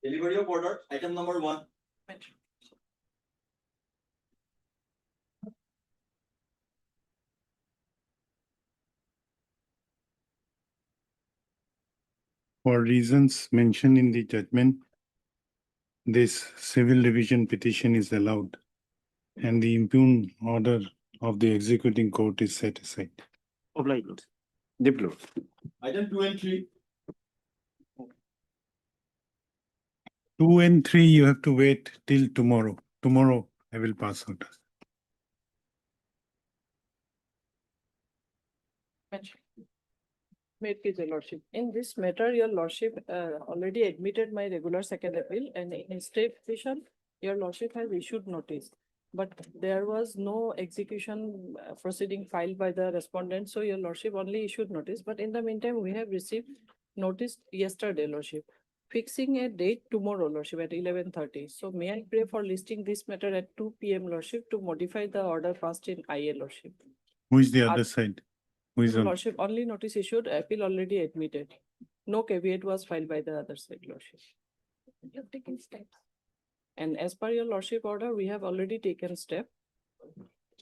Delivery of order, item number 1. For reasons mentioned in the judgment, this civil revision petition is allowed and the impugned order of the executing court is set aside. Obliged. Diplo. Item 2 and 3. 2 and 3, you have to wait till tomorrow. Tomorrow, I will pass out. May it please your lordship. In this matter, your lordship already admitted my regular second appeal, and in state petition, your lordship has issued notice. But there was no execution proceeding filed by the respondent, so your lordship only issued notice. But in the meantime, we have received notice yesterday, lordship, fixing a date tomorrow, lordship, at 11:30. So may I pray for listing this matter at 2 PM, lordship, to modify the order passed in IA, lordship. Who is the other side? Who is on? Lordship, only notice issued, appeal already admitted. No caveat was filed by the other side, lordship. You have taken steps. And as per your lordship order, we have already taken step.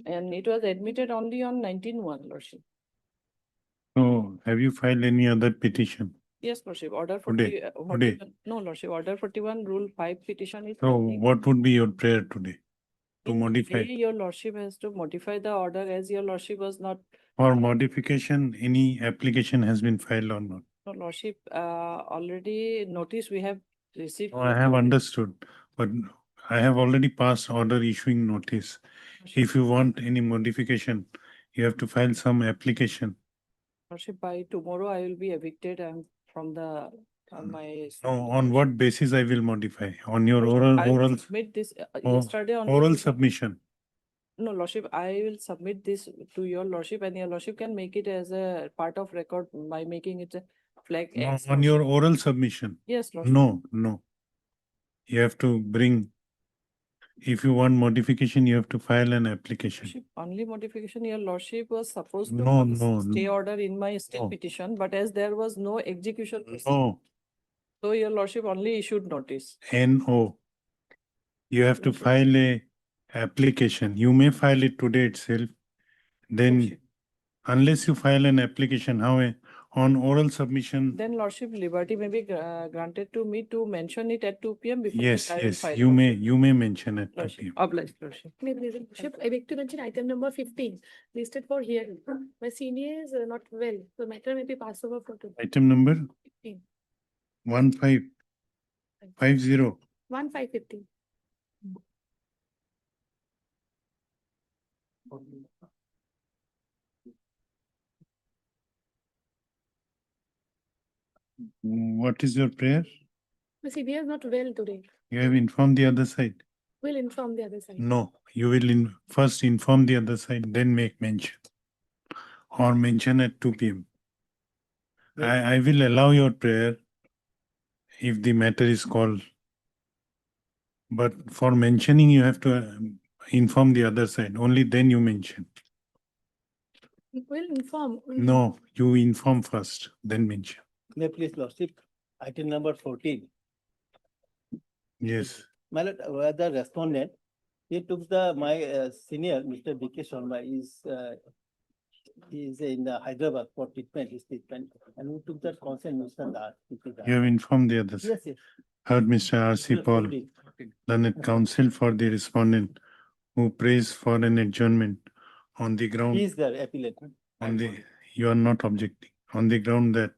And it was admitted only on 19/1, lordship. So have you filed any other petition? Yes, lordship, order Today, 40. today. No, lordship, order 41, rule 5 petition is. So pending. what would be your prayer today? To modify, Today, your lordship has to modify the order as your lordship was not, for modification, any application has been filed or not? no, lordship, already notice we have received. Oh, I have understood, but I have already passed order issuing notice. If you want any modification, you have to file some application. Lordship, by tomorrow I will be evicted from the, my. No, on what basis I will modify? On your I will oral submit this Oh, yesterday on. oral submission? No, lordship, I will submit this to your lordship, and your lordship can make it as a part of record by making it a flag. No, X, on your lordship. oral submission? Yes, lordship. No, no. You have to bring, if you want modification, you have to file an application. Lordship, only modification, your lordship was supposed to. No, pass no, Stay no. order in my state No. petition, but as there was no execution. proceed, No, So your lordship only issued notice. NO. You have to Lordship. file a application. You may file it today itself. Then Lordship. unless you file an application, on oral submission? Then lordship, liberty may be granted to me to mention it at 2 PM before. Yes, I will yes, file, you may, lordship. you may mention it. Lordship, obliged, lordship. May please, lordship, I beg to mention item number 15, listed for hearing. My senior is not well, the matter may be passed over for today. Item number 15. 1550. 1550. What is your prayer? My senior is not well today. You have informed the other side? Will inform the other side. No, you will first inform the other side, then make mention. Or mention at 2 PM. I will allow your prayer if the matter is called. But for mentioning, you have to inform the other side. Only then you mention. Will inform. No, you inform first, then mention. May please lordship, item number 14. Yes. My lord, the respondent, he took my senior, Mr. B.K. Sharma, is in the Hyderabad for treatment, his treatment, and we took that consent, Mr. Das. You have informed the others. Yes, yes. Heard Mr. R.C. Paul, learned counsel for the respondent, who prays for an adjournment on the He ground, is the appellate. you are not objecting, on the ground that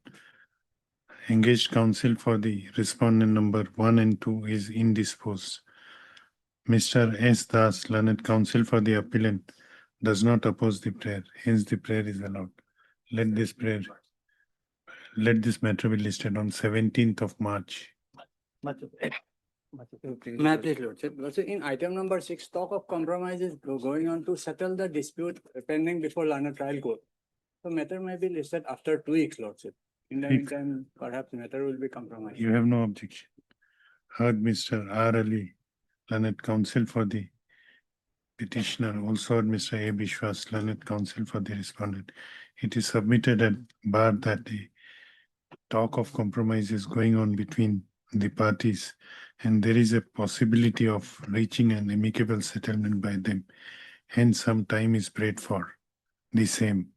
engaged counsel for the respondent number 1 and 2 is indisposed. Mr. S. Das, learned counsel for the appellant, does not oppose the prayer, hence the prayer is allowed. Let this matter be listed on 17th of March. Much May I please, lordship? Lordship, in item number 6, talk of compromise is going on to settle the dispute pending before Learned Trial Court. So matter may be listed after 2 weeks, lordship. In the Weeks. meantime, perhaps matter will be compromised. You have no objection. Heard Mr. R. Ali, learned counsel for the petitioner, also heard Mr. A. Bishwas, learned counsel for the respondent. It is submitted at bar that the talk of compromise is going on between the parties, and there is a possibility of reaching an amicable settlement by them. Hence, some time is prayed for the same.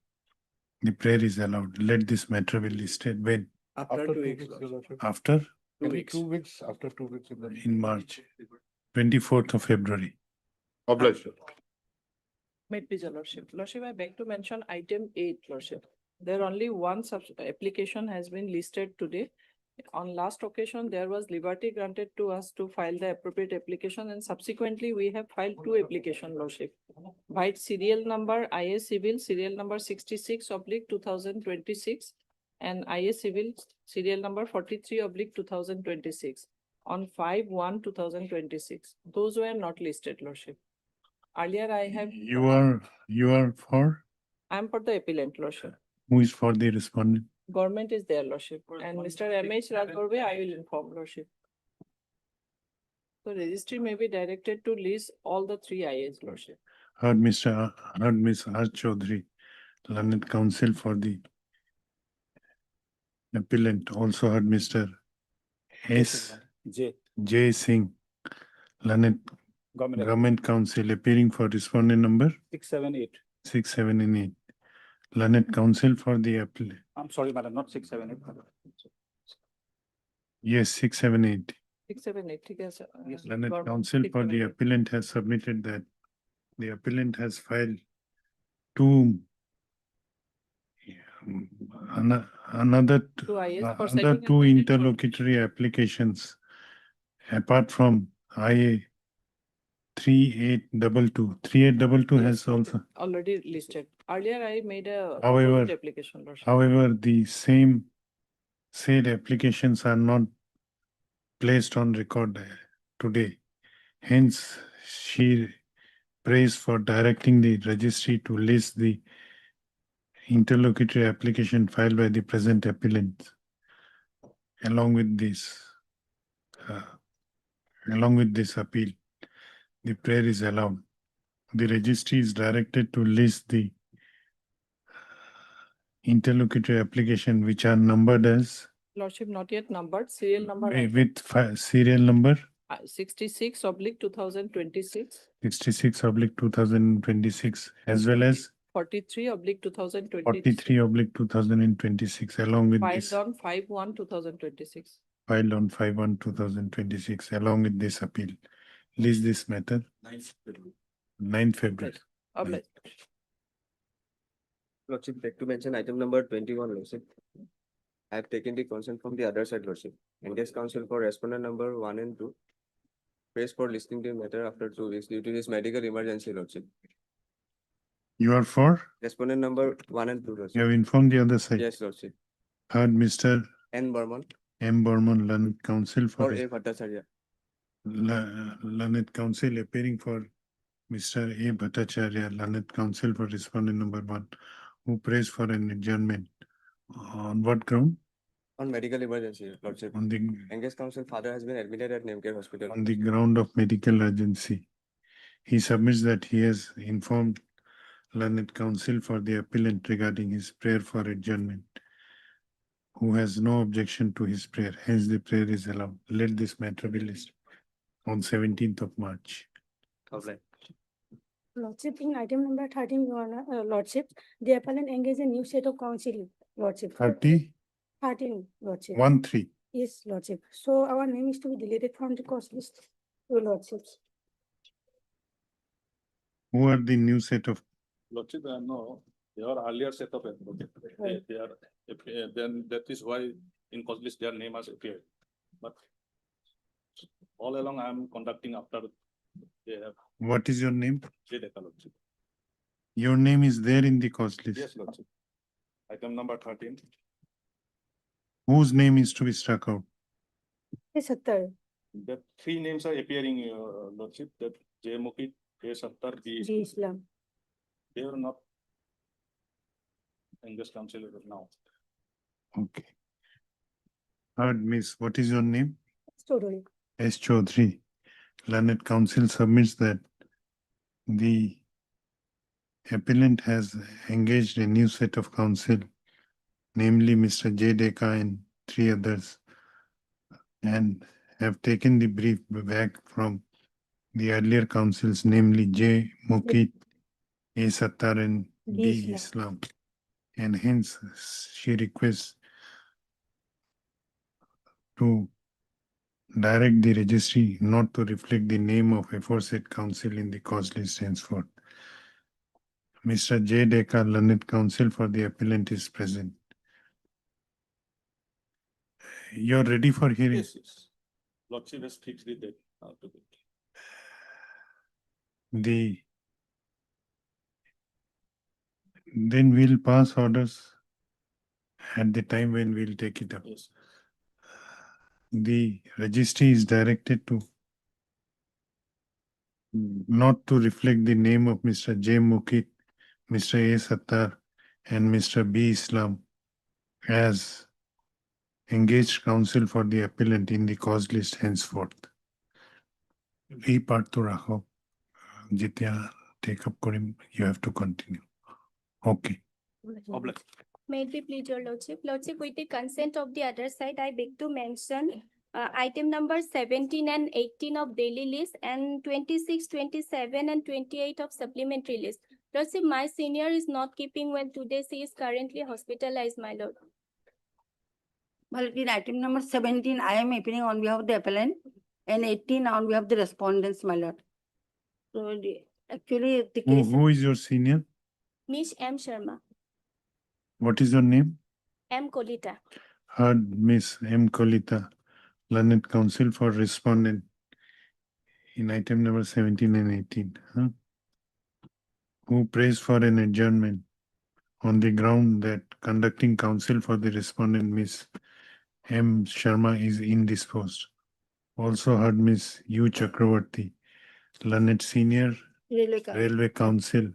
The prayer is allowed. Let this matter be listed when? After 2 weeks, Lordship. After? 2 weeks. 2 weeks, after 2 weeks. In March, 24th of February. Obliged. May it please your lordship. Lordship, I beg to mention item 8, lordship. There only one application has been listed today. On last occasion, there was liberty granted to us to file the appropriate application, and subsequently we have filed 2 application, lordship. By serial number IA Civil serial number 66/2026 and IA Civil serial number 43/2026 on 5/1/2026. Those were not listed, lordship. Earlier I have. You are for? I am for the appellant, lordship. Who is for the respondent? Government is there, lordship, and Mr. M.H. Rajgorbe, I will inform, lordship. So registry may be directed to list all the 3 IAs, lordship. Heard Ms. R Chaudhary, learned counsel for the appellant. Also heard Mr. S. J. Singh, learned government counsel appearing for respondent number 6, 7, 8. 6, 7, and 8. Learned counsel for the appellant. I'm sorry, madam, not 6, 7, 8. Yes, 6, 7, 8. 6, 7, 8, ठीक है, sir. Yes, Learned Government, counsel 6, for 7, the 8. appellant has submitted that the appellant has filed two another 2 IAs for other setting two up the interlocutory applications apart from IA 3822. 3822 has also, already listed. Earlier I made a However- opposite application, lordship. however, the same said applications are not placed on record today. Hence, she prays for directing the registry to list the interlocutory application filed by the present appellant. Along with this appeal, the prayer is allowed. The registry is directed to list the interlocutory application which are numbered as Lordship not yet numbered, serial number with serial number 66/2026, 66/2026 as well as 43/2026. 43/2026 along with this Filed on 5/1/2026. filed on 5/1/2026 along with this appeal. List this matter 9th February. Obliged. Lordship, beg to mention item number 21, Lordship. I have taken the consent from the other side, Lordship. Engaged counsel for respondent number 1 and 2. Prays for listing the matter after 2 weeks due to his medical emergency, Lordship. You are for? Respondent number 1 and 2, You Lordship. have informed the other side. Yes, Lordship. Heard Mr. N. Burman M. Burman, learned counsel for for A. Bhattacharya. learned counsel appearing for Mr. A. Bhattacharya, learned counsel for respondent number 1, who prays for an adjournment. On what ground? On medical emergency, Lordship. On the Engaged counsel father has been admitted at Nemcare Hospital. on the ground of medical urgency. He submits that he has informed learned counsel for the appellant regarding his prayer for adjournment, who has no objection to his prayer. Hence, the prayer is allowed. Let this matter be listed on 17th of March. Obliged. Lordship, in item number 13, Your Honor, Lordship, the appellant engaged a new set of counsel, Lordship. 30, 13, Lordship. 1, 3. Yes, Lordship. So our name is to be deleted from the cost list, Your Lordships. Who are the new set of? Lordship, no, they are earlier set of advocate. They are, then that is why in cause list their name has appeared. But all along I am conducting after they have What is your name? J. Lordship. Your name is there in the cost list. Yes, Lordship. Item number 13. Whose name is to be struck out? Yes, Sattar, The 3 names are appearing, Lordship, that J. Mukit, A. Sattar, B. G. Islam. They are not English counsel now. Okay. Heard, Miss, what is your name? Totally. S. Chaudhary. Learned counsel submits that the appellant has engaged a new set of counsel, namely Mr. J. Deka and 3 others, and have taken the brief back from the earlier councils, namely J. Mukit, A. Sattar and B. Islam. And hence she requests to direct the registry not to reflect the name of aforesaid council in the cause list henceforth. Mr. J. Dekar, learned counsel for the appellant, is present. You're ready for hearing? Yes, yes. Lordship has fixed the date. To be. Then we'll pass orders at the time when we'll take it up. Yes. The registry is directed to not to reflect the name of Mr. J. Mukit, Mr. A. Sattar, and Mr. B. Islam as engaged counsel for the appellant in the cause list henceforth. এই part to রাখো, যেতিয়া take up Karim, you have to continue. Okay. Obliged. May it be please your lordship. Lordship, with the consent of the other side, I beg to mention item number 17 and 18 of daily list and 26, 27 and 28 of supplementary list. Lordship, my senior is not keeping well today. She is currently hospitalized, my lord. Well, in item number 17, I am appearing on behalf of the appellant and 18 on behalf of the respondents, my lord. So actually, the case. Who is your senior? Miss M. Sharma, What is your name? M. Kolita. Heard Miss M. Kolita, learned counsel for respondent in item number 17 and 18. Who prays for an adjournment on the ground that conducting counsel for the respondent, Miss M. Sharma, is indisposed. Also heard Miss U. Chakravarti, learned senior railway counsel,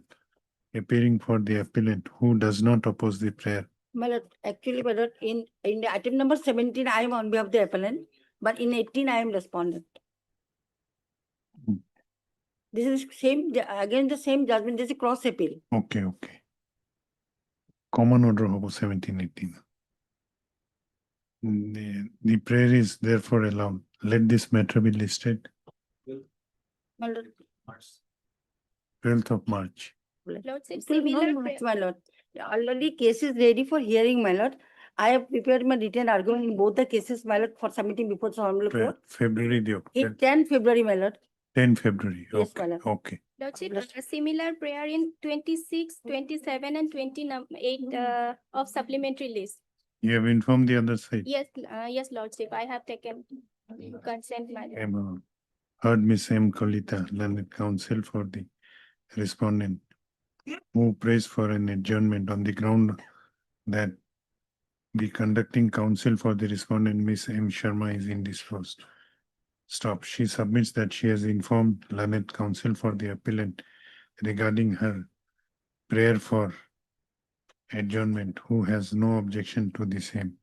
appearing for the appellant, who does not oppose the prayer. My lord, actually, my lord, in the item number 17, I am on behalf of the appellant, but in 18, I am respondent. Hmm. This is same, again, the same judgment, this is a cross appeal. Okay, okay. Common order of 17, 18. The prayer is therefore allowed. Let this matter be listed My lord, 12th of March. Lordship, it will be similar not much, prayer. my lord. Already case is ready for hearing, my lord. I have prepared my written argument in both the cases, my lord, for submitting before the honorable court. February, In 10 February, my lord. 10 February. Yes, Okay, my lord. okay. Lordship, a similar prayer in 26, 27 and 28 of supplementary list. You have informed the other side. Yes, yes, Lordship, I have taken consent, my lord. Heard Miss M. Kolita, learned counsel for the respondent, who prays for an adjournment on the ground that the conducting counsel for the respondent, Miss M. Sharma, is indisposed. Stop. She submits that she has informed learned counsel for the appellant regarding her prayer for adjournment, who has no objection to the same.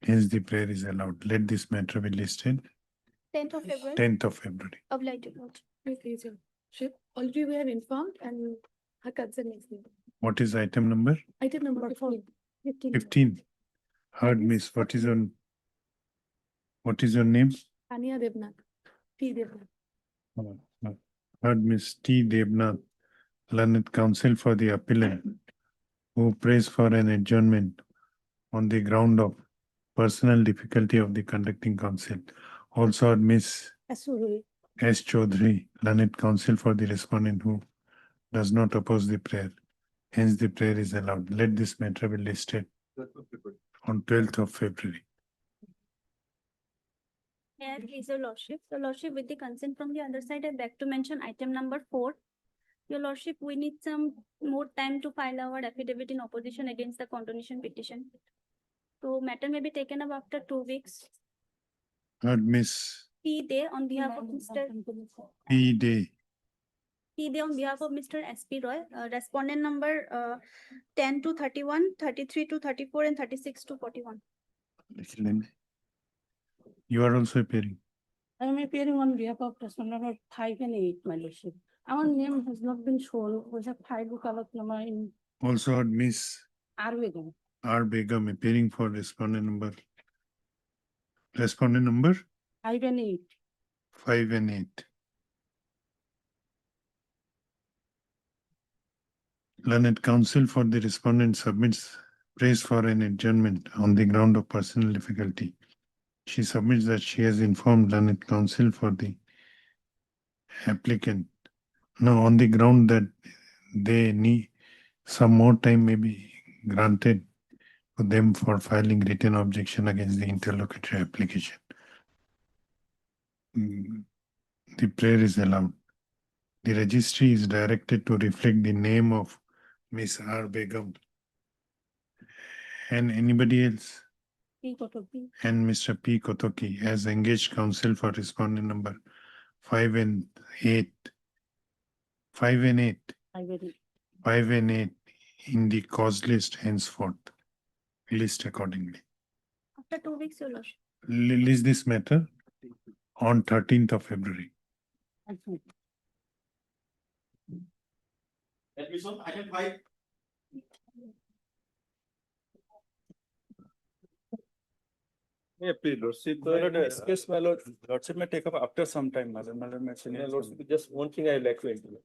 Hence, the prayer is allowed. Let this matter be listed 10th of February. 10th of February. Obliged to lodge. Please, your lordship. Already we have informed and her consent is needed. What is item number? Item number 15. 15. Heard Miss, what is your name? Tania Devnath. T. Devnath. Heard Miss T. Devnath, learned counsel for the appellant, who prays for an adjournment on the ground of personal difficulty of the conducting counsel. Also heard Miss S. Chaudhary, learned counsel for the respondent, who does not oppose the prayer. Hence, the prayer is allowed. Let this matter be listed on 12th of February. May I please your lordship? Your lordship, with the consent from the other side, I beg to mention item number 4. Your lordship, we need some more time to file our affidavit in opposition against the condonation petition. So matter may be taken up after 2 weeks. Heard Miss P. Day on behalf of Mr. P. Day. P. Day on behalf of Mr. S. P. Roy, respondent number 10 to 31, 33 to 34 and 36 to 41. You are also appearing. I am appearing on behalf of respondent number 5 and 8, my lordship. Our name has not been shown. We have 5 Bukavat number in Also heard Miss Arvega. R. Begum appearing for respondent number. Respondent number 5 and 8. 5 and 8. Learned counsel for the respondent submits praise for an adjournment on the ground of personal difficulty. She submits that she has informed learned counsel for the applicant. Now, on the ground that they need some more time may be granted to them for filing written objection against the interlocutory application. The prayer is allowed. The registry is directed to reflect the name of Miss R. Begum and anybody else P. Kotoki. and Mr. P. Kotoki as engaged counsel for respondent number 5 and 8. 5 and 8. 5 and 8. 5 and 8 in the cause list henceforth. List accordingly. After 2 weeks, your lordship. List this matter on 13th of February. Admission, item 5. Yeah, please, Lordship. This case, my lord, lordship may take up after some time, my lord, my senior Yeah, is Lordship, coming. just one thing I'd like to intimate.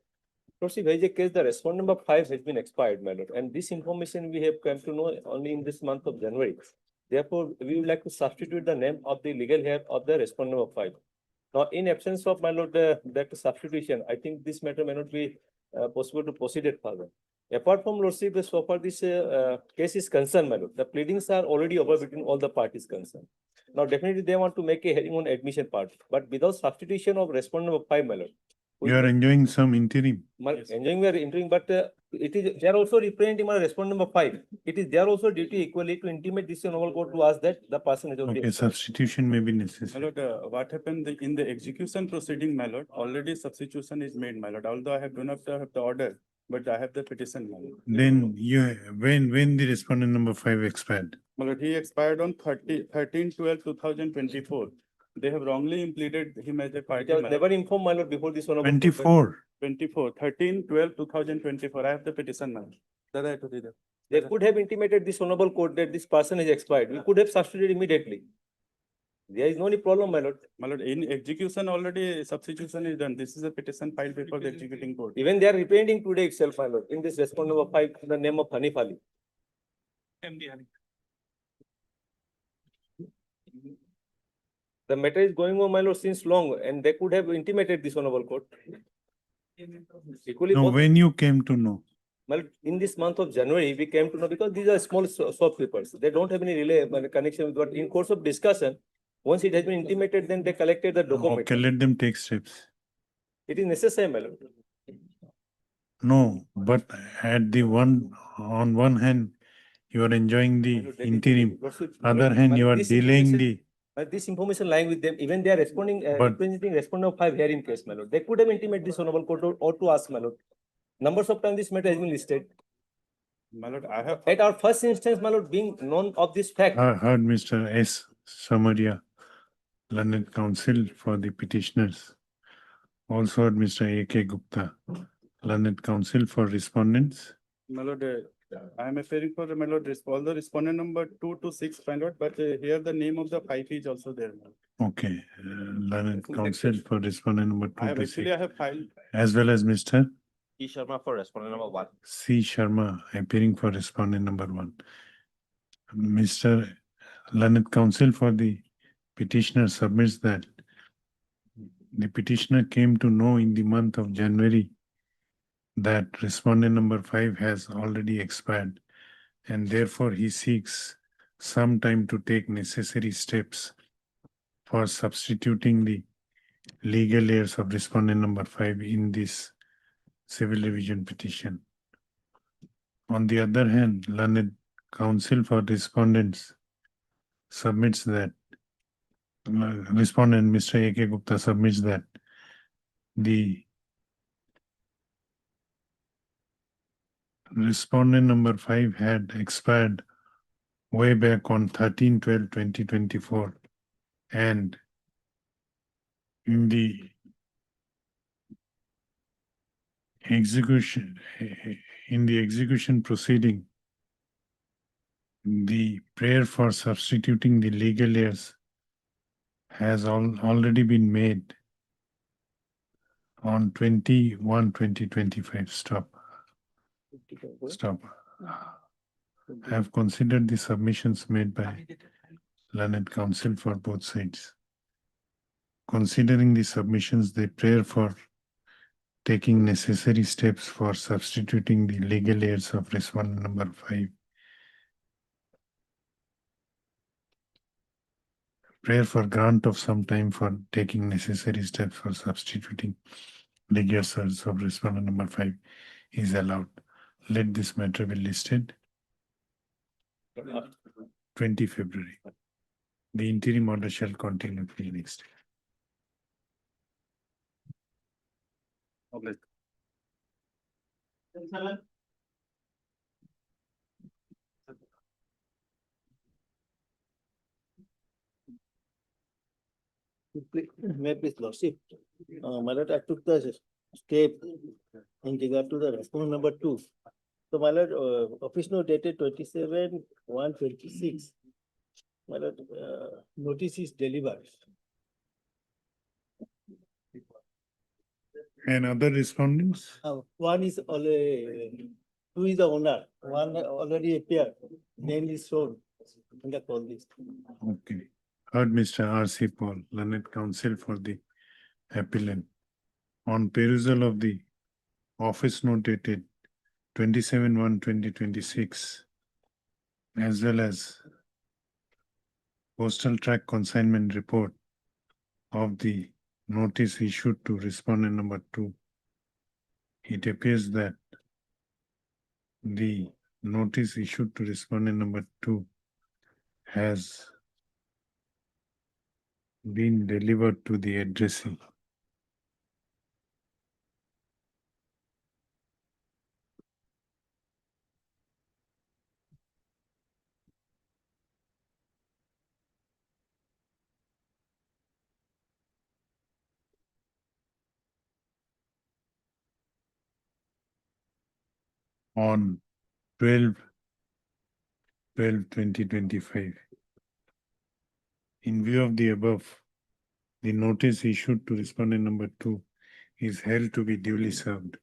Lordship, there is a case, the respondent number 5 has been expired, my lord, and this information we have come to know only in this month of January. Therefore, we would like to substitute the name of the legal heir of the respondent number 5. Now, in absence of, my lord, that substitution, I think this matter may not be possible to proceed it further. Apart from Lordship, so far this case is concerned, my lord, the pleadings are already over between all the parties concerned. Now, definitely they want to make a hearing on admission part, but without substitution of respondent number 5, my lord. You are enjoying some interim. Enjoying we are entering, but it is, they are also representing my respondent number 5. It is their also duty equally to intimate this honorable court to ask that the person is already. Okay, substitution may be My necessary. lord, what happened in the execution proceeding, my lord, already substitution is made, my lord, although I do not have the order, but I have the petition, my lord. Then when the respondent number 5 expired? My lord, he expired on 13/12/2024. They have wrongly implemented him as a It party. was my never lord. informed, my lord, before this honorable. court. 24. 24, 13/12/2024. I have the petition, my lord. That I told you that. They could have intimated this honorable court that this person is expired. We could have substituted immediately. There is no any problem, my lord. My lord, in execution already substitution is done. This is a petition filed before the executing court. Even they are representing today itself, my lord, in this respondent number 5, in the name of Hanif Ali. The matter is going on, my lord, since long, and they could have intimated this honorable court. Equally, No, both, when you came to know? well, in this month of January, we came to know because these are small shopkeepers. They don't have any relay connection with what in course of discussion, once it has been intimated, then they collected the document. Okay, let them take steps. It is necessary, my lord. No, but on one hand, you are enjoying the interim. Other hand, you are delaying the. This information lying with them, even they are responding, But- representing respondent of 5 hearing case, my lord. They could have intimated this honorable court or to ask, my lord. Numbers of times this matter has been listed. My lord, I have. At our first instance, my lord, being known of this fact, Heard Mr. S. Samaria, learned counsel for the petitioners. Also heard Mr. A.K. Gupta, learned counsel for respondents. My lord, I am appearing for, my lord, all the respondent number 2 to 6, my lord, but here the name of the 5 is also there. my lord. Okay, learned counsel for respondent number I 2 have to actually, I 6, have filed. as well as Mr. E. Sharma for respondent number 1. C. Sharma appearing for respondent number 1. Mr. Learned counsel for the petitioner submits that the petitioner came to know in the month of January that respondent number 5 has already expired, and therefore he seeks some time to take necessary steps for substituting the legal heirs of respondent number 5 in this civil revision petition. On the other hand, learned counsel for respondents submits that respondent Mr. A.K. Gupta submits that the respondent number 5 had expired way back on 13/12/2024, and in the execution proceeding, the prayer for substituting the legal heirs has already been made on 21/20/25. Stop. I have considered the submissions made by learned counsel for both sides. Considering the submissions, they pray for taking necessary steps for substituting the legal heirs of respondent number 5. Prayer for grant of some time for taking necessary steps for substituting legal heirs of respondent number 5 is allowed. Let this matter be listed 20 February. The interim order shall continue till next day. Okay. May I please lordship, my lord, I took the step in regard to the response number 2. So my lord, office note dated 27/1/26. My lord, notice is delivered. And other respondents? One is already, two is the owner, one already appeared, name is shown in the call list. Okay. Heard Mr. R.C. Paul, learned counsel for the appellant. On perusal of the office note dated 27/1/2026, as well as postal track consignment report of the notice issued to respondent number 2, it appears that the notice issued to respondent number 2 has been delivered to the addressee. On 12/12/2025. In view of the above, the notice issued to respondent number 2 is held to be duly served.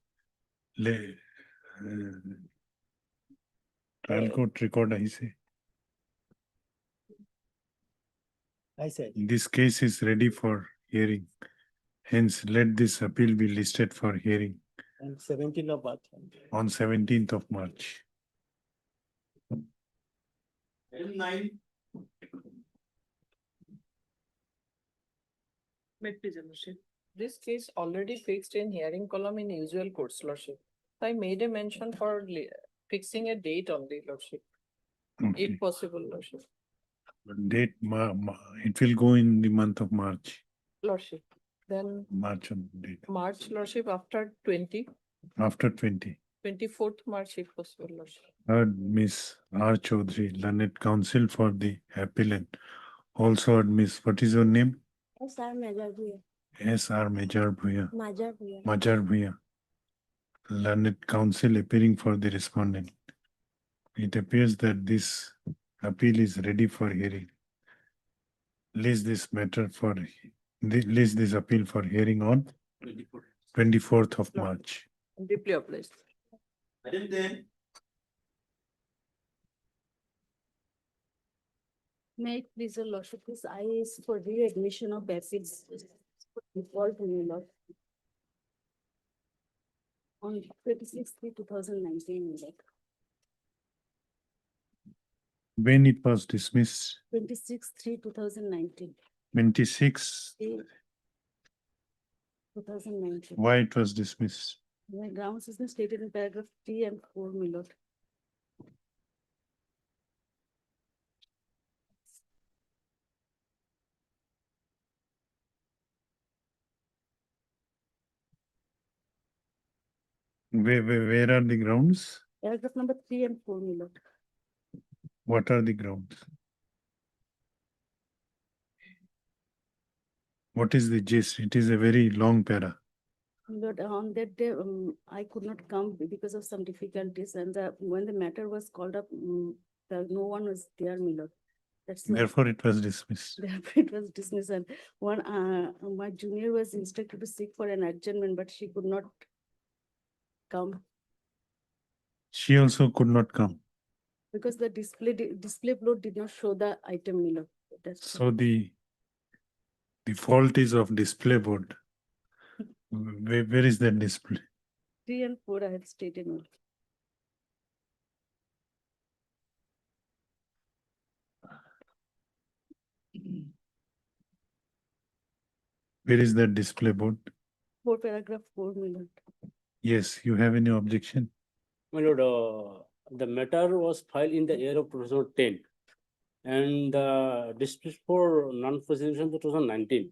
Trial court record, I say. I said, This case is ready for hearing. Hence, let this appeal be listed for hearing and 17 of March. on 17th of March. Item 9, May it please, Your Lordship. This case already fixed in hearing column in usual courts, Lordship. So I made a mention for fixing a date on the Lordship, Okay. if possible, Lordship. Date, it will go in the month of March. Lordship. Then March on date. March, Lordship, after 20, After 20. 24th March, if possible, Lordship. Heard Miss R. Chaudhary, learned counsel for the appellant. Also heard Miss, what is your name? S.R. Majar Bhuya. S.R. Majar Bhuya. Majar Bhuya. Majar Bhuya. Learned counsel appearing for the respondent. It appears that this appeal is ready for hearing. List this matter for, list this appeal for hearing on 24th of March. Deeply obliged. item 10, May it please, your lordship, this I is for readmission of appeals. Default Lord. On 26/3/2019, like When it was dismissed, 26/3/2019. 26, 2019. why it was dismissed? The grounds is stated in paragraph 3 and 4, my lord. Where are the grounds? Paragraph number 3 and 4, my lord. What are the grounds? What is the gist? It is a very long para. But on that day, I could not come because of some difficulties, and when the matter was called up, no one was there, my lord. That's the- Therefore, it was dismissed. Therefore, it was dismissed and one, my junior was instructed to seek for an adjournment, but she could not come She also could not come. because the display board did not show the item, my lord. That's So the fault is of display board. Where is that display? 3 and 4 I have stated, my lord. Where is that display board? 4 paragraph 4, my lord. Yes, you have any objection? My lord, the matter was filed in the year of 2010 and dispute for non-prosecution 2019.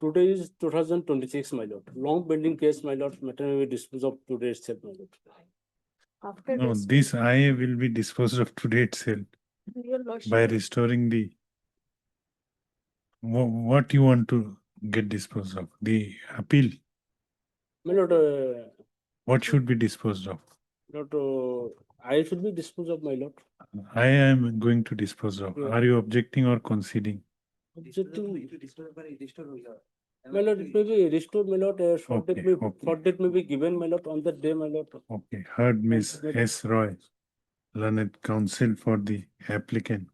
Today is 2026, my lord. Long pending case, my lord. Matter may be disposed of today itself, my lord. After No, this, this IA will be disposed of today itself your lordship, by restoring the. What you want to get disposed of? The appeal? My lord, What should be disposed of? I should be disposed of, my lord. I am going to dispose of. Yeah. Are you objecting or conceding? Objecting. My lord, it may be restored, my lord. Short date Okay, okay. short date may be given, my lord, on that day, my lord. Okay, heard Ms. S. Roy, learned counsel for the applicant.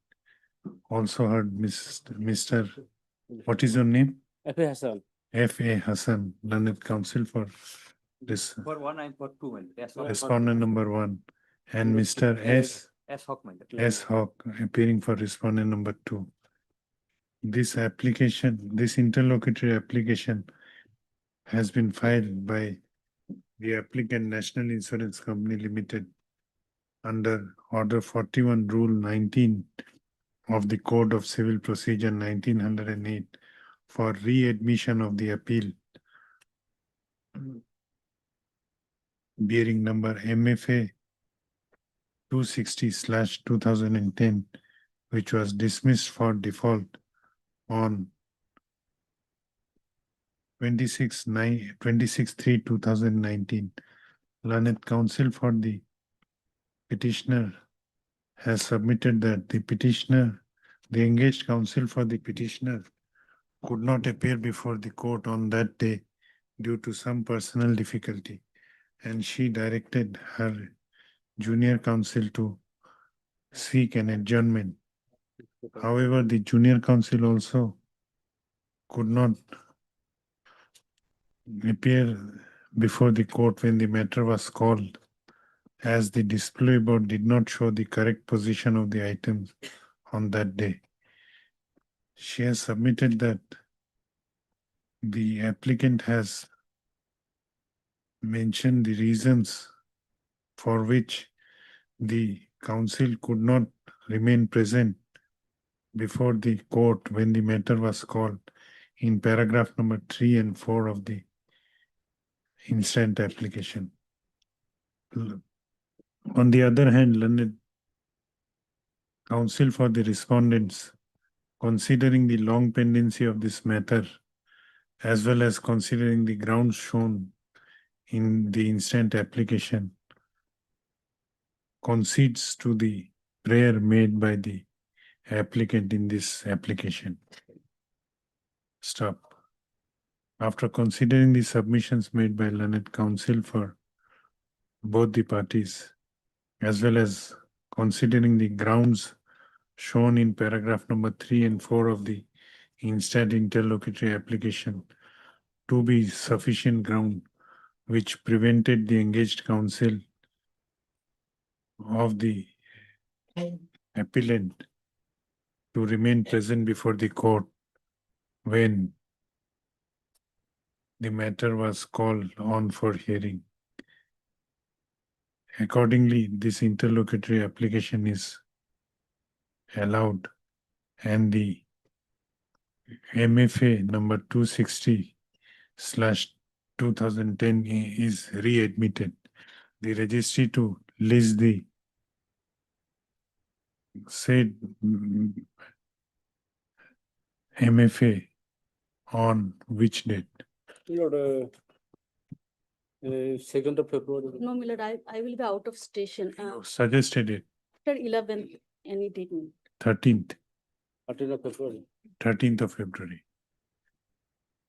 Also heard Mr. What is your name? F.A. Hassan. F.A. Hassan, learned counsel for this For 1 and for 2. respondent number 1. And Mr. S. S. Hawk appearing for respondent number 2. This application, this interlocutory application has been filed by the applicant National Insurance Company Limited under Order 41 Rule 19 of the Code of Civil Procedure 1908 for readmission of the appeal bearing number MFA 260/2010, which was dismissed for default on 26/3/2019. Learned counsel for the petitioner has submitted that the engaged counsel for the petitioner could not appear before the court on that day due to some personal difficulty, and she directed her junior counsel to seek an adjournment. However, the junior counsel also could not appear before the court when the matter was called, as the display board did not show the correct position of the items on that day. She has submitted that the applicant has mentioned the reasons for which the counsel could not remain present before the court when the matter was called in paragraph number 3 and 4 of the instant application. On the other hand, learned counsel for the respondents, considering the long pendency of this matter, as well as considering the grounds shown in the instant application, concedes to the prayer made by the applicant in this application. Stop. After considering the submissions made by learned counsel for both the parties, as well as considering the grounds shown in paragraph number 3 and 4 of the instant interlocutory application to be sufficient ground which prevented the engaged counsel of the appellant to remain present before the court when the matter was called on for hearing. Accordingly, this interlocutory application is allowed and the MFA number 260/2010 is readmitted. The registry to list the said MFA on which date? Lord, 2nd of February. no, my lord, I will be out of station Suggested it. after 11th, any date. my lord. 13th, 13th of February. 13th of February.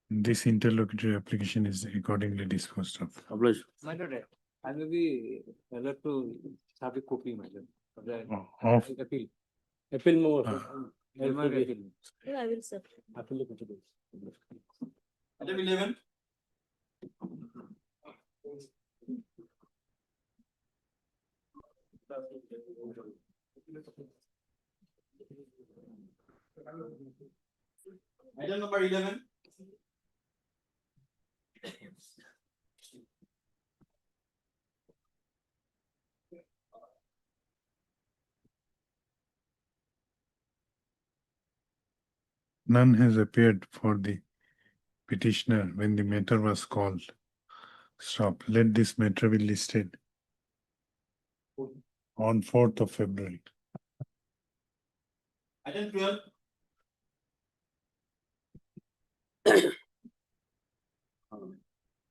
This interlocutory application is accordingly disposed of. Obliged. My lord, I may be allowed to have a copy, my lord. Of the Of appeal. Appeal more. Member appeal. Yeah, I will, sir. Appeal. Item 11. Item number 11. none has appeared for the petitioner when the matter was called. Stop. Let this matter be listed on 4th of February. Item 12.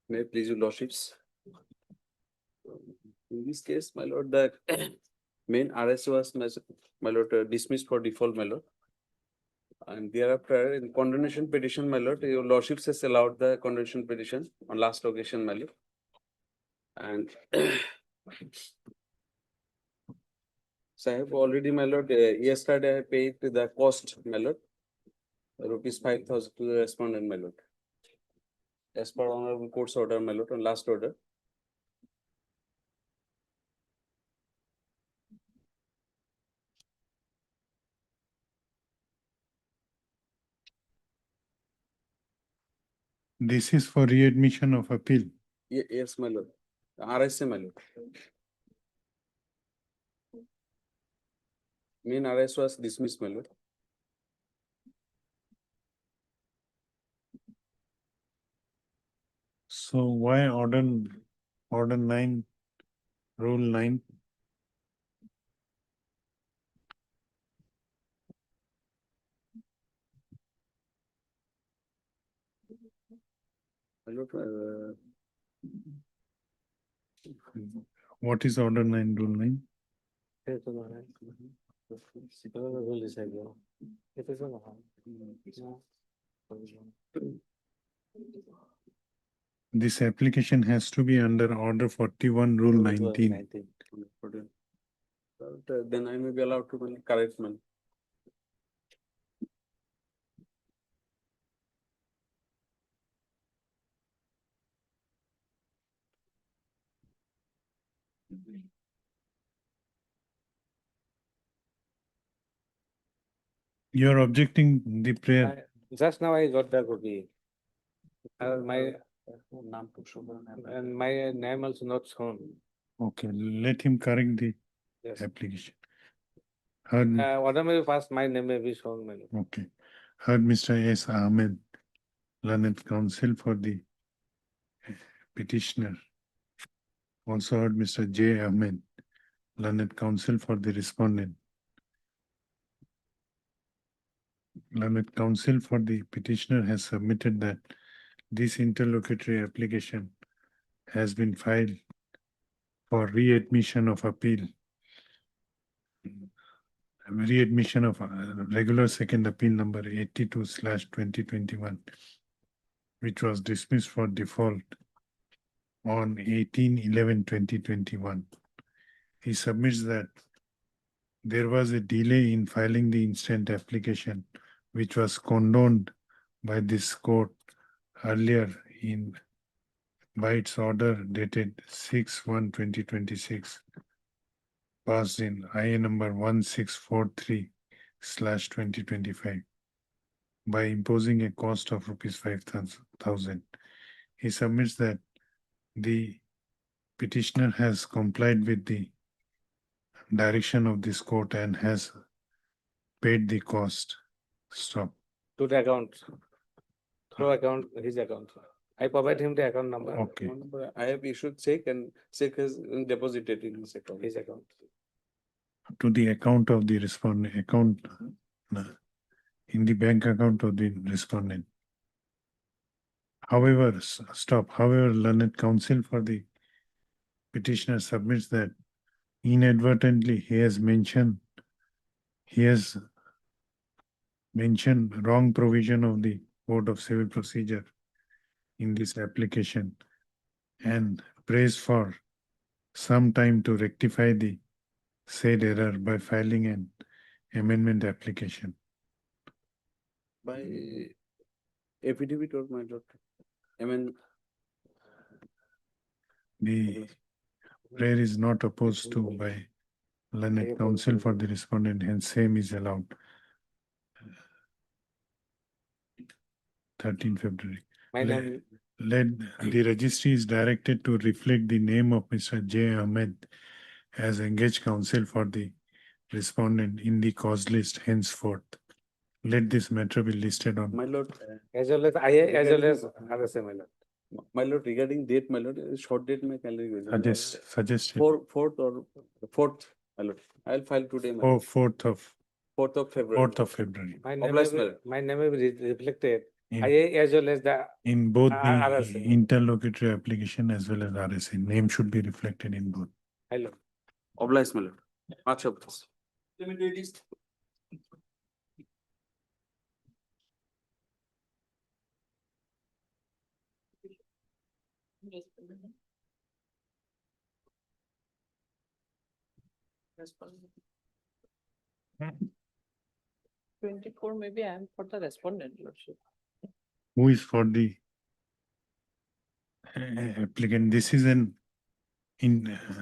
May it please your lordships. In this case, my lord, the main RS was, my lord, dismissed for default, my lord. And thereafter, in condemnation petition, my lord, your lordships has allowed the condemnation petition on last occasion, my lord. And so I have already, my lord, yesterday I paid the cost, my lord, rupees 5,000 to the respondent, my lord. As per honorable court's order, my lord, on last order. This is for readmission of appeal. Yes, my lord. RSA, my lord. Main RS was dismissed, my lord. So why order 9, rule 9? My lord, What is order 9, rule 9? This application has to be under order 41, rule 19. Then I may be allowed to correct, man. You are objecting the prayer. Just now I got the copy. My and my name also not shown. Okay, let him correct the Yes. application. Heard, Order may be passed, my name may be shown, my lord. okay. Heard Mr. S. Ahmed, learned counsel for the petitioner. Also heard Mr. J. Ahmed, learned counsel for the respondent. Learned counsel for the petitioner has submitted that this interlocutory application has been filed for readmission of appeal. Readmission of regular second appeal number 82/2021, which was dismissed for default on 18/11/2021. He submits that there was a delay in filing the instant application, which was condoned by this court earlier by its order dated 6/1/2026, passed in IA number 1643/2025, by imposing a cost of rupees 5,000. He submits that the petitioner has complied with the direction of this court and has paid the cost. Stop. To the account. Through account, his account. I provide him the account number. Okay. I have issued check and check has deposited in his account. His account. To the account of the respondent, in the bank account of the respondent. However, stop. However, learned counsel for the petitioner submits that inadvertently he has mentioned he has mentioned wrong provision of the Code of Civil Procedure in this application and prays for some time to rectify the said error by filing an amendment application. By affidavit or my lord? I mean, The prayer is not opposed to by learned counsel for the respondent, hence same is allowed. 13 February. my Le- name, the registry is directed to reflect the name of Mr. J. Ahmed as engaged counsel for the respondent in the cause list henceforth. Let this matter be listed on. my lord, as well as I, as well as RSA, my lord. My lord, regarding date, my lord, short date, my calendar. Suggest Fourth, my lord. I'll file today, my lord. 4th of 4th of February. 4th of February. My name will, my name will be reflected, In- IA as well as the In both the RSA. interlocutory application as well as RSA, name should be reflected in both. Hello. Obliged, my lord. Much obliged. Limited. 24, maybe I am for the respondent, lordship. Who is for the applicant? This is an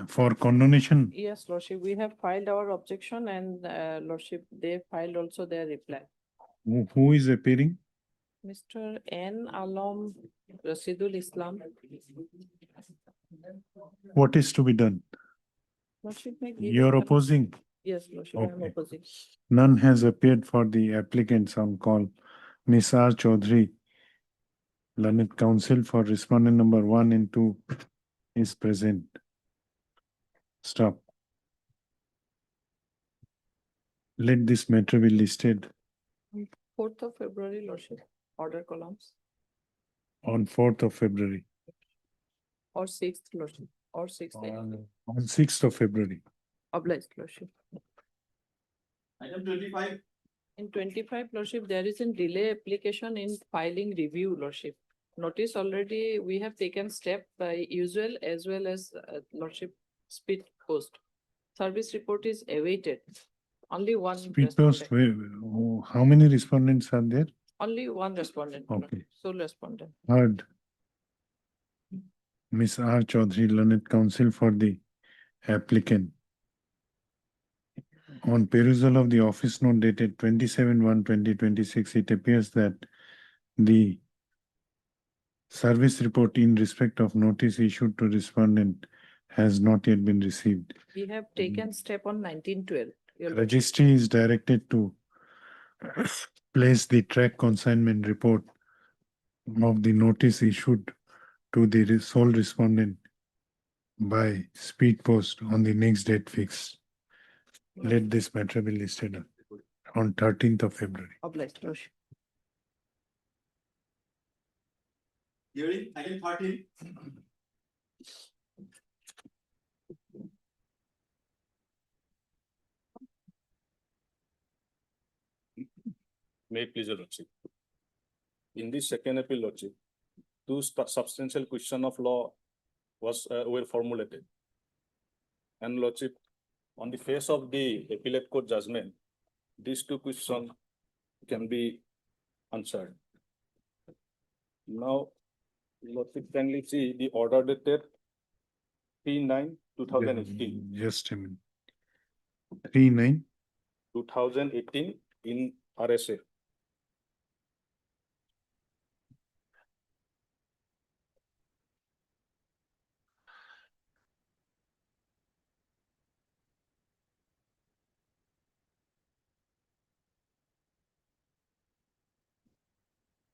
for condonation. Yes, lordship, we have filed our objection and lordship, they filed also their reply. Who is appearing? Mr. N. Alam Rasidul Islam. What is to be done? Lordship, may give You are it- opposing? Yes, lordship, I am Okay. opposing. None has appeared for the applicants on call. Ms. R. Chaudhary, learned counsel for respondent number 1 and 2 is present. Stop. Let this matter be listed 4th of February, lordship, order columns, on 4th of February, or 6th, lordship, or 6th, on 6th of February. obliged, lordship. Item 25. In 25, lordship, there is a delay application in filing review, lordship. Notice already, we have taken step by usual as well as lordship speed post. Service report is awaited. Only one. Speed post, how many respondents are there? Only one respondent. Okay. Sole respondent. Heard. Ms. R. Chaudhary, learned counsel for the applicant. On perusal of the office note dated 27/1/2026, it appears that the service report in respect of notice issued to respondent has not yet been received. We have taken step on 1912. Your lordship. Registry is directed to place the track consignment report of the notice issued to the sole respondent by speed post on the next date fixed. Let this matter be listed on 13th of February. Obliged, lordship. Hearing item 13. May it please your lordship. In this second appeal, lordship, two substantial question of law were formulated. And lordship, on the face of the appellate court judgment, these two questions can be answered. Now, lordship, kindly see the order dated 3/9/2018. Just a minute. 3/9. 2018 in RSA.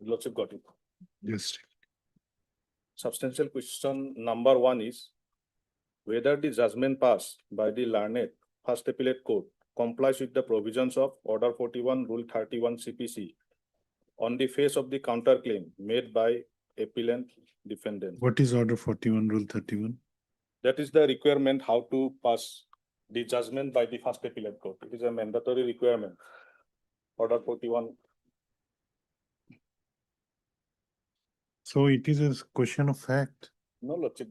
Lordship got it. Just. Substantial question number 1 is whether the judgment passed by the learned First Appellate Court complies with the provisions of Order 41, Rule 31 CPC on the face of the counterclaim made by appellant defendant. What is Order 41, Rule 31? That is the requirement how to pass the judgment by the first appellate court. It is a mandatory requirement. Order 41. So it is a question of fact. No, Lordship,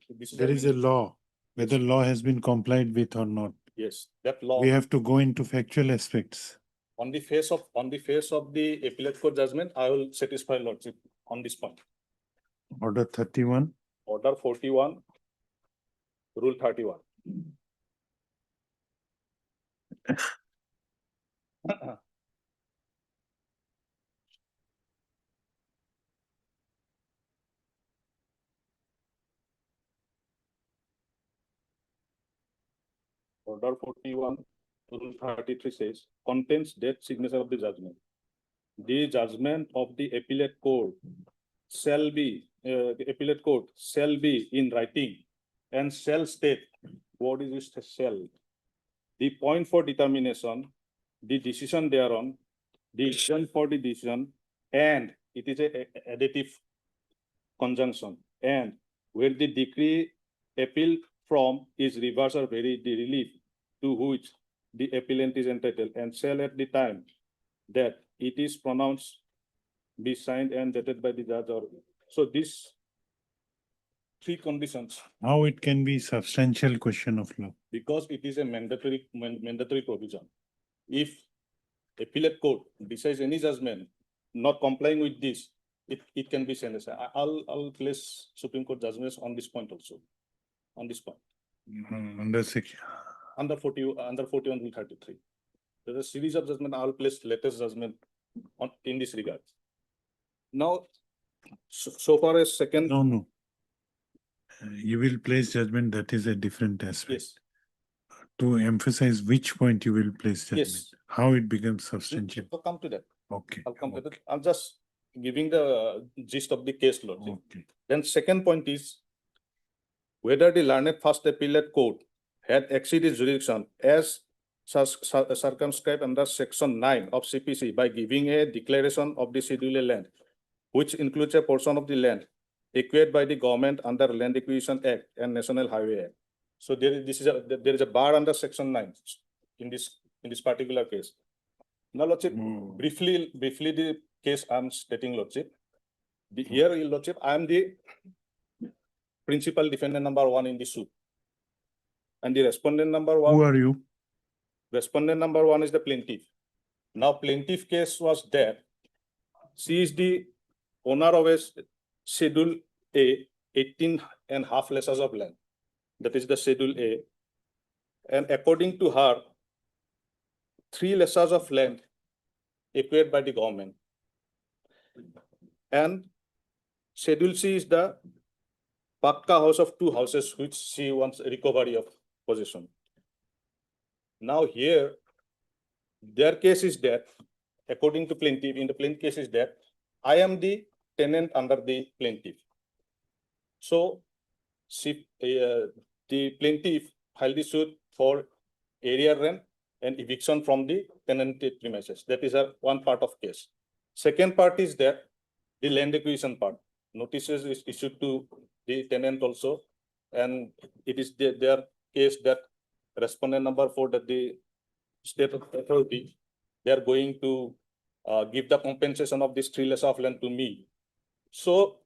this There is a law, whether law has been complied with or not. Yes, that law. We have to go into factual aspects. On the face of the appellate court judgment, I will satisfy Lordship on this point. Order 31. Order 41, Rule 31. Order 41, Rule 33 says, contains date signature of the judgment. The judgment of the appellate court shall be, in writing and shall state, what is it, shall? The point for determination, the decision thereon, the reason for the decision, and it is a additive conjunction, and where the decree appealed from is reversed or varied, the relief to which the appellant is entitled, and shall at the time that it is pronounced be signed and dated by the judge or. So these three conditions. How it can be substantial question of law? Because it is a mandatory provision. If appellate court decides any judgment not complying with this, it can be sentenced. I'll place Supreme Court judgments on this point also. On this point. Under 41 Rule 33. There's a series of judgment. I'll place latest judgment in this regard. Now, so far as second. No. You will place judgment, that is a different aspect. Yes. To emphasize which point you will place judgment. Yes. How it becomes substantial. I'll come to that. Okay. I'll come to that. I'm just giving the gist of the case, Lord. Okay. Then second point is whether the learned first appellate court had exceeded jurisdiction as circumscribed under section 9 of CPC by giving a declaration of the scheduled land, which includes a portion of the land acquired by the government under Land Acquisition Act and National Highway Act. So there is a bar under section 9 in this particular case. Now, Lordship, briefly the case I'm stating, Lordship. Here, Lordship, I am the principal defendant number 1 in the suit. And the respondent number 1. Who are you? Respondent number 1 is the plaintiff. Now, plaintiff case was that she is the owner of a Schedule A, 18.5 lesses of land. That is the Schedule A. And according to her, 3 lesses of land acquired by the government. And Schedule C is the Pakka house of 2 houses which she wants a recovery of possession. Now here, their case is that, according to plaintiff, in the plaintiff case is that, I am the tenant under the plaintiff. So, the plaintiff filed the suit for area rent and eviction from the tenanted premises. That is one part of case. Second part is that the land acquisition part. Notices is issued to the tenant also, and it is their case that respondent number 4, that the state authority, they are going to give the compensation of this 3 lesser of land to me. So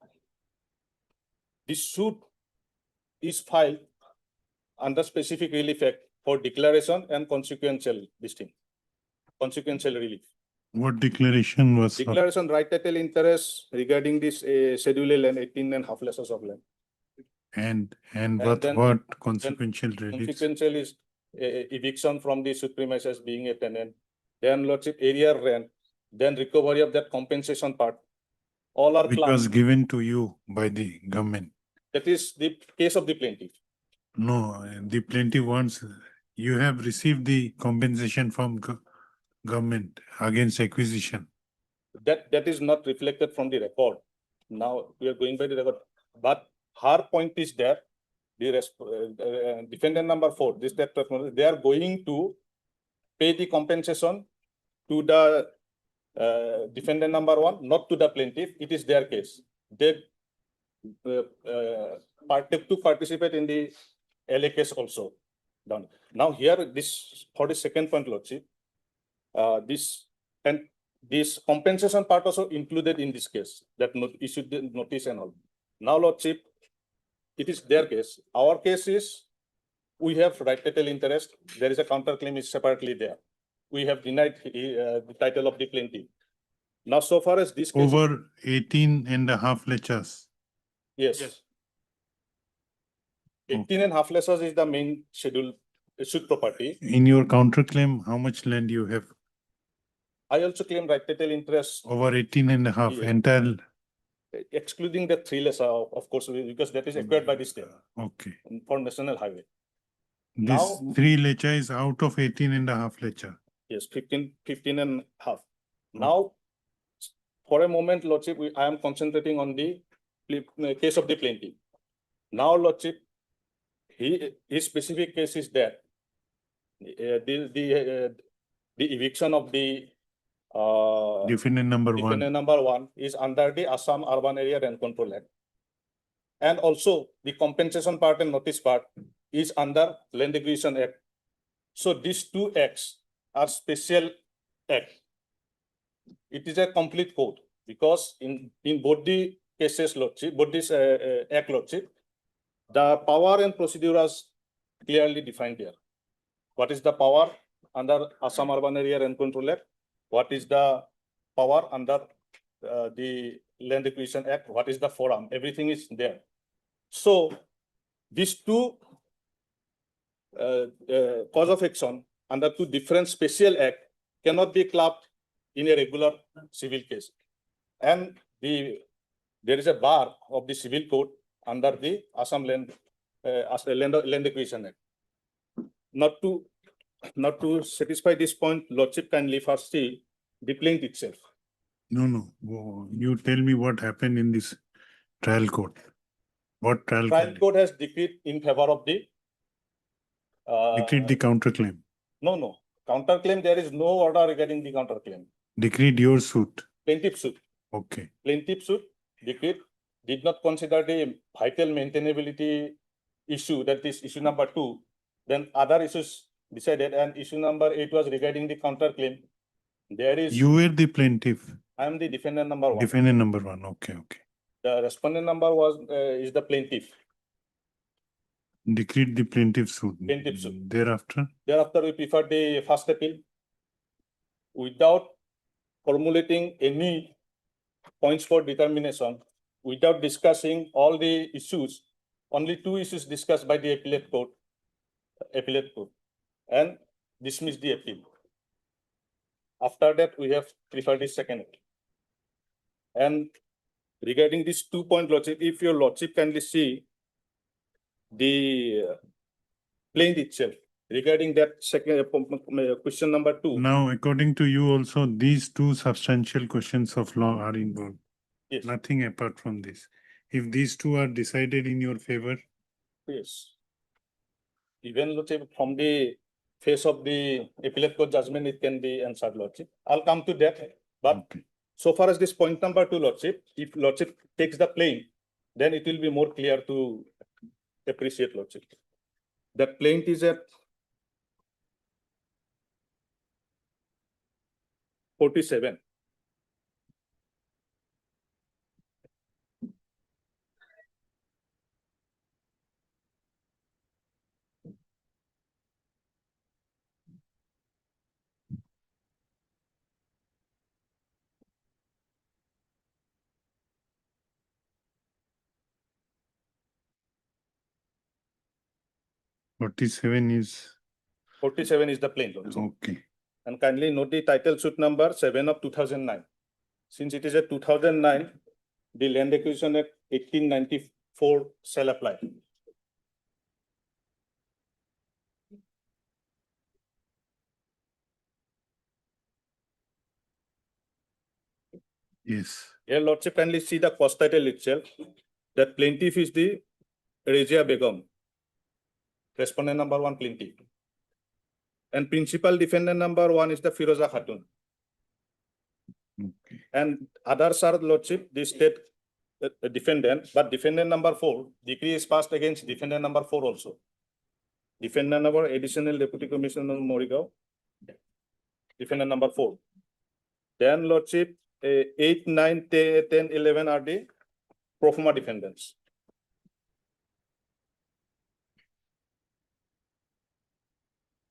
this suit is filed under specific relief act for declaration and consequential consequential relief. What declaration was? Declaration right title interest regarding this schedule land, 18.5 lesses of land. And then- what consequential relief? Consequential is eviction from the suit premises being a tenant, then Lordship area rent, then recovery of that compensation part. All are Which class. was given to you by the government. That is the case of the plaintiff. No, the plaintiff wants, you have received the compensation from government against acquisition. That is not reflected from the record. Now we are going by the record, but her point is that the defendant number 4, they are going to pay the compensation to the defendant number 1, not to the plaintiff. It is their case. They took to participate in the LA case also. done. Now here, this 42nd point, Lordship, this compensation part also included in this case, that issued the notice and all. Now, Lordship, it is their case. Our case is, we have right title interest. There is a counterclaim is separately there. We have denied the title of the plaintiff. Now, so far as this case. Over 18.5 lectures. Yes. 18.5 lectures is the main schedule, issued property. In your counterclaim, how much land you have? I also claim right title interest. Over 18.5 Yeah. entire. Excluding the 3 lesser, of course, because that is acquired by the state Okay. for national highway. This Now- 3 lecture is out of 18.5 lecture. Yes, 15.5. Now, for a moment, Lordship, I am concentrating on the case of the plaintiff. Now, Lordship, his specific case is that the eviction of the Defendant number 1. defendant number 1 is under the Assam Urban Area Rent Control Act. And also the compensation part and notice part is under Land Acquisition Act. So these 2 acts are special act. It is a complete code because in both the cases, Lordship, both this act, Lordship, the power and procedure is clearly defined here. What is the power under Assam Urban Area Rent Control Act? What is the power under the Land Acquisition Act? What is the forum? Everything is there. So these 2 cause of action under 2 different special act cannot be clubbed in a regular civil case. And there is a bar of the civil code under the Assam Land Acquisition Act. Not to satisfy this point, Lordship, kindly first see the plaintiff itself. No. You tell me what happened in this trial court. What trial Trial court? court has decreed in favor of the Decreed the counterclaim. No. Counterclaim, there is no order regarding the counterclaim. Decreed your suit. Plaintiff suit. Okay. Plaintiff suit decreed did not consider the vital maintainability issue, that is issue number 2. Then other issues decided, and issue number 8 was regarding the counterclaim. There is. You were the plaintiff. I am the defendant number 1. Defendant number 1. Okay. The respondent number is the plaintiff. Decreed the plaintiff suit. Plaintiff suit. Thereafter. Thereafter, we preferred the first appeal without formulating any points for determination, without discussing all the issues. Only 2 issues discussed by the appellate court, and dismissed the appeal. After that, we have preferred the second appeal. And regarding this 2-point Lordship, if your Lordship kindly see the plaintiff itself, regarding that second question number 2. Now, according to you also, these 2 substantial questions of law are involved. Yes. Nothing apart from this. If these 2 are decided in your favor. Yes. Even Lordship, from the face of the appellate court judgment, it can be answered, Lordship. I'll come to that. But Okay. so far as this point number 2, Lordship, if Lordship takes the plaint, then it will be more clear to appreciate, Lordship. The plaint is at 47. Forty-seven is 47 is the plaint, Lordship. okay. And kindly note the title suit number 7 of 2009. Since it is a 2009, the Land Acquisition Act 1894 shall apply. Yes. Here, Lordship, kindly see the cause title itself. That plaintiff is the Razia Begum. Respondent number 1 plaintiff. And principal defendant number 1 is the Firoza Khatun. Okay. And others are, Lordship, the state defendant, but defendant number 4, decree is passed against defendant number 4 also. Defendant number additional deputy commissioner Morigao. Defendant number 4. Then Lordship, 8, 9, 10, 11 are the pro forma defendants.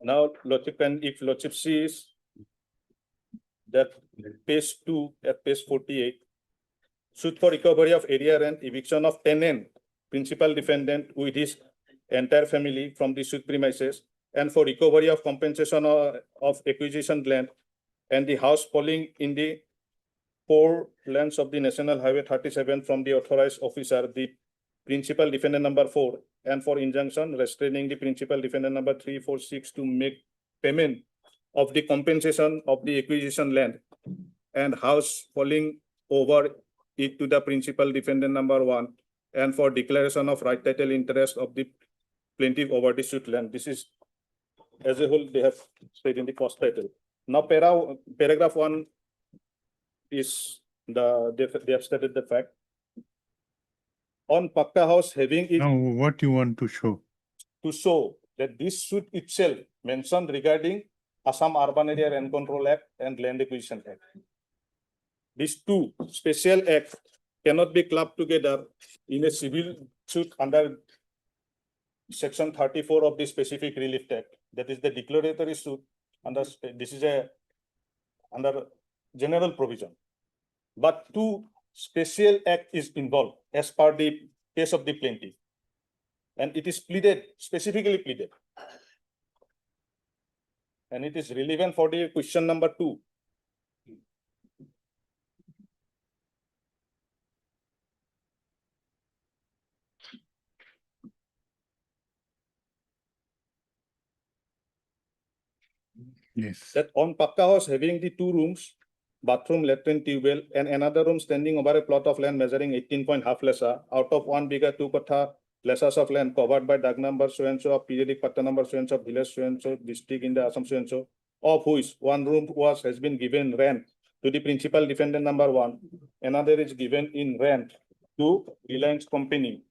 Now, Lordship can, if Lordship sees that page 2 at page 48, suit for recovery of area rent, eviction of tenant, principal defendant with his entire family from the suit premises, and for recovery of compensation of acquisition land and the house falling in the 4 lands of the National Highway 37 from the authorized officer, the principal defendant number 4, and for injunction restraining the principal defendant number 3, 4, 6 to make payment of the compensation of the acquisition land and house falling over it to the principal defendant number 1, and for declaration of right title interest of the plaintiff over the suit land. This is as a whole they have said in the cost title. Now paragraph 1 is they have stated the fact. On Pakka House having it Now, what you want to show? to show that this suit itself mentioned regarding Assam Urban Area Rent Control Act and Land Acquisition Act. These two special acts cannot be clubbed together in a civil suit under section 34 of the Specific Relief Act. That is the declaratory suit under this is a under general provision. But two special act is involved as per the case of the plaintiff. And it is pleaded, specifically pleaded. And it is relevant for the question number 2. Yes. That on Pakka House having the 2 rooms, bathroom, latrine, tubewell, and another room standing over a plot of land measuring 18.5 lesa, out of 1 bigger 2 kotha lesas of land covered by Dag number so and so of periodic patta number so and so, village so and so, district in the Assam so and so, of which 1 room has been given rent to the principal defendant number 1, another is given in rent to Reliance Company,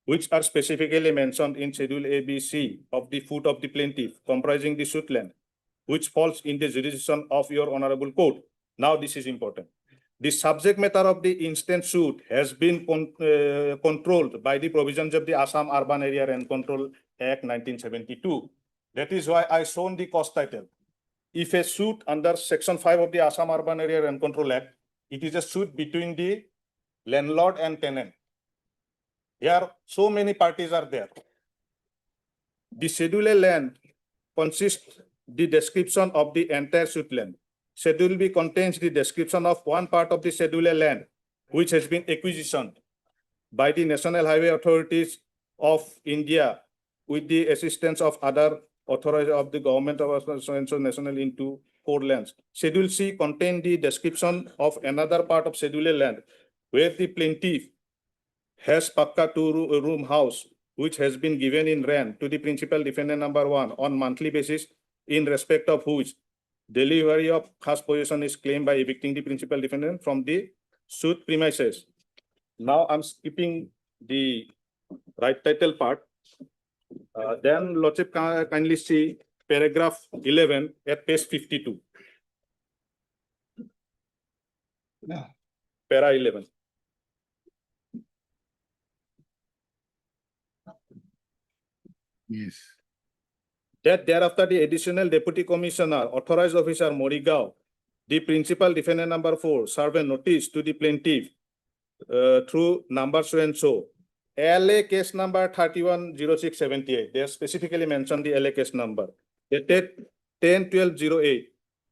which are specifically mentioned in Schedule A, B, C of the foot of the plaintiff, comprising the suit land, which falls in the jurisdiction of your honorable court. Now this is important. The subject matter of the instant suit has been controlled by the provisions of the Assam Urban Area Rent Control Act 1972. That is why I shown the cost title. If a suit under section 5 of the Assam Urban Area Rent Control Act, it is a suit between the landlord and tenant. Here, so many parties are there. The Schedule A land consists the description of the entire suit land. Schedule B contains the description of one part of the Schedule A land, which has been acquisitioned by the National Highway Authorities of India with the assistance of other authorities of the government of so and so national into 4 lands. Schedule C contains the description of another part of Schedule A land, where the plaintiff has Pakka 2-room house, which has been given in rent to the principal defendant number 1 on monthly basis, in respect of which delivery of khas possession is claimed by evicting the principal defendant from the suit premises. Now I'm skipping the right title part. Then Lordship kindly see paragraph 11 at page 52. Para 11. Yes. That thereafter the additional deputy commissioner, authorized officer Morigao, the principal defendant number 4, serve a notice to the plaintiff through number so and so. LA case number 310678. They have specifically mentioned the LA case number. Dated 10/12/08,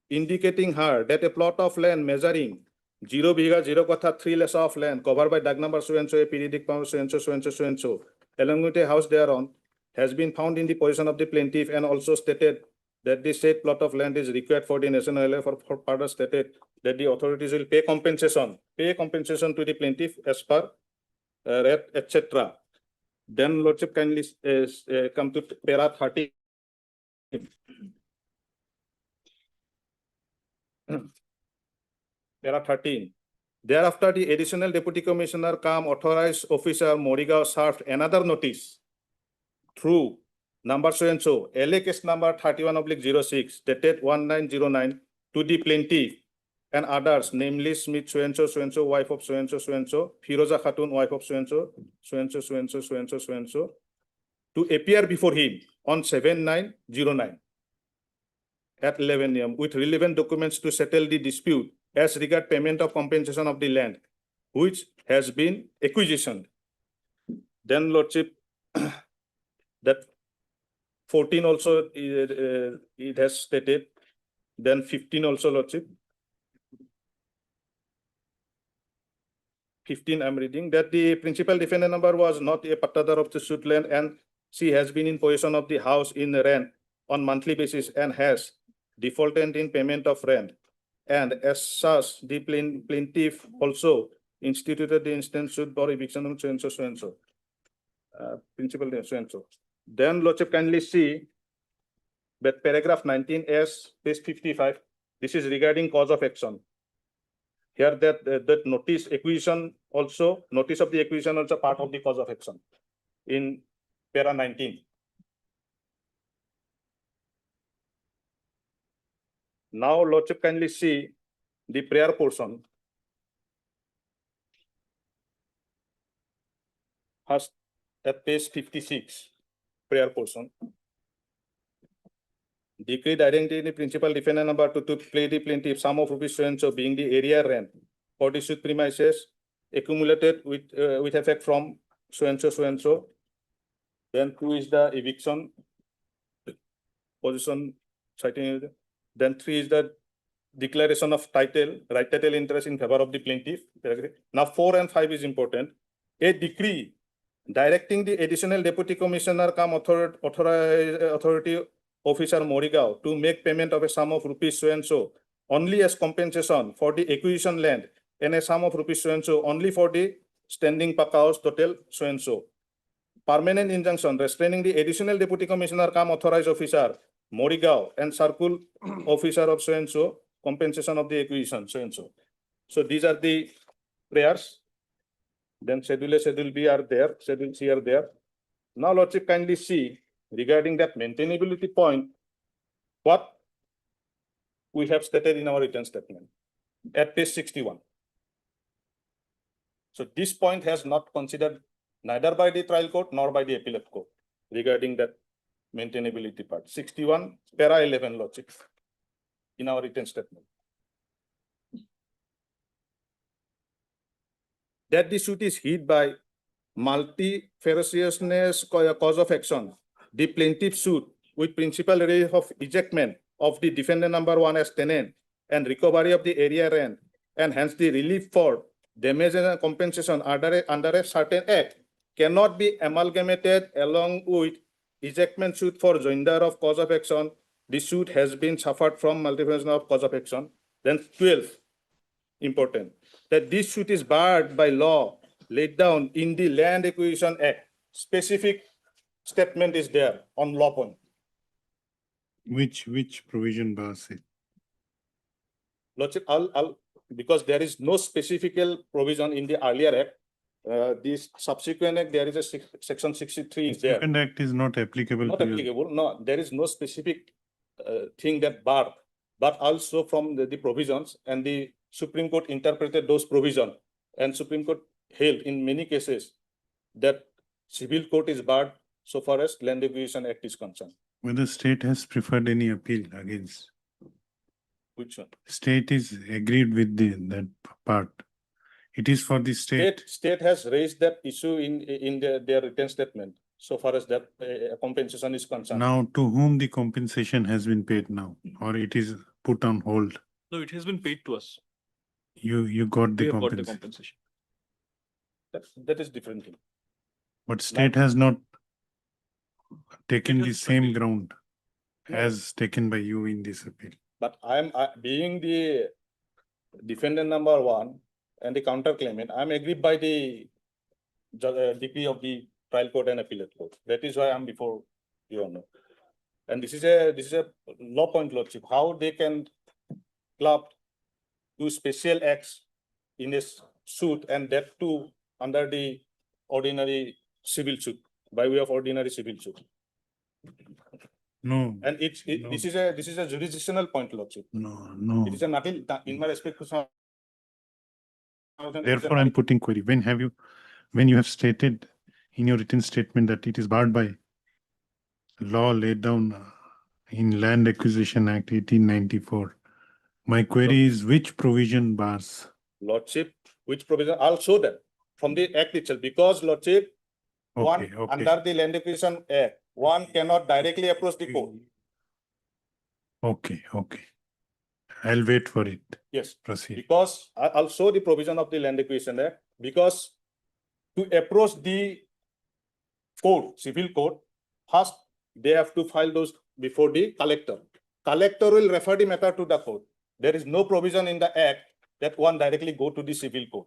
indicating her that a plot of land measuring 0 biga 0 kotha 3 lesa of land covered by Dag number so and so, a periodic pound so and so, so and so, so and so, along with a house thereon, has been found in the possession of the plaintiff, and also stated that the said plot of land is required for the national highway. For further stated that the authorities will pay compensation to the plaintiff as per rate, etc. Then Lordship kindly come to para 30. Para 13. Thereafter, the additional deputy commissioner authorized officer Morigao served another notice through number so and so, LA case number 31/06, dated 1909, to the plaintiff and others, namely Smith so and so, wife of so and so, Firoza Khatun, wife of so and so, to appear before him on 7/9/09 at 11 AM with relevant documents to settle the dispute as regard payment of compensation of the land, which has been acquisitioned. Then Lordship, that 14 also it has stated, then 15 also Lordship. 15 I'm reading that the principal defendant number was not a pattadar of the suit land and she has been in possession of the house in rent on monthly basis and has defaulted in payment of rent. And as such, the plaintiff also instituted the instant suit for eviction of so and so. Principal so and so. Then Lordship kindly see that paragraph 19S, page 55. This is regarding cause of action. Here that notice acquisition also, notice of the acquisition also part of the cause of action in para 19. Now Lordship kindly see the prayer portion. First at page 56, prayer portion. Decree directing the principal defendant number to pay the plaintiff sum of rupees so and so being the area rent for the suit premises accumulated with effect from so and so. Then 2 is the eviction position citing. Then 3 is the declaration of title, right title interest in favor of the plaintiff. Now 4 and 5 is important. A decree directing the additional deputy commissioner come authority officer Morigao to make payment of a sum of rupees so and so only as compensation for the acquisition land and a sum of rupees so and so only for the standing Paka house total so and so. Permanent injunction restraining the additional deputy commissioner come authorized officer Morigao and circle officer of so and so compensation of the acquisition so and so. So these are the prayers. Then schedule A, schedule B are there, schedule C are there. Now Lordship kindly see regarding that maintainability point, what we have stated in our written statement at page 61. So this point has not considered neither by the trial court nor by the appellate court regarding that maintainability part. 61, para 11 Lordship in our written statement. That the suit is hid by multifariousness cause of action. The plaintiff suit with principal relief of ejectment of the defendant number 1 as tenant and recovery of the area rent, and hence the relief for damage and compensation under a certain act cannot be amalgamated along with ejectment suit for joinder of cause of action. The suit has been suffered from multifariousness of cause of action. Then 12, important, that this suit is barred by law laid down in the Land Acquisition Act. Specific statement is there on law point. Which provision bars it? Lordship, because there is no specific provision in the earlier act, this subsequent act, there is a section 63 is there. Second act is not applicable Not to you. applicable, no, there is no specific thing that bar, but also from the provisions, and the Supreme Court interpreted those provisions, and Supreme Court held in many cases that civil court is barred so far as Land Acquisition Act is concerned. Whether state has preferred any appeal against? Which one? State is agreed with that part. It is for the state. State has raised that issue in their written statement so far as that compensation is concerned. Now, to whom the compensation has been paid now, or it is put on hold? No, it has been paid to us. You got the We have got the compensation, compensation. That is different thing. but state has not taken It the has same continued. ground as taken by you in this appeal. But I being the defendant number 1 and the counterclaimant, I am aggrieved by the decree of the trial court and appellate court. That is why I am before you honor. And this is a law point, Lordship, how they can club do special acts in a suit, and that too under the ordinary civil suit, by way of ordinary civil suit. No, And No. this is a jurisdictional point, Lordship. no. It is a nothing, in my respect to some. Therefore, I'm putting query. When you have stated in your written statement that it is barred by law laid down in Land Acquisition Act 1894, my query is which provision bars? Lordship, which provision, I'll show them from the act itself, because Lordship, one, Okay, okay. under the Land Acquisition Act, one cannot directly approach the court. Okay, okay. I'll wait for it. Yes, Proceed. because I'll show the provision of the Land Acquisition Act, because to approach the court, civil court, first they have to file those before the collector. Collector will refer the matter to the court. There is no provision in the act that one directly go to the civil court.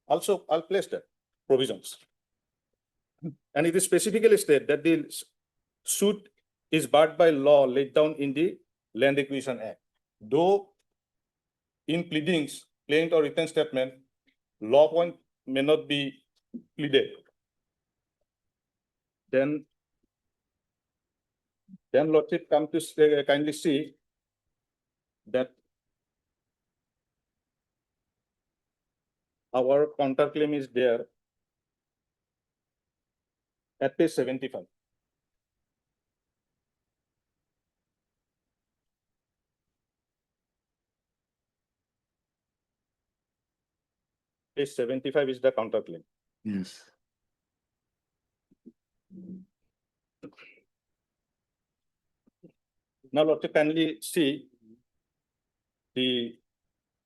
Also, I'll place that provisions. And it is specifically stated that the suit is barred by law laid down in the Land Acquisition Act. Though in pleadings, plaint or written statement, law point may not be pleaded. Then Lordship come to kindly see that our counterclaim is there at page 75. Page 75 is the counterclaim. Yes. Now, Lordship, kindly see the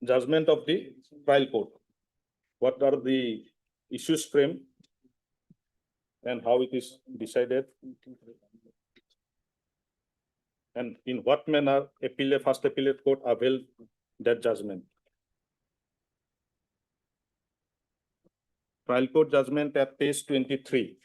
judgment of the trial court. What are the issues framed and how it is decided, and in what manner first appellate court availed that judgment. Trial court judgment at page 23.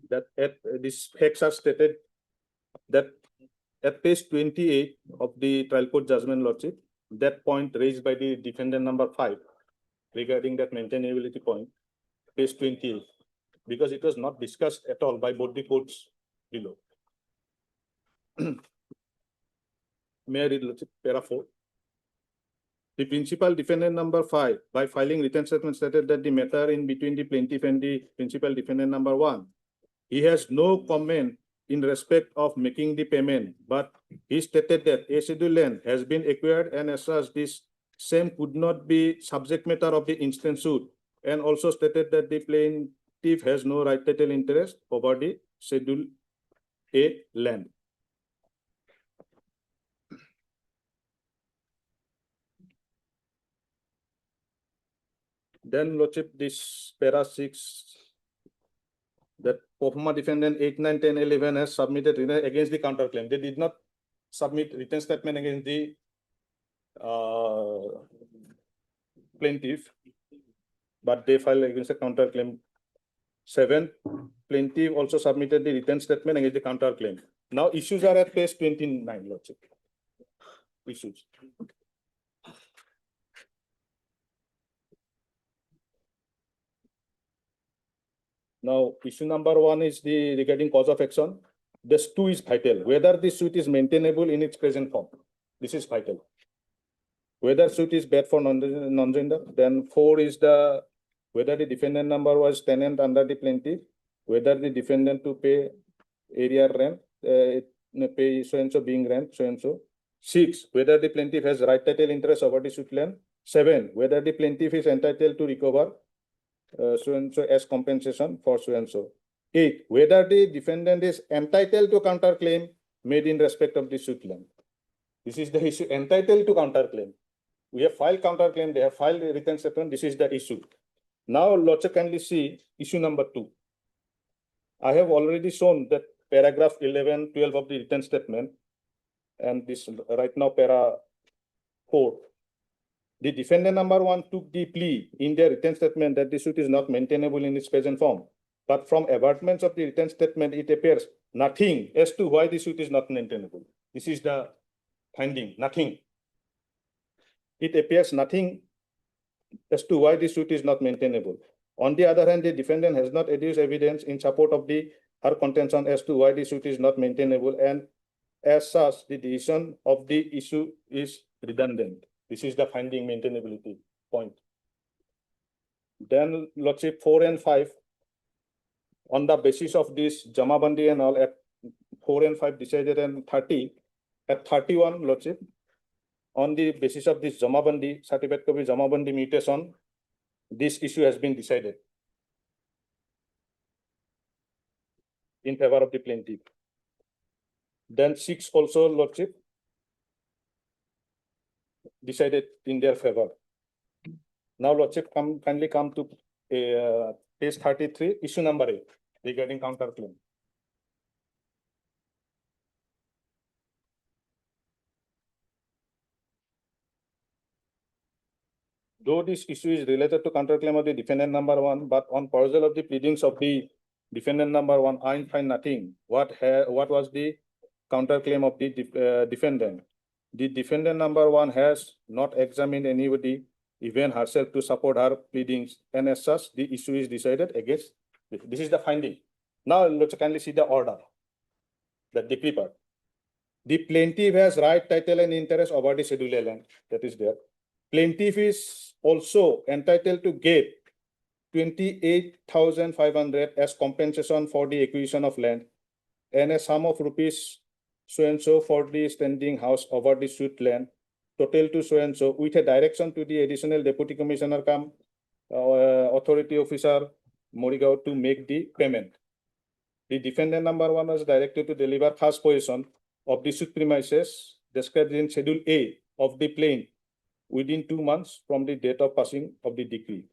That at this facts are stated that at page 28 of the trial court judgment, Lordship, that point raised by the defendant number 5 regarding that maintainability point, page 28, because it was not discussed at all by both the courts below. May I read, Lordship, para 4? The principal defendant number 5, by filing written statement, stated that the matter in between the plaintiff and the principal defendant number 1, he has no comment in respect of making the payment, but he stated that a scheduled land has been acquired and as such this same could not be subject matter of the instant suit, and also stated that the plaintiff has no right title interest over the Schedule A land. Then, Lordship, this para 6, that former defendant 8, 9, 10, 11 has submitted against the counterclaim. They did not submit written statement against the plaintiff, but they filed against the counterclaim. 7, plaintiff also submitted the written statement against the counterclaim. Now issues are at page 29, Lordship. Issues. Now, issue number 1 is the regarding cause of action. This 2 is vital. Whether the suit is maintainable in its present form. This is vital. Whether suit is bad for non-gender. Then 4 is the whether the defendant number was tenant under the plaintiff. Whether the defendant to pay area rent, pay so and so being rent so and so. 6, whether the plaintiff has right title interest over the suit land. 7, whether the plaintiff is entitled to recover so and so as compensation for so and so. 8, whether the defendant is entitled to counterclaim made in respect of the suit land. This is the issue, entitled to counterclaim. We have filed counterclaim, they have filed a written statement, this is the issue. Now, Lordship, kindly see issue number 2. I have already shown that paragraph 11, 12 of the written statement, and this right now para 4. The defendant number 1 took the plea in their written statement that the suit is not maintainable in its present form. But from advertisements of the written statement, it appears nothing as to why the suit is not maintainable. This is the finding, nothing. it appears nothing as to why the suit is not maintainable. On the other hand, the defendant has not adduced evidence in support of her contention as to why the suit is not maintainable, and as such, the decision of the issue is redundant. This is the finding maintainability point. Then Lordship 4 and 5, on the basis of this Jamabandi and all, at 4 and 5 decided and 30, at 31, Lordship, on the basis of this Jamabandi, certificate copy Jamabandi mutation, this issue has been decided in favor of the plaintiff. Then 6 also, Lordship, decided in their favor. Now, Lordship, kindly come to page 33, issue number 8, regarding counterclaim. Though this issue is related to counterclaim of the defendant number 1, but on perusal of the pleadings of the defendant number 1, I find nothing. What was the counterclaim of the defendant? The defendant number 1 has not examined anybody, even herself, to support her pleadings, and as such, the issue is decided against. This is the finding. Now, let's kindly see the order, the decree part. The plaintiff has right, title, and interest over the scheduled land. That is there. Plaintiff is also entitled to get 28,500 as compensation for the acquisition of land, and a sum of rupees so and so for the standing house over the suit land, total to so and so, with a direction to the additional deputy commissioner come authority officer Morigao to make the payment. The defendant number 1 was directed to deliver first position of the suit premises described in Schedule A of the plain within 2 months from the date of passing of the decree.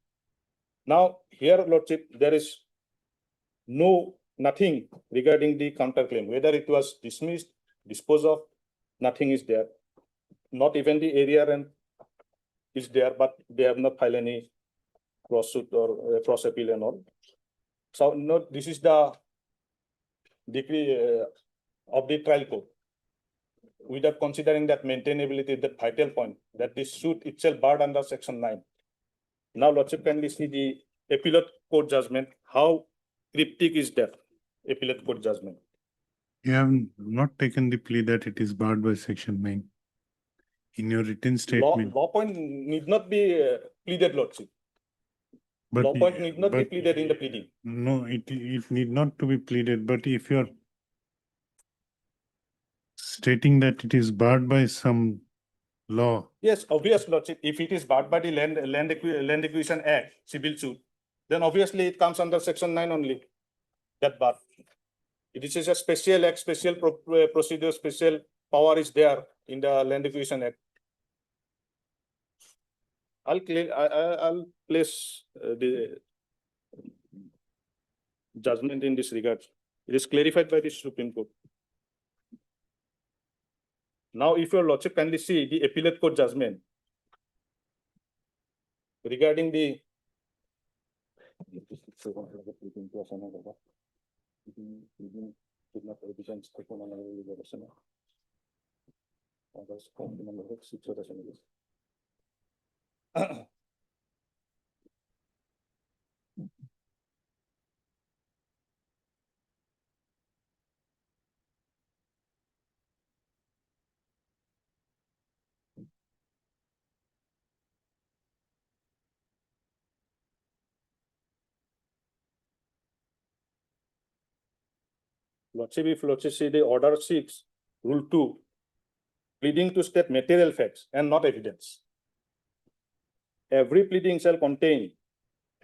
Now, here, Lordship, there is nothing regarding the counterclaim, whether it was dismissed, disposed of, nothing is there. Not even the area rent is there, but they have not filed any cross suit or cross appeal and all. So, no, this is the decree of the trial court. Without considering that maintainability, that vital point, that this suit itself barred under Section 9. Now, Lordship, kindly see the appellate court judgment. How cryptic is that appellate court judgment? You have not taken the plea that it is barred by Section 9. In your written statement. Law point need not be pleaded, Lordship. But, Law point need not be but- pleaded in the pleading. No, it need not to be pleaded, but if you're stating that it is barred by some law, Yes, obvious, Lordship. If it is barred by the Land Acquisition Act, civil suit, then obviously it comes under Section 9 only. That bar. It is a special act, special procedure, special power is there in the Land Acquisition Act. I'll place the judgment in this regard. It is clarified by the Supreme Court. Now, if your Lordship kindly see the appellate court judgment regarding the Lordship, if Lordship see the order 6, rule 2, pleading to state material facts and not evidence. Every pleading shall contain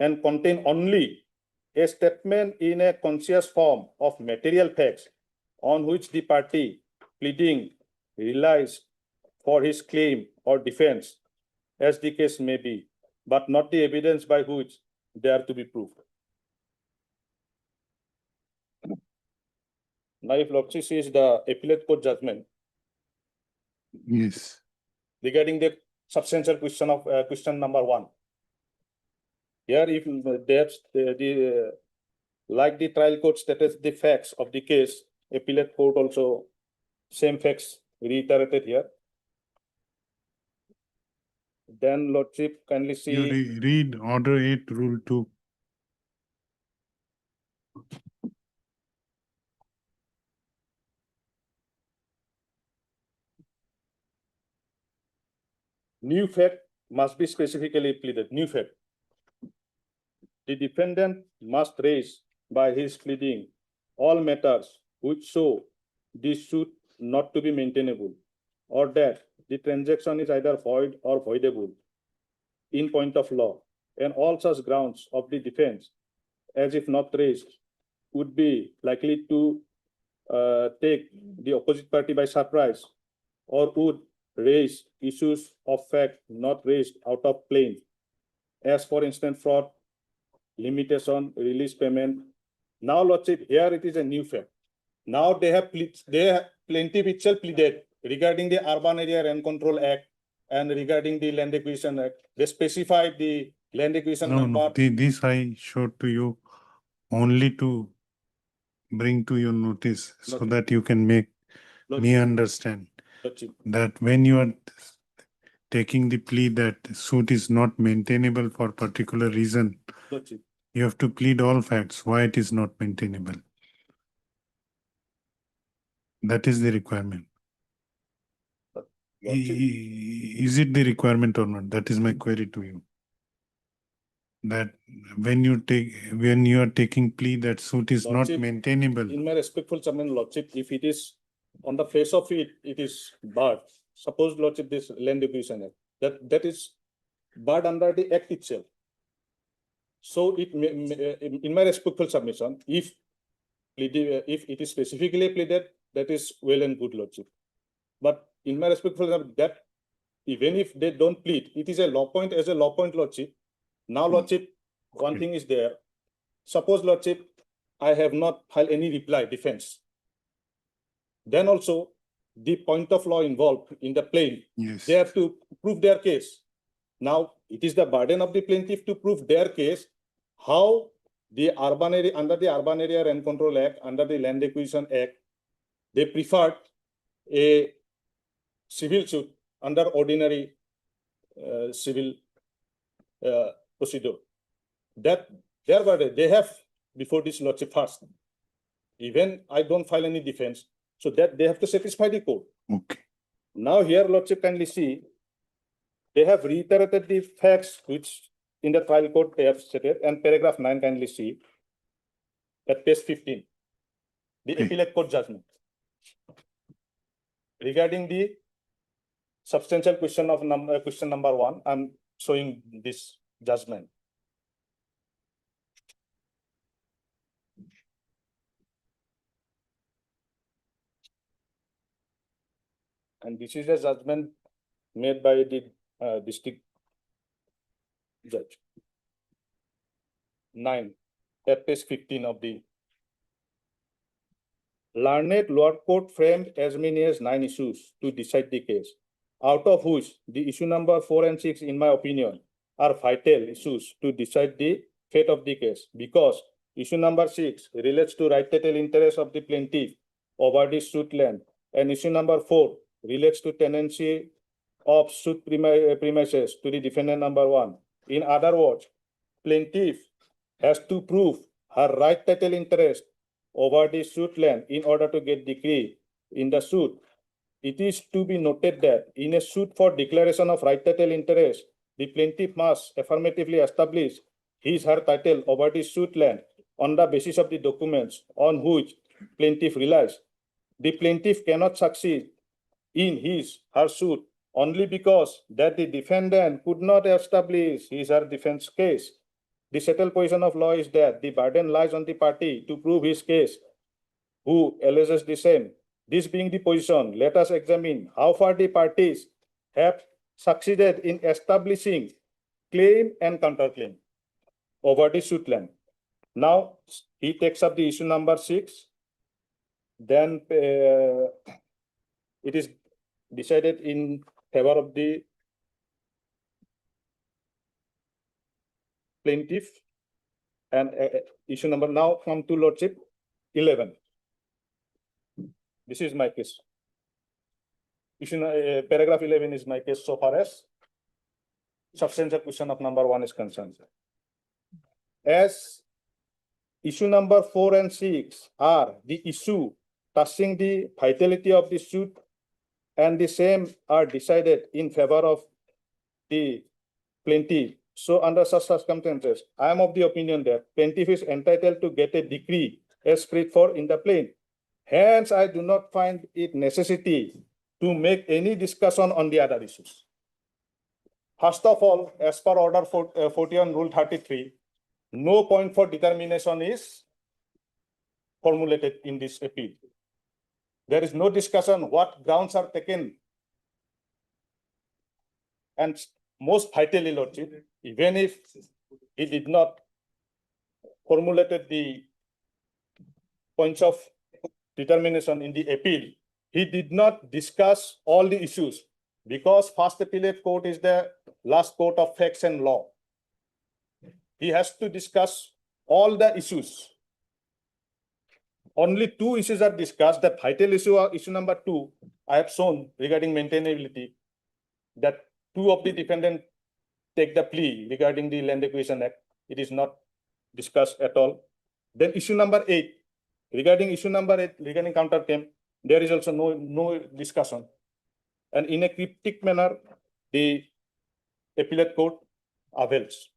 only a statement in a conscious form of material facts on which the party pleading relies for his claim or defense, as the case may be, but not the evidence by which they are to be proved. Now, if Lordship sees the appellate court judgment yes, regarding the substantial question of question number 1. Here, if they like the trial court stated the facts of the case, appellate court also same facts reiterated here. Then Lordship kindly You see, read Order 8, Rule 2. new fact must be specifically pleaded, new fact. The defendant must raise by his pleading all matters which show this suit not to be maintainable, or that the transaction is either void or voidable in point of law, and all such grounds of the defense, as if not raised, would be likely to take the opposite party by surprise, or would raise issues of fact not raised out of plain, as for instance fraud, limitation, release payment. Now, Lordship, here it is a new fact. Now they have plaintiff itself pleaded regarding the Urban Area Rent Control Act and regarding the Land Acquisition Act. They specified the land acquisition No, number. no, this I showed to you only to bring to your notice so Lordship. that you can make me Lordship. understand Lordship. that when you are taking the plea that suit is not maintainable for particular reason, Lordship. you have to plead all facts why it is not maintainable. That is the requirement. Lordship. Is it the requirement or not? That is my query to you. That when you are taking plea that suit is not Lordship, maintainable. In my respectful chairman, Lordship, if it is on the face of it, it is barred. Suppose, Lordship, this Land Acquisition Act, that is barred under the act itself. So it in my respectful submission, if it is specifically pleaded, that is well and good, Lordship. But in my respectful that even if they don't plead, it is a law point as a law point, Lordship. Now, Lordship, one thing is there. Suppose, Lordship, I have not filed any reply defense. Then also the point of law involved in the plaintiff, Yes. they have to prove their case. Now, it is the burden of the plaintiff to prove their case, how the urban area, under the Urban Area Rent Control Act, under the Land Acquisition Act, they preferred a civil suit under ordinary civil procedure. That their burden, they have before this Lordship first. Even I don't file any defense, so that they have to satisfy the court. Okay. Now here, Lordship, kindly see, they have reiterated the facts which in the trial court they have stated, and paragraph 9, kindly see at page 15, the appellate court judgment regarding the substantial question of question number 1. I'm showing this judgment. And this is a judgment made by the district judge. 9, at page 15 of the learned lower court framed as many as 9 issues to decide the case, out of which the issue number 4 and 6, in my opinion, are vital issues to decide the fate of the case, because issue number 6 relates to right title interest of the plaintiff over the suit land, and issue number 4 relates to tenancy of suit premises to the defendant number 1. In other words, plaintiff has to prove her right title interest over the suit land in order to get decree in the suit. It is to be noted that in a suit for declaration of right title interest, the plaintiff must affirmatively establish her title over the suit land on the basis of the documents on which plaintiff relies. The plaintiff cannot succeed in her suit only because that the defendant could not establish her defense case. The settled position of law is that the burden lies on the party to prove his case who alleges the same. This being the position, let us examine how far the parties have succeeded in establishing claim and counterclaim over the suit land. Now, he takes up the issue number 6. Then it is decided in favor of the plaintiff, and issue number now come to Lordship 11. This is my case. Issue paragraph 11 is my case so far as substantial question of number 1 is concerned. As issue number 4 and 6 are the issue touching the vitality of the suit, and the same are decided in favor of the plaintiff. So under such circumstances, I am of the opinion that plaintiff is entitled to get a decree as spread for in the plain. Hence, I do not find it necessity to make any discussion on the other issues. First of all, as per order 41 rule 33, no point for determination is formulated in this appeal. There is no discussion what grounds are taken. And most vitally, Lordship, even if he did not formulated the points of determination in the appeal, he did not discuss all the issues, because first appellate court is the last court of facts and law. He has to discuss all the issues. Only 2 issues are discussed. The vital issue, issue number 2, I have shown regarding maintainability, that 2 of the defendants take the plea regarding the Land Acquisition Act. It is not discussed at all. Then issue number 8, regarding issue number 8, regarding counterclaim, there is also no discussion. And in a cryptic manner, the appellate court avails.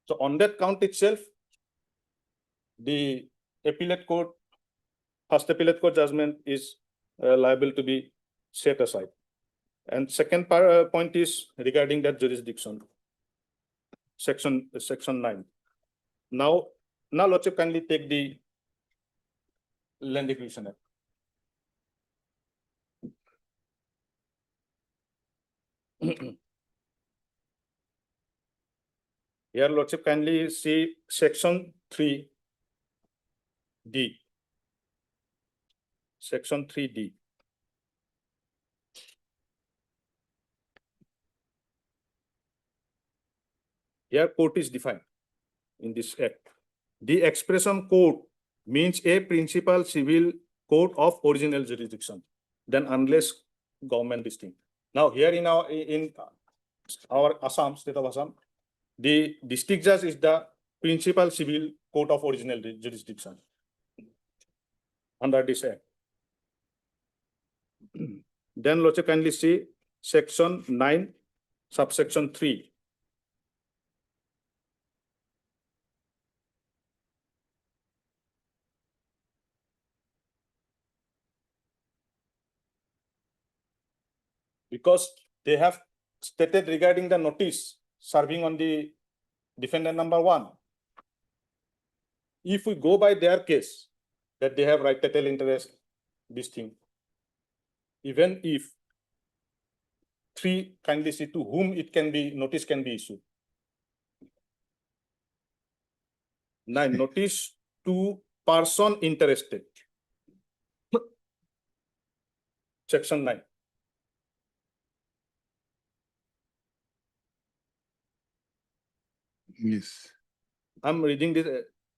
So on that count itself, the appellate court, first appellate court judgment is liable to be set aside. And second point is regarding that jurisdiction, section 9. Now, Lordship, kindly take the Land Acquisition Act. Here, Lordship, kindly see section 3D. Section 3D. Here, court is defined in this act. The expression court means a principal civil court of original jurisdiction, then unless government distinct. Now, here in our Assam, state of Assam, the district judge is the principal civil court of original jurisdiction under this act. Then, Lordship, kindly see section 9, subsection 3. Because they have stated regarding the notice serving on the defendant number 1. If we go by their case, that they have right title interest, this thing, even if 3, kindly see to whom it can be, notice can be issued. 9, notice to person interested. Section 9. Yes. I'm reading this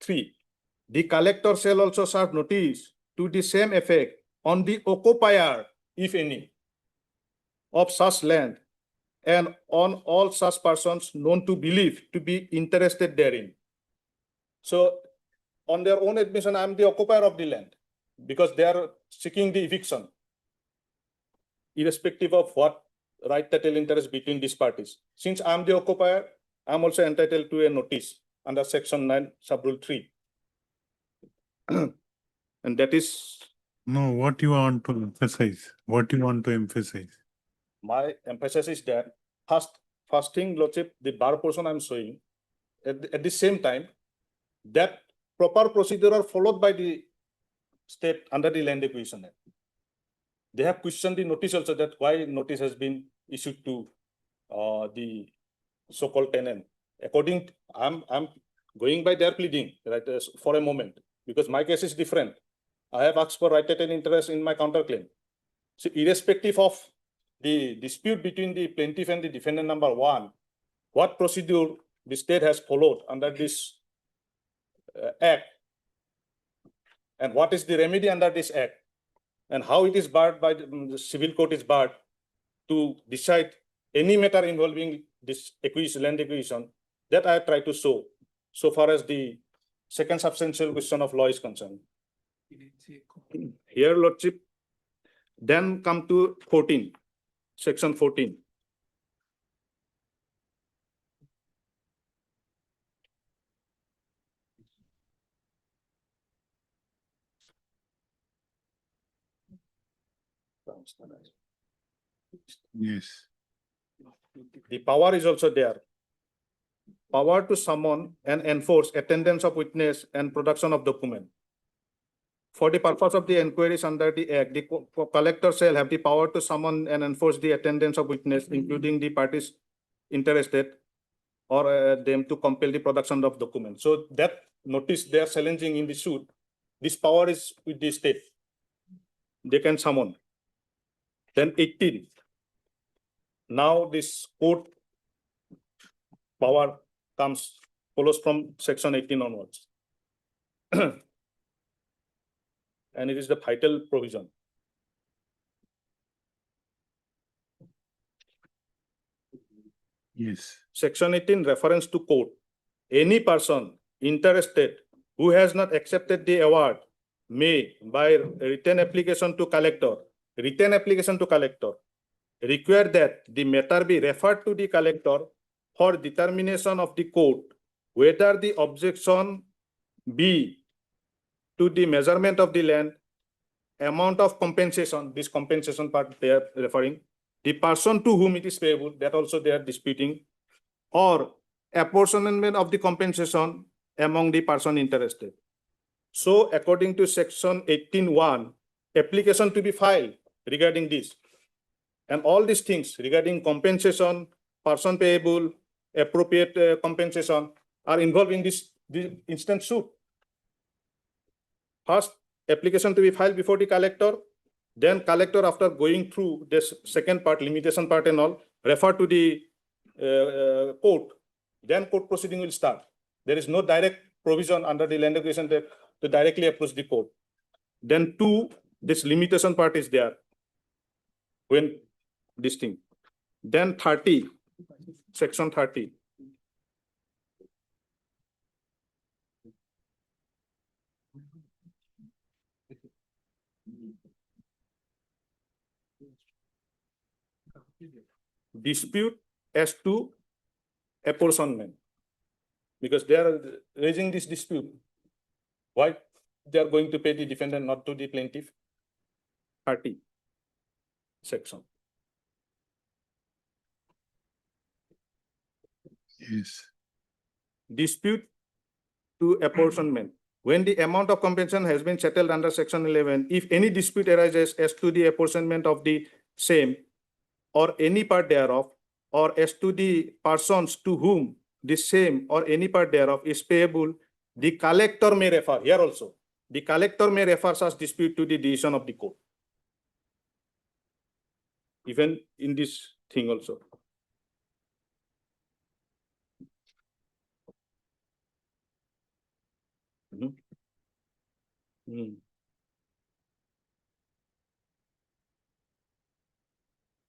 3. The collector shall also serve notice to the same effect on the occupier, if any, of such land, and on all such persons known to believe to be interested therein. So, on their own admission, I'm the occupier of the land, because they are seeking the eviction, irrespective of what right title interest between these parties. Since I'm the occupier, I'm also entitled to a notice under section 9, sub-rule 3. And that is... No, what you want to emphasize? What you want to emphasize? My emphasis is that first thing, Lordship, the bar portion I'm showing, at the same time, that proper procedure are followed by the state under the Land Acquisition Act. They have questioned the notice also, that why notice has been issued to the so-called tenant. According, I'm going by their pleading, right, for a moment, because my case is different. I have asked for right title interest in my counterclaim. So irrespective of the dispute between the plaintiff and the defendant number 1, what procedure the state has followed under this act, and what is the remedy under this act, and how it is barred by the civil court is barred, to decide any matter involving this land acquisition, that I try to show, so far as the second substantial question of law is concerned. Here, Lordship, then come to 14, section 14. Yes. The power is also there. Power to summon and enforce attendance of witness and production of document. For the purpose of the inquiries under the Act, the collector shall have the power to summon and enforce the attendance of witness, including the parties interested, or them to compel the production of documents. So that notice they are challenging in the suit, this power is with the state. They can summon. Then 18. Now this court power follows from section 18 onwards. And it is the vital provision. Yes. Section 18 reference to court. Any person interested who has not accepted the award may, by written application to collector, require that the matter be referred to the collector for determination of the court whether the objection be to the measurement of the land, amount of compensation, this compensation part they are referring, the person to whom it is payable, that also they are disputing, or apportionment of the compensation among the person interested. So according to section 18(1), application to be filed regarding this. And all these things regarding compensation, person payable, appropriate compensation are involved in this instant suit. First, application to be filed before the collector, then collector, after going through this second part, limitation part and all, refer to the court, then court proceeding will start. There is no direct provision under the land acquisition to directly approach the court. Then 2, this limitation part is there when this thing. Then 30, section 30. Dispute as to apportionment, because they are raising this dispute. Why they are going to pay the defendant, not to the plaintiff? 30 section. Yes. Dispute to apportionment. When the amount of compensation has been settled under section 11, if any dispute arises as to the apportionment of the same or any part thereof, or as to the persons to whom the same or any part thereof is payable, the collector may refer, here also, the collector may refer such dispute to the decision of the court. Even in this thing also.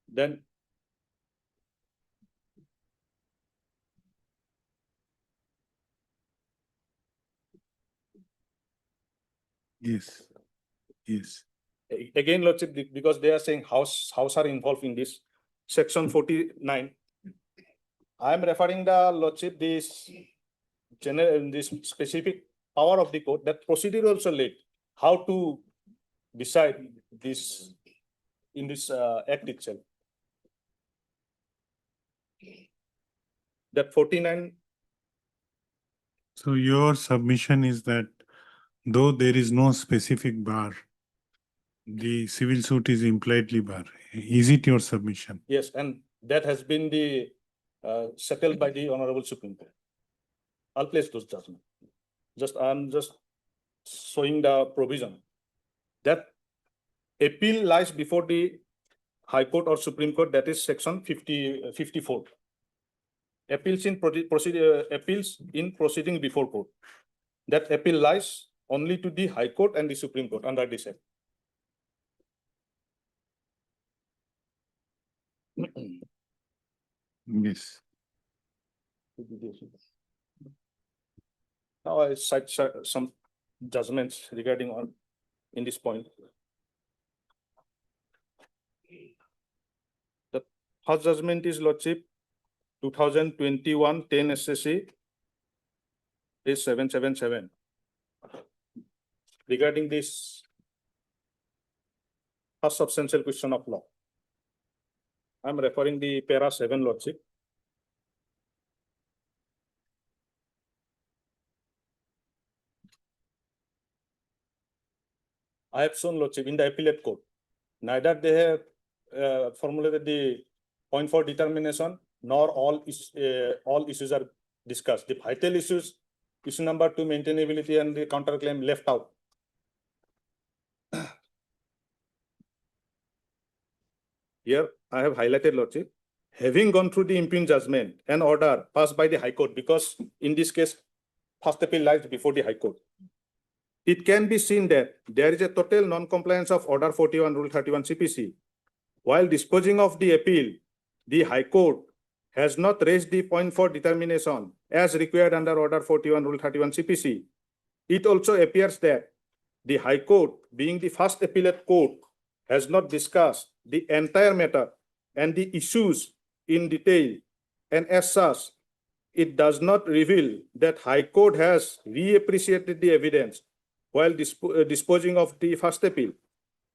Then Yes. Yes. again, Lordship, because they are saying house are involved in this, section 49. I am referring the Lordship, this general, this specific power of the court, that procedure also late, how to decide this in this act itself. That 49. So your submission is that though there is no specific bar, the civil suit is impliedly bar. Is it your submission? Yes, and that has been the settled by the Honorable Supreme Court. I'll place those judgments. I'm just showing the provision that appeal lies before the High Court or Supreme Court, that is section 54. Appeals in proceeding before court. That appeal lies only to the High Court and the Supreme Court under this act. Yes. Now I cite some judgments regarding on in this point. The first judgment is Lordship 2021-10 SSC is 777. Regarding this first substantial question of law. I'm referring the para 7 Lordship. I have shown Lordship in the appellate court. Neither they have formulated the point for determination, nor all issues are discussed. The vital issues, issue number 2, maintainability and the counterclaim left out. Here I have highlighted Lordship. Having gone through the impugned judgment and order passed by the High Court, because in this case, first appeal lies before the High Court. It can be seen that there is a total non-compliance of Order 41, Rule 31 CPC. While disposing of the appeal, the High Court has not raised the point for determination as required under Order 41, Rule 31 CPC. It also appears that the High Court, being the first appellate court, has not discussed the entire matter and the issues in detail, and as such, it does not reveal that High Court has reappreciated the evidence while disposing of the first appeal.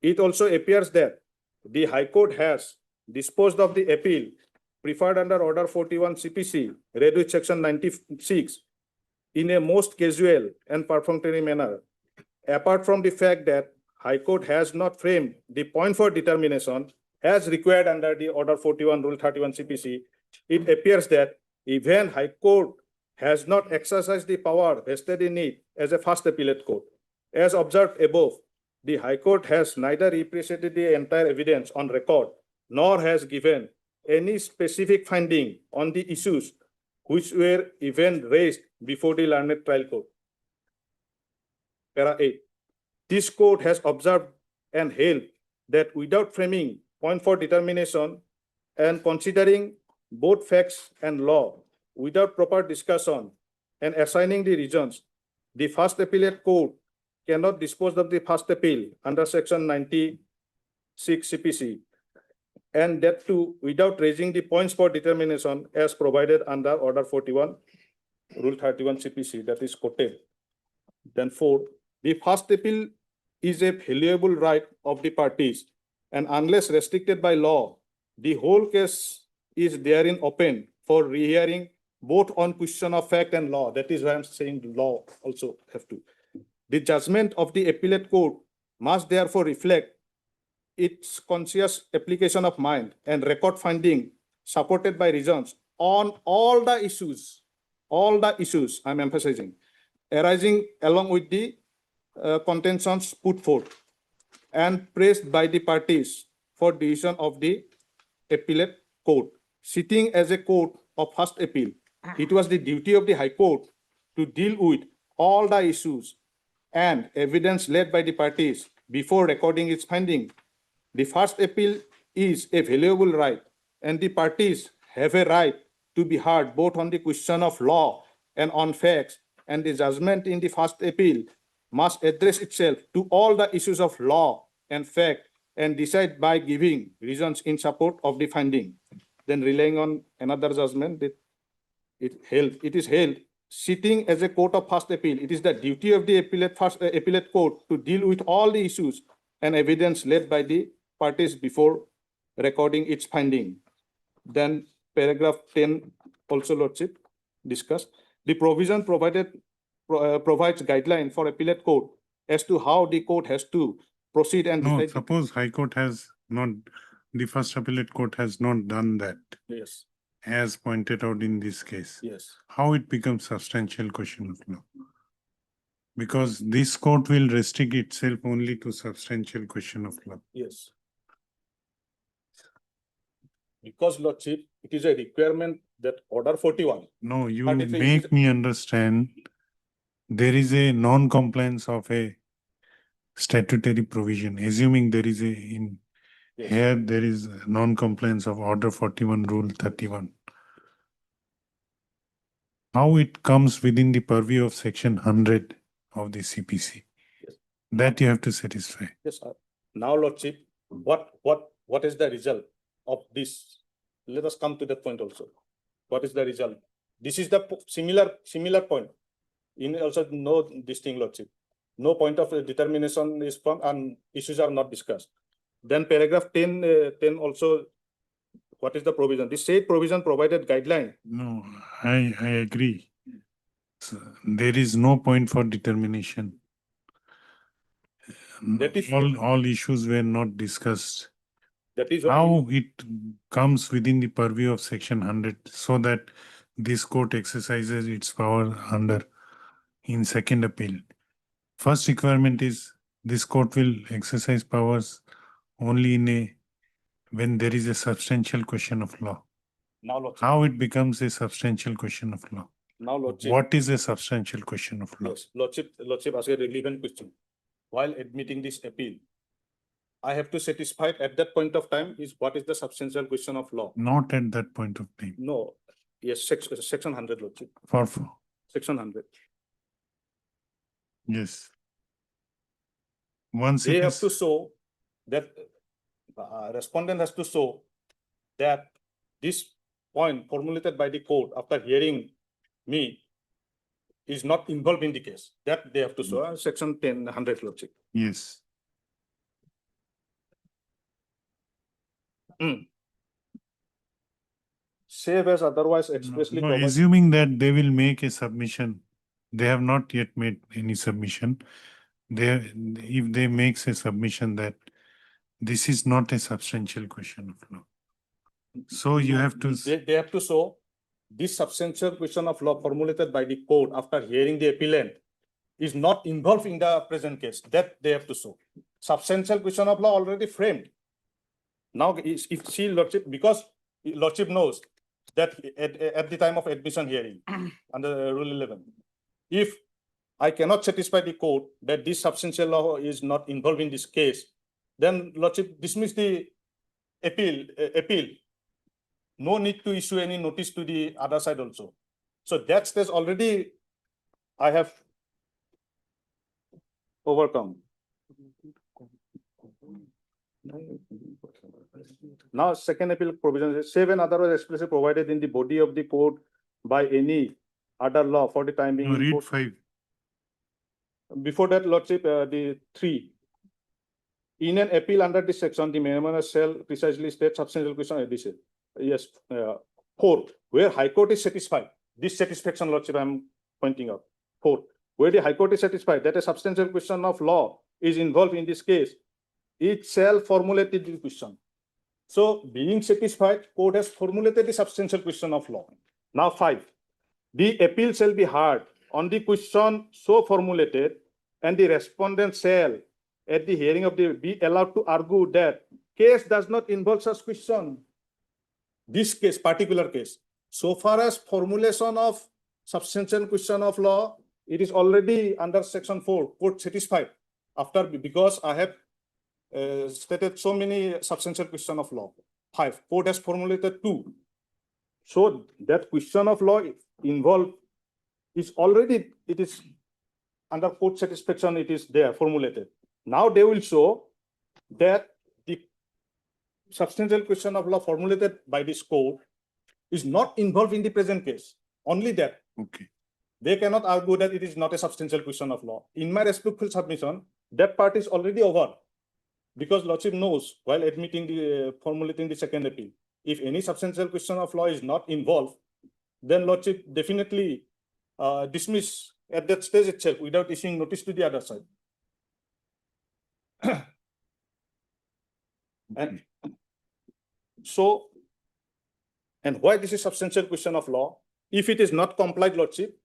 It also appears that the High Court has disposed of the appeal preferred under Order 41 CPC, read with Section 96, in a most casual and perfunctory manner. Apart from the fact that High Court has not framed the point for determination as required under the Order 41 Rule 31 CPC, it appears that even High Court has not exercised the power vested in it as a first appellate court. As observed above, the High Court has neither appreciated the entire evidence on record, nor has given any specific finding on the issues which were even raised before the learned trial court. Para 8. This court has observed and held that without framing point for determination and considering both facts and law, without proper discussion and assigning the reasons, the first appellate court cannot dispose of the first appeal under Section 96 CPC, and that too without raising the points for determination as provided under Order 41 Rule 31 CPC, that is quoted. Then 4, the first appeal is a valuable right of the parties, and unless restricted by law, the whole case is therein open for rehearing both on question of fact and law. That is why I'm saying the law also have to. The judgment of the appellate court must therefore reflect its conscious application of mind and record finding supported by reasons on all the issues, I'm emphasizing, arising along with the contentions put forth and praised by the parties for decision of the appellate court. Sitting as a court of first appeal, it was the duty of the High Court to deal with all the issues and evidence led by the parties before recording its finding. The first appeal is a valuable right, and the parties have a right to be heard both on the question of law and on facts, and the judgment in the first appeal must address itself to all the issues of law and fact and decide by giving reasons in support of the finding. Then relying on another judgment that it is held, sitting as a court of first appeal, it is the duty of the appellate court to deal with all the issues and evidence led by the parties before recording its finding. Then paragraph 10 also, Lordship, discussed. The provision provides guideline for appellate court as to how the court has to proceed and No, decide. suppose High Court has not, the first appellate court has not done that, Yes, as pointed out in this case. yes. How it becomes substantial question of law? Because this court will restrict itself only to substantial question of law. Yes. Because, Lordship, it is a requirement that Order 41. No, you 33 make is- me understand there is a non-compliance of a statutory provision, assuming there is Yes. here there is non-compliance of Order 41, Rule 31. how it comes within the purview of section 100 of the CPC. Yes. That you have to satisfy. Yes, sir. Now, Lordship, what is the result of this? Let us come to that point also. What is the result? This is the similar point. In also no this thing, Lordship. No point of determination is from and issues are not discussed. Then paragraph 10 also, what is the provision? This said provision provided guideline. No, I agree. So, there is no point for determination. That is- All issues were not discussed. That is what How it comes within the purview of section 100 so that this court exercises its power under in second appeal. First requirement is this court will exercise powers only when there is a substantial question of law. now, Lordship. How it becomes a substantial question of law? Now, Lordship. What is a substantial question of law? Yes, Lordship asked a relevant question. While admitting this appeal, I have to satisfy at that point of time is what is the substantial question of law? Not at that point of time. No, yes, section 100, Lordship. For Section 100. yes. Once They it have is to show that respondent has to show that this point formulated by the court after hearing me is not involved in the case. That they have to show. Section 10, 100, Lordship. yes. Save as otherwise expressly No, provided. assuming that they will make a submission, they have not yet made any submission. If they makes a submission that this is not a substantial question of law. So you have to, They have to show this substantial question of law formulated by the court after hearing the appellant is not involved in the present case. That they have to show. Substantial question of law already framed. Now, if she Lordship, because Lordship knows that at the time of admission hearing under Rule 11, if I cannot satisfy the court that this substantial law is not involved in this case, then Lordship dismiss the appeal. No need to issue any notice to the other side also. So that stage already I have overcome. Now, second appeal provision is save and otherwise expressly provided in the body of the court by any other law for the time being. no, in read court. 5. Before that, Lordship, the 3. In an appeal under this section, the memorandum shall precisely state substantial question addition. Yes, 4. Where High Court is satisfied, this satisfaction, Lordship, I am pointing out. 4. Where the High Court is satisfied that a substantial question of law is involved in this case, it shall formulate the question. So, being satisfied, court has formulated the substantial question of law. Now, 5. The appeal shall be heard on the question so formulated, and the respondent shall, at the hearing of the, be allowed to argue that case does not involve such question. This case, particular case, so far as formulation of substantial question of law, it is already under section 4, court satisfied. After, because I have stated so many substantial question of law. 5, court has formulated 2. So that question of law involved is already, it is under court satisfaction, it is there formulated. Now they will show that the substantial question of law formulated by this court is not involved in the present case. Only that. Okay. They cannot argue that it is not a substantial question of law. In my respectful submission, that part is already over. Because Lordship knows while admitting the formulating the second appeal, if any substantial question of law is not involved, then Lordship definitely dismiss at that stage itself without issuing notice to the other side. And so, and why this is substantial question of law? If it is not complied, Lordship,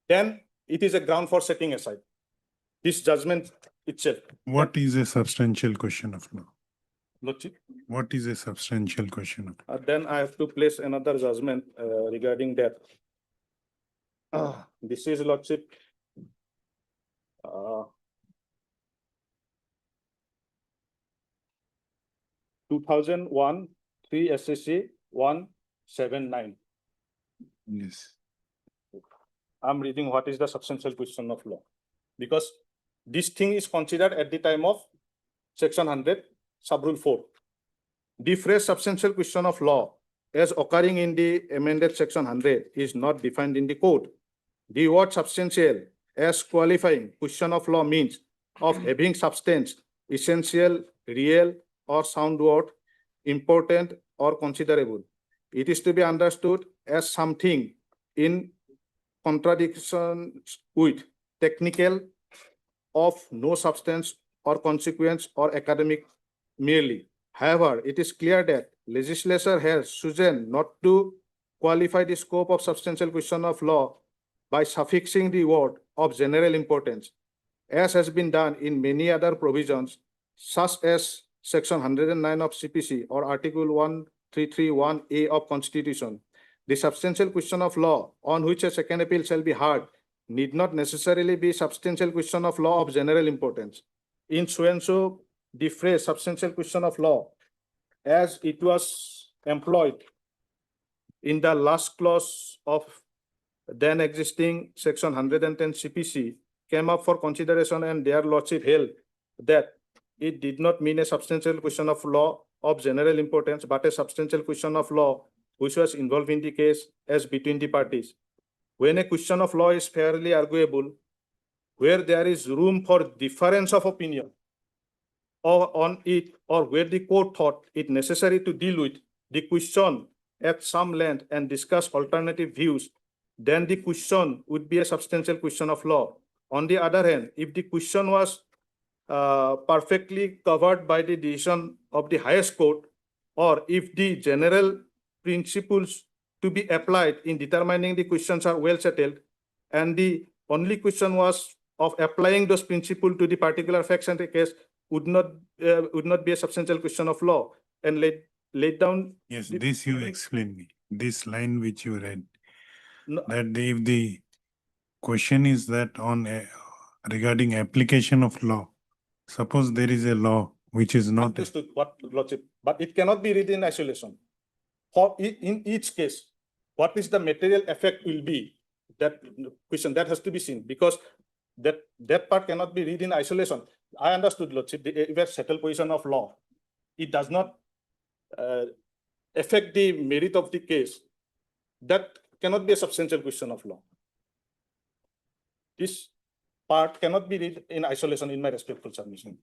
then it is a ground for setting aside this judgment itself. What is a substantial question of law? Lordship. What is a substantial question of law? Then I have to place another judgment regarding that. This is Lordship. 2001 3 SCC 179. Yes. I'm reading what is the substantial question of law. Because this thing is considered at the time of section 100, sub-rule 4. The phrase substantial question of law as occurring in the amended section 100 is not defined in the code. The word substantial as qualifying question of law means of having substance, essential, real, or sound word, important or considerable. It is to be understood as something in contradiction with technical, of no substance or consequence or academic merely. However, it is clear that legislature has chosen not to qualify the scope of substantial question of law by suffixing the word of general importance, as has been done in many other provisions, such as Section 109 of CPC or Article 1331A of Constitution. The substantial question of law on which a second appeal shall be heard need not necessarily be substantial question of law of general importance. In so and so, the phrase substantial question of law, as it was employed in the last clause of then existing Section 110 CPC, came up for consideration, and their lordship held that it did not mean a substantial question of law of general importance, but a substantial question of law which was involved in the case as between the parties. When a question of law is fairly arguable, where there is room for difference of opinion or on it, or where the court thought it necessary to deal with the question at some length and discuss alternative views, then the question would be a substantial question of law. On the other hand, if the question was perfectly covered by the decision of the highest court, or if the general principles to be applied in determining the questions are well settled, and the only question was of applying those principles to the particular facts and the case, would not be a substantial question of law, and laid down. Yes, this you explain me. This line which you read, No. that if the question is that on regarding application of law, suppose there is a law which is not. Understood what lordship, but it cannot be read in isolation. For in each case, what is the material effect will be, that question that has to be seen, because that part cannot be read in isolation. I understood, lordship, if a settled position of law, it does not affect the merit of the case. That cannot be a substantial question of law. This part cannot be read in isolation, in my respectful submission.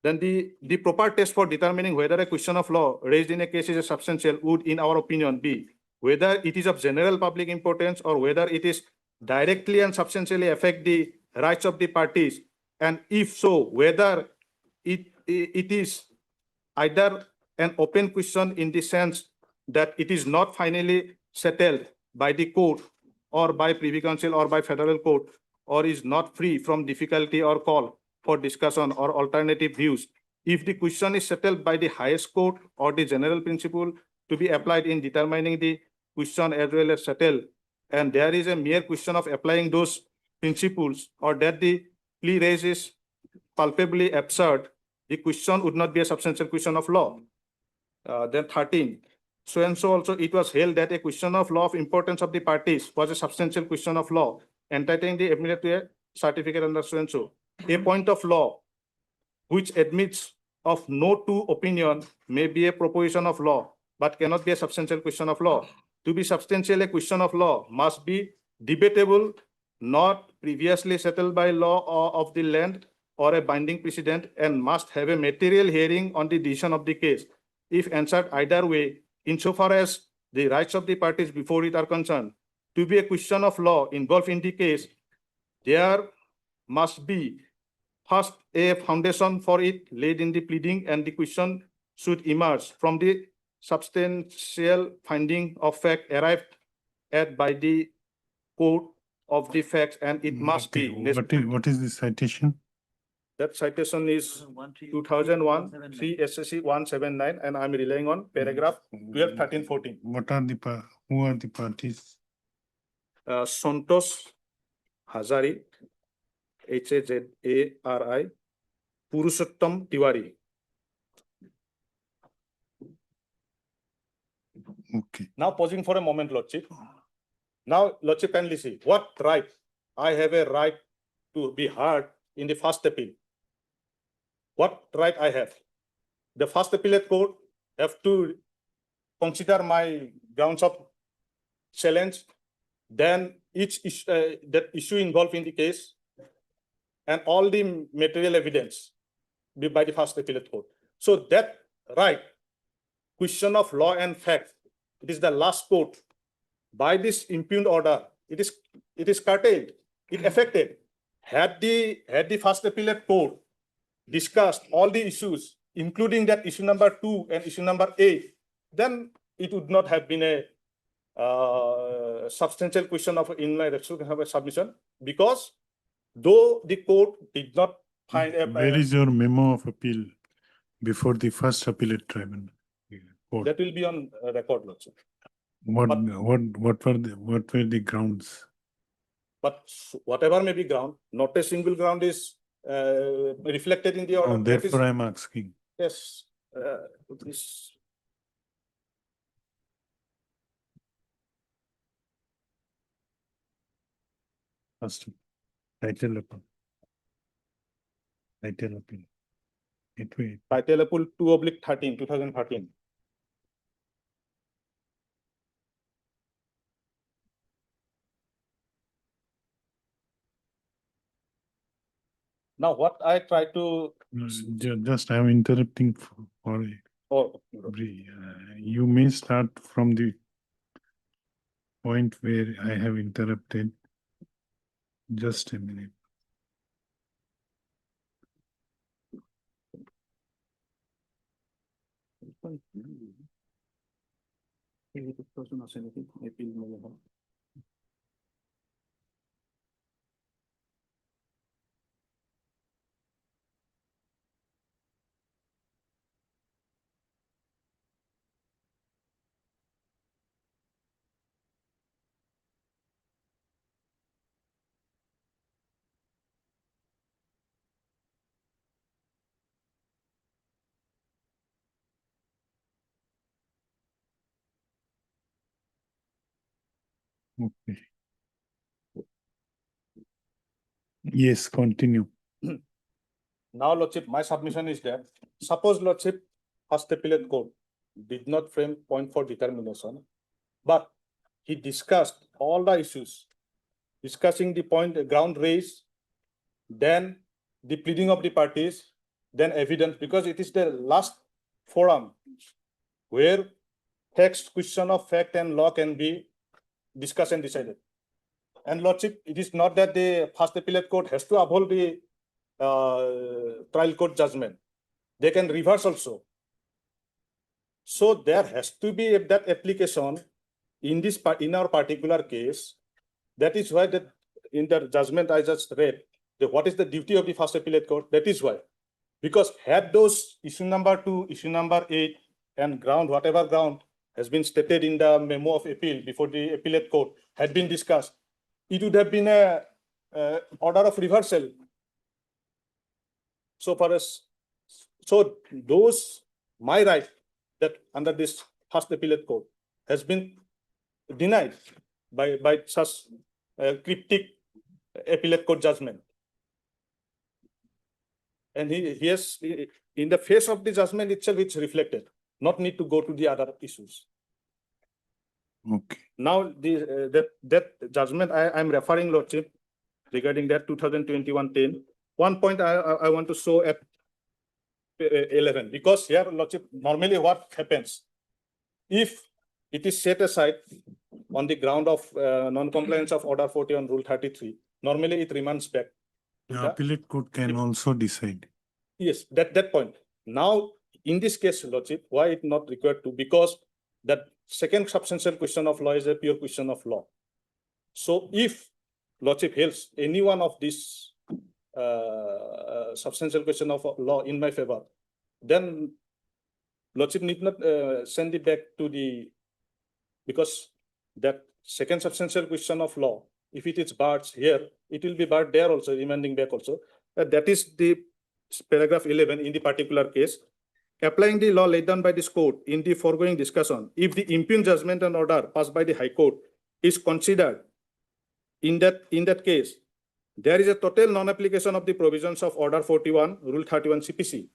Then the proper test for determining whether a question of law raised in a case is a substantial would, in our opinion, be whether it is of general public importance or whether it is directly and substantially affect the rights of the parties, and if so, whether it is either an open question in the sense that it is not finally settled by the court or by Privy Council or by federal court, or is not free from difficulty or call for discussion or alternative views. If the question is settled by the highest court or the general principle to be applied in determining the question as well as settled, and there is a mere question of applying those principles, or that the plea raised is palpably absurd, the question would not be a substantial question of law. Then 13. So and so also it was held that a question of law of importance of the parties was a substantial question of law, entitling the admitted to a certificate under so and so. A point of law which admits of no two opinion may be a proposition of law, but cannot be a substantial question of law. To be substantial a question of law must be debatable, not previously settled by law of the land or a binding precedent, and must have a material hearing on the decision of the case. If answered either way, insofar as the rights of the parties before it are concerned, to be a question of law involved in the case, there must be first a foundation for it laid in the pleading, and the question should emerge from the substantial finding of fact arrived at by the court of the facts, and it must be. What is the citation? That citation is 2001, 3 SSC 179, and I'm relying on paragraph 12, 13, 14. What are who are the parties? Santosh Hazari, Hazari, Purushottam Tiwari. Okay. Now pausing for a moment, Lordship. Now, Lordship, kindly see what right I have a right to be heard in the first appeal. What right I have? The first appellate court have to consider my grounds of challenge, then each issue, that issue involved in the case, and all the material evidence by the first appellate court. So that right, question of law and fact, it is the last court. By this impugned order, it is curtailed, it affected. Had the first appellate court discussed all the issues, including that issue number 2 and issue number 8, then it would not have been a substantial question of in my submission, because though the court did not find a Where is your memo of appeal before the first appellate tribunal? Court? that will be on record, Lordship. What were the grounds? But whatever may be ground, not a single ground is reflected in the order. Oh, That is- therefore, I'm asking. Yes. This First title appeal. Title appeal. It will. title appeal 2/13, 2013. Now, what I try to, Just I'm interrupting for a oh, you may start from the point where I have interrupted. Just a minute. Okay. Yes, continue. now, Lordship, my submission is that, suppose Lordship, first appellate court did not frame point for determination, but he discussed all the issues, discussing the point, ground raised, then the pleading of the parties, then evidence, because it is the last forum where text, question of fact and law can be discussed and decided. And Lordship, it is not that the first appellate court has to uphold the trial court judgment. They can reverse also. So there has to be that application in this in our particular case. That is why that in the judgment I just read, what is the duty of the first appellate court? That is why. Because had those issue number 2, issue number 8, and ground, whatever ground has been stated in the memo of appeal before the appellate court had been discussed, it would have been a order of reversal. So far as, so those, my right that under this first appellate court has been denied by such cryptic appellate court judgment. And he has, in the face of the judgment itself, it's reflected, not need to go to the other issues. Okay. Now, that judgment I'm referring, Lordship, regarding that 2021-10. One point I want to show at 11, because here, Lordship, normally what happens, if it is set aside on the ground of non-compliance of Order 40 on Rule 33, normally it remands back. The appellate court can also decide. Yes, that point. Now, in this case, Lordship, why it not required to? Because that second substantial question of law is a pure question of law. So if Lordship holds any one of these substantial question of law in my favor, then Lordship need not send it back to the, because that second substantial question of law, if it is barred here, it will be barred there also, remanding back also. That is the paragraph 11 in the particular case. Applying the law laid down by this court in the foregoing discussion, if the impugned judgment and order passed by the High Court is considered, in that case, there is a total non-application of the provisions of Order 41, Rule 31 CPC.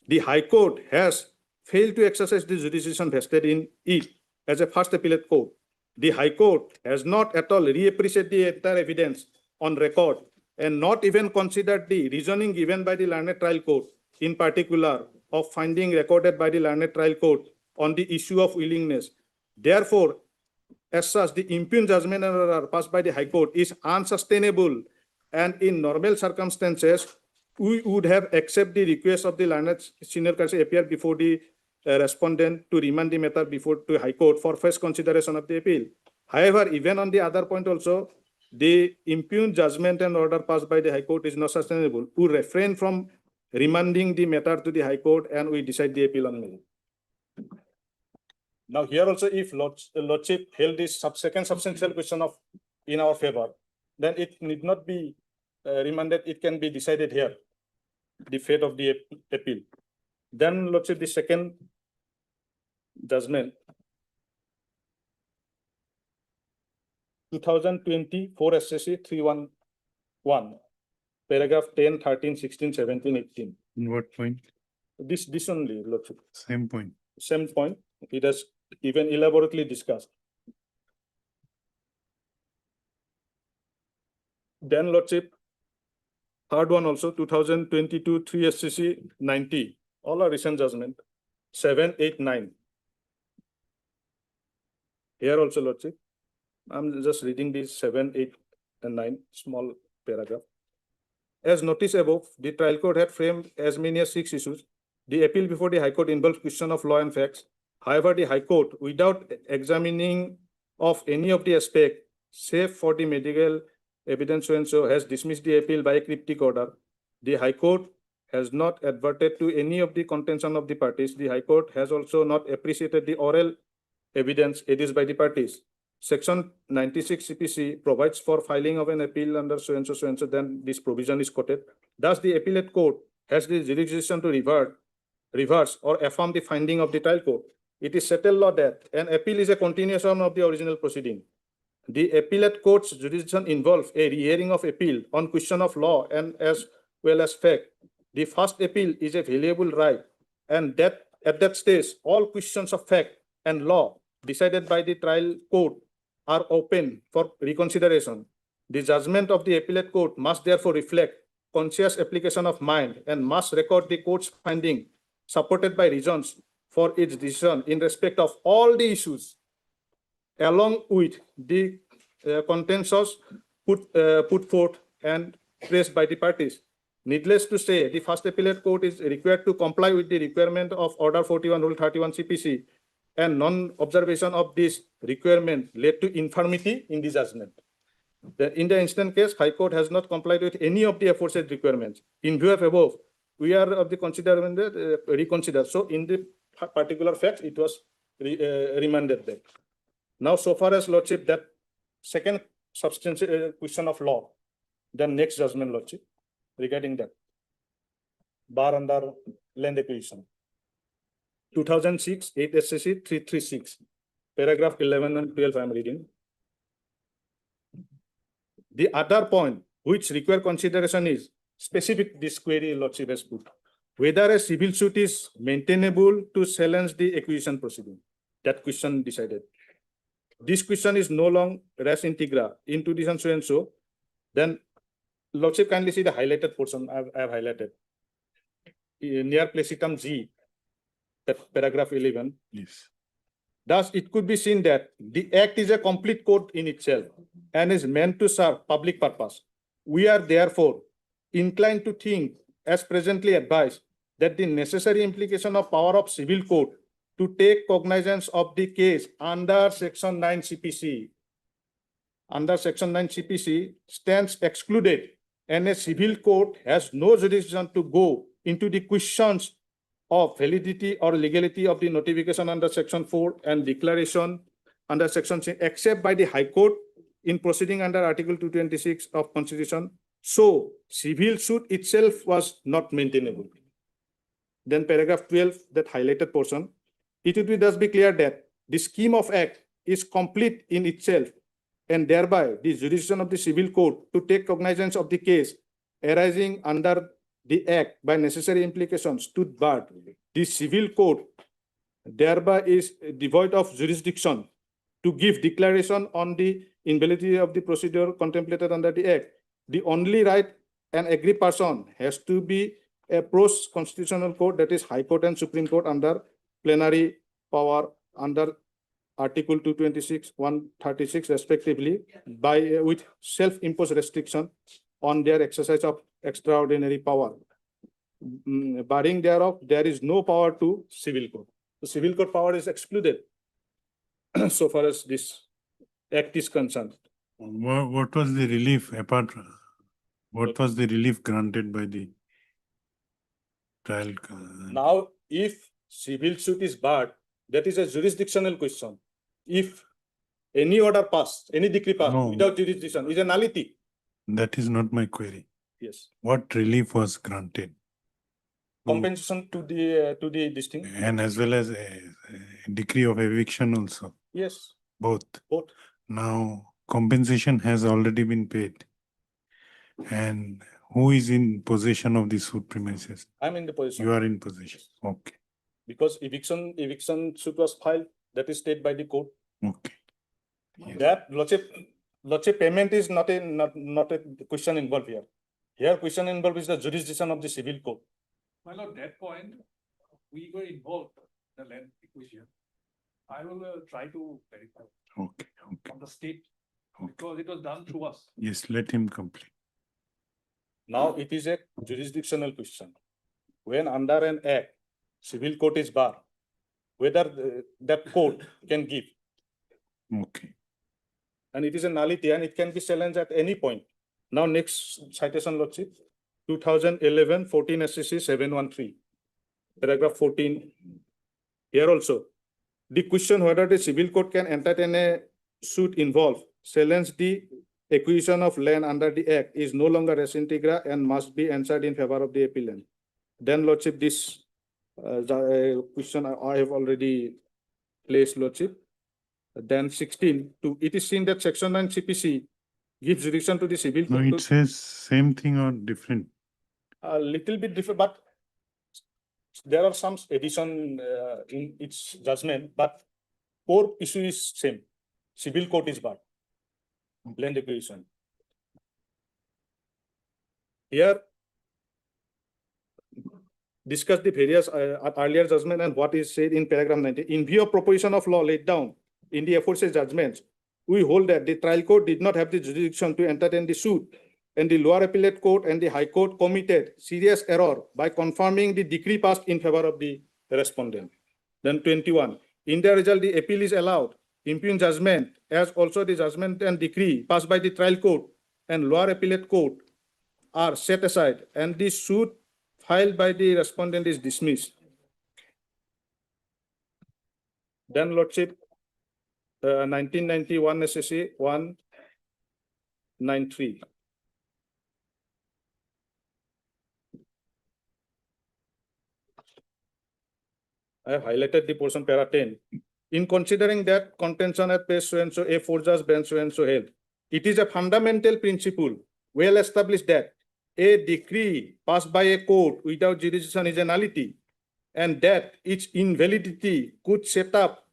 The High Court has failed to exercise the jurisdiction vested in it as a first appellate court. The High Court has not at all reappreciated the entire evidence on record and not even considered the reasoning given by the learned trial court, in particular of finding recorded by the learned trial court on the issue of willingness. Therefore, as such, the impugned judgment and order passed by the High Court is unsustainable, and in normal circumstances, we would have accepted the request of the learned senior counsel appear before the respondent to remand the matter before to High Court for first consideration of the appeal. However, even on the other point also, the impugned judgment and order passed by the High Court is not sustainable. We refrain from remanding the matter to the High Court and we decide the appeal on merit. Now here also, if Lordship held this second substantial question of in our favor, then it need not be remanded, it can be decided here, the fate of the appeal. Then Lordship, the second judgment, 2024 SSC 311, paragraph 10, 13, 16, 17, 18. In what point? This only, Lordship. Same point. Same point. It has even elaborately discussed. Then Lordship, third one also, 2022 3 SCC 90. All are recent judgment. 7, 8, 9. Here also, Lordship. I'm just reading these 7, 8, and 9, small paragraph. As noticed above, the trial court had framed as many as 6 issues. The appeal before the High Court involves question of law and facts. However, the High Court, without examining of any of the aspects, save for the medical evidence so has dismissed the appeal by a cryptic order. The High Court has not adverted to any of the contention of the parties. The High Court has also not appreciated the oral evidence adduced by the parties. Section 96 CPC provides for filing of an appeal under so and so, then this provision is quoted. Thus, the appellate court has the jurisdiction to reverse or affirm the finding of the trial court. It is settled law that an appeal is a continuation of the original proceeding. The appellate court's jurisdiction involves a rehearing of appeal on question of law and as well as fact. The first appeal is a valuable right, and that at that stage, all questions of fact and law decided by the trial court are open for reconsideration. The judgment of the appellate court must therefore reflect conscious application of mind and must record the court's finding supported by reasons for its decision in respect of all the issues, along with the contentions put forth and raised by the parties. Needless to say, the first appellate court is required to comply with the requirement of Order 41, Rule 31 CPC, and non-observation of this requirement led to infirmity in the judgment. In the instant case, High Court has not complied with any of the aforesaid requirements. In view of above, we are of the consideration that reconsider. So in the particular fact, it was remanded back. Now, so far as Lordship, that second substantial question of law, then next judgment, Lordship, regarding that. Bar under land acquisition. 2006, 8 SCC 336, paragraph 11 and 12, I am reading. The other point which require consideration is specific this query Lordship has put. Whether a civil suit is maintainable to challenge the acquisition proceeding. That question decided. This question is no longer res integra into this and so and so. Then Lordship kindly see the highlighted portion I have highlighted. Near placitum G, that paragraph 11. Yes. Thus, it could be seen that the act is a complete code in itself and is meant to serve public purpose. We are therefore inclined to think, as presently advised, that the necessary implication of power of civil court to take cognizance of the case under Section 9 CPC, stands excluded, and a civil court has no jurisdiction to go into the questions of validity or legality of the notification under Section 4 and declaration under Section 6, except by the High Court in proceeding under Article 226 of Constitution. So, civil suit itself was not maintainable. Then paragraph 12, that highlighted portion, it would thus be clear that the scheme of act is complete in itself, and thereby the jurisdiction of the civil court to take cognizance of the case arising under the act by necessary implications stood barred. The civil court thereby is devoid of jurisdiction to give declaration on the invalidity of the procedure contemplated under the act. The only right an aggrieved person has to be a pros constitutional court, that is High Court and Supreme Court, under plenary power under Article 226, 136 respectively, by with self-imposed restriction on their exercise of extraordinary power. Barring thereof, there is no power to civil court. The civil court power is excluded so far as this act is concerned. What was the relief apart? What was the relief granted by the trial? Now, if civil suit is barred, that is a jurisdictional question. If any order passed, any decree passed No. without jurisdiction, is a nullity. That is not my query. Yes. What relief was granted? Compensation to the this thing. And as well as a decree of eviction also, Yes, both. both. Now, compensation has already been paid. And who is in possession of the suit premises? I'm in the position. You are in possession. Okay, Because eviction suit was filed, that is stayed by the court. okay. That lordship payment is not a question involved here. Here question involved is the jurisdiction of the civil court. Well, at that point, we were involved in the land acquisition. I will try to verify Okay, okay. from the state Okay. because it was done through us. Yes, let him complete. Now it is a jurisdictional question. When under an act, civil court is barred, whether that court can give. Okay. And it is a nullity and it can be challenged at any point. Now next citation, lordship, 2011 14 SCC 713, paragraph 14. Here also, the question whether the civil court can entertain a suit involved, challenge the acquisition of land under the act is no longer res integra and must be answered in favor of the appellant. Then lordship, this question I have already placed, lordship. Then 16, it is seen that section 9 CPC gives jurisdiction to the civil No, court it to says same thing or different. a little bit different, but there are some addition in its judgment, but core issue is same. Civil court is barred. Land acquisition. Here, discuss the various earlier judgment and what is said in paragraph 19. In view of proposition of law laid down in the aforesaid judgments, we hold that the trial court did not have the jurisdiction to entertain the suit, and the lower appellate court and the high court committed serious error by confirming the decree passed in favor of the respondent. Then 21, in the result, the appeal is allowed. Impugn judgment, as also the judgment and decree passed by the trial court and lower appellate court are set aside, and the suit filed by the respondent is dismissed. Then lordship, 1991 SSC 193. I have highlighted the portion para 10. In considering that contention at page so and so, a forjas bench so and so held, it is a fundamental principle well established that a decree passed by a court without jurisdiction is a nullity, and that its invalidity could set up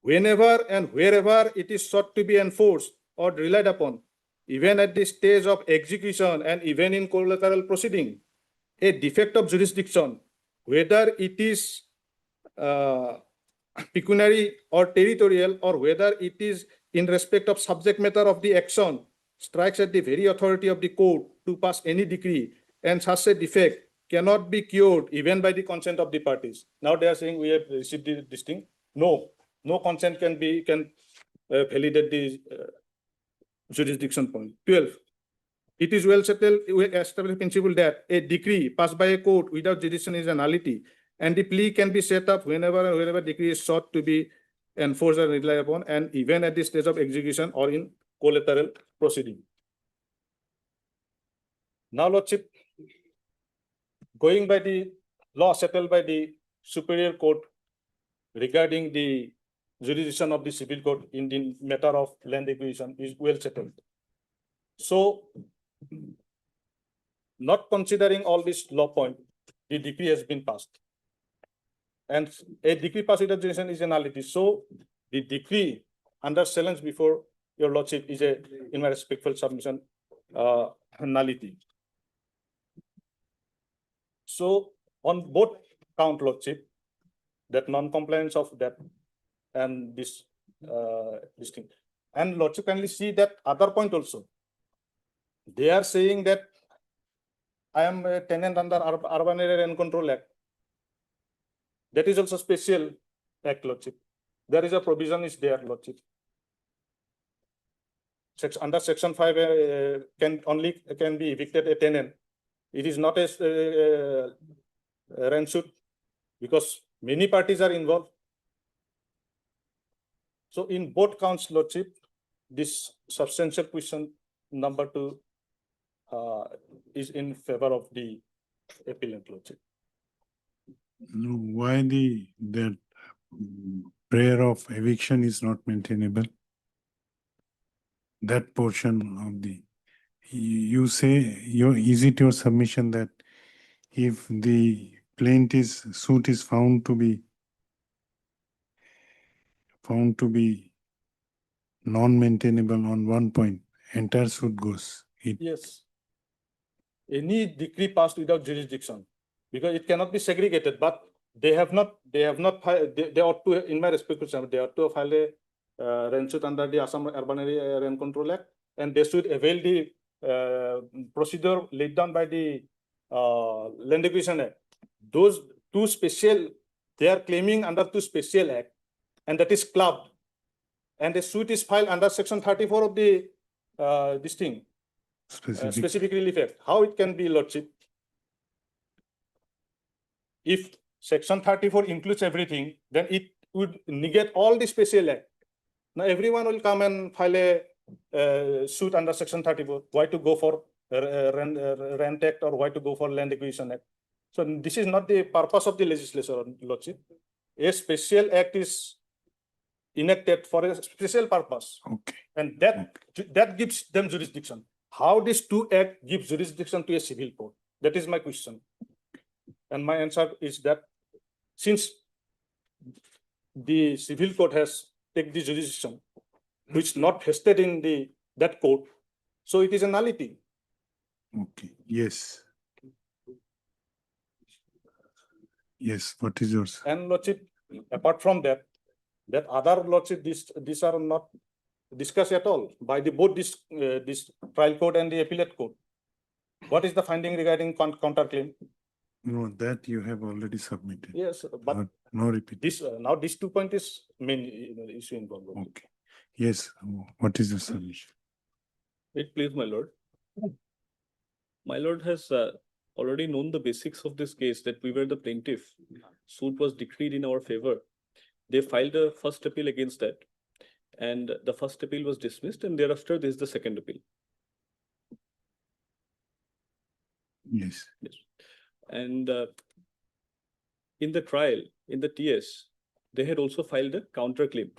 whenever and wherever it is sought to be enforced or relied upon, even at the stage of execution and even in collateral proceeding. A defect of jurisdiction, whether it is pecuniary or territorial, or whether it is in respect of subject matter of the action, strikes at the very authority of the court to pass any decree, and such a defect cannot be cured even by the consent of the parties. Now they are saying we have received this thing. No consent can validate the jurisdiction point. 12. It is well settled, established principle that a decree passed by a court without jurisdiction is a nullity, and the plea can be set up whenever and wherever decree is sought to be enforced or relied upon, and even at the stage of execution or in collateral proceeding. Now, lordship, going by the law settled by the Superior Court regarding the jurisdiction of the civil court in the matter of land acquisition is well settled. So, not considering all this law point, the decree has been passed. And a decree passed without jurisdiction is a nullity. So, the decree under challenge before your lordship is a, in my respectful submission, nullity. So, on both count lordship, that non-compliance of that and this thing. And lordship kindly see that other point also. They are saying that I am a tenant under Urban Area and Control Act. That is also special act, lordship. There is a provision is there, lordship. Under section 5 can be evicted a tenant. It is not a rent suit because many parties are involved. So in both counts, lordship, this substantial question number 2 is in favor of the appellant, lordship. No, why that prayer of eviction is not maintainable? That portion of the, you say, is it your submission that if the plaintiff's suit is found to be non-maintainable on one point, entire suit goes? Yes. Any decree passed without jurisdiction, because it cannot be segregated, but they have not filed, they ought to, in my respect, they ought to file a rent suit under the Assam Urban Area Rent Control Act, and they should avail the procedure laid down by the Land Acquisition Act. Those two special, they are claiming under two special act, and that is clubbed. And the suit is filed under section 34 of the this thing, specific relief act. How it can be, lordship? If section 34 includes everything, then it would negate all the special act. Now everyone will come and file a suit under section 34. Why to go for rent act, or why to go for land acquisition act? So this is not the purpose of the legislature, lordship. A special act is enacted for a special purpose. Okay. And that gives them jurisdiction. How these two acts give jurisdiction to a civil court? That is my question. And my answer is that since the civil court has taken the jurisdiction, which not vested in that court, so it is a nullity. Okay. Yes. Yes. What is yours? And lordship, apart from that, that other lordship, these are not discussed at all by both this trial court and the appellate court. What is the finding regarding counterclaim? No, that you have already submitted. Yes, but no repeat. Now this 2 point is main issue involved. Okay. Yes. What is the submission? Wait, please, my lord. My lord has already known the basics of this case, that we were the plaintiff. Suit was decreed in our favor. They filed a first appeal against that, and the first appeal was dismissed, and thereafter this is the second appeal. Yes. Yes. And in the trial, in the TS, they had also filed a counterclaim.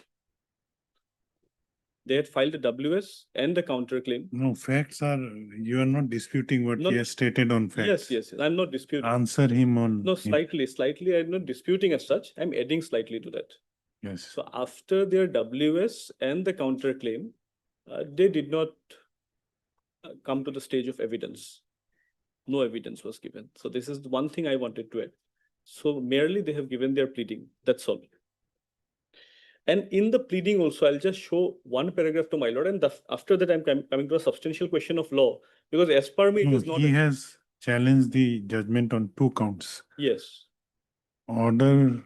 They had filed a WS and a counterclaim. No, facts are, you are not disputing what he has stated on facts. Yes, I'm not disputing. Answer him on. No, slightly, I'm not disputing as such. I'm adding slightly to that. Yes. So after their WS and the counterclaim, they did not come to the stage of evidence. No evidence was given. So this is the one thing I wanted to add. So merely they have given their pleading. That's all. And in the pleading also, I'll just show one paragraph to my lord, and after that I'm coming to a substantial question of law, because as per me, it is not. He has challenged the judgment on 2 counts. Yes. Order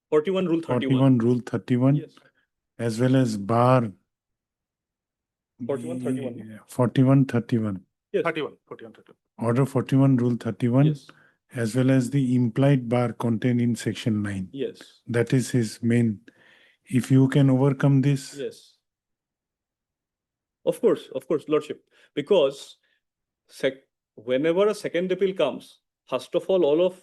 41 Rule 31. 41 Rule 31, yes. As well as bar 41 31. Yes. 41. Order 41 Rule 31, yes. As well as the implied bar contained in section 9. Yes. That is his main. If you can overcome this. Yes. Of course, lordship, because whenever a second appeal comes, first of all of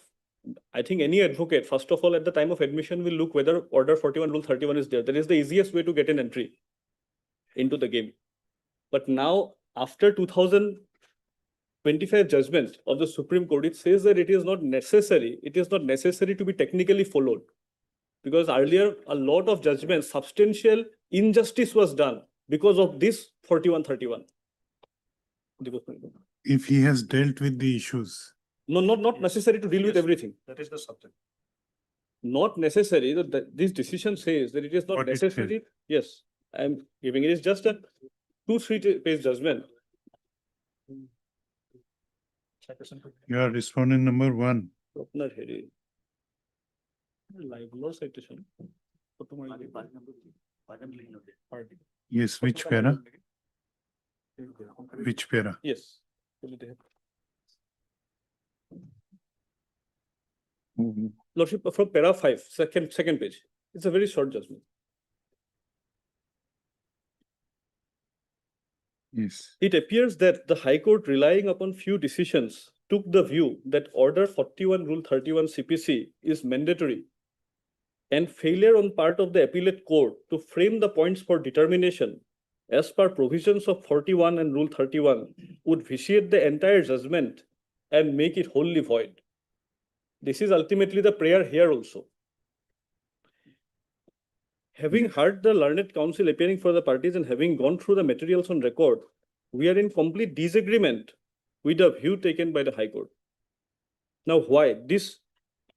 I think any advocate, first of all, at the time of admission will look whether order 41 rule 31 is there. That is the easiest way to get an entry into the game. But now after 2025 judgment of the Supreme Court, it says that it is not necessary to be technically followed. Because earlier a lot of judgments, substantial injustice was done because of this 4131. If he has dealt with the issues, No, not necessary to deal with everything. That is the subject. Not necessary. This decision says that it is not What it says. necessary. Yes, I am giving it is just a 2-3 page judgment. you are respondent number 1. Swapna Heri. Live law citation. Yes, which para? Which para? Yes. Lordship, from para 5, second page. It's a very short judgment. Yes. It appears that the High Court, relying upon few decisions, took the view that Order 41 Rule 31 CPC is mandatory, and failure on part of the appellate court to frame the points for determination as per provisions of 41 and Rule 31 would vitiate the entire judgment and make it wholly void. This is ultimately the prayer here also. Having heard the learned counsel appearing for the parties and having gone through the materials on record, we are in complete disagreement with the view taken by the High Court. Now, why? This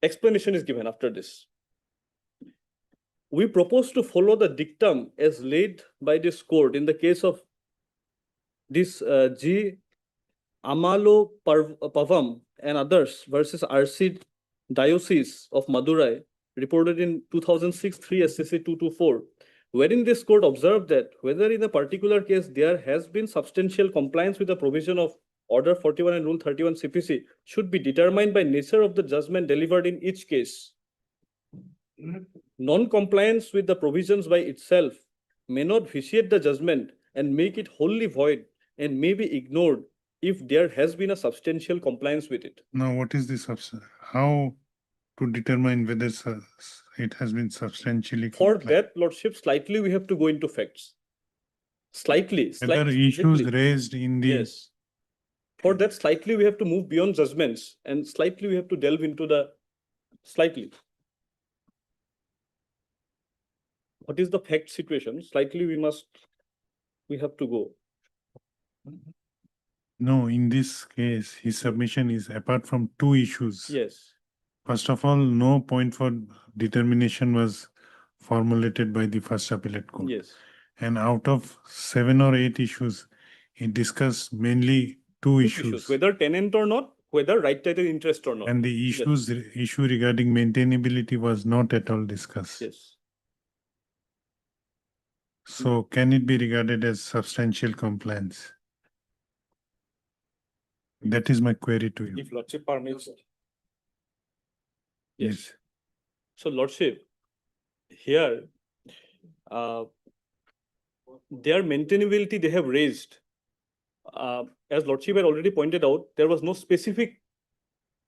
explanation is given after this. We propose to follow the dictum as laid by this court in the case of this G. Amalo Pavam and others versus RC Diocese of Madurai, reported in 2006 3 SCC 224, wherein this court observed that whether in a particular case there has been substantial compliance with the provision of Order 41 and Rule 31 CPC should be determined by nature of the judgment delivered in each case. Non-compliance with the provisions by itself may not vitiate the judgment and make it wholly void and may be ignored if there has been a substantial compliance with it. Now, what is this? How to determine whether it has been substantially For complied? that, Lordship, slightly we have to go into facts. Slightly. Whether issues slightly. raised in the Yes. For that, slightly we have to move beyond judgments and slightly we have to delve into the slightly. What is the fact situation? Slightly we have to go. No, in this case, his submission is apart from 2 issues. Yes. First of all, no point for determination was formulated by the first appellate court. Yes. And out of 7 or 8 issues, he discussed mainly 2 issues. Whether tenant or not, whether right title interest or not. And the issue regarding maintainability was not at all discussed. Yes. So can it be regarded as substantial compliance? That is my query to you. If Lordship permits. Yes. So Lordship, here, their maintainability they have raised. As Lordship had already pointed out, there was no specific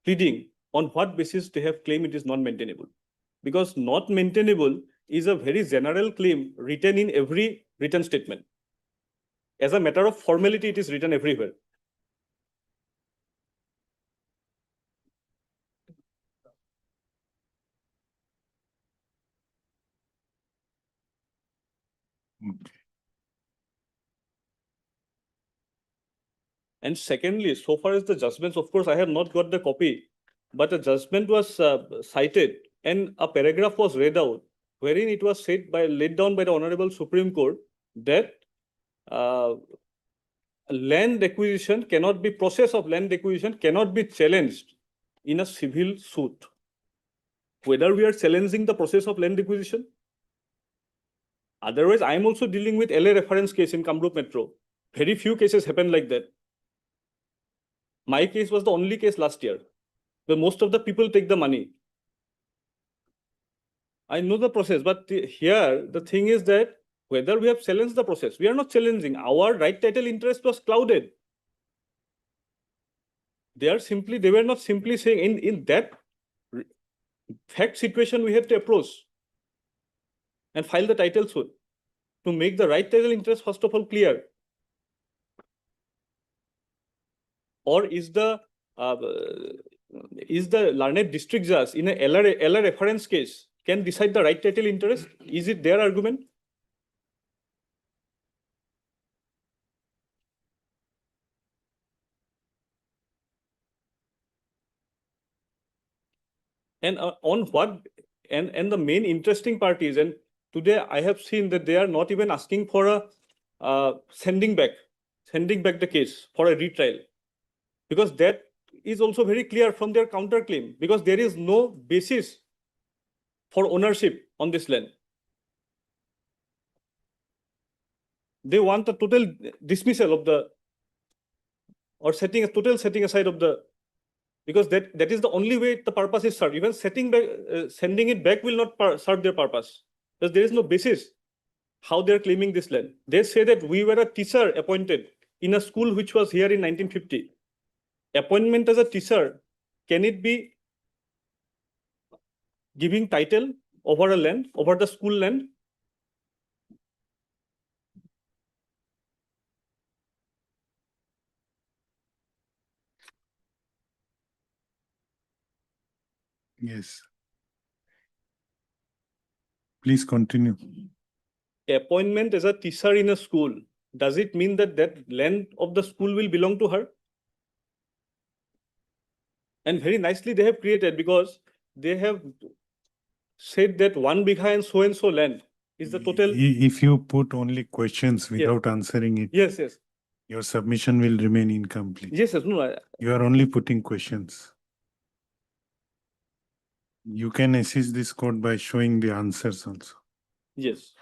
pleading on what basis they have claimed it is non-maintainable. Because not maintainable is a very general claim written in every written statement. As a matter of formality, it is written everywhere. And secondly, so far as the judgments, of course, I have not got the copy, but a judgment was cited and a paragraph was read out, wherein it was laid down by the Honorable Supreme Court that process of land acquisition cannot be challenged in a civil suit. Whether we are challenging the process of land acquisition. Otherwise, I am also dealing with LA reference case in Kamrup Metro. Very few cases happen like that. My case was the only case last year, where most of the people take the money. I know the process, but here the thing is that whether we have challenged the process, we are not challenging. Our right title interest was clouded. They were not simply saying in that fact situation we have to approach and file the title suit to make the right title interest first of all clear. Or is the learned district judge in a LR reference case can decide the right title interest? Is it their argument? And on what, and the main interesting part is, and today I have seen that they are not even asking for a sending back the case for a retrial, because that is also very clear from their counterclaim, because there is no basis for ownership on this land. They want a total dismissal of the, or total setting aside of the, because that is the only way the purpose is served. Even sending it back will not serve their purpose, because there is no basis how they're claiming this land. They say that we were a teacher appointed in a school which was here in 1950. Appointment as a teacher, can it be giving title over a land, over the school land? Yes. Please continue. Appointment as a teacher in a school, does it mean that that land of the school will belong to her? And very nicely they have created, because they have said that 1 bigha and so land is the total. If you put only questions without answering it, Yes, yes. your submission will remain incomplete. Yes, yes, no. You are only putting questions. You can assist this court by showing the answers also. Yes.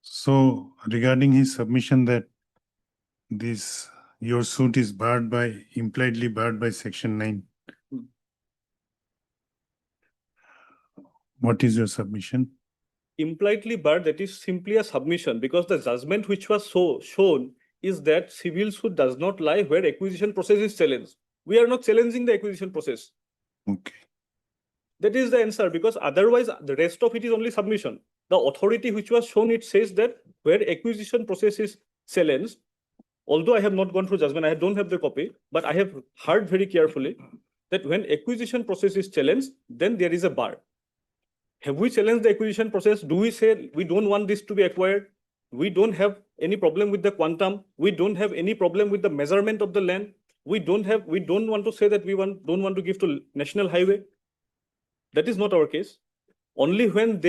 So regarding his submission that your suit is impliedly barred by section 9. What is your submission? Impliedly barred, that is simply a submission, because the judgment which was shown is that civil suit does not lie where acquisition process is challenged. We are not challenging the acquisition process. Okay. That is the answer, because otherwise the rest of it is only submission. The authority which was shown, it says that where acquisition process is challenged, although I have not gone through judgment, I don't have the copy, but I have heard very carefully that when acquisition process is challenged, then there is a bar. Have we challenged the acquisition process? Do we say we don't want this to be acquired? We don't have any problem with the quantum. We don't have any problem with the measurement of the land. We don't want to say that we don't want to give to National Highway. That is not our case. Only when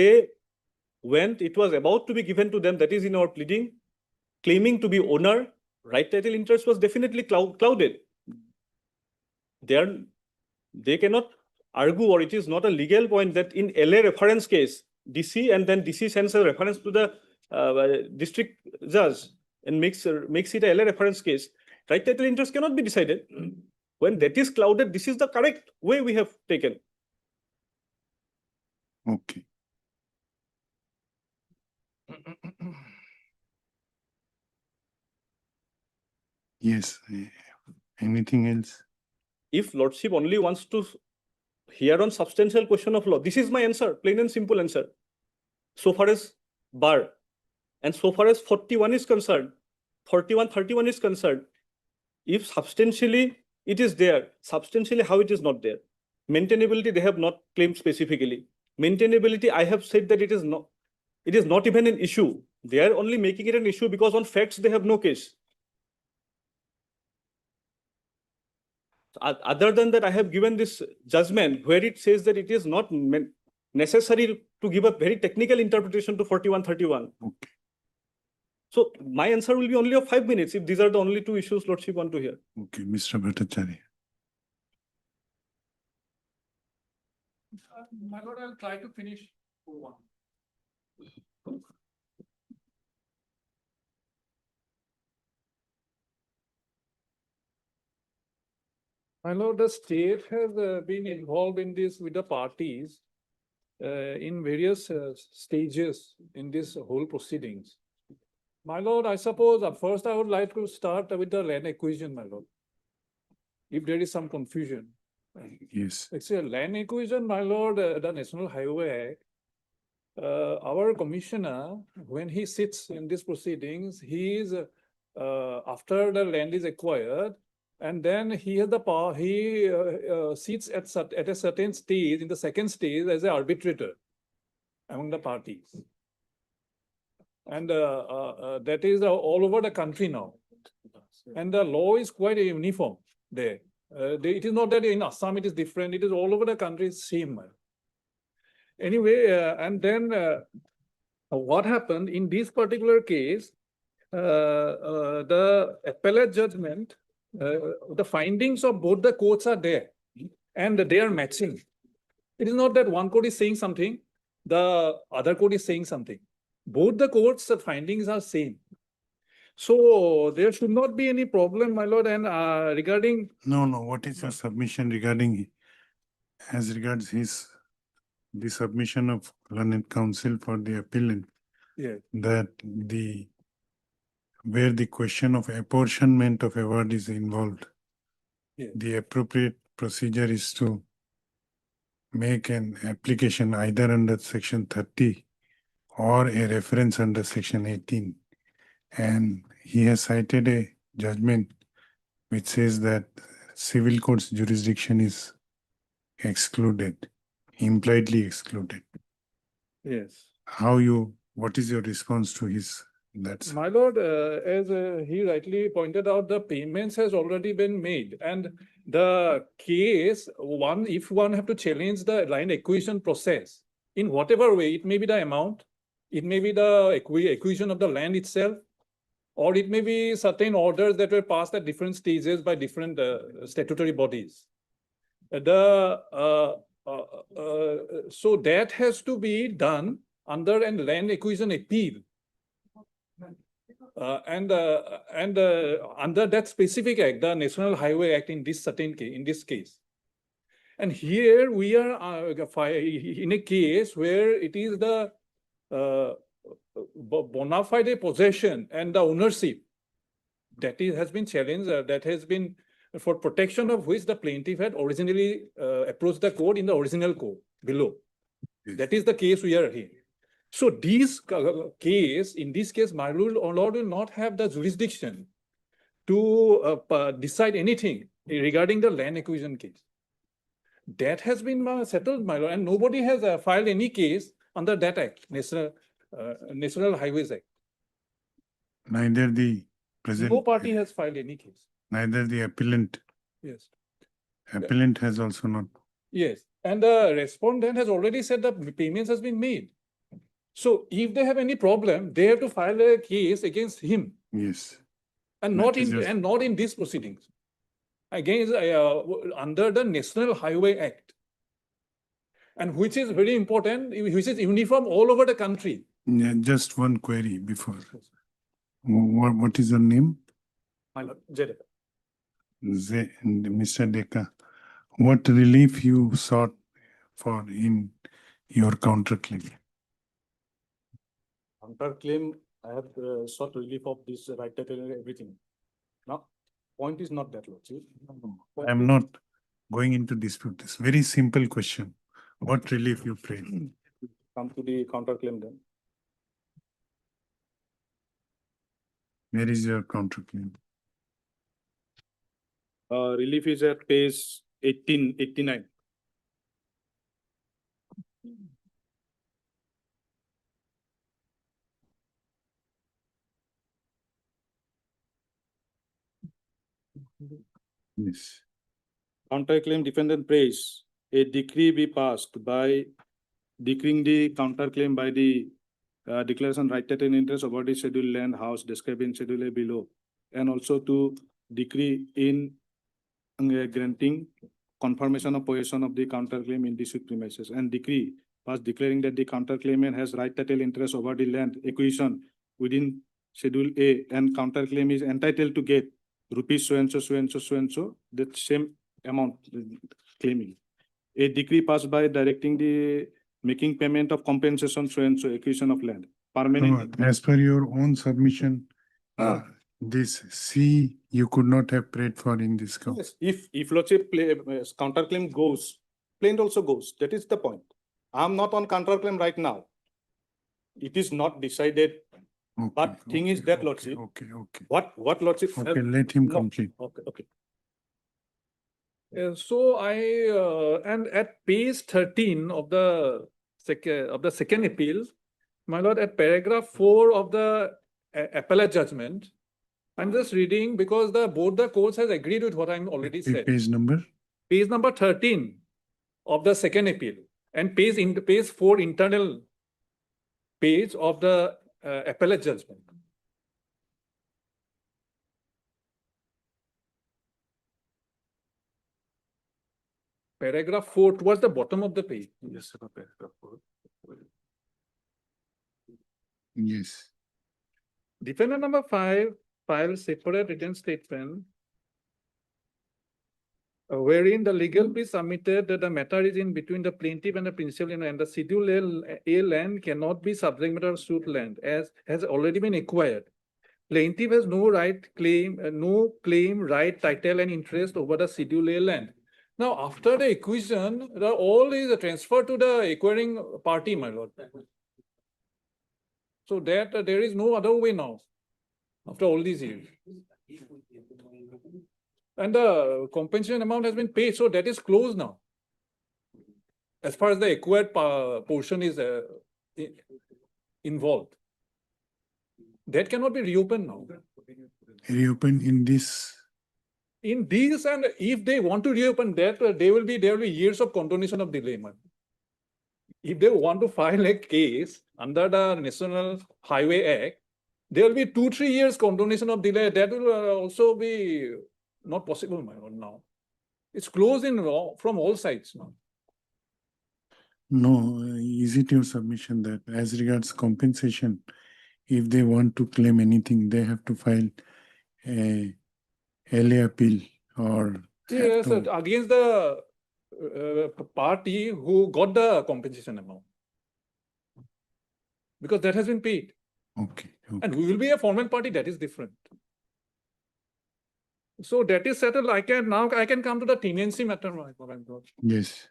it was about to be given to them, that is in our pleading, claiming to be owner, right title interest was definitely clouded. They cannot argue, or it is not a legal point, that in LA reference case, DC, and then DC sends a reference to the district judge and makes it a LA reference case. Right title interest cannot be decided. When that is clouded, this is the correct way we have taken. Okay. Yes. Anything else? If Lordship only wants to hear on substantial question of law, this is my answer, plain and simple answer. So far as bar, and so far as 41 is concerned, 41-31 is concerned, if substantially it is there, substantially how it is not there? Maintainability, they have not claimed specifically. Maintainability, I have said that it is not even an issue. They are only making it an issue because on facts they have no case. Other than that, I have given this judgment where it says that it is not necessary to give a very technical interpretation to 41-31. Okay. So my answer will be only of 5 minutes if these are the only two issues Lordship want to hear. Okay, Mr. Bhattacharya. My lord, I'll try to finish one. My lord, the state has been involved in this with the parties in various stages in this whole proceedings. My lord, I suppose at first I would like to start with the land acquisition, my lord. If there is some confusion. Yes. It's a land acquisition, my lord, the National Highway Act. Our commissioner, when he sits in these proceedings, he is, after the land is acquired, and then he has the power, he sits at a certain stage, in the second stage, as an arbitrator among the parties. And that is all over the country now. And the law is quite uniform there. It is not that in Assam it is different, it is all over the country, it's same. Anyway, and then what happened in this particular case, the appellate judgment, the findings of both the courts are there and they are matching. It is not that one court is saying something, the other court is saying something. Both the courts, the findings are same. So there should not be any problem, my lord, and regarding. No, what is your submission regarding, as regards the submission of learned counsel for the appellant? Yeah. That where the question of apportionment of award is involved. Yeah. The appropriate procedure is to make an application either under section 30 or a reference under section 18. And he has cited a judgment which says that civil court's jurisdiction is excluded, impliedly excluded. Yes. What is your response to that? My lord, as he rightly pointed out, the payments has already been made, and the case, if one have to challenge the land acquisition process, in whatever way, it may be the amount, it may be the acquisition of the land itself, or it may be certain orders that were passed at different stages by different statutory bodies. So that has to be done under a land acquisition appeal. And under that specific act, the National Highway Act in this case. And here we are in a case where it is the bona fide possession and the ownership that has been challenged, that has been for protection of which the plaintiff had originally approached the court in the original court below. Yes. That is the case we are here. So in this case, my lord will not have the jurisdiction to decide anything regarding the land acquisition case. That has been settled, my lord, and nobody has filed any case under that act, National Highways Act. Neither the present. No party has filed any case. Neither the appellant. Yes. Appellant has also not. Yes, and the respondent has already said that payments has been made. So if they have any problem, they have to file a case against him. Yes. And not in these proceedings. Again, under the National Highway Act. And which is very important, which is uniform all over the country. Yeah, just one query before. What is your name? My lord, Jedeka. Mr. Deka, what relief you sought for in your counterclaim? Counterclaim, I have sought relief of this right title and everything. Now, point is not that, Lordship. I am not going into dispute this. Very simple question. What relief you prayed? Come to the counterclaim then. Where is your counterclaim? Relief is at page 1889. Yes. Counterclaim defendant prays a decree be passed by decreeing the counterclaim by the declaration right title and interest over the scheduled land house described in Schedule A below, and also to decree in granting confirmation of possession of the counterclaim in dispute premises, and decree passed declaring that the counterclaimant has right title interest over the land acquisition within Schedule A, and counterclaim is entitled to get rupees so and so, that same amount claiming. A decree passed by directing the making payment of compensation so and so acquisition of land permanent. As per your own submission, this C you could not have prayed for in this count. Yes, if lordship counterclaim goes, plaint also goes. That is the point. I'm not on counterclaim right now. It is not decided. But thing is that lordship, Okay. what lordship? Okay, let him No. complete. Okay. So and at page 13 of the second appeal, my lord, at paragraph 4 of the appellate judgment, I'm just reading because both the courts has agreed with what I'm already said. Page number? Page number 13 of the second appeal and page 4 internal page of the appellate judgment. Paragraph 4 towards the bottom of the page. Yes, sir, paragraph 4. Yes. Defendant number 5 files separate written statement wherein the legal plea submitted that the matter is in between the plaintiff and the principal and the Schedule A land cannot be subject matter of suit land as has already been acquired. Plaintiff has no claim, right, title and interest over the Schedule A land. Now, after the acquisition, all is transferred to the acquiring party, my lord. So that there is no other way now, after all these years. And the compensation amount has been paid, so that is closed now. As far as the acquired portion is involved. That cannot be reopened now. Reopen in this. In these, and if they want to reopen that, there will be years of continuation of delay. If they want to file a case under the National Highway Act, there will be 2-3 years continuation of delay. That will also be not possible now. It's closed from all sides now. No, is it your submission that as regards compensation, if they want to claim anything, they have to file a LA appeal or? Yes, against the party who got the compensation amount. Because that has been paid. Okay. And we will be a formal party, that is different. So that is settled. I can come to the tenancy matter. Yes.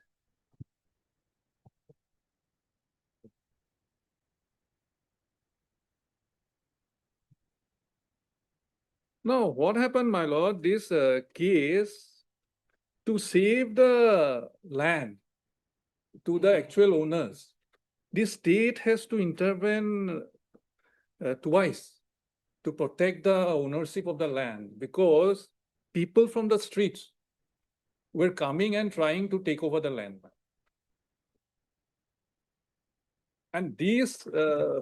Now, what happened, my lord? This case, to save the land to the actual owners, the state has to intervene twice to protect the ownership of the land because people from the streets were coming and trying to take over the land. And this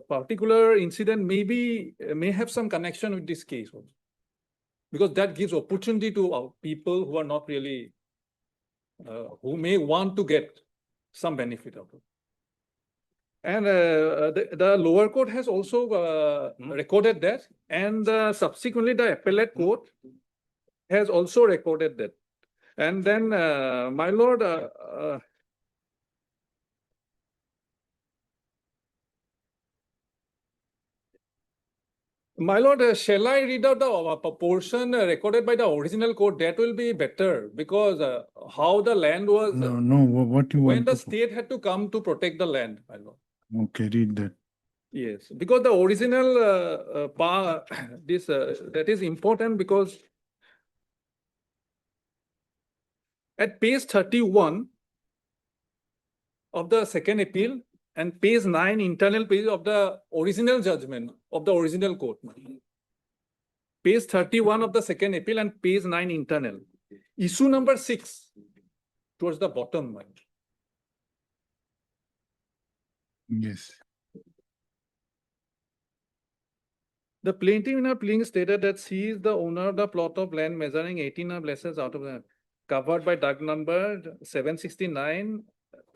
particular incident may have some connection with this case also. Because that gives opportunity to people who are not really, who may want to get some benefit out of it. And the lower court has also recorded that, and subsequently the appellate court has also recorded that. And then, my lord, my lord, shall I read out the portion recorded by the original court? That will be better because how the land was. No, what you when want the to? state had to come to protect the land, my lord. Okay, read that. Yes, because the original that is important because at page 31 of the second appeal and page 9 internal page of the original judgment of the original court. Page 31 of the second appeal and page 9 internal. Issue number 6 towards the bottom. Yes. The plaintiff in her pleading stated that she is the owner of the plot of land measuring 18 blessings out of the covered by DUG number 769,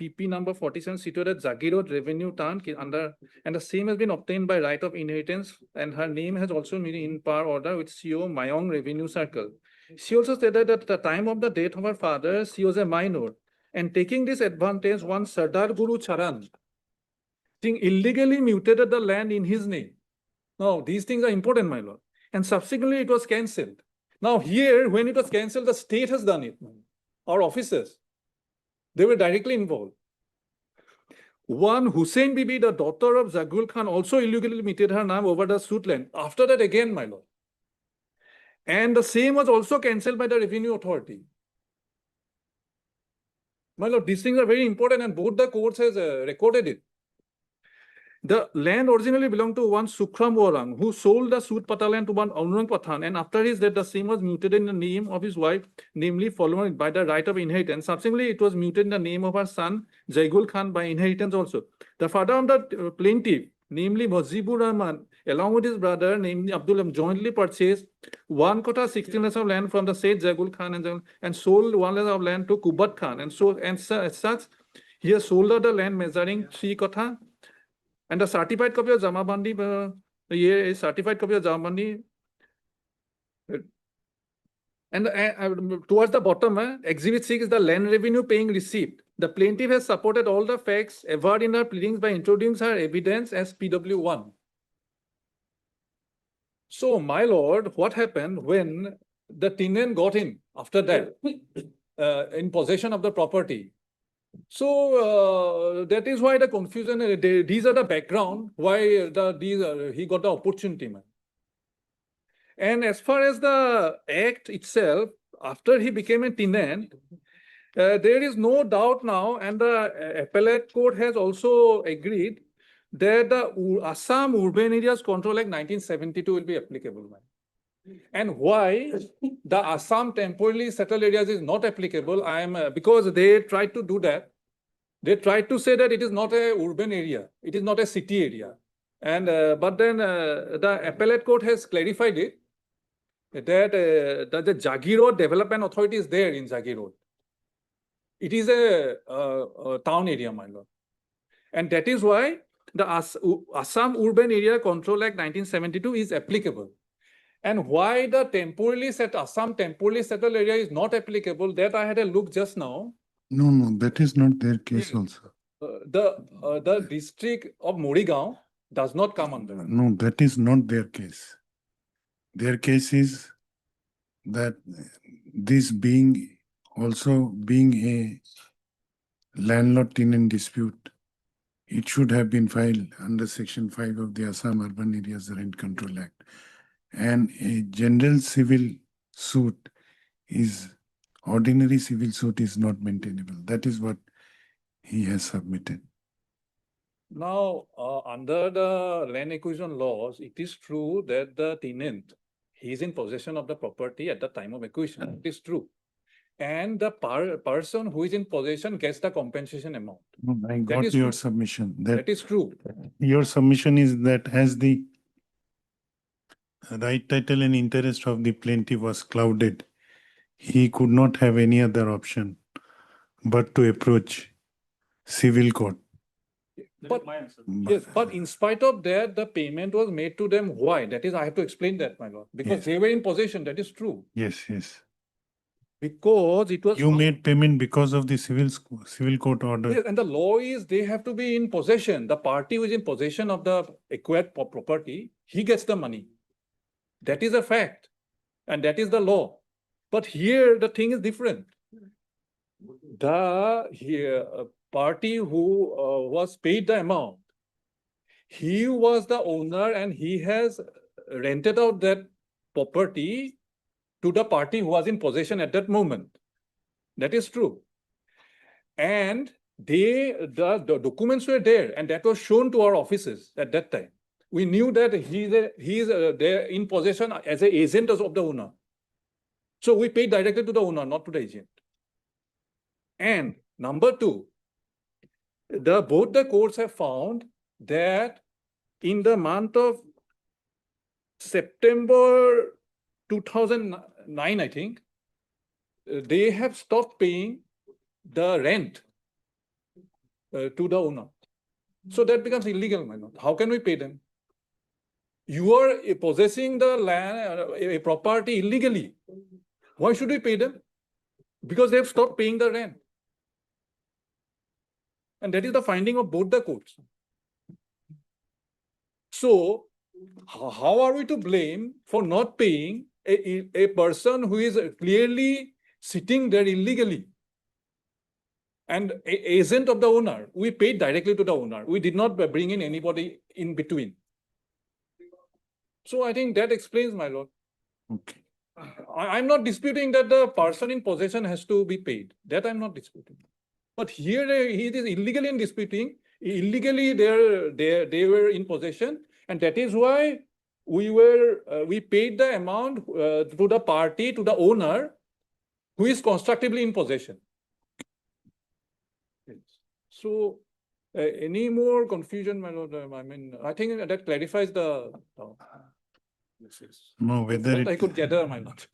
PP number 47, situated at Jagi Road, Revenue Town, and the same has been obtained by right of inheritance, and her name has also been in par order with CO Mayong Revenue Circle. She also stated that at the time of the death of her father, she was a minor, and taking this advantage, one Sardar Guru Charan thing illegally mutated the land in his name. Now, these things are important, my lord. And subsequently, it was cancelled. Now, here, when it was cancelled, the state has done it. Our officers, they were directly involved. One Hussein Bibi, the daughter of Zagul Khan, also illegally mutated her name over the suit land. After that, again, my lord. And the same was also cancelled by the revenue authority. My lord, these things are very important, and both the courts has recorded it. The land originally belonged to one Sukram Warang, who sold the Sud Pata land to one Aunrang Pathan, and after his death, the same was muted in the name of his wife, namely following by the right of inheritance. Subsequently, it was muted in the name of her son, Jaigul Khan, by inheritance also. The father of the plaintiff, namely Mujibur Rahman, along with his brother, namely Abdullah, jointly purchased 1 kota 16 acres of land from the said Jaigul Khan and sold 1 acre of land to Kubat Khan. And as such, he has sold out the land measuring 3 kota. And the certified copy of Jamabandi, here is certified copy of Jamabandi. And towards the bottom, Exhibit 6 is the land revenue paying receipt. The plaintiff has supported all the facts averred in her pleadings by introducing her evidence as PW1. So, my lord, what happened when the tenant got in after that in possession of the property? So that is why the confusion. These are the background why he got the opportunity, man. And as far as the act itself, after he became a tenant, there is no doubt now, and the appellate court has also agreed that the Assam Urban Areas Control Act 1972 will be applicable, man. And why the Assam temporarily settled areas is not applicable, because they tried to do that. They tried to say that it is not a urban area, it is not a city area. And but then the appellate court has clarified it that the Jagir Road Development Authority is there in Jagir Road. It is a town area, my lord. And that is why the Assam Urban Area Control Act 1972 is applicable. And why the Assam temporarily settled area is not applicable, that I had a look just now. No, that is not their case also. The district of Morigaon does not come under. No, that is not their case. Their case is that this being a landlord-tenant dispute, it should have been filed under Section 5 of the Assam Urban Areas Rent Control Act. And a general civil suit ordinary civil suit is not maintainable. That is what he has submitted. Now, under the land acquisition laws, it is true that the tenant, he is in possession of the property at the time of acquisition. It is true. And the person who is in possession gets the compensation amount. No, I got your submission. That is true. Your submission is that as the right title and interest of the plaintiff was clouded, he could not have any other option but to approach civil court. But, yes, but in spite of that, the payment was made to them. Why? That is, I have to explain that, my lord. Because they were in possession. That is true. Yes. Because it was. You made payment because of the civil court order. Yes, and the law is they have to be in possession. The party who is in possession of the acquired property, he gets the money. That is a fact. And that is the law. But here, the thing is different. The party who was paid the amount, he was the owner and he has rented out that property to the party who was in possession at that moment. That is true. And the documents were there, and that was shown to our offices at that time. We knew that he is there in possession as an agent of the owner. So we paid directly to the owner, not to the agent. And number two, both the courts have found that in the month of September 2009, I think, they have stopped paying the rent to the owner. So that becomes illegal, my lord. How can we pay them? You are possessing the land, a property illegally. Why should we pay them? Because they have stopped paying the rent. And that is the finding of both the courts. So how are we to blame for not paying a person who is clearly sitting there illegally? And agent of the owner, we paid directly to the owner. We did not bring in anybody in between. So I think that explains, my lord. Okay. I'm not disputing that the person in possession has to be paid. That I'm not disputing. But here he is illegally in disputing. Illegally they were in possession, and that is why we paid the amount to the party, to the owner, who is constructively in possession. So any more confusion, my lord? I mean, I think that clarifies the. No, whether What I it, could gather, my lord.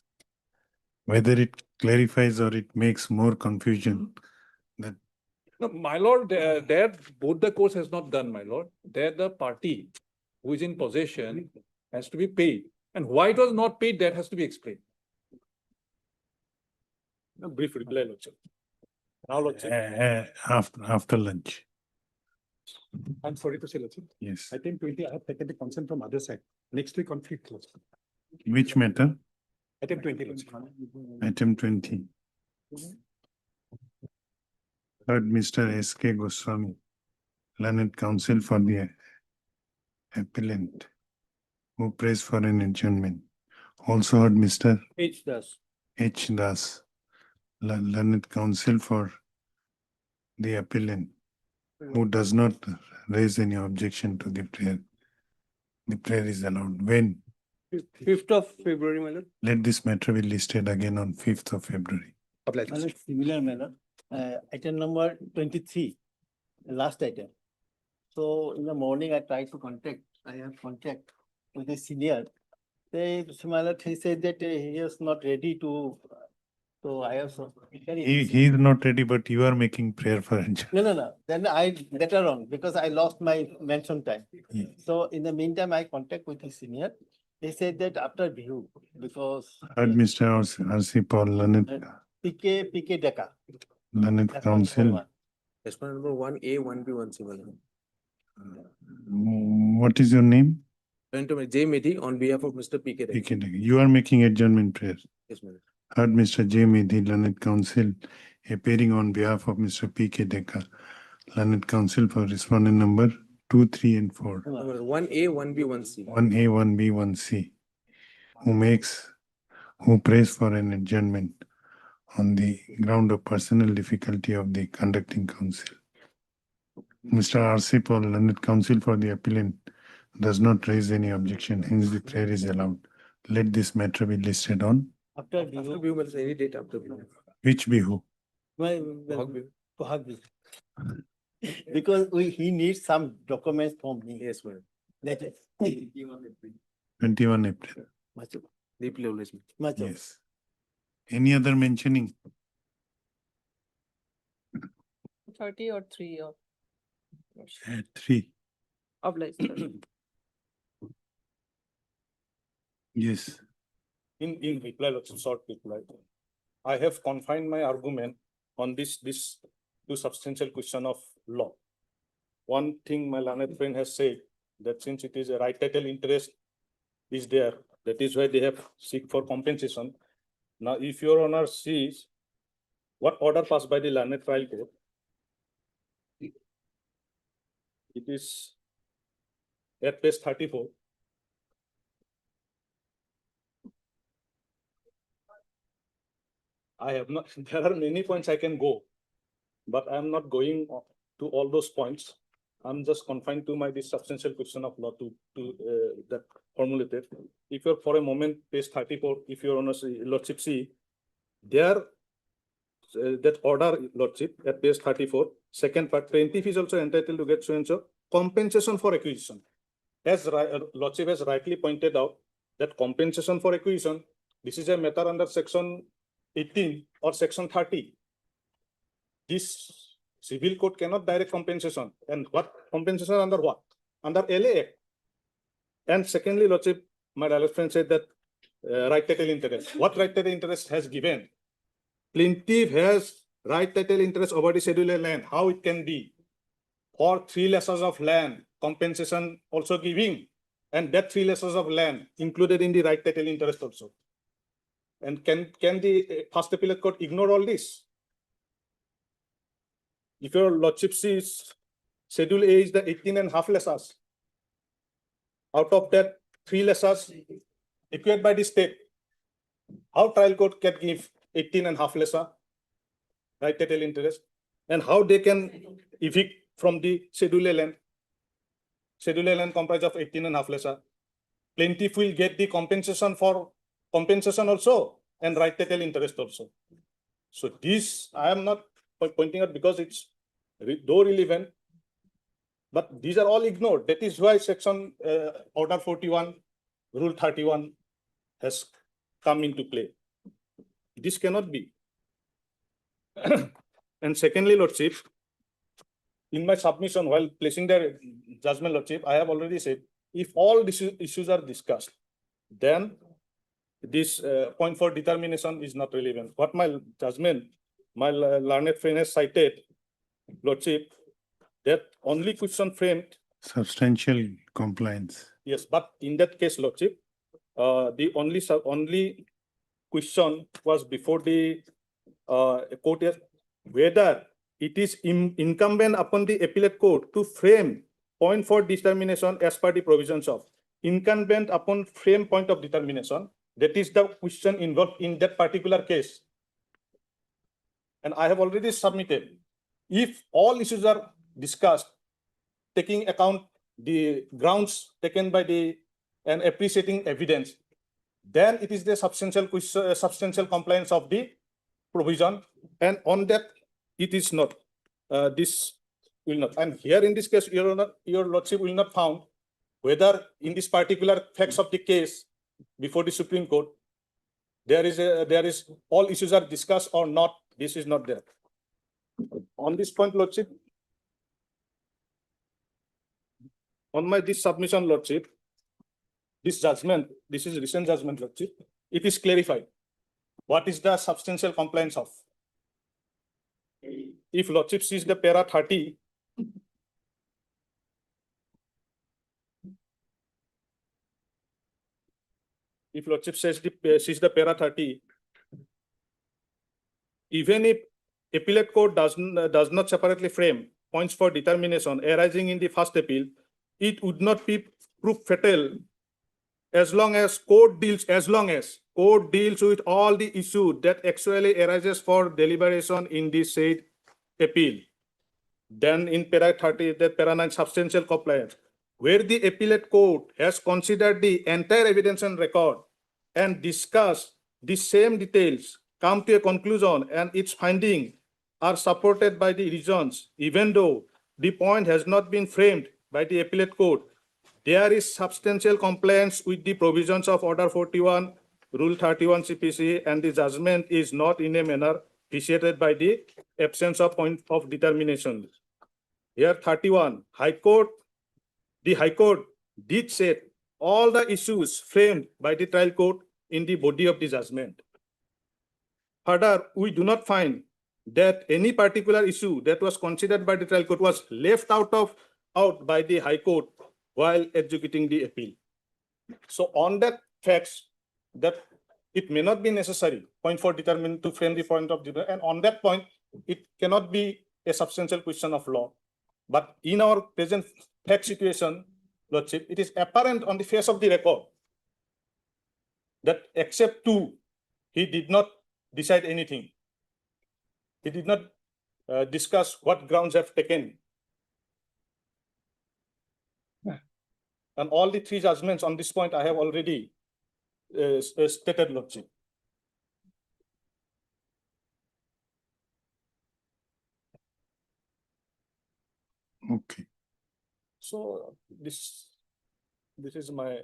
whether it clarifies or it makes more confusion, that No, my lord, that both the courts has not done, my lord. That the party who is in possession has to be paid. And why it was not paid, that has to be explained. A brief reply, Lordship. Now, Lordship. after lunch. I'm sorry to say, Lordship. Yes. Item 20, I have taken the consent from other side. Next week on 5th, Lordship. Which matter? Item 20, Lordship. Item 20. Heard Mr. S.K. Goswami, learned counsel for the appellant, who prays for an adjournment. Also heard Mr. H Das. H. Das, learned counsel for the appellant, who does not raise any objection to the prayer. The prayer is allowed. When? 5th of February, my lord. Let this matter be listed again on 5th of February. My lord, similar manner, item number 23, the last item. So in the morning, I tried to have contact with the senior. He said that he is not ready to, so I have. He is not ready, but you are making prayer for adjournment. No. Then that are wrong because I lost my mention time. Yeah. So in the meantime, I contact with his senior. They said that after view, because. Heard Mr. R.C. Paul, learned PK Deca. learned counsel. Respondent number 1A, 1B, 1C. What is your name? J. Medhi on behalf of Mr. PK. PK Dega. You are making adjournment prayer. Yes, madam. Heard Mr. J. Medhi, learned counsel, appearing on behalf of Mr. P.K. Deka, learned counsel for respondent number 2, 3, and 4. 1A, 1B, 1C. 1A, 1B, 1C, who prays for an adjournment on the ground of personal difficulty of the conducting counsel. Mr. R.C. Paul, learned counsel for the appellant, does not raise any objection, hence the prayer is allowed. Let this matter be listed on. After View, any date after view. Which bihu? Bahag Bihu. Because he needs some documents from me. Yes, madam. That is. 21 April. Deep leverage. Yes. Any other mentioning? 30 or 3 or. 3. Obliged. Yes. In reply, Lordship, short reply. I have confined my argument on this to substantial question of law. One thing my learned friend has said, that since it is a right title interest is there, that is why they have seek for compensation. Now, if your honor sees what order passed by the learned trial court, it is at page 34. I have not, there are many points I can go, but I am not going to all those points. I'm just confined to this substantial question of law to that formulated. If you're for a moment, page 34, if your honor lordship see, there that order lordship at page 34, second part, plaintiff is also entitled to get so and so compensation for acquisition. As lordship has rightly pointed out, that compensation for acquisition, this is a matter under section 18 or section 30. This civil code cannot direct compensation. And what compensation under what? Under LA Act. And secondly, lordship, my dear friend said that right title interest. What right title interest has given? Plaintiff has right title interest over the scheduled land. How it can be? For 3 lessons of land, compensation also giving. and that 3 lessons of land included in the right title interest also. And can the first appellate court ignore all this? If your lordship sees Schedule A is the 18.5 lessons, out of that 3 lessons acquired by the state, how trial court can give 18.5 lesser right title interest, and how they can evict from the Schedule A land? Schedule A land comprised of 18.5 lesser. Plaintiff will get the compensation also and right title interest also. So this I am not pointing out because it's though relevant, but these are all ignored. That is why section order 41, rule 31 has come into play. This cannot be. And secondly, lordship, in my submission while placing the judgment, lordship, I have already said, if all these issues are discussed, then this point for determination is not relevant. What my judgment, my learned friend has cited, lordship, that only question framed. Substantial compliance. Yes, but in that case, lordship, the only question was before the court is whether it is incumbent upon the appellate court to frame point for determination as per the provisions of incumbent upon frame point of determination. That is the question involved in that particular case. And I have already submitted. If all issues are discussed, taking account the grounds taken by the and appreciating evidence, then it is the substantial compliance of the provision, and on that it is not. This will not. And here in this case, your lordship will not found whether in this particular facts of the case before the Supreme Court there is all issues are discussed or not. This is not there. On this point, lordship, on my this submission, lordship, this judgment, this is recent judgment, lordship, it is clarified. What is the substantial compliance of? If lordship sees the para 30, if lordship sees the para 30, even if appellate court does not separately frame points for determination arising in the first appeal, it would not be proof fatal as long as court deals with all the issue that actually arises for deliberation in the said appeal. Then in para 30, that para 9 substantial compliance, where the appellate court has considered the entire evidence and record and discussed the same details, come to a conclusion, and its findings are supported by the reasons, even though the point has not been framed by the appellate court, there is substantial compliance with the provisions of Order 41, Rule 31 CPC, and the judgment is not in a manner vitiated by the absence of point of determination. Here 31, the High Court did set all the issues framed by the trial court in the body of the judgment. Further, we do not find that any particular issue that was considered by the trial court was left out by the High Court while executing the appeal. So on that facts, that it may not be necessary point for determining to frame the point of determination, and on that point, it cannot be a substantial question of law. But in our present fact situation, lordship, it is apparent on the face of the record that except 2, he did not decide anything. He did not discuss what grounds have taken. And all the 3 judgments on this point I have already stated, lordship. Okay. So this is my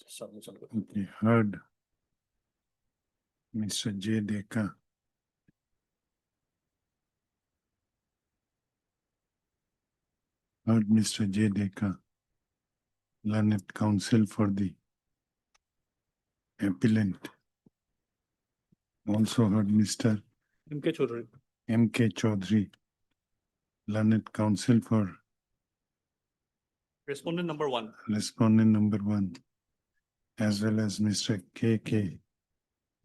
submission. Okay, heard. Mr. J. Deka. Heard Mr. J. Deka, learned counsel for the appellant. Also heard Mr. M.K. Chaudhary. M.K. Chaudhary, learned counsel for Respondent number one. respondent number 1, as well as Mr. K.K.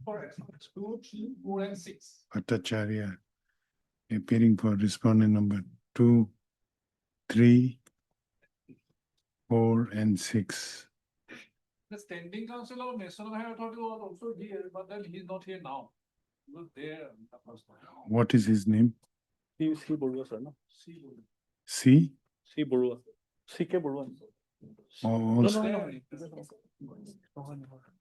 For 2, 3, 4, and 6. Bhattacharya, appearing for respondent number 2, 3, 4, and 6. The standing council of National High Authority was also here, but then he's not here now. He was there the first time. What is his name? C Borua, sir, no? C? C Borua. C.K. Borua. Also,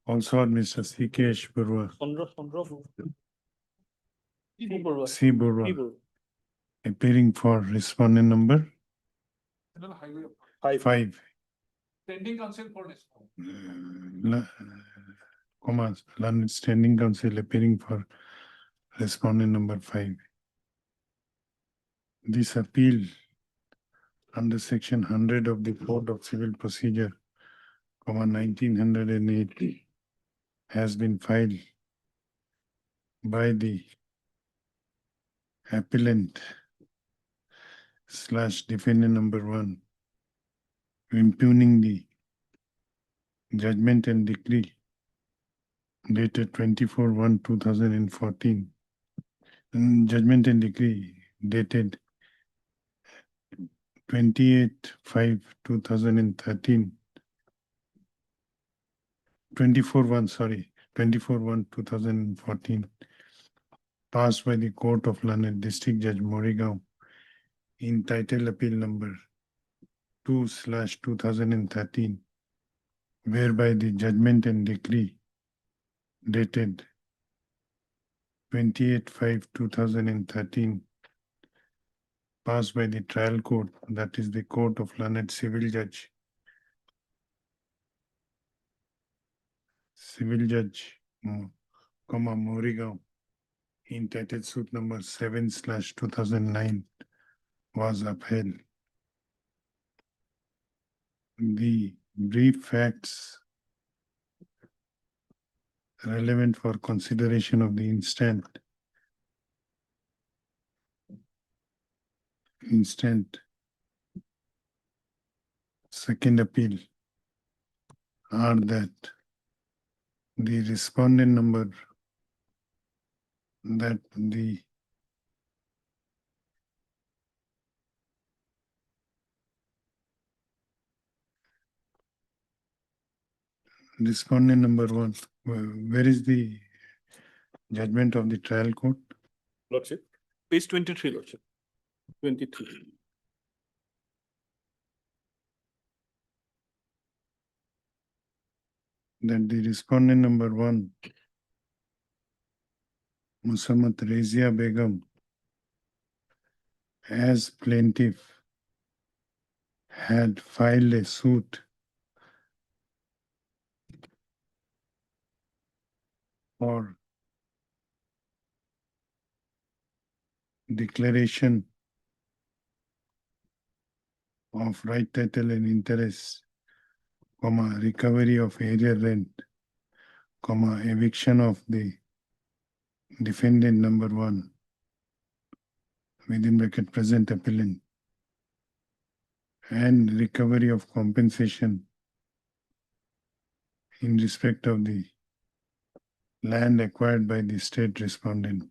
also Mr. C.K. Barua, Chandra Borua. C Borua. C. Barua, appearing for respondent number National Highway. 5. Standing council for National. Learned Standing Council appearing for respondent number 5. This appeal under section 100 of the Code of Civil Procedure, 1908 has been filed by the appellant / defendant number 1, impugning the judgment and decree dated 24/1/2014, and judgment and decree dated 28/5/2013, 24/1/2014, passed by the Court of Learned District Judge Morigaon in title appeal number 2/2013, whereby the judgment and decree dated 28/5/2013, passed by the trial court, that is the Court of Learned Civil Judge Morigaon, entitled suit number 7/2009, was upheld. The brief facts relevant for consideration of the instant second appeal are that the respondent number that the respondent number 1, where is the judgment of the trial court? Lordship. Page 23, Lordship. 23. That the respondent number 1, Musammat Razia Begum, as plaintiff, had filed a suit for declaration of right title and interest, recovery of area rent, eviction of the defendant number 1, within bracket present appellant, and recovery of compensation in respect of the land acquired by the state respondent,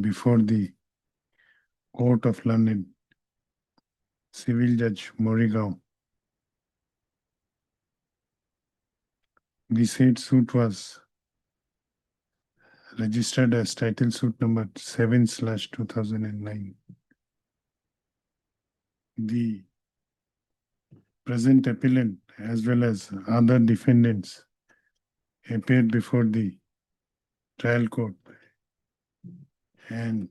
before the Court of Learned Civil Judge Morigaon. The said suit was registered as title suit number 7/2009. The present appellant as well as other defendants appeared before the trial court and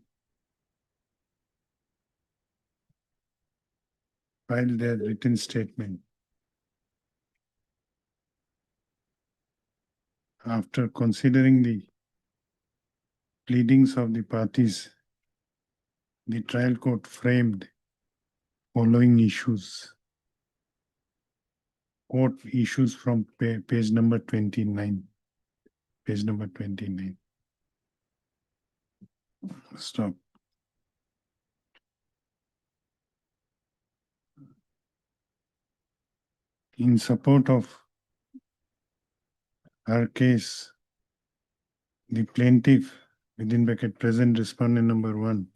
filed their written statement. After considering the pleadings of the parties, the trial court framed following issues. Court issues from page number 29. Page number 29. Stop. . in support of her case, the plaintiff, within bracket present respondent number 1,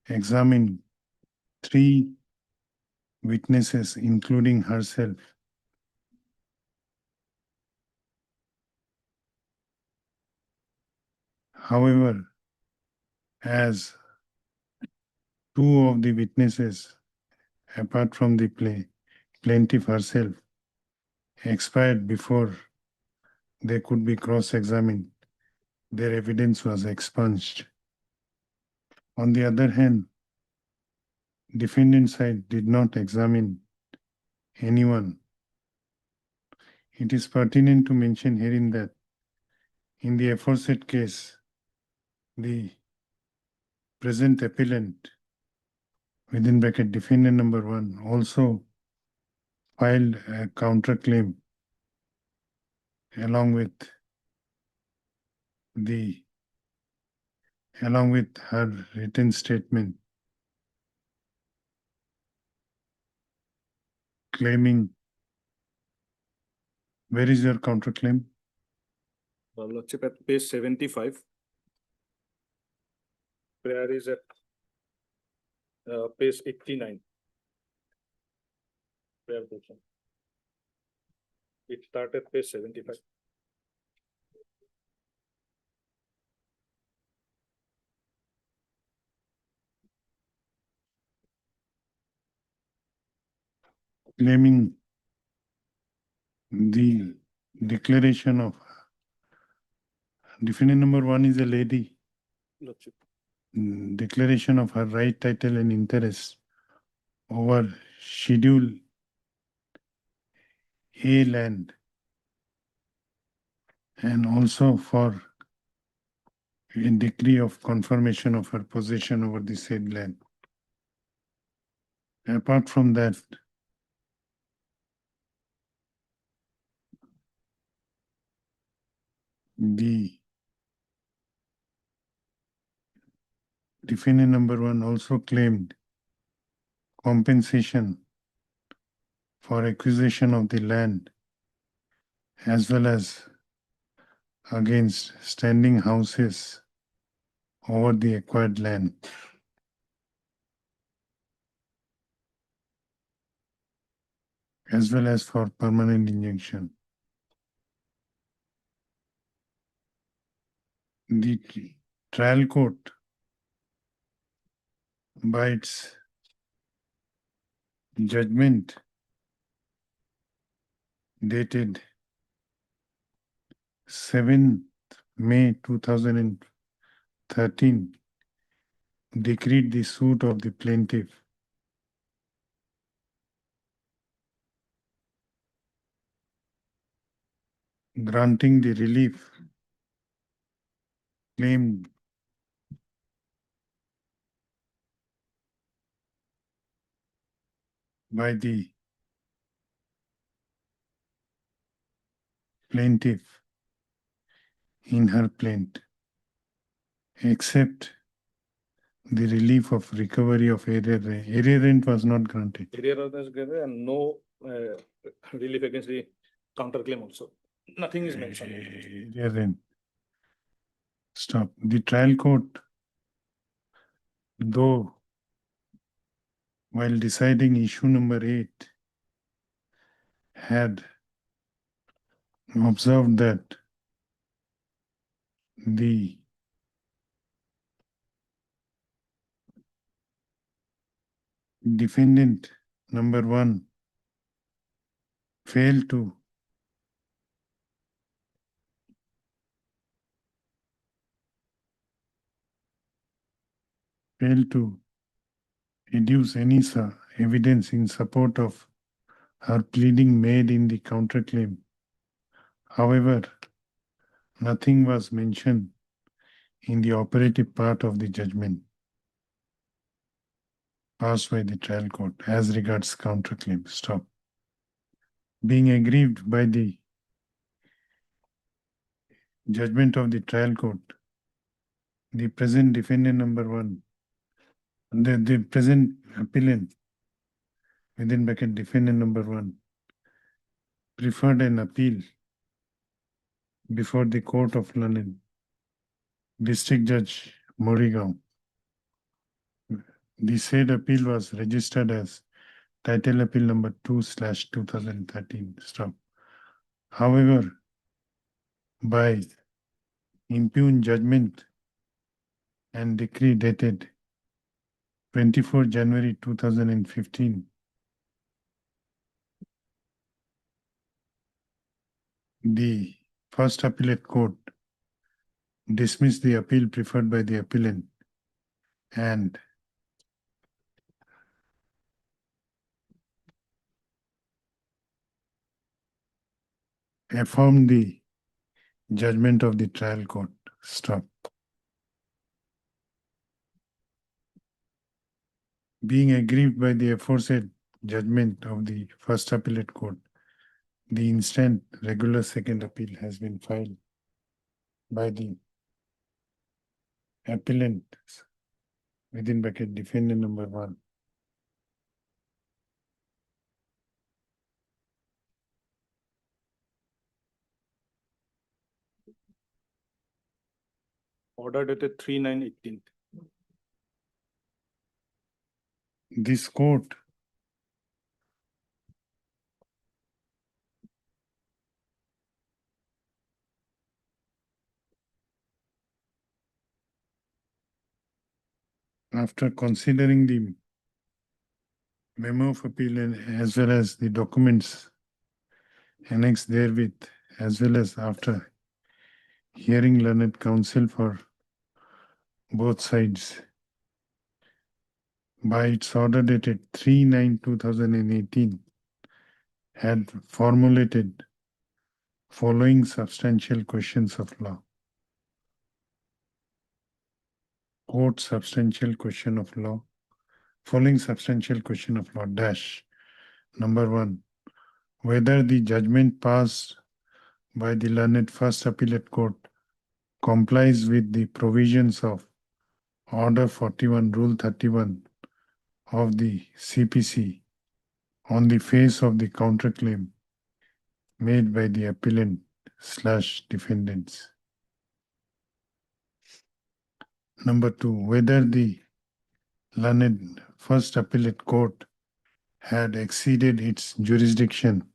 examined 3 witnesses, including herself. However, as 2 of the witnesses, apart from the plaintiff herself, expired before they could be cross-examined, their evidence was expunged. On the other hand, defendant side did not examine anyone. It is pertinent to mention herein that in the aforesaid case, the present appellant, within bracket defendant number 1, also filed a counterclaim along with her written statement claiming. Where is your counterclaim? Lordship, at page 75. Prayer is at page 89. Prayer portion. It started at page 75. Claiming the declaration of defendant number 1 is a lady. Lordship. Declaration of her right, title, and interest over Schedule A land, and also for a decree of confirmation of her possession over the said land. Apart from that, the defendant number 1 also claimed compensation for acquisition of the land as well as against standing houses over the acquired land. As well as for permanent injunction. The trial court, by its judgment dated 7th May 2013, decreed the suit of the plaintiff granting the relief claimed by the plaintiff in her plaint, except the relief of recovery of area rent. Area rent was not granted. Area was granted and no relief against the counterclaim also. Nothing is mentioned. Area rent. Stop. The trial court, though, while deciding issue number 8, had observed that the defendant number 1 failed to deduce any evidence in support of her pleading made in the counterclaim. However, nothing was mentioned in the operative part of the judgment passed by the trial court as regards counterclaim. Stop. Being aggrieved by the judgment of the trial court, the present defendant number 1, the present appellant, within bracket defendant number 1, preferred an appeal before the Court of Learning, District Judge Morigaon. The said appeal was registered as Title Appeal number 2/2013. Stop. However, by impugned judgment and decree dated 24 January 2015, the First Appellate Court dismissed the appeal preferred by the appellant and affirmed the judgment of the trial court. Stop. Being aggrieved by the aforesaid judgment of the First Appellate Court, the instant regular second appeal has been filed by the appellant within bracket defendant number 1. Order dated 3/9/18. This court after considering the memo of appeal and as well as the documents annexed therewith, as well as after hearing learned counsel for both sides, by its order dated 3/9/2018, had formulated following substantial questions of law. Quote substantial question of law. Following substantial question of law dash. Number 1, whether the judgment passed by the learned First Appellate Court complies with the provisions of Order 41, Rule 31 of the CPC on the face of the counterclaim made by the appellant/defendants. Number 2, whether the learned First Appellate Court had exceeded its jurisdiction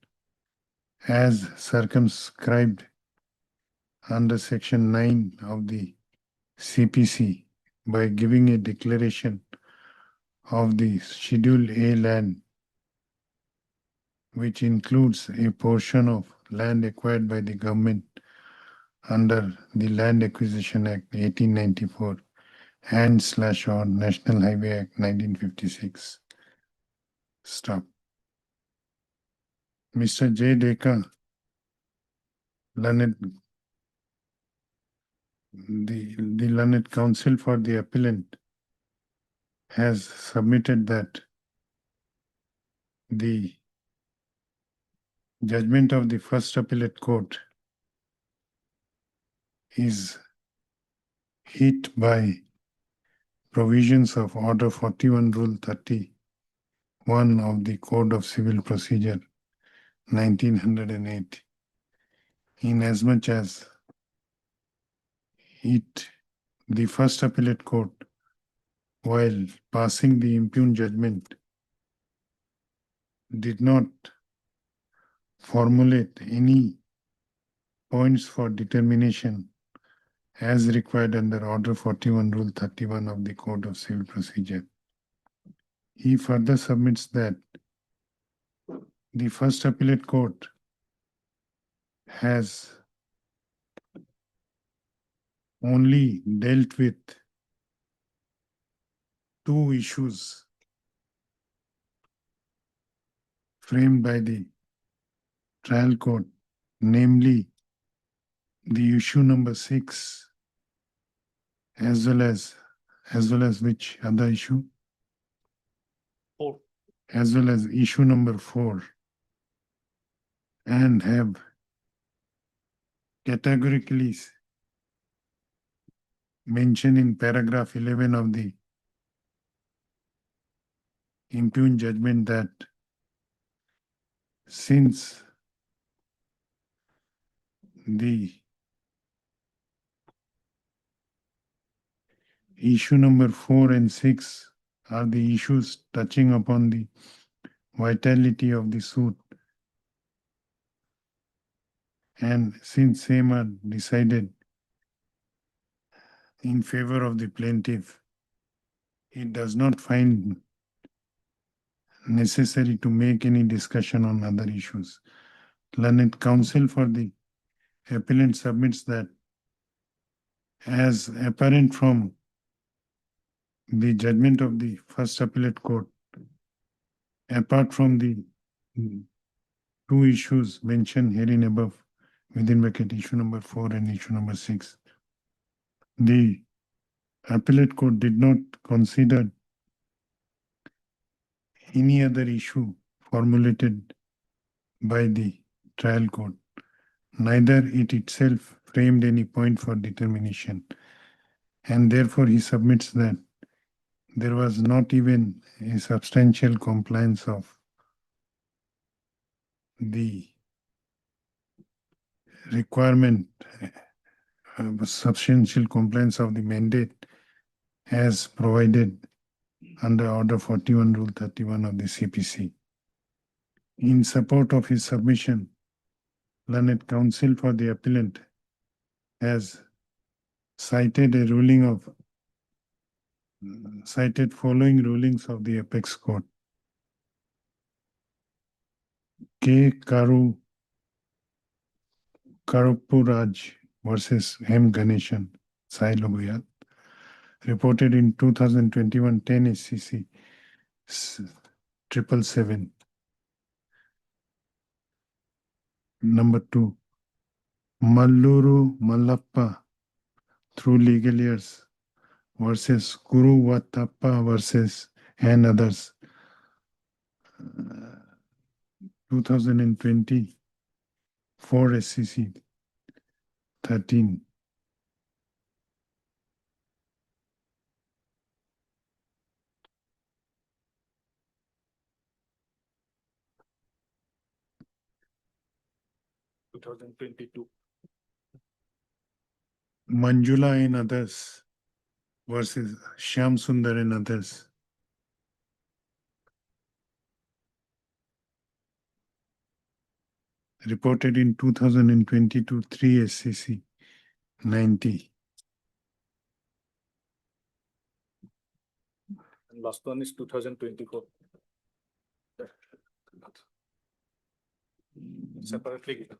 as circumscribed under Section 9 of the CPC by giving a declaration of the Schedule A land, which includes a portion of land acquired by the government under the Land Acquisition Act 1894 and/or National Highway Act 1956. Stop. Mr. J. Deka, the learned counsel for the appellant, has submitted that the judgment of the First Appellate Court is hit by provisions of Order 41, Rule 31 of the Code of Civil Procedure 1908, inasmuch as the First Appellate Court, while passing the impugned judgment, did not formulate any points for determination as required under Order 41, Rule 31 of the Code of Civil Procedure. He further submits that the First Appellate Court has only dealt with two issues framed by the trial court, namely the issue number 6, as well as which other issue? 4. As well as issue number 4, and have categorically mentioned in paragraph 11 of the impugned judgment that since the issue number 4 and 6 are the issues touching upon the vitality of the suit. And since same are decided in favor of the plaintiff, it does not find necessary to make any discussion on other issues. Learned counsel for the appellant submits that as apparent from the judgment of the first appellate court, apart from the two issues mentioned herein above, within bracket issue number 4 and issue number 6, the appellate court did not consider any other issue formulated by the trial court. Neither it itself framed any point for determination, and therefore he submits that there was not even a substantial compliance of the requirement, substantial compliance of the mandate as provided under Order 41, Rule 31 of the CPC. In support of his submission, learned counsel for the appellant has cited following rulings of the apex court. K. Karupuraj versus M. Ganeshan, Sai Lobuyat, reported in 2021 10 SCC 777. Number 2, Malluru Mallappa through legal years versus Guru Vattappa versus and others, 2024 SCC 13. Manjula and others versus Shyam Sundar and others, reported in 2022 3 SCC 90. And last one is 2024. Separately given.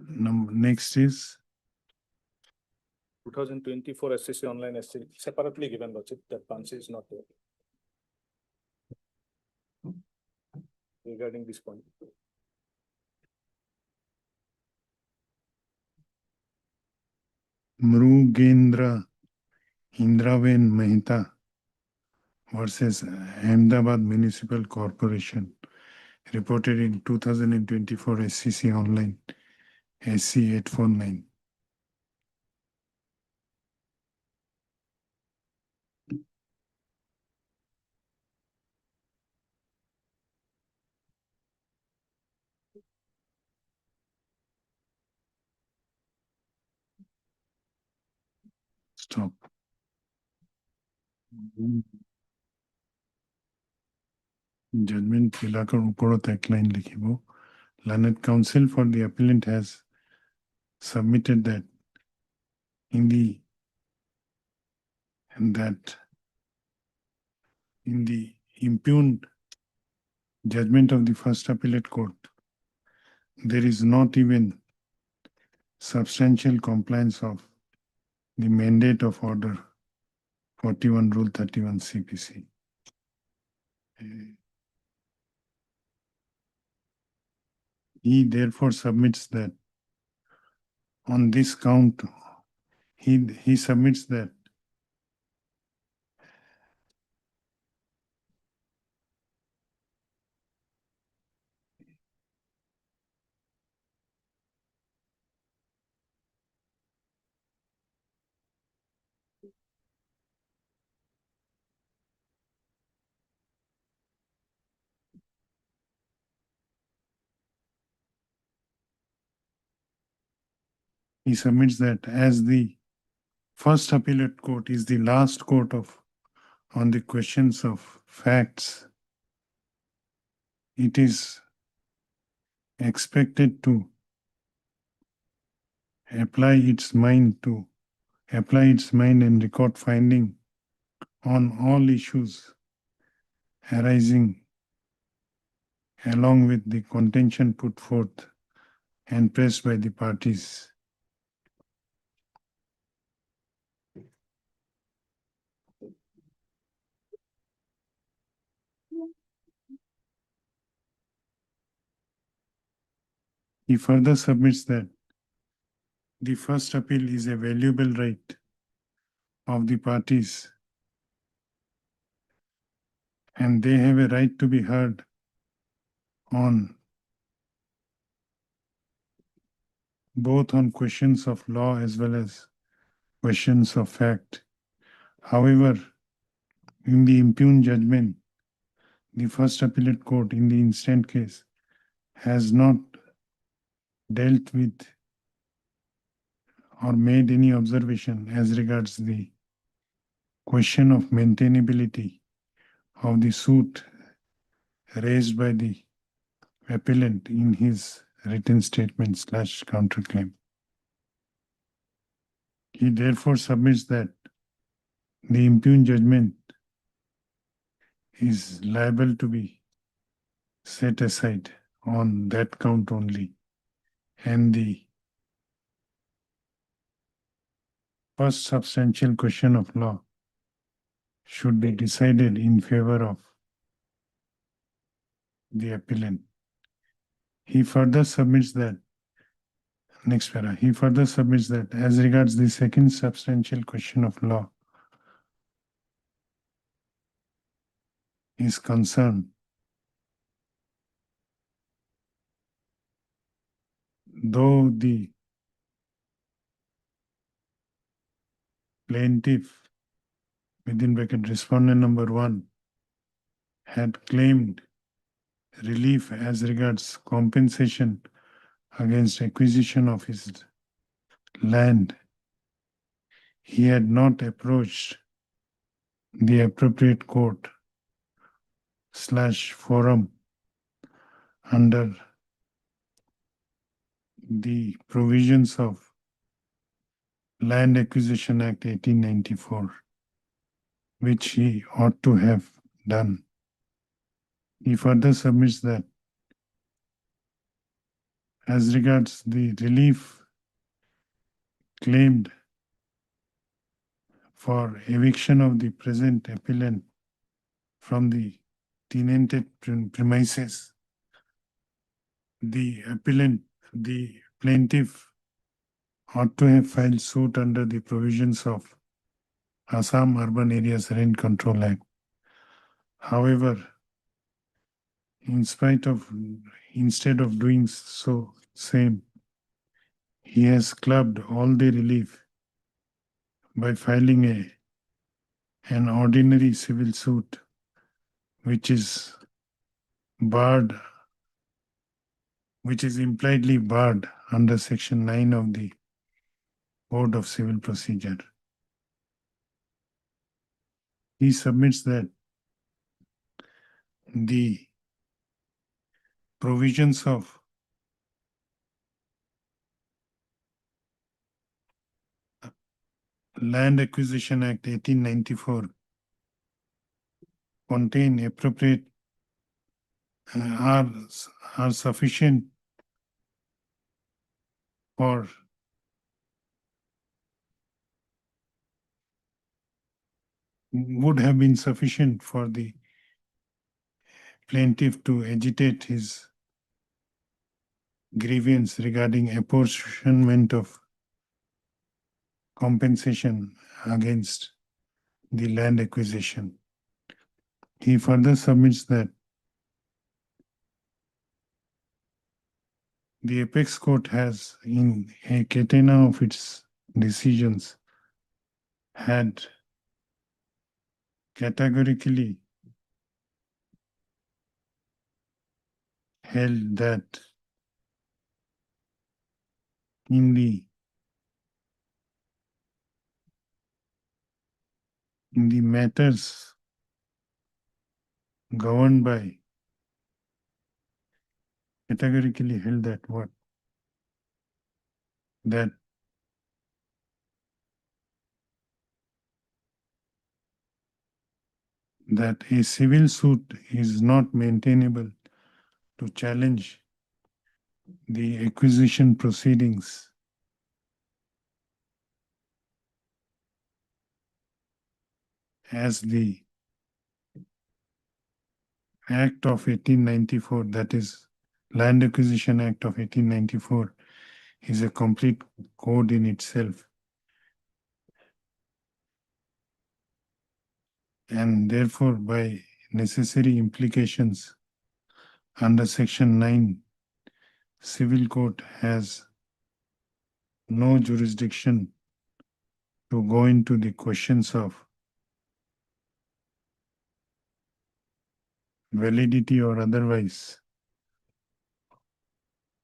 Next is 2024 SCC online SC separately given, Lordship, that Bansi is not there. Regarding this point. Mrugendra Indraven Mehta versus Ahmedabad Municipal Corporation, reported in 2024 SCC online SC 849. Stop. Judgment পিলাকৰ ওপৰত এক line লিখিব. Learned counsel for the appellant has submitted that in the impugned judgment of the first appellate court, there is not even substantial compliance of the mandate of Order 41 Rule 31 CPC. He therefore submits that on this count, he submits that he submits that as the first appellate court is the last court on the questions of facts, it is expected to apply its mind and record finding on all issues arising along with the contention put forth and pressed by the parties. He further submits that the first appeal is a valuable right of the parties, and they have a right to be heard on both on questions of law as well as questions of fact. However, in the impugned judgment, the first appellate court in the instant case has not dealt with or made any observation as regards the question of maintainability of the suit raised by the appellant in his written statement / counterclaim. He therefore submits that the impugned judgment is liable to be set aside on that count only, and the first substantial question of law should be decided in favor of the appellant. He further submits that, next para, he further submits that as regards the second substantial question of law is concerned, though the plaintiff, within bracket respondent number 1, had claimed relief as regards compensation against acquisition of his land, he had not approached the appropriate court / forum under the provisions of Land Acquisition Act 1894, which he ought to have done. He further submits that as regards the relief claimed for eviction of the present appellant from the tenanted premises, the plaintiff ought to have filed suit under the provisions of Assam Urban Areas Rent Control Act. However, instead of doing so same, he has clubbed all the relief by filing an ordinary civil suit, which is barred, which is impliedly barred under Section 9 of the Code of Civil Procedure. He submits that the provisions of Land Acquisition Act 1894 contain appropriate are sufficient for would have been sufficient for the plaintiff to agitate his grievance regarding apportionment of compensation against the land acquisition. He further submits that the apex court has, in a catena of its decisions, had categorically held that in the in the matters governed by categorically held that what? That a civil suit is not maintainable to challenge the acquisition proceedings as the Act of 1894, that is Land Acquisition Act of 1894, is a complete code in itself. And therefore, by necessary implications, under Section 9, Civil Court has no jurisdiction to go into the questions of validity or otherwise,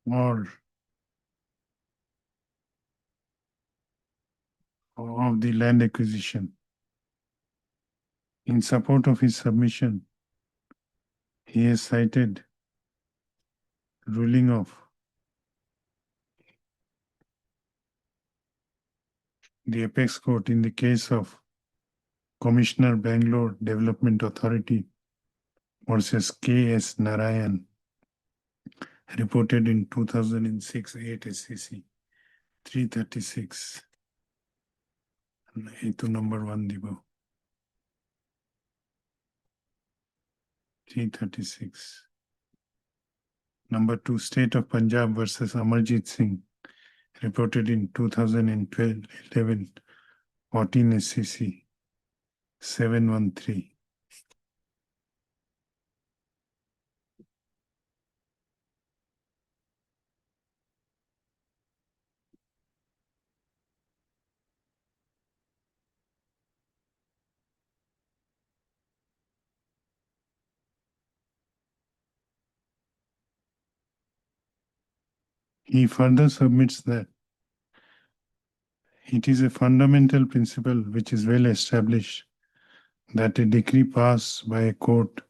or of the land acquisition. In support of his submission, he has cited ruling of the Apex Court in the case of Commissioner Bangalore Development Authority versus K.S. Narayan, reported in 2006 8 SCC 336. Itu number 1 dibo. 336. Number 2, State of Punjab versus Amarjit Singh, reported in 2012 11 14 SCC 713. He further submits that it is a fundamental principle which is well established that a decree passed by a court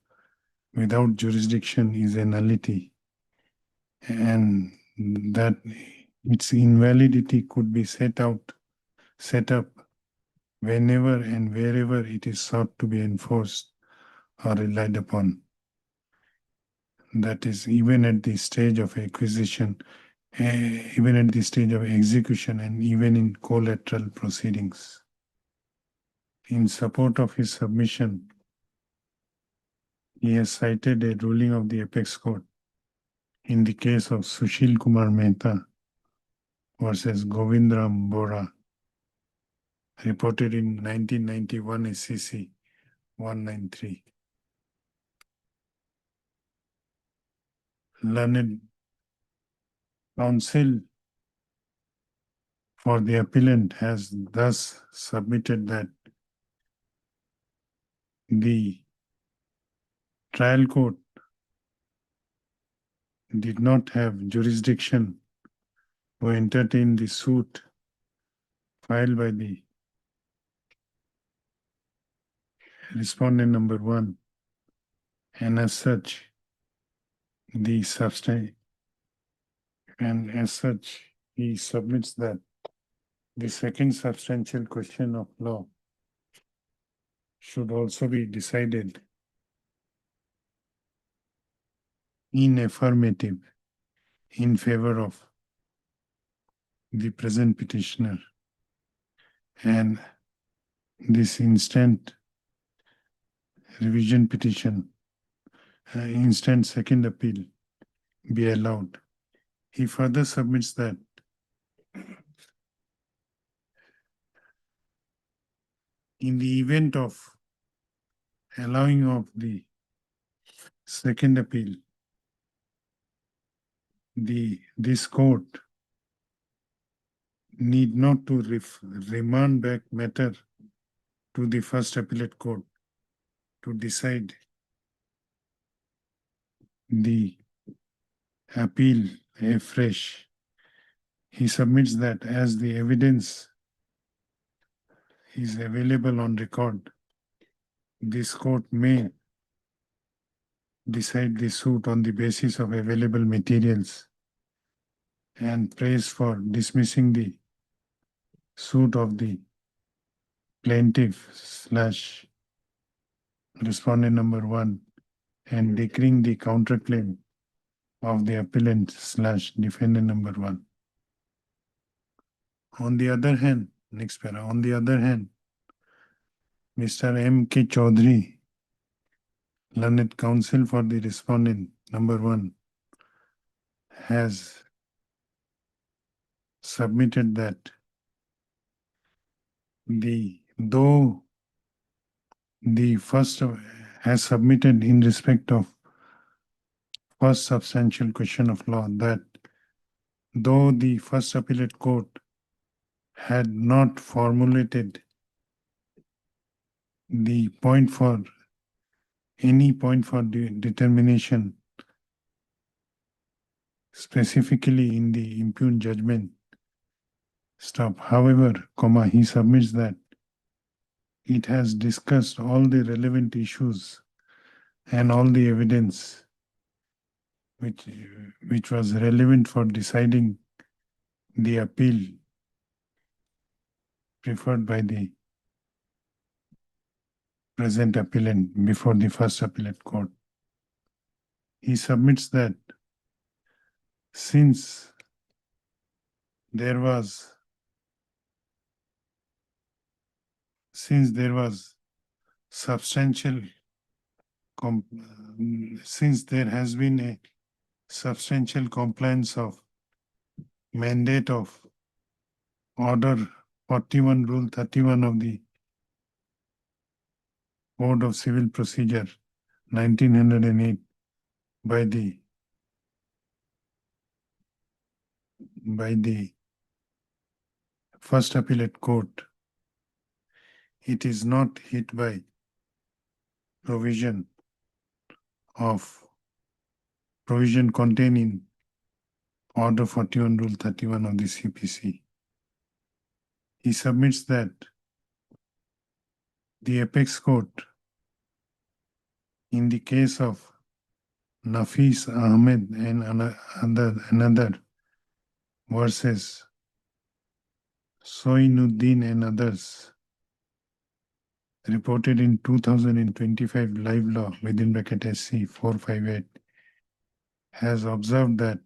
without jurisdiction is a nullity, and that its invalidity could be set up whenever and wherever it is sought to be enforced or relied upon. That is, even at the stage of acquisition, even at the stage of execution, and even in collateral proceedings. In support of his submission, he has cited a ruling of the Apex Court in the case of Sushil Kumar Mehta versus Govindram Bora, reported in 1991 SCC 193. Learned counsel for the appellant has thus submitted that the trial court did not have jurisdiction to entertain the suit filed by the respondent number 1, and as such, he submits that the second substantial question of law should also be decided in affirmative in favor of the present petitioner, and this instant revision petition, instant second appeal be allowed. He further submits that in the event of allowing of the second appeal, this court need not to remand back matter to the first appellate court to decide the appeal afresh. He submits that as the evidence is available on record, this court may decide the suit on the basis of available materials and prays for dismissing the suit of the plaintiff slash respondent number one and declaring the counterclaim of the appellant slash defendant number one. On the other hand, next para, on the other hand, Mr. M. K. Chaudhary, learned counsel for the respondent number one, has submitted that though the first has submitted in respect of first substantial question of law that though the first appellate court had not formulated the point for any point for determination specifically in the impugned judgment stop. However, he submits that it has discussed all the relevant issues and all the evidence which was relevant for deciding the appeal preferred by the present appellant before the first appellate court. He submits that since there was substantial since there has been a substantial compliance of mandate of Order 41 Rule 31 of the Code of Civil Procedure 1908 by the First Appellate Court, it is not hit by provision contained in Order 41 Rule 31 of the CPC. He submits that the Apex Court, in the case of Nafis Ahmed and another versus Soinuddin and others, reported in 2025 Live Law within bracket SC 458, has observed that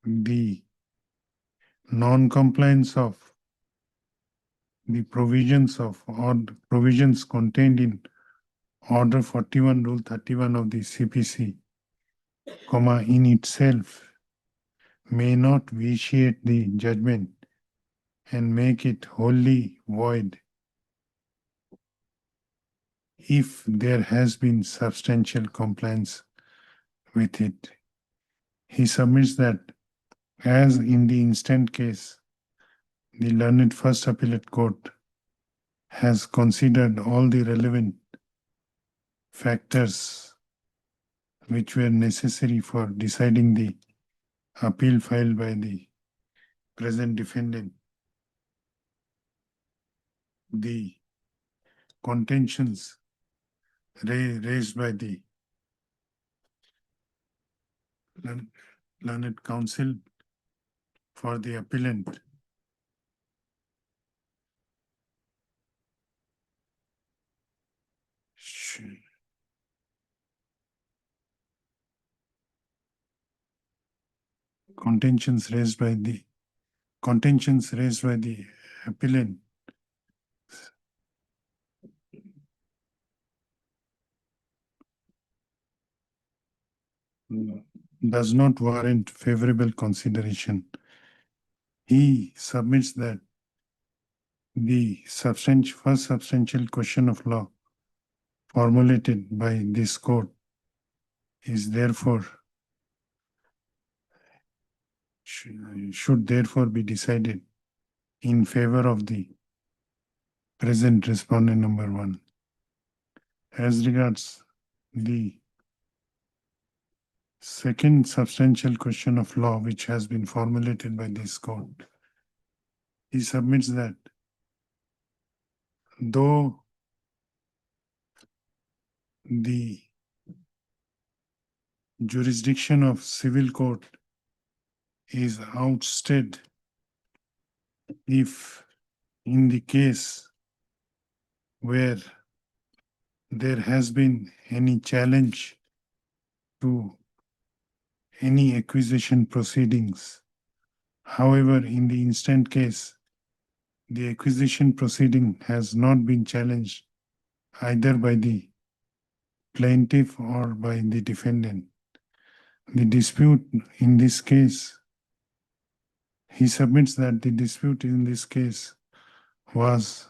the non-compliance of the provisions contained in Order 41 Rule 31 of the CPC, in itself may not vitiate the judgment and make it wholly void if there has been substantial compliance with it. He submits that as in the instant case, the learned First Appellate Court has considered all the relevant factors which were necessary for deciding the appeal filed by the present defendant. The contentions raised by the learned counsel for the appellant contentions raised by the appellant does not warrant favorable consideration. He submits that the first substantial question of law formulated by this court is therefore should therefore be decided in favor of the present respondent number one. As regards the second substantial question of law which has been formulated by this court, he submits that though the jurisdiction of civil court is outstayed if in the case where there has been any challenge to any acquisition proceedings. However, in the instant case, the acquisition proceeding has not been challenged either by the plaintiff or by the defendant. The dispute in this case, he submits that the dispute in this case was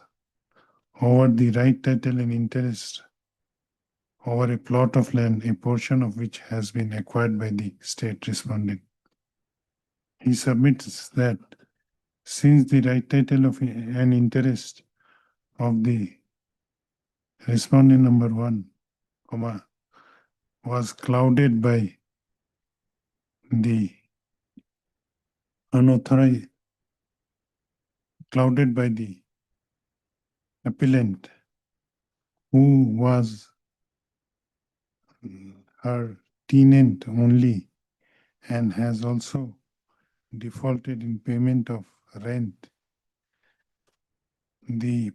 over the right title and interest over a plot of land, a portion of which has been acquired by the state respondent. He submits that since the right title of an interest of the respondent number 1, was clouded by the unauthorized, clouded by the appellant who was her tenant only and has also defaulted in payment of rent. The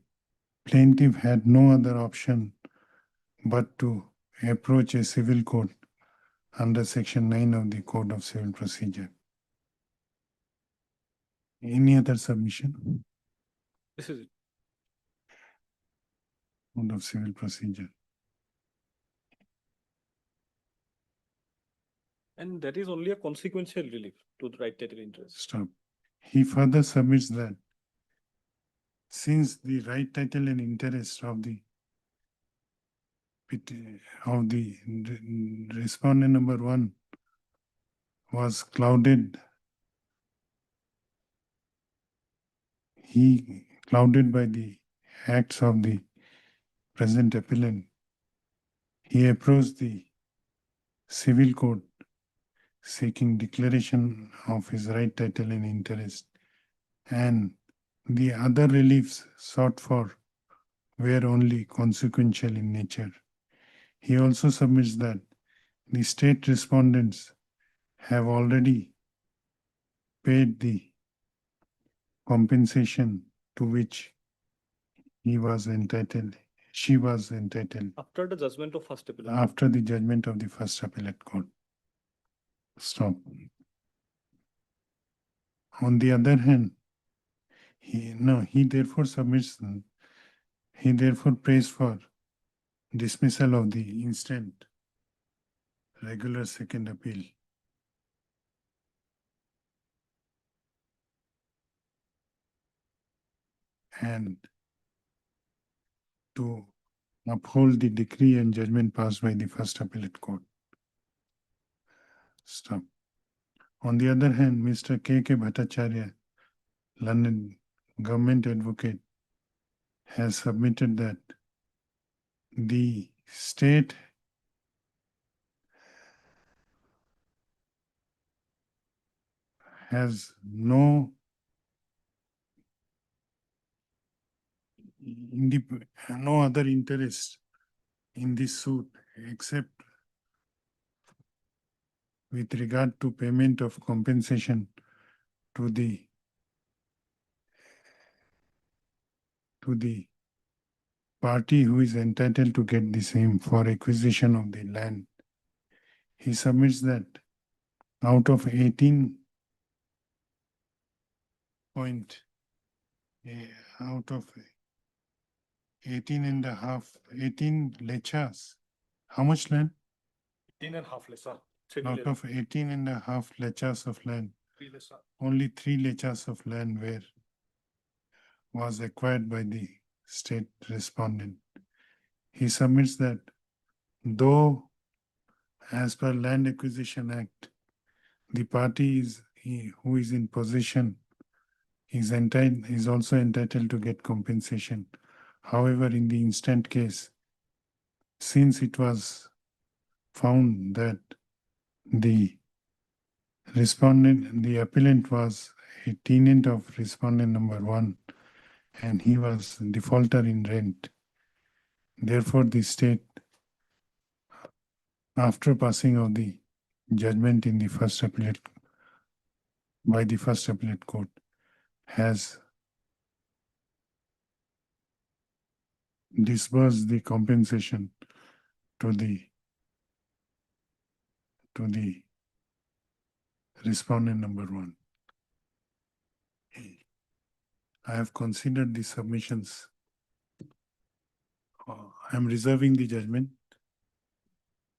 plaintiff had no other option but to approach a civil court under Section 9 of the Code of Civil Procedure. Any other submission? This is it. Code of Civil Procedure. And that is only a consequential relief to the right title interest. Stop. He further submits that since the right title and interest of the respondent number 1 was clouded, clouded by the acts of the present appellant, he approached the civil court seeking declaration of his right title and interest, and the other reliefs sought for were only consequential in nature. He also submits that the state respondents have already paid the compensation to which he was entitled, she was entitled After the judgment of first appellate. after the judgment of the first appellate court. Stop. On the other hand, he therefore submits, he therefore prays for dismissal of the instant regular second appeal. And to uphold the decree and judgment passed by the first appellate court. Stop. On the other hand, Mr. K.K. Bhattacharya, London government advocate, has submitted that the state has no other interest in this suit except with regard to payment of compensation to the party who is entitled to get the same for acquisition of the land. He submits that out of 18 lechas, how much land? 18.5 lesser. Out of 18.5 lechas of land, 3 lesser. only 3 lechas of land was acquired by the state respondent. He submits that though as per Land Acquisition Act, the party who is in possession is also entitled to get compensation. However, in the instant case, since it was found that the appellant was a tenant of respondent number 1 and he was defaulter in rent, therefore the state after passing of the judgment in the first appellate by the first appellate court has disbursed the compensation to the respondent number one. I have considered the submissions. I am reserving the judgment.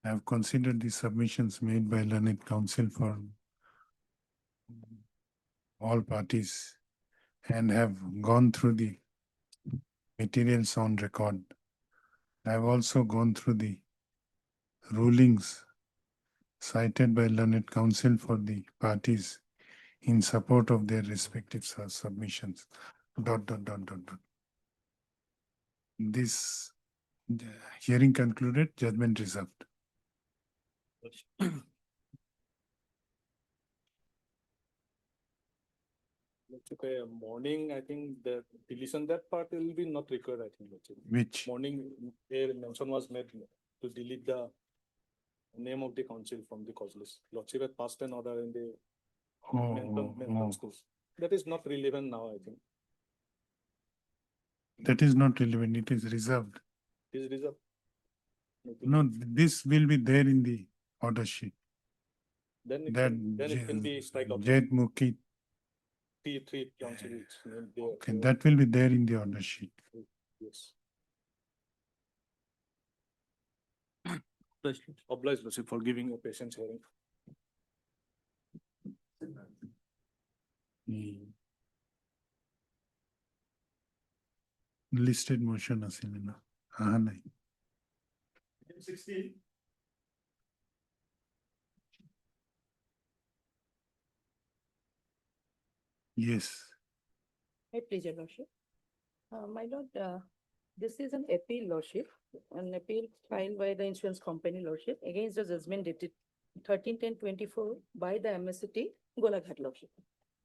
I have considered the submissions made by learned counsel for all parties and have gone through the materials on record. I have also gone through the rulings cited by learned counsel for the parties in support of their respective submissions. ... This hearing concluded, judgment reserved. Okay, morning, I think the deletion, that part will be not required, I think. Which? Morning, a mention was made to delete the name of the council from the cause list. Lordship had passed an order in the mental schools. That is not relevant now, I think. That is not relevant, it is reserved. It is reserved. No, this will be there in the order sheet. Then it That can be strike out. Jed Mukhi, Three council is named there. okay, that will be there in the order sheet. Yes. Obliged, Lordship, for giving a patient's hearing. Listed motion asil na. Nahi. 16. Yes. My pleasure, Lordship. My lord, this is an appeal, Lordship, an appeal filed by the insurance company, Lordship, against the judgment dated 13/10/24 by the MSCT Golaghat, Lordship.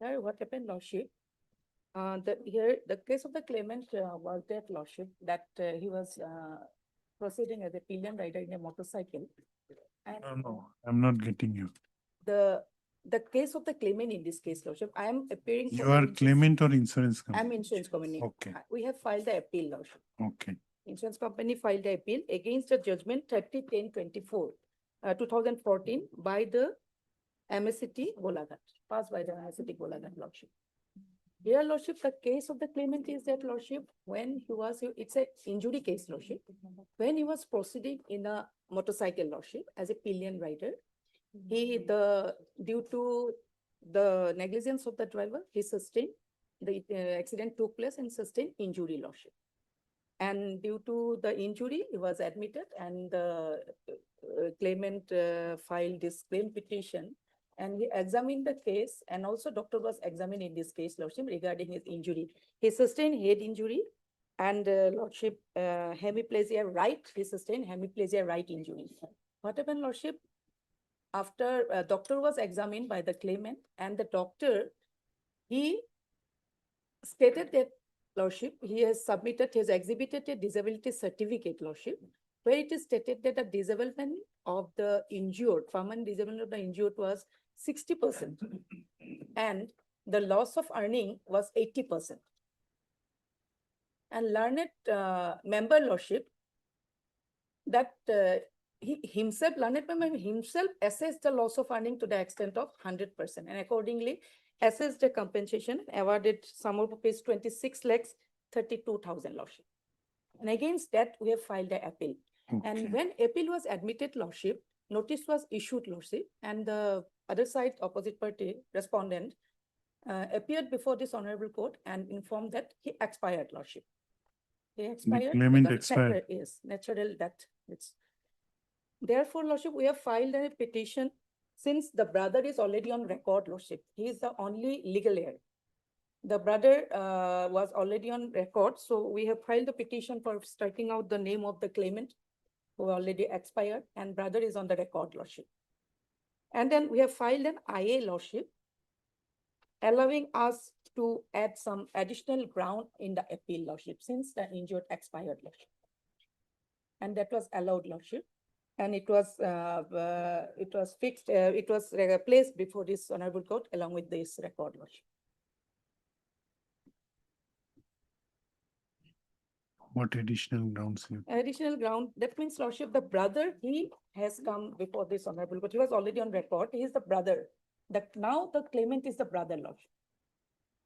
Here, what happened, Lordship? The case of the claimant was that, Lordship, that he was proceeding as a pillion rider in a motorcycle. And No, I'm not getting you. the case of the claimant in this case, Lordship, I am appearing. You for are the claimant or insurance I'm company? insurance company. Okay. We have filed the appeal, Lordship. Okay. Insurance company filed the appeal against the judgment 30/10/24, 2014 by the MSCT Golaghat, passed by the MSCT Golaghat, Lordship. Here, Lordship, the case of the claimant is that, Lordship, when he was, it's a injury case, Lordship. When he was proceeding in a motorcycle, Lordship, as a pillion rider, due to the negligence of the driver, he sustained, the accident took place and sustained injury, Lordship. And due to the injury, he was admitted and the claimant filed this claim petition. And he examined the case, and also doctor was examined in this case, Lordship, regarding his injury. He sustained head injury and Lordship, hemiplegia right, he sustained hemiplegia right injury. What happened, Lordship? After doctor was examined by the claimant, and the doctor, he stated that, Lordship, he has exhibited a disability certificate, Lordship, where it is stated that the disablement of the injured, permanent disablement of the injured was 60%, and the loss of earning was 80%. And learned member, Lordship, that learned member himself assessed the loss of earning to the extent of 100%, and accordingly assessed the compensation, awarded sum of rupees 26,32,000, Lordship. And against that, we have filed the appeal. Okay. And when appeal was admitted, Lordship, notice was issued, Lordship, and the other side, opposite party, respondent, appeared before this honorable court and informed that he expired, Lordship. He expired. claimant because expired. Yes, natural death. Therefore, Lordship, we have filed a petition since the brother is already on record, Lordship. He is the only legal heir. The brother was already on record, so we have filed a petition for striking out the name of the claimant who already expired, and brother is on the record, Lordship. And then we have filed an IA, Lordship, allowing us to add some additional ground in the appeal, Lordship, since the injured expired, Lordship. And that was allowed, Lordship. And it was fixed, it was placed before this honorable court along with this record, lordship. What additional grounds you? Additional ground, that means lordship, the brother, he has come before this honorable court. He was already on record. He is the brother. That now the claimant is the brother, lordship.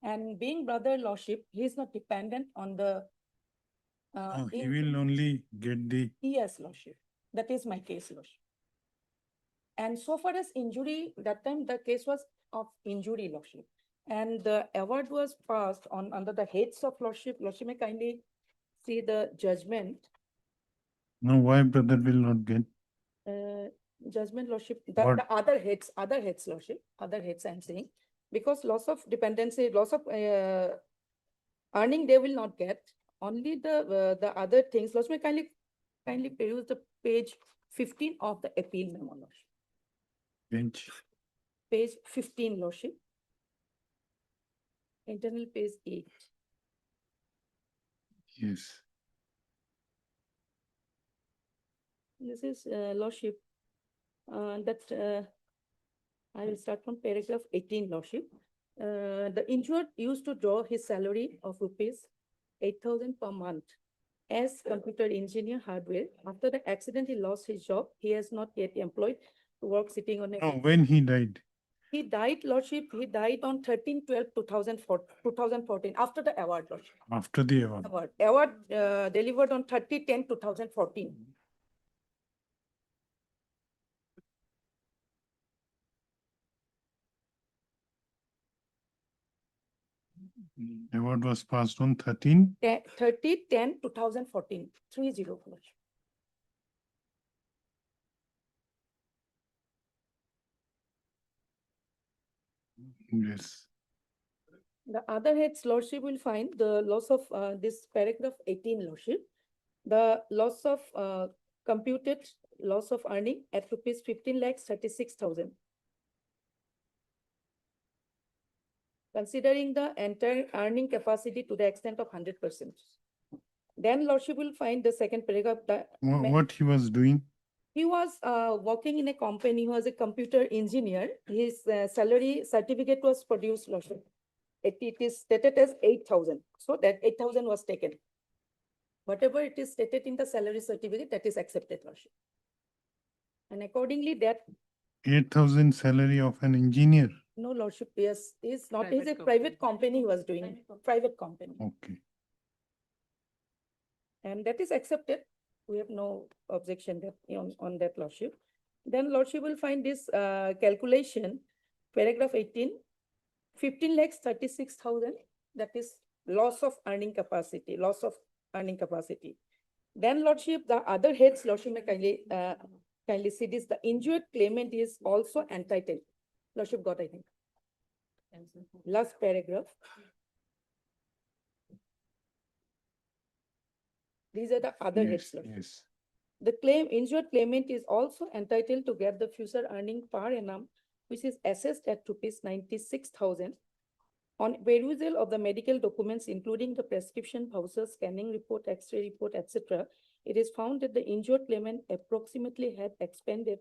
And being brother, lordship, he is not dependent on the. Oh, he will only get the, Yes, lordship. That is my case, lordship. And so far as injury, that time the case was of injury, lordship. And the award was passed on under the heads of lordship. Lordship may kindly see the judgment. no, why brother will not get? Judgment, lordship, What? the other heads, lordship, other heads I'm saying. Because loss of dependency, loss of earning they will not get. Only the other things, lordship may kindly peruse the page 15 of the appeal memo, lordship. Bench. Page 15, lordship. Internal page 8. Yes. This is lordship. I will start from paragraph 18, lordship. The injured used to draw his salary of rupees 8,000 per month as computer engineer hardware. After the accident, he lost his job. He has not yet employed to work sitting on a. No, when he died. He died, lordship. He died on 13/12/2014 after the award, lordship. After the award. Award delivered on 30/10/2014. Award was passed on 13. 30/10/2014. 30, lordship. Yes. The other heads, lordship will find the loss of this paragraph 18, lordship. The loss of computed loss of earning at rupees 15,36,000. Considering the entire earning capacity to the extent of 100%. Then lordship will find the second paragraph. What he was doing? He was working in a company. He was a computer engineer. His salary certificate was produced, lordship. It is stated as 8,000. So that 8,000 was taken. Whatever it is stated in the salary certificate, that is accepted, lordship. And accordingly, that 8,000 salary of an engineer. no, lordship, yes, is not. It's a private company he was doing. Private company. Okay. And that is accepted. We have no objection that on that, lordship. Then lordship will find this calculation, paragraph 18, 15,36,000, that is loss of earning capacity, loss of earning capacity. Then lordship, the other heads, lordship may kindly see this, the injured claimant is also entitled. Lordship got, I think. Last paragraph. These are the other heads, lordship. Yes. The injured claimant is also entitled to get the future earning per annum, which is assessed at rupees 96,000. On perusal of the medical documents, including the prescription, vouchers, scanning report, X-ray report, etc., it is found that the injured claimant approximately had expended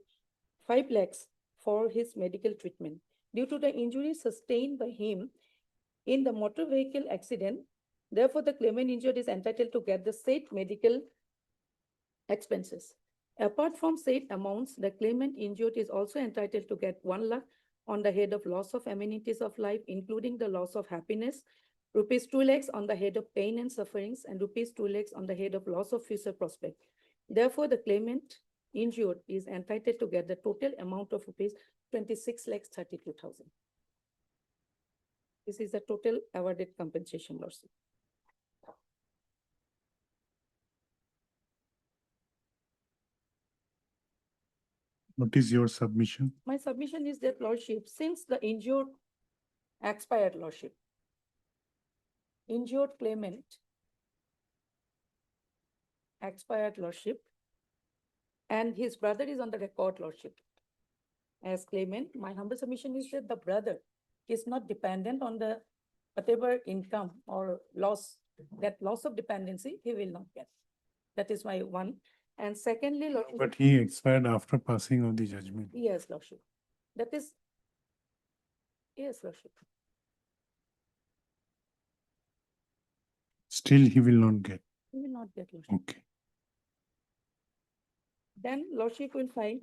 5 lakhs for his medical treatment. Due to the injury sustained by him in the motor vehicle accident, therefore the claimant injured is entitled to get the said medical expenses. Apart from said amounts, the claimant injured is also entitled to get 1 lakh on the head of loss of amenities of life, including the loss of happiness, rupees 2 lakhs on the head of pain and sufferings, and rupees 2 lakhs on the head of loss of future prospect. Therefore, the claimant injured is entitled to get the total amount of rupees 26,32,000. This is the total awarded compensation, lordship. What is your submission? My submission is that, lordship, since the injured expired, lordship, injured claimant expired, lordship, and his brother is on the record, lordship, as claimant, my humble submission is that the brother is not dependent on the whatever income or loss, that loss of dependency he will not get. That is my one. And secondly, Lordship. But he expired after passing of the judgment. Yes, Lordship. That is. Yes, Lordship. Still, he will not get. We will not get Lordship. Okay. Then Lordship will find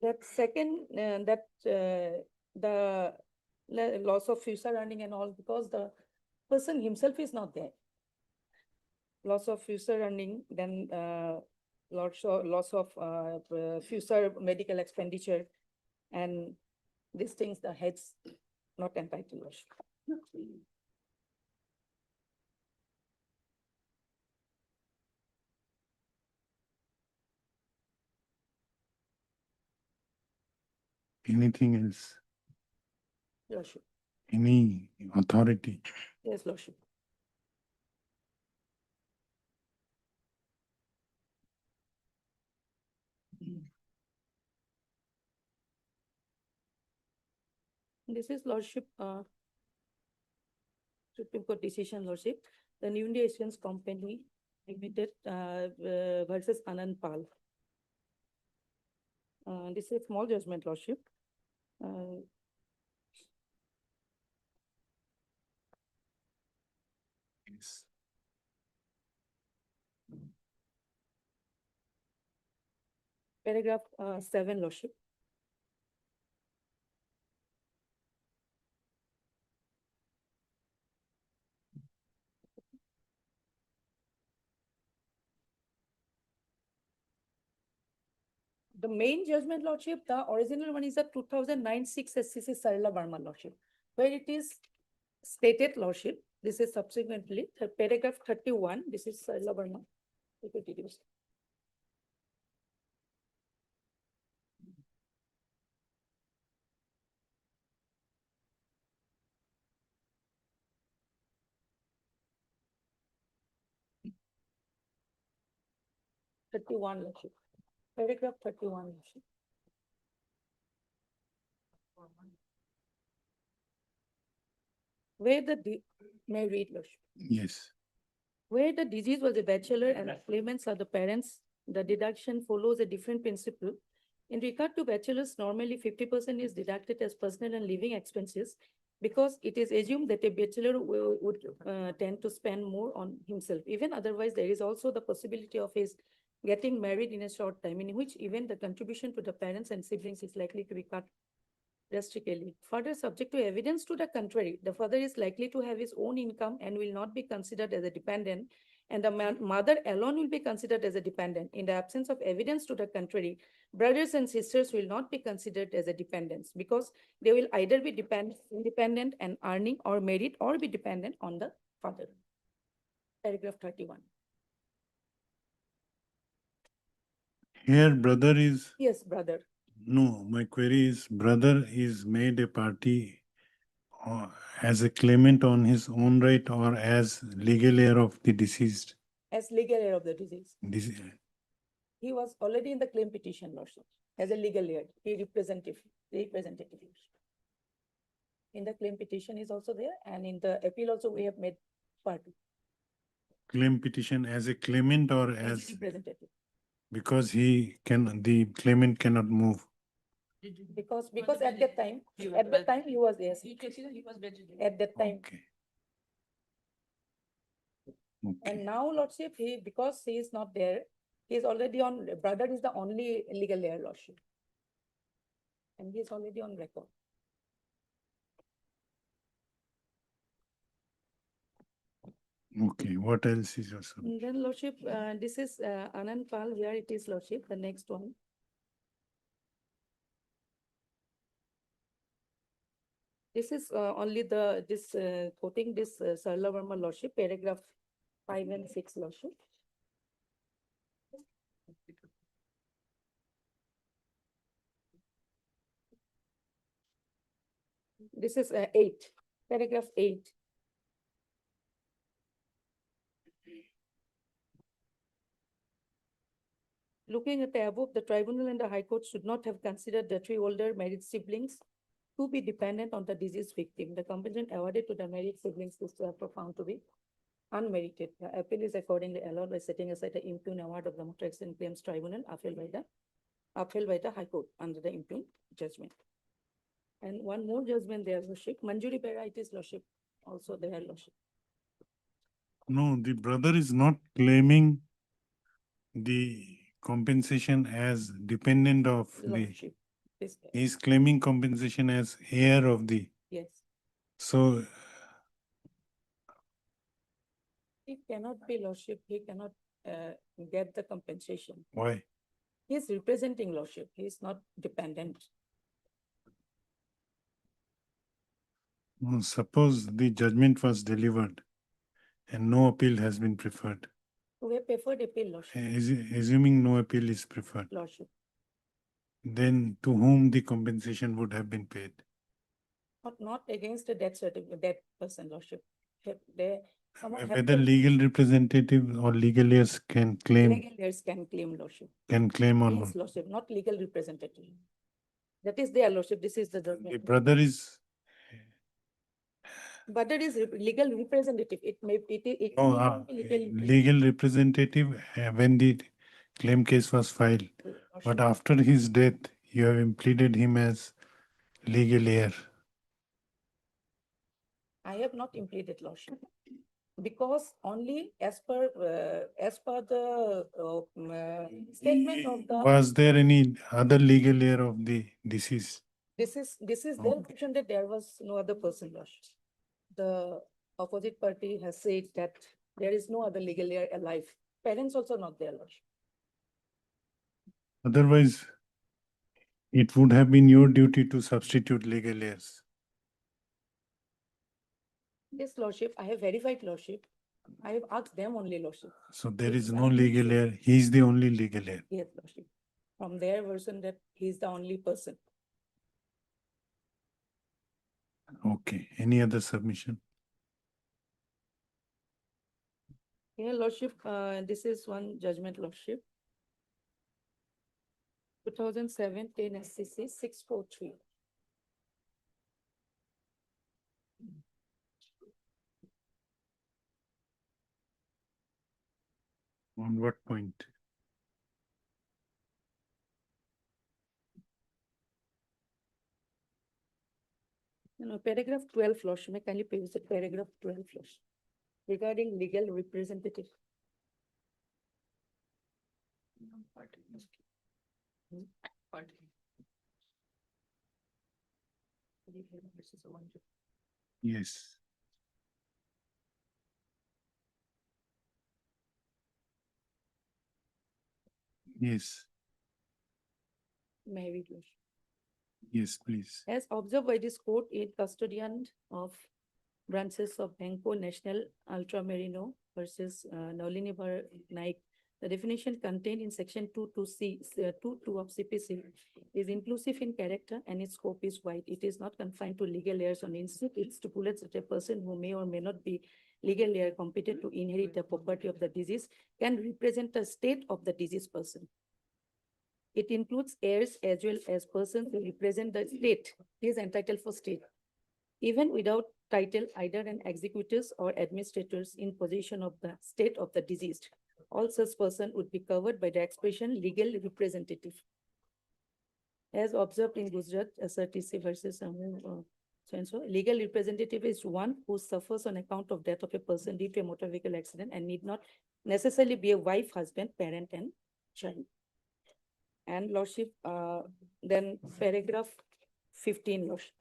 that second, the loss of future earning and all, because the person himself is not there. Loss of future earning, then loss of future medical expenditure, and these things the heads not entitled. Lordship. Anything else? Lordship. Any authority? Yes, Lordship. This is Lordship, Supreme Court decision, Lordship. The New India Asians Company Limited versus Anand Pal. This is a small judgment, Lordship. Yes. Paragraph 7, Lordship. The main judgment, Lordship, the original one is the 2009 6 SCC Sarla Burma, Lordship, where it is stated, Lordship, this is subsequently the paragraph 31, this is Sarla Burma. It will deduce. Lordship. Paragraph 31, Lordship. Where may I read, Lordship? Yes. Where the disease was a bachelor and the claimants are the parents, the deduction follows a different principle. In regard to bachelors, normally 50% is deducted as personal and living expenses because it is assumed that a bachelor would tend to spend more on himself. Even otherwise, there is also the possibility of his getting married in a short time, in which even the contribution to the parents and siblings is likely to be cut drastically. Further, subject to evidence to the contrary, the father is likely to have his own income and will not be considered as a dependent, and the mother alone will be considered as a dependent. In the absence of evidence to the contrary, brothers and sisters will not be considered as a dependents because they will either be independent and earning or married or be dependent on the father. Paragraph 31. Here, brother is. Yes, brother. No, my query is brother is made a party as a claimant on his own right or as legal heir of the deceased. As legal heir of the disease. This- He was already in the claim petition, Lordship, as a legal heir, representative. In the claim petition is also there, and in the appeal also we have made party. Claim petition as a claimant or as, Representative. because the claimant cannot move. Because at that time he was, yes. At that time. Okay. And now, Lordship, because he is not there, he is already on, brother is the only legal heir, Lordship. And he is already on record. Okay, what else is also? Then, Lordship, this is Anand Pal, where it is, Lordship, the next one. This is only quoting this Sarla Verma, Lordship, paragraph 5 and 6, Lordship. This is 8, paragraph 8. Looking at the above, the tribunal and the high court should not have considered the three older married siblings to be dependent on the deceased victim. The compensation awarded to the married siblings is found to be unmerited. The appeal is accordingly allowed by setting aside the impugned award of the Motor Accident Claims Tribunal upheld by the High Court under the impugned judgment. And one more judgment there, Lordship. Manjuri Bera, it is Lordship, also there, Lordship. No, the brother is not claiming the compensation as dependent of the, Lordship. This- he is claiming compensation as heir of the, Yes, so he cannot be Lordship, he cannot get the compensation. why? He is representing Lordship, he is not dependent. No, suppose the judgment was delivered and no appeal has been preferred. We have preferred appeal, Lordship, Assuming no appeal is preferred, Lordship. then to whom the compensation would have been paid? Not against the death certificate, dead person, Lordship. Someone have Whether to- legal representative or legal heirs can claim, Legal heirs can claim Lordship. can claim or not. Yes, Lordship, not legal representative. That is their Lordship, this is the The judgment. brother is, But it is legal representative, it may, it no, need not be legal. legal representative when the claim case was filed. But after his death, you have impleaded him as legal heir. I have not impleaded Lordship. Because only as per the statement of the, Was there any other legal heir of the deceased? this is their question that there was no other person, Lordship. The opposite party has said that there is no other legal heir alive. Parents also not there, Lordship. Otherwise, it would have been your duty to substitute legal heirs. Yes, Lordship, I have verified, Lordship. I have asked them only, Lordship. So there Yes, is I no am legal sure. heir. He is the only legal heir. Yes, Lordship. From their version that he is the only person. Okay, any other submission? Yeah, Lordship, this is one judgment, Lordship. 2017 SCC 643. On what point? Paragraph 12, Lordship, may kindly page the paragraph 12, Lordship, regarding legal representative. Yes. Yes, May I read, Lordship? yes, please. As observed by this court, a custodian of branches of Banco National Ultramarino versus Nolini Naik, the definition contained in section 22 of CPC is inclusive in character and its scope is wide. It is not confined to legal heirs on instead. It stipulates that a person who may or may not be legal heir competent to inherit the property of the deceased can represent the state of the deceased person. It includes heirs as well as persons who represent the state. He is entitled for state. Even without title, either an executors or administrators in possession of the state of the deceased. All such person would be covered by the expression legal representative. As observed in Gujarat, SRTC versus so legal representative is one who suffers on account of death of a person due to a motor vehicle accident and need not necessarily be a wife, husband, parent, and child. And Lordship, then paragraph 15, Lordship.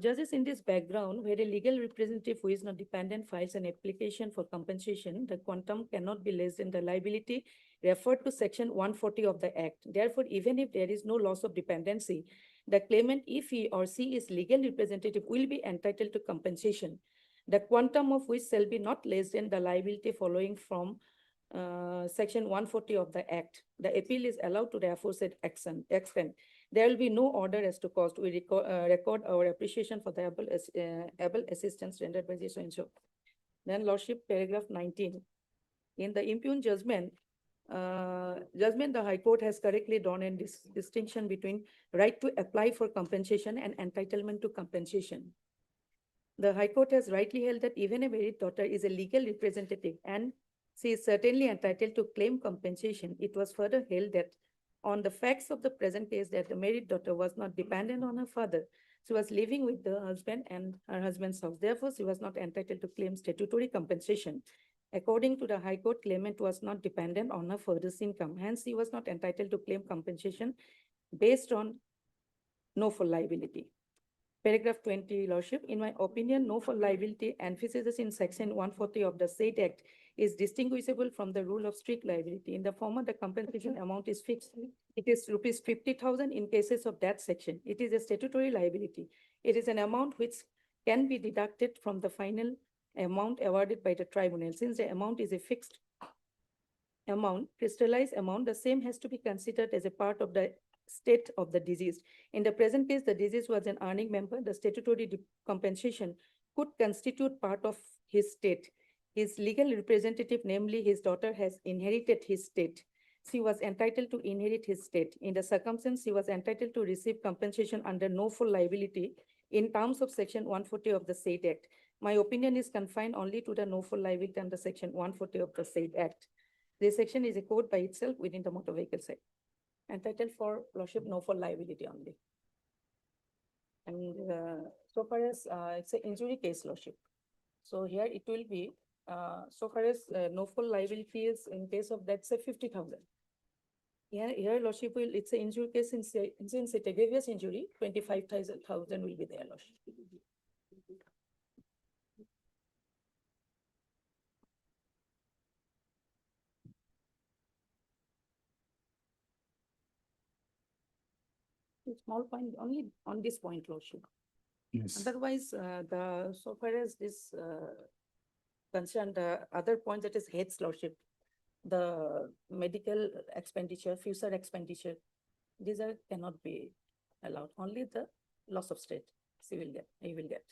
Judges, in this background, where a legal representative who is not dependent files an application for compensation, the quantum cannot be less than the liability referred to section 140 of the Act. Therefore, even if there is no loss of dependency, the claimant, if he or she is legal representative, will be entitled to compensation, the quantum of which shall be not less than the liability following from section 140 of the Act. The appeal is allowed to the aforesaid extent. There will be no order as to cost. We record our appreciation for the able assistance rendered by this so. Then Lordship, paragraph 19. In the impugned judgment, the High Court has correctly drawn a distinction between right to apply for compensation and entitlement to compensation. The High Court has rightly held that even a married daughter is a legal representative and she is certainly entitled to claim compensation. It was further held that on the facts of the present case that the married daughter was not dependent on her father. She was living with the husband and her husband's house. Therefore, she was not entitled to claim statutory compensation. According to the High Court, claimant was not dependent on her father's income. Hence, she was not entitled to claim compensation based on no full liability. Paragraph 20, Lordship, in my opinion, no full liability emphasis in section 140 of the said act is distinguishable from the rule of strict liability. In the former, the compensation amount is fixed. It is rupees 50,000 in cases of that section. It is a statutory liability. It is an amount which can be deducted from the final amount awarded by the tribunal. Since the amount is a fixed amount, crystallized amount, the same has to be considered as a part of the state of the deceased. In the present case, the deceased was an earning member. The statutory compensation could constitute part of his state. His legal representative, namely his daughter, has inherited his state. She was entitled to inherit his state. In the circumstance, she was entitled to receive compensation under no full liability in terms of section 140 of the said act. My opinion is confined only to the no full liability under section 140 of the said act. This section is a code by itself within the Motor Vehicle Act. Entitled for Lordship, no full liability only. And so far as it's an injury case, Lordship. So here it will be, so far as no full liability is in case of that, say 50,000. Here Lordship will, it's an injury case since it's a grievous injury, 25,000 will be there, Lordship. Small point, only on this point, Lordship. Yes. Otherwise, the, so far as this concerned, the other point that is heads, Lordship, the medical expenditure, future expenditure, these are cannot be allowed. Only the loss of state, he will get.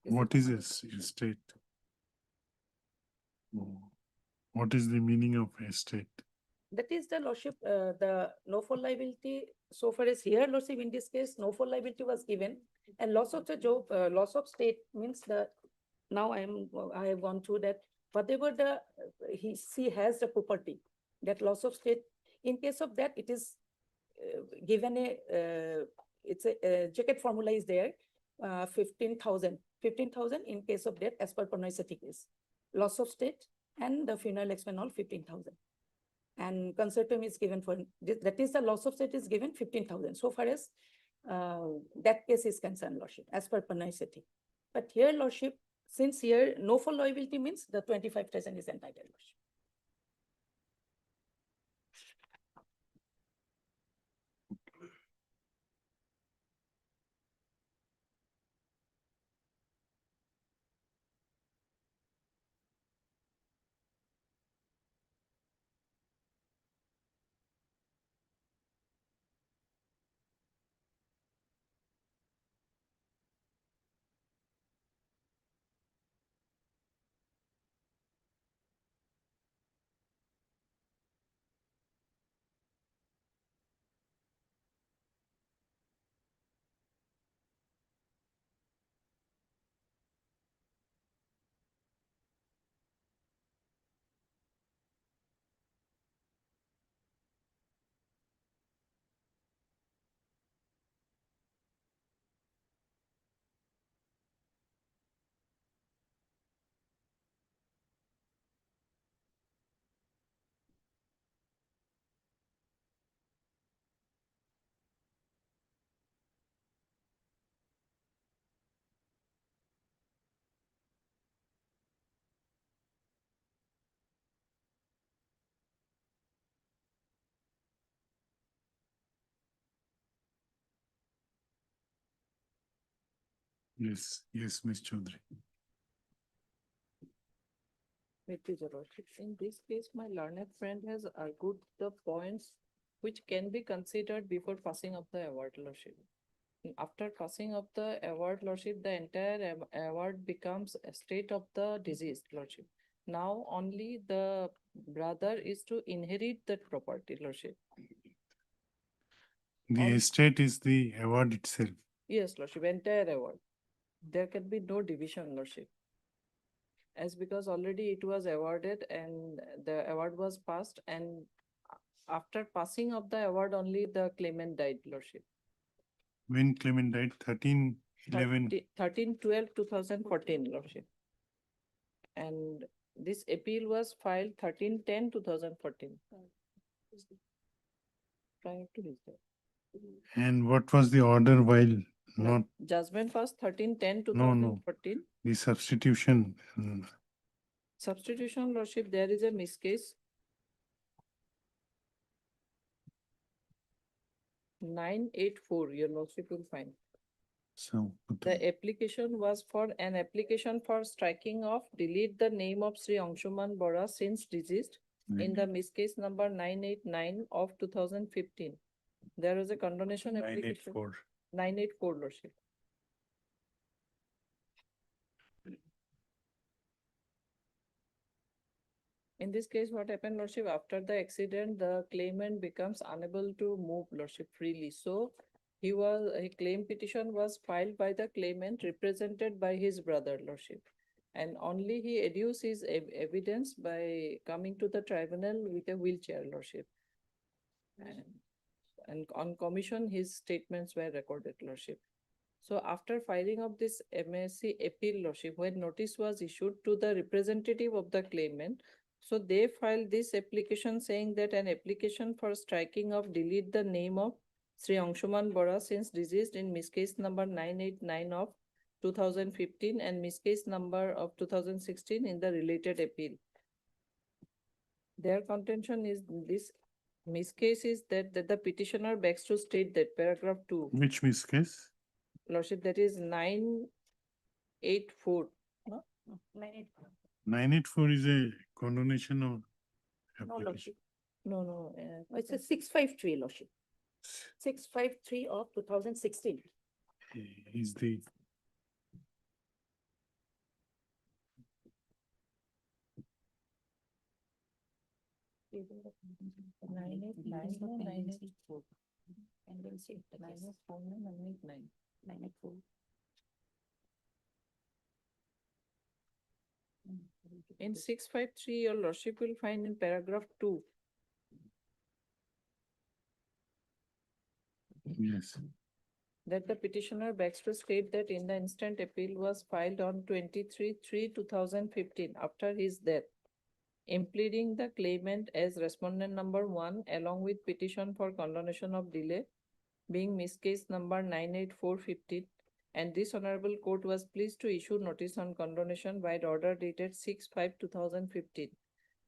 What is a estate? What is the meaning of estate? That is the Lordship, the no full liability, so far as here, Lordship, in this case, no full liability was given. And loss of the job, loss of state means that now I have gone through that, whatever the, she has the property, that loss of state, in case of that, it is given a, it's a jacket formula is there, 15,000 in case of death as per Panoy case. Loss of state and the funeral expense all 15,000. And consortium is given for, that is the loss of state is given 15,000. So far as that case is concerned, Lordship, as per Panoy city. But here, Lordship, since here no full liability means the 25,000 is entitled, Lordship. Yes, yes, Ms. Chaudhary. In this case, my learned friend has argued the points which can be considered before passing of the award, Lordship. After passing of the award, Lordship, the entire award becomes a state of the deceased, Lordship. Now only the brother is to inherit that property, Lordship. The estate is the award itself. Yes, Lordship, entire award. there can be no division, Lordship. As because already it was awarded and the award was passed, and after passing of the award only the claimant died, Lordship. When claimant died, 13/11, 13/12/2014, Lordship. And this appeal was filed 13/10/2014. Prior to his death. and what was the order while not, Judgment was 13/10/2014. No, no. the substitution? Substitution, Lordship, there is a miscase. 984, your Lordship will find. So, The application was for an application for striking off, delete the name of Sri Anshuman Bora since deceased in the miscase number 989 of 2015. There was a condonation application. 984. 984, Lordship. In this case, what happened, Lordship, after the accident, the claimant becomes unable to move, Lordship, freely. So a claim petition was filed by the claimant represented by his brother, Lordship. And only he adduced his evidence by coming to the tribunal with a wheelchair, Lordship. And on commission, his statements were recorded, Lordship. So after filing of this MSC appeal, Lordship, when notice was issued to the representative of the claimant, so they filed this application saying that an application for striking off, delete the name of Sri Anshuman Bora since deceased in miscase number 989 of 2015 and miscase number of 2016 in the related appeal. Their contention is this miscase is that the petitioner begs to state that paragraph 2. Which miscase? Lordship, that is 984. No? 984 is a condonation of No, application. Lordship. No. It's a 653, Lordship. 653 of 2016. Is the Nine eight nine or 984. And then say 984 and 989. 984. In 653, your Lordship will find in paragraph 2. Yes. That the petitioner begs to state that in the instant appeal was filed on 23/3/2015 after his death, impleading the claimant as respondent number 1 along with petition for condonation of delay being miscase number 98415, and this honorable court was pleased to issue notice on condonation by order dated 6/5/2015.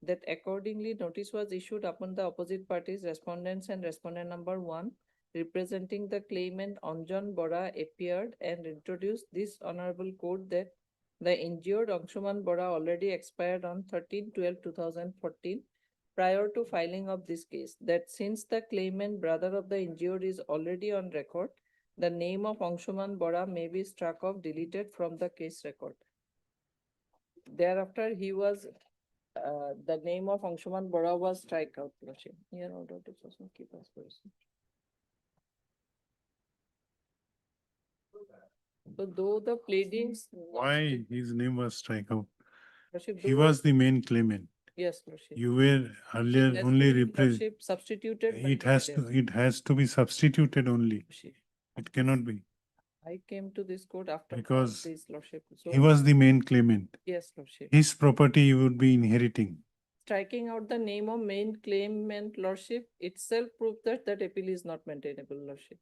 That accordingly notice was issued upon the opposite parties, respondents and respondent number 1, representing the claimant Anjan Bora appeared and introduced this honorable court that the injured Anshuman Bora already expired on 13/12/2014 prior to filing of this case. That since the claimant brother of the injured is already on record, the name of Anshuman Bora may be struck off, deleted from the case record. Thereafter, the name of Anshuman Bora was strike out. Here, order to keep us person. So though the pleadings. Why his name was strike out? Lordship, He though- was the main claimant. Yes, Lordship. You were earlier As only being represent. Lordship substituted. by It has to, Lordship. it has to be substituted only. Lordship. It cannot be. I came to this court after. Because this, Lordship. He was the main claimant. Yes, Lordship. His property you would be inheriting. Striking out the name of main claimant, Lordship, itself proves that that appeal is not maintainable, Lordship.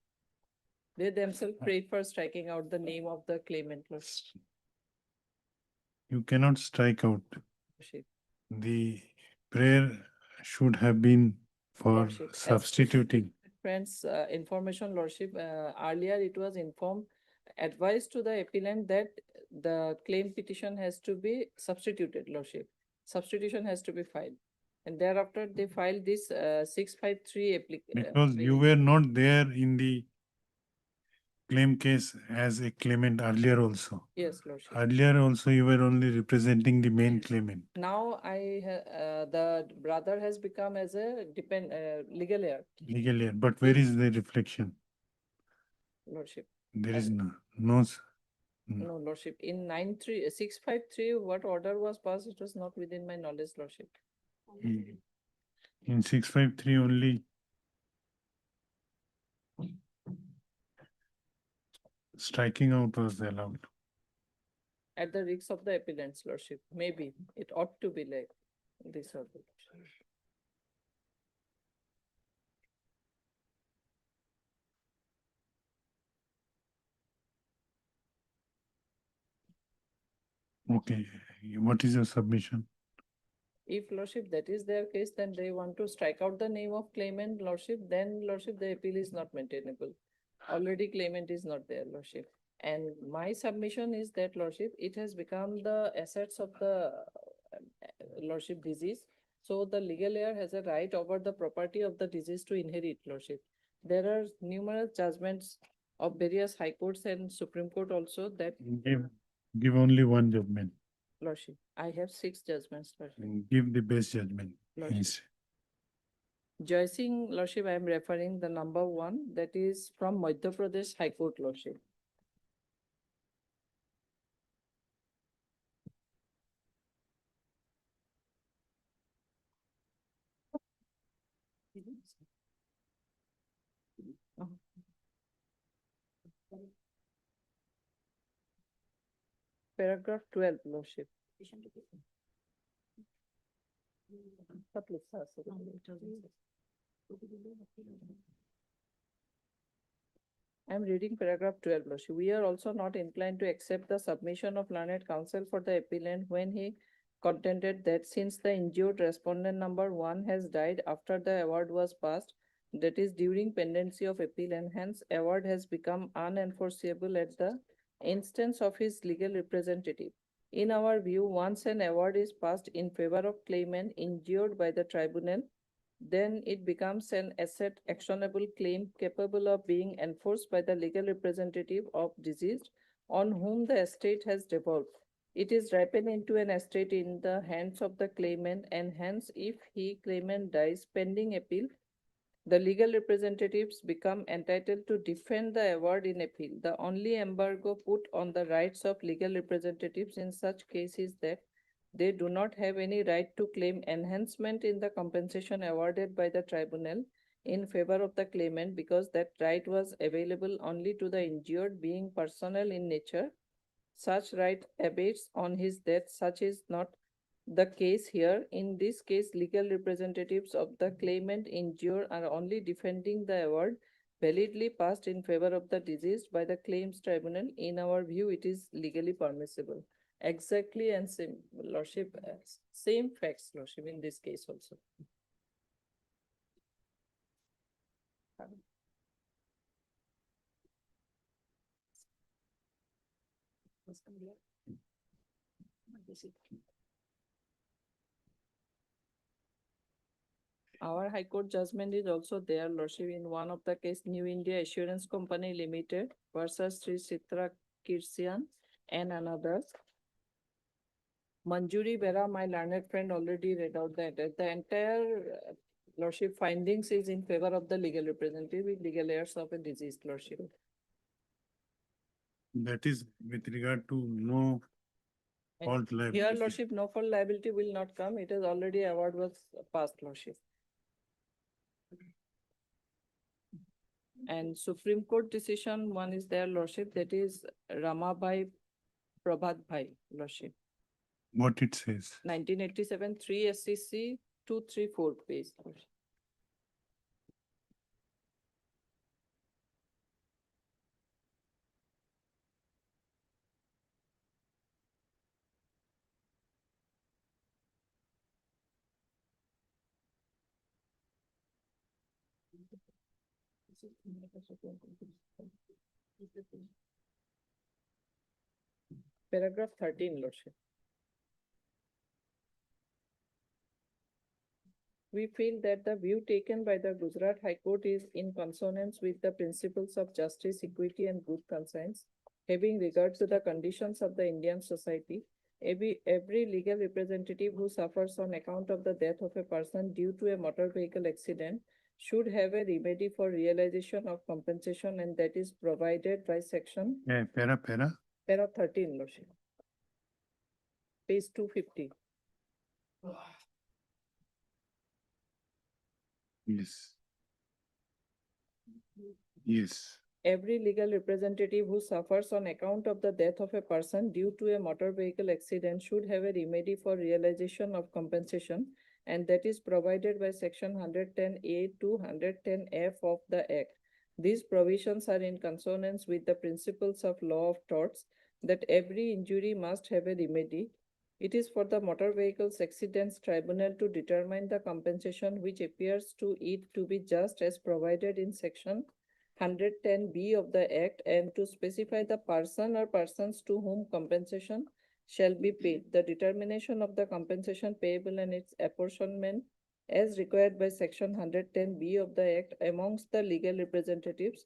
They themselves prefer striking out the name of the claimant, Lordship. You cannot strike out. Lordship. The prayer should have been for Lordship, as substituting. Friends, information, Lordship, earlier it was advised to the appellant that the claim petition has to be substituted, Lordship. Substitution has to be filed. And thereafter, they filed this 653 application. Because you were not there in the claim case as a claimant earlier also. Yes, Lordship. Earlier also you were only representing the main claimant. Now the brother has become as a legal heir, Legal heir. But where is the reflection? Lordship. There is No, Lordship, in 653, what order was passed, it was not within my knowledge, Lordship. In 653 only striking out was allowed. At the risk of the appellant's Lordship, maybe it ought to be like this or that. Okay, what is your submission? If Lordship, that is their case, then they want to strike out the name of claimant, Lordship, then Lordship, the appeal is not maintainable. Already claimant is not there, Lordship. And my submission is that, Lordship, it has become the assets of the Lordship disease. So the legal heir has a right over the property of the disease to inherit, Lordship. There are numerous judgments of various high courts and Supreme Court also that, Give only one judgment. Lordship, I have 6 judgments, Lordship. Give the best judgment. Lordship. Yes. Jai Singh, Lordship, I am referring the number 1, that is from Madhya Pradesh High Court, Lordship. Paragraph 12, Lordship. I am reading paragraph 12, Lordship. We are also not inclined to accept the submission of learned counsel for the appellant when he contended that since the injured respondent number 1 has died after the award was passed, that is during pendency of appeal, and hence award has become unenforceable at the instance of his legal representative. In our view, once an award is passed in favor of claimant injured by the tribunal, then it becomes an asset actionable claim capable of being enforced by the legal representative of deceased on whom the estate has devolved. It is ripened into an estate in the hands of the claimant, and hence if he claimant dies pending appeal, the legal representatives become entitled to defend the award in appeal. The only embargo put on the rights of legal representatives in such case is that they do not have any right to claim enhancement in the compensation awarded by the tribunal in favor of the claimant, because that right was available only to the injured being personal in nature. Such right abates on his death. Such is not the case here. In this case, legal representatives of the claimant injured are only defending the award validly passed in favor of the deceased by the claims tribunal. In our view, it is legally permissible. Exactly, and same, Lordship, same facts, Lordship, in this case also. Our High Court judgment is also there, Lordship, in one of the case, New India Assurance Company Limited versus Sri Chitra Kirsian and another. Manjuri Bera, my learned friend, already read out that the entire Lordship findings is in favor of the legal representative with legal heirs of a deceased, Lordship. That is with regard to no fault Here, liability. Lordship, no fault liability will not come. It is already award was passed, Lordship. And Supreme Court decision, one is there, Lordship, that is Ramabai Prabhat Bhai, Lordship. What it says. 1987, 3 SCC 234 page. Lordship. Paragraph 13, Lordship. We feel that the view taken by the Gujarat High Court is in consonance with the principles of justice, equity, and good conscience, having regard to the conditions of the Indian society. Every legal representative who suffers on account of the death of a person due to a motor vehicle accident should have a remedy for realization of compensation, and that is provided by section. Yeah, para. Para 13, Lordship. Page 250. Yes. Yes. Every legal representative who suffers on account of the death of a person due to a motor vehicle accident should have a remedy for realization of compensation, and that is provided by section 110A to 110F of the Act. These provisions are in consonance with the principles of law of torts that every injury must have a remedy. It is for the Motor Vehicles Accidents Tribunal to determine the compensation which appears to it to be just as provided in section 110B of the Act, and to specify the person or persons to whom compensation shall be paid. The determination of the compensation payable and its apportionment as required by section 110B of the Act amongst the legal representatives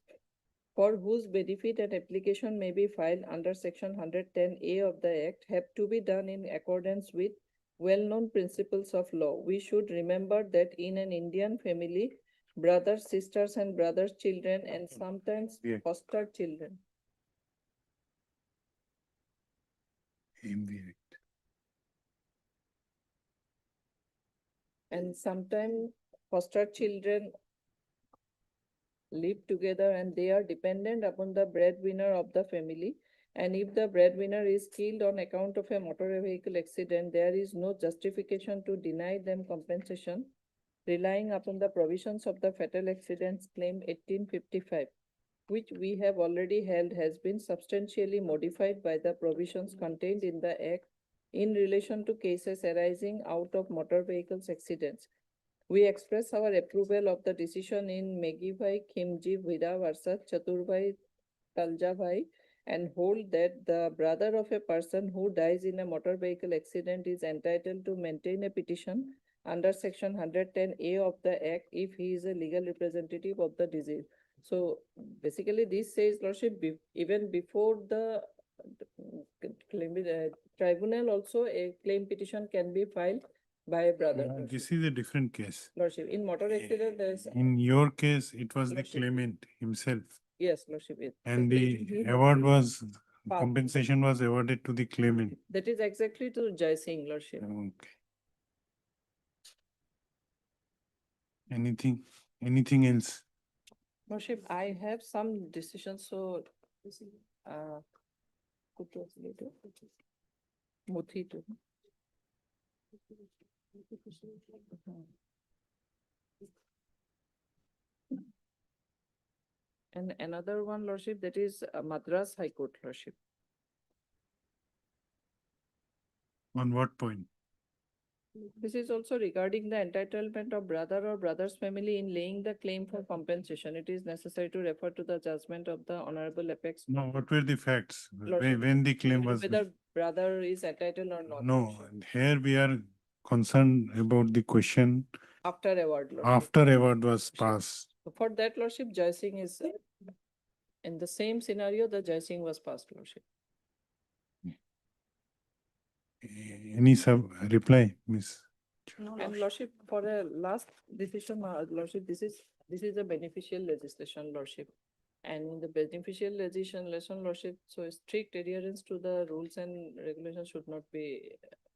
for whose benefit an application may be filed under section 110A of the Act have to be done in accordance with well-known principles of law. We should remember that in an Indian family, brothers, sisters, and brothers' children, and sometimes Yeah. foster children. MV Act. And sometimes foster children live together and they are dependent upon the breadwinner of the family. And if the breadwinner is killed on account of a motor vehicle accident, there is no justification to deny them compensation, relying upon the provisions of the Fatal Accidents Claim 1855, which we have already held has been substantially modified by the provisions contained in the Act in relation to cases arising out of motor vehicles accidents. We express our approval of the decision in Megibhai Khimji Vida versus Chaturbhai Taljabhai and hold that the brother of a person who dies in a motor vehicle accident is entitled to maintain a petition under section 110A of the Act if he is a legal representative of the deceased. So basically this says, Lordship, even before the tribunal also a claim petition can be filed by a brother. This is a different case. Lordship, in motor accident, there is. In your case, it was the Lordship. claimant himself. Yes, Lordship. Yes. And So the he- award was, Part. compensation was awarded to the claimant. That is exactly to Jai Singh, Lordship. Okay. Anything else? Lordship, I have some decisions, so, Muthi too. And another one, Lordship, that is Madras High Court, Lordship. On what point? This is also regarding the entitlement of brother or brother's family in laying the claim for compensation. It is necessary to refer to the judgment of the Honorable Apex. No, what were the facts? Lordship, When the claim was? whether brother is entitled or not. No, Lordship. here we are concerned about the question After award, Lordship. after award was passed. So for that, Lordship, Jai Singh is in the same scenario, the Jai Singh was passed, Lordship. Any reply, Miss? And Lordship, for a last decision, Lordship, this is a beneficial legislation, Lordship. And in the beneficial legislation, Lordship, so strict adherence to the rules and regulations should not be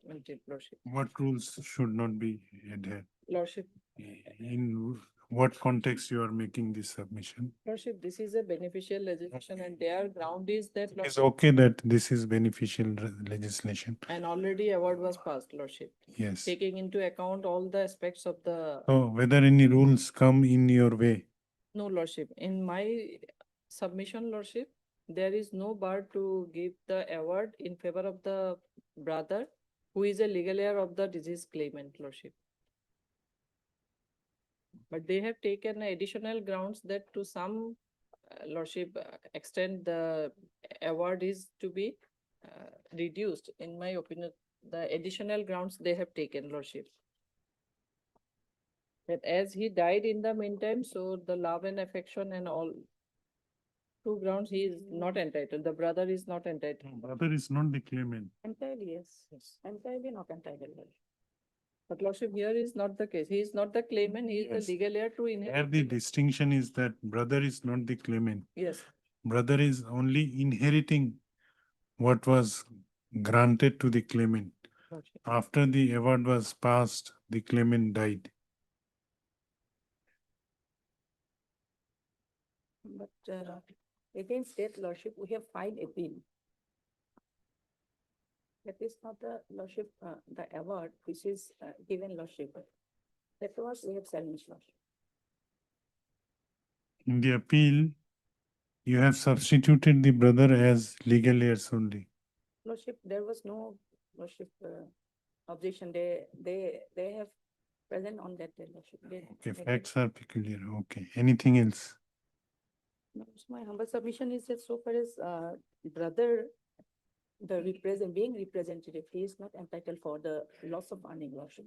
maintained, Lordship. What rules should not be adhered? Lordship, In what context you are making this submission? Lordship, this is a beneficial legislation and their ground is that. It's Lordship, okay that this is beneficial legislation. and already award was passed, Lordship. Yes. Taking into account all the aspects of the. So whether any rules come in your way, No, Lordship. In my submission, Lordship, there is no bar to give the award in favor of the brother who is a legal heir of the deceased claimant, Lordship. But they have taken additional grounds that to some, Lordship, extent the award is to be reduced. In my opinion, the additional grounds they have taken, Lordship. That as he died in the meantime, so the love and affection and all two grounds he is not entitled. The brother is not entitled. brother is not the claimant. Entirely, yes. Entirely not entitled. But Lordship, here is not the case. He is not the claimant. He is Yes. the legal heir to Here inherit. the distinction is that brother is not the claimant. Yes, Brother is only inheriting what was granted to the claimant. Lordship. After the award was passed, the claimant died. But against that lordship, we have filed appeal. That is not the lordship, the award which is given lordship. That was we have challenged lordship. In the appeal, you have substituted the brother as legal heirs only. Lordship, there was no lordship objection. They have present on that day, lordship. Okay, facts are peculiar. Okay, anything else? No, so my humble submission is that so far as brother, being representative, he is not entitled for the loss of earning, lordship.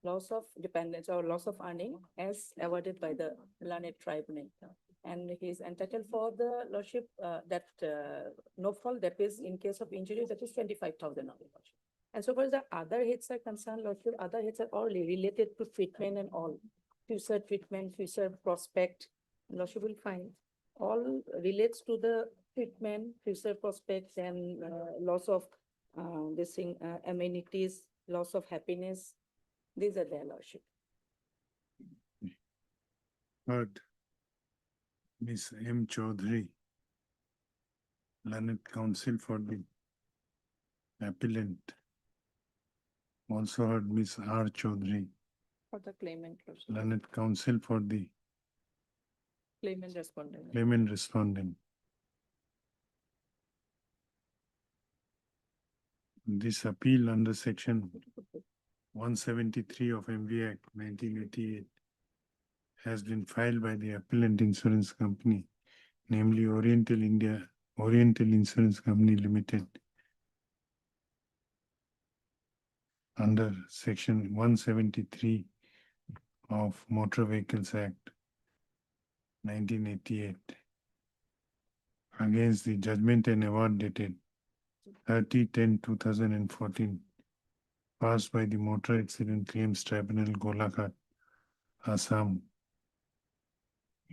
Loss of dependence or loss of earning as awarded by the learned tribunal. And he is entitled for the lordship that no fault, that is in case of injury, that is 25,000 only, lordship. And so far as the other hits are concerned, lordship, other hits are all related to treatment and all. Future treatment, future prospect, lordship will find. All relates to the treatment, future prospects and loss of this thing, amenities, loss of happiness. These are their lordship. Heard. Miss M. Chaudhary, learned counsel for the appellant. Also heard Miss R. Chaudhary, For the claimant, lordship. learned counsel for the Claimant respondent. claimant respondent. This appeal under section 173 of MV Act 1988 has been filed by the appellant insurance company, namely Oriental Insurance Company Limited, under section 173 of Motor Vehicles Act 1988 against the judgment and award dated 30/10/2014 passed by the Motor Accident Claims Tribunal, Golaghat, Assam,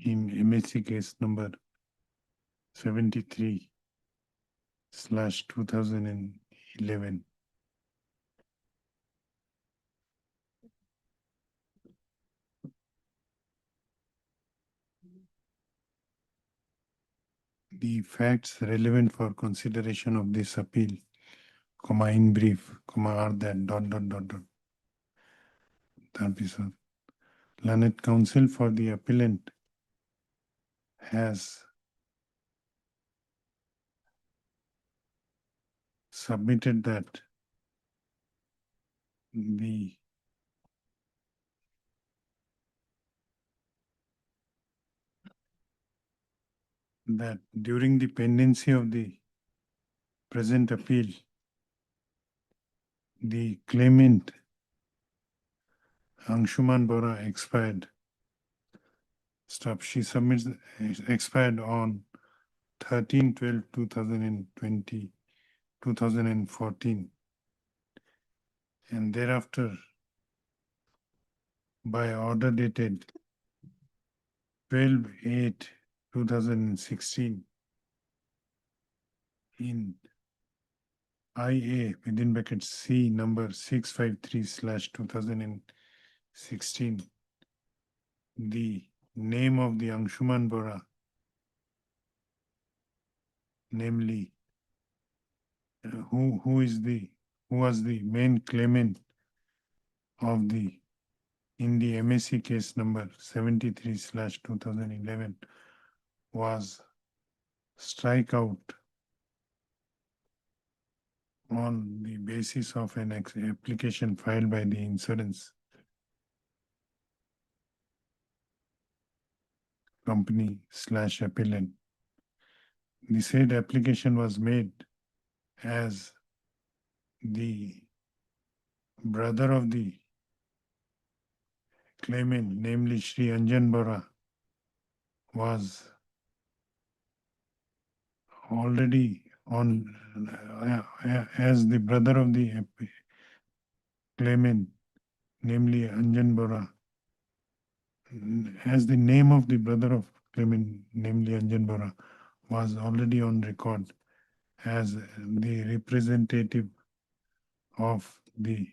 in MSC case number 73/2011. The facts relevant for consideration of this appeal, in brief, are that ... Learned counsel for the appellant has submitted that during the pendency of the present appeal, the claimant Anshuman Bora expired. She submits expired on 13/12/2014, and thereafter by order dated 12/8/2016 in IA within brackets C number 653/2016, the name of the Anshuman Bora, namely who was the main claimant of the in the MSC case number 73/2011, was strike out on the basis of an application filed by the insurance company / appellant. The said application was made as the brother of the claimant, namely Shri Anjan Bora, was already on as the brother of the claimant, namely Anjan Bora, as the name of the brother of claimant, namely Anjan Bora, was already on record as the representative of the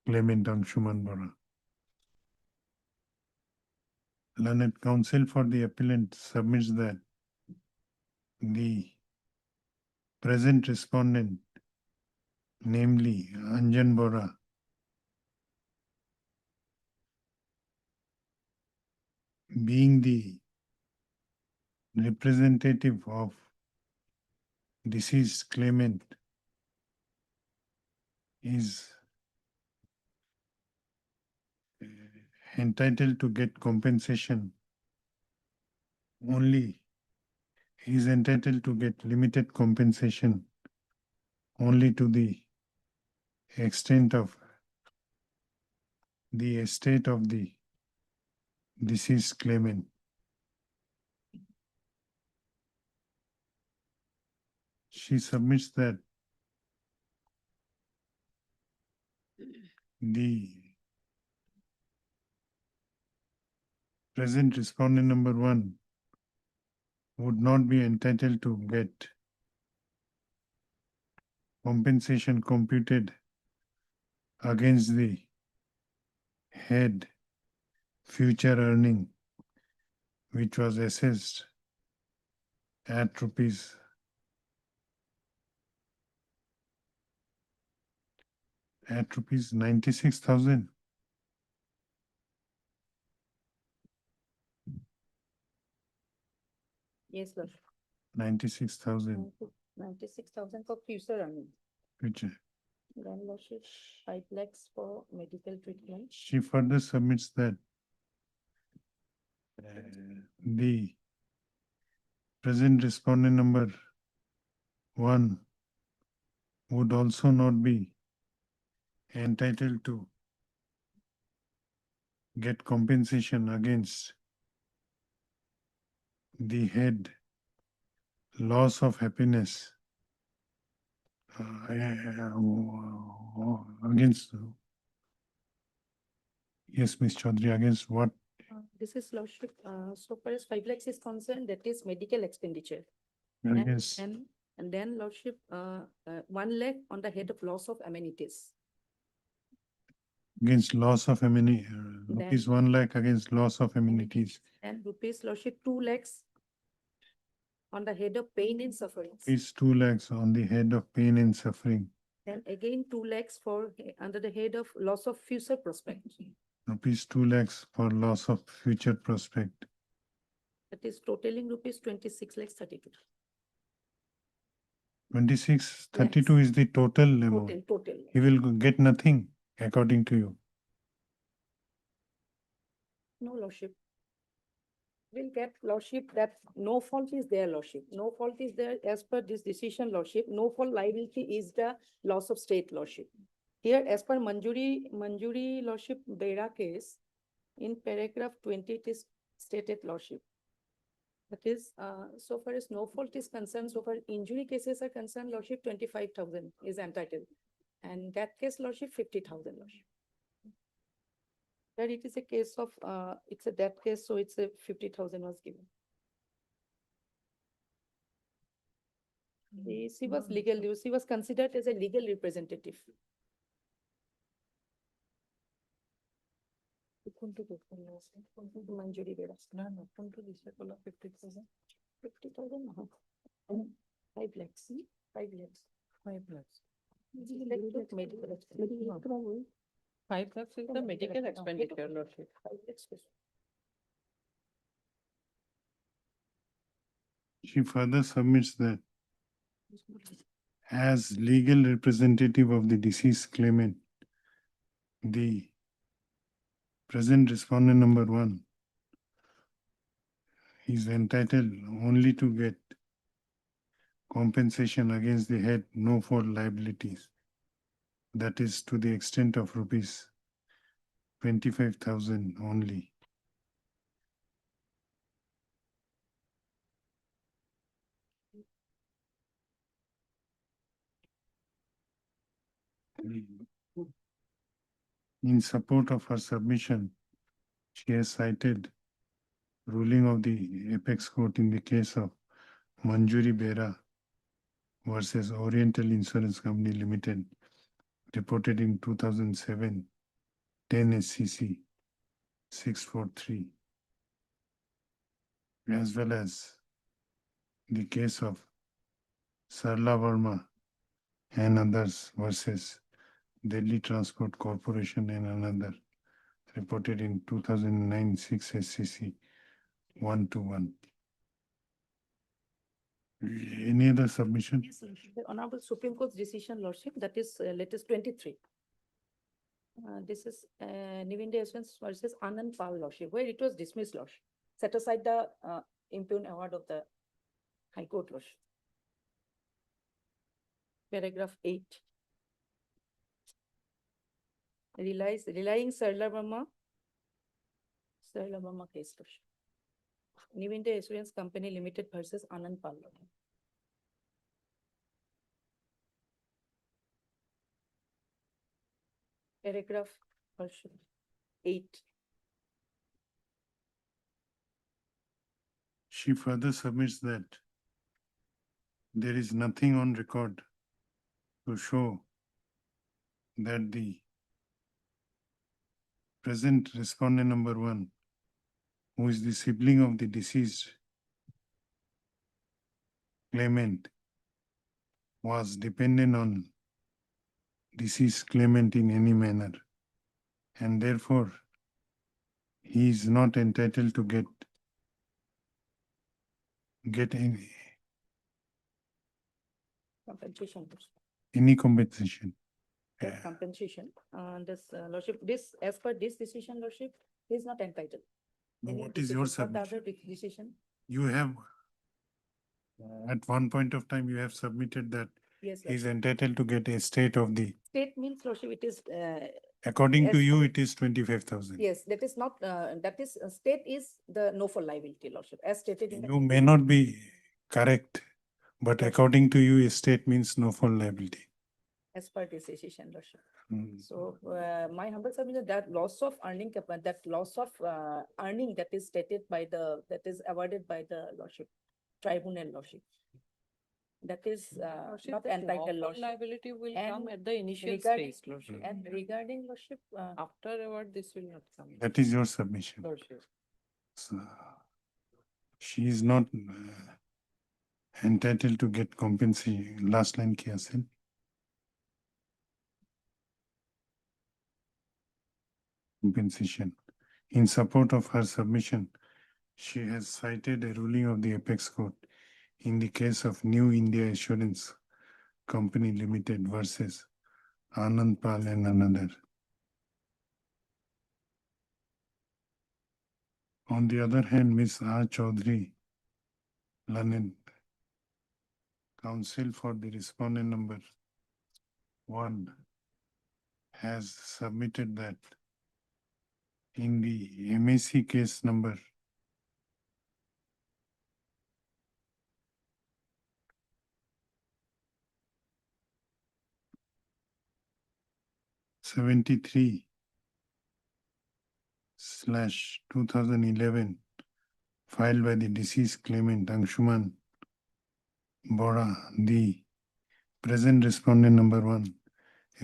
claimant Anshuman Bora. Learned counsel for the appellant submits that the present respondent, namely Anjan Bora, being the representative of deceased claimant, is entitled to get compensation only. He is entitled to get limited compensation only to the extent of the estate of the deceased claimant. She submits that the present respondent number 1 would not be entitled to get compensation computed against the head future earning, which was assessed at rupees 96,000. Yes, Lord. 96,000 96,000 for future earning. future. Then Lordship, 5 lakhs for medical treatment. She further submits that the present respondent number 1 would also not be entitled to get compensation against the head loss of happiness against, yes, Ms. Chaudhary, against what? This is Lordship, so far as 5 lakhs is concerned, that is medical expenditure. Against, And then Lordship, 1 lakh on the head of loss of amenities. against loss of amenities, rupees 1 lakh against loss of amenities, And rupees Lordship, 2 lakhs on the head of pain and sufferings. rupees 2 lakhs on the head of pain and suffering, Then again 2 lakhs for under the head of loss of future prospect. rupees 2 lakhs for loss of future prospect. That is totaling rupees 26 lakhs 32. 2632 is the total amount. Total. He will get nothing according to you. No, Lordship. Will get Lordship that no fault is there, Lordship. No fault is there as per this decision, Lordship. No fault liability is the loss of state, Lordship. Here, as per Manjuri Lordship Bera case, in paragraph 20, it is stated, Lordship. That is, so far as no fault is concerned, so far injury cases are concerned, Lordship, 25,000 is entitled. And that case, Lordship, 50,000, Lordship. That it is a case of, it's a death case, so it's a 50,000 was given. She was legal, she was considered as a legal representative. Manjuri Bera. No, 50,000. 50,000, no. 5 lakhs, 5 lakhs. 5 lakhs. Medical. 5 lakhs is the medical expenditure, Lordship. 5 lakhs. She further submits that as legal representative of the deceased claimant, the present respondent number 1 is entitled only to get compensation against the head no fault liabilities. That is to the extent of rupees 25,000 only. In support of her submission, she has cited ruling of the apex court in the case of Manjuri Bera, versus Oriental Insurance Company Limited, reported in 2007, 10 SCC 643, as well as the case of Sarla Verma and others versus Delhi Transport Corporation and another, reported in 2009, 6 SCC 121. Any other submission? Yes, Lordship. The Honorable Supreme Court's decision, Lordship, that is latest 23. This is New India Insurance versus Anand Pal, Lordship, where it was dismissed, Lordship. Set aside the impugned award of the High Court, Lordship. Paragraph 8. Relying Sarla Verma case, Lordship. New India Insurance Company Limited versus Anand Pal. Paragraph 8. She further submits that there is nothing on record to show that the present respondent number 1, who is the sibling of the deceased claimant, was dependent on deceased claimant in any manner, and therefore he is not entitled to get Compensation. any compensation. Compensation. This Lordship, this as per this decision, Lordship, he is not entitled. Any What is your decision, what submission? other decision? You have, at one point of time, you have submitted that Yes, he is Lordship. entitled to get a state of the, State means, Lordship, it is. according to as you, per- it is 25,000. Yes, that is not, that is, state is the no for liability, Lordship, as stated in. the You may not be correct, but according to you, a state means no fault liability. As per this decision, Lordship. Hmm. So, my humble submission, that loss of earning, that loss of earning that is stated by the, that is awarded by the Lordship, tribunal, Lordship. That is Lordship, not the entitled, lawful Lordship. liability will come And at the initial regarding- stage, Lordship. And regarding, Lordship, After award, this will not come. That is your submission. Lordship. So, she is not entitled to get compensation. Last line kya hai? Compensation. In support of her submission, she has cited a ruling of the Apex Court in the case of New India Assurance Company Limited versus Anand Pal and another. On the other hand, Ms. R. Chaudhary, learned counsel for the respondent number 1, has submitted that in the MAC case number 73/2011, filed by the deceased claimant Anshuman Bora, the present respondent number 1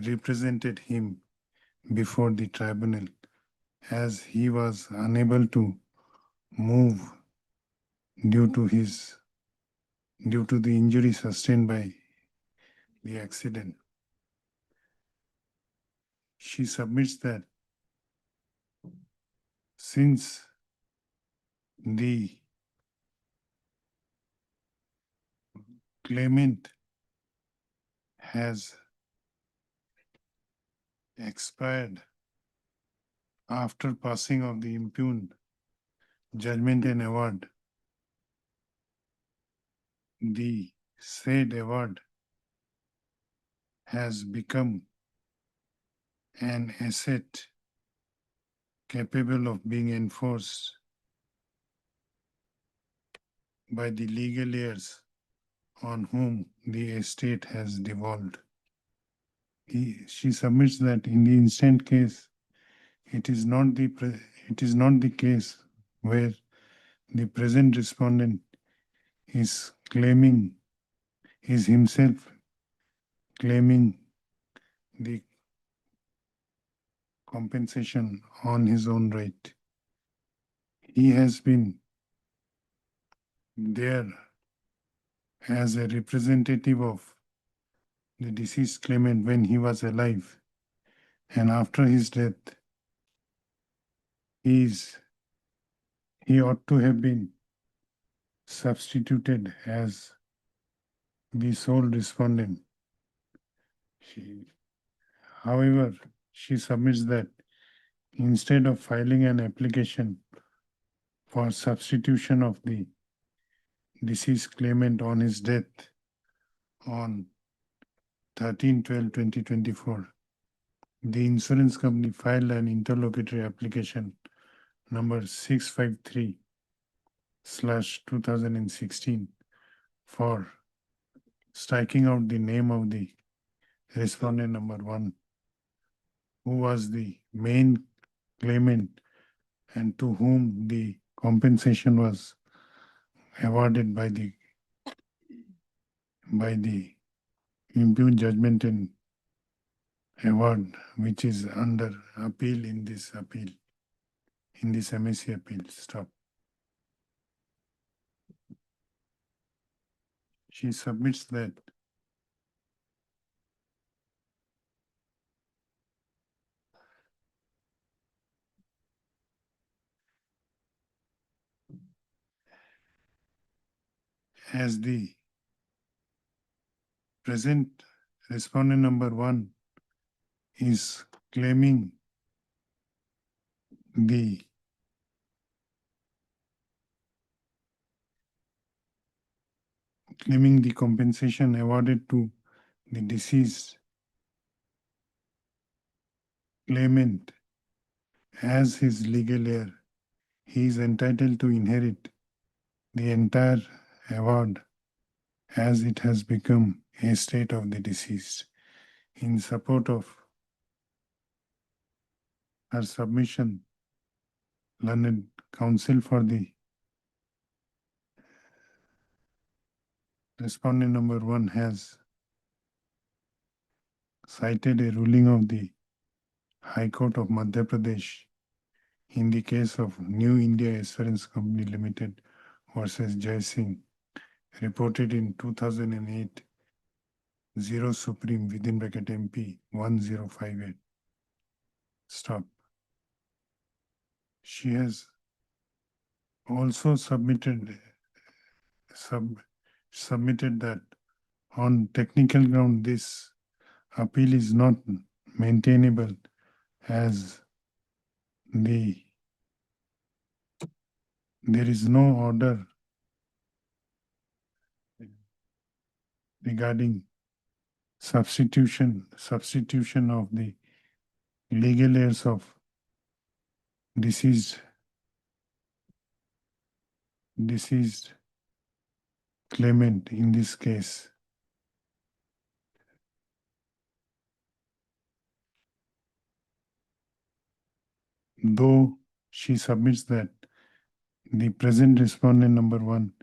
represented him before the tribunal as he was unable to move due to the injury sustained by the accident. She submits that since the claimant has expired after passing of the impugned judgment and award, the said award has become an asset capable of being enforced by the legal heirs on whom the estate has devolved. She submits that in the instant case, it is not the case where the present respondent is claiming is himself claiming the compensation on his own right. He has been there as a representative of the deceased claimant when he was alive, and after his death, he ought to have been substituted as the sole respondent. However, she submits that instead of filing an application for substitution of the deceased claimant on his death on 13/12/2024, the insurance company filed an interlocutory application number 653/2016 for striking out the name of the respondent number 1, who was the main claimant and to whom the compensation was awarded by the impugned judgment and award, which is under appeal in this MSC appeal. Stop. She submits that as the present respondent number 1 is claiming the compensation awarded to the deceased claimant as his legal heir, he is entitled to inherit the entire award as it has become estate of the deceased. In support of her submission, learned counsel for the respondent number 1 has cited a ruling of the High Court of Madhya Pradesh in the case of New India Assurance Company Limited versus Jai Singh, reported in 2008, 0 Supreme within bracket MP 1058. Stop. She has also submitted that on technical ground this appeal is not maintainable as there is no order regarding substitution of the legal heirs of deceased claimant in this case. Though she submits that the present respondent number 1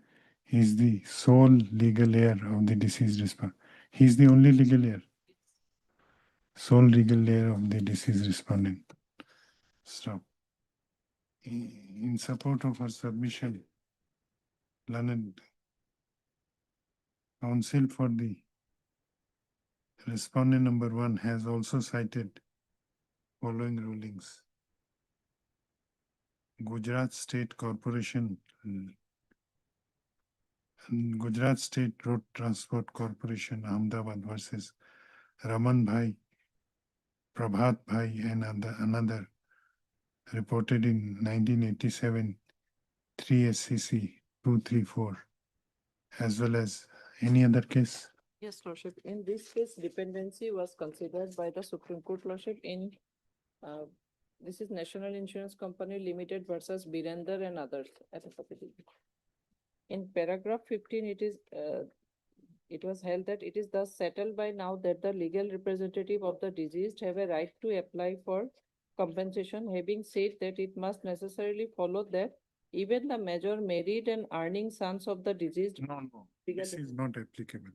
is the sole legal heir of the deceased respondent. He is the only legal heir, sole legal heir of the deceased respondent. Stop. In support of her submission, learned counsel for the respondent number 1 has also cited following rulings. Gujarat State Road Transport Corporation, Ahmedabad versus Raman Bhai, Prabhat Bhai and another, reported in 1987, 3 SCC 234, as well as any other case. Yes, Lordship. In this case, dependency was considered by the Supreme Court, Lordship, in this is National Insurance Company Limited versus Birender and others. In paragraph 15, it was held that it is thus settled by now that the legal representative of the deceased have a right to apply for compensation, having said that it must necessarily follow that even the major married and earning sons of the deceased. No, this is not applicable.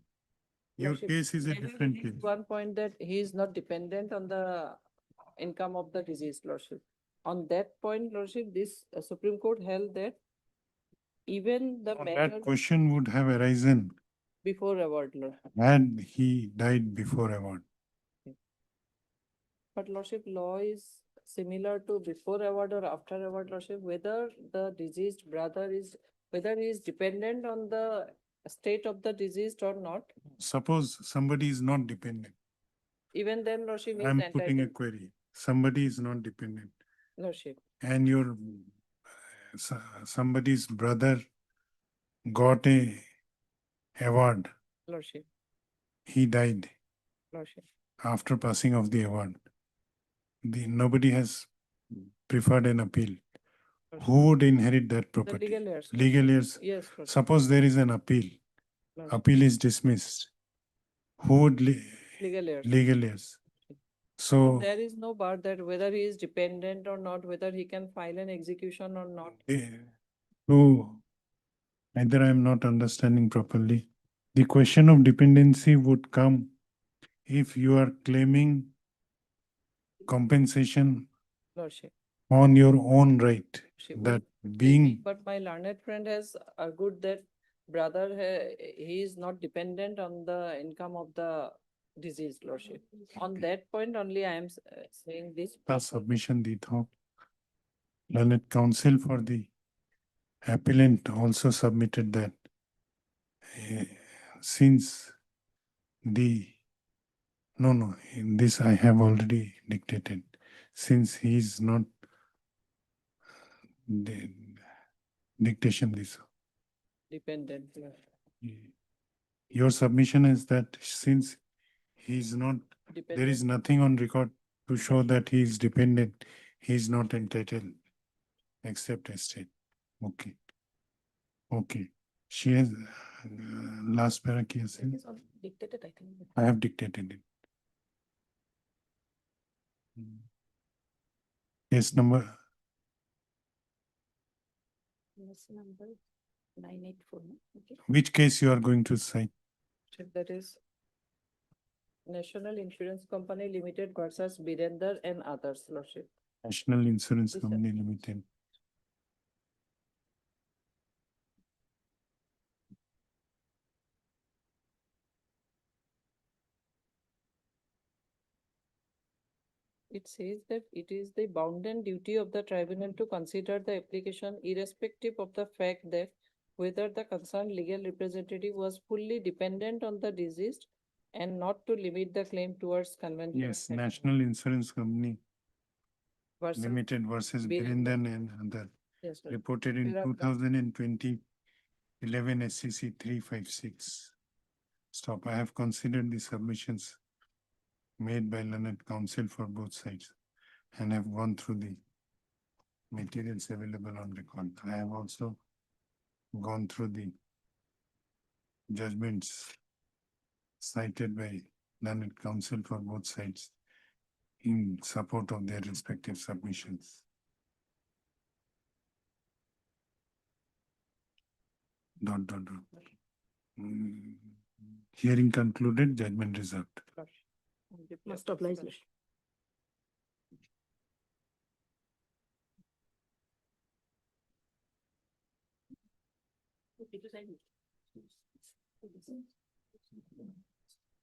Your Lordship, case is a can you different release case. one point that he is not dependent on the income of the deceased, Lordship. On that point, Lordship, this Supreme Court held that even the matter That question would have arisen before award, Lordship. had he died before award. But Lordship, law is similar to before award or after award, Lordship, whether the deceased brother is, whether he is dependent on the state of the deceased or not, Suppose somebody is not dependent. even then, Lordship is I'm putting a entitled, query. Somebody is not dependent Lordship. and your somebody's brother got a award. Lordship, He died Lordship. after passing of the award. Nobody has preferred an appeal. Who would inherit that The property? legal heirs. Legal heirs. Yes, Lordship. Suppose there is an appeal. Lordship. Appeal is dismissed. Who would Legal heirs. legal heirs? So There is no bar that whether he is dependent or not, whether he can file an execution or not. so either I am not understanding properly. The question of dependency would come if you are claiming compensation Lordship. on your own right. That being But my learned friend has argued that brother, he is not dependent on the income of the deceased, Lordship. On that point only I am saying this. the submission the thought. Learned counsel for the appellant also submitted that since the no, in this I have already dictated. Since he is not the dictation this. Dependent. Lordship. Your submission is that since he is not, there is nothing on record to show that he is dependent, he is not entitled except estate. Okay. Okay. She has last para ki hai? It is all dictated, I think. I have dictated it. Case number Yes, number 984. Okay. which case you are going to cite? That is National Insurance Company Limited versus Birender and others, Lordship. National Insurance Yes, sir. Company Limited. It says that it is the bounden duty of the tribunal to consider the application irrespective of the fact that whether the concerned legal representative was fully dependent on the deceased and not to limit the claim towards convention. Yes, National Insurance Company versus- Limited versus Birender. Birenden and other. Yes, sir. Reported in Paragraph. 2020, 11 SCC 356. Stop. I have considered the submissions made by learned counsel for both sides and have gone through the materials available on record. I have also gone through the judgments cited by learned counsel for both sides in support of their respective submissions. Dot, dot, dot. Hearing concluded, judgment reserved. Must oblige. Lordship.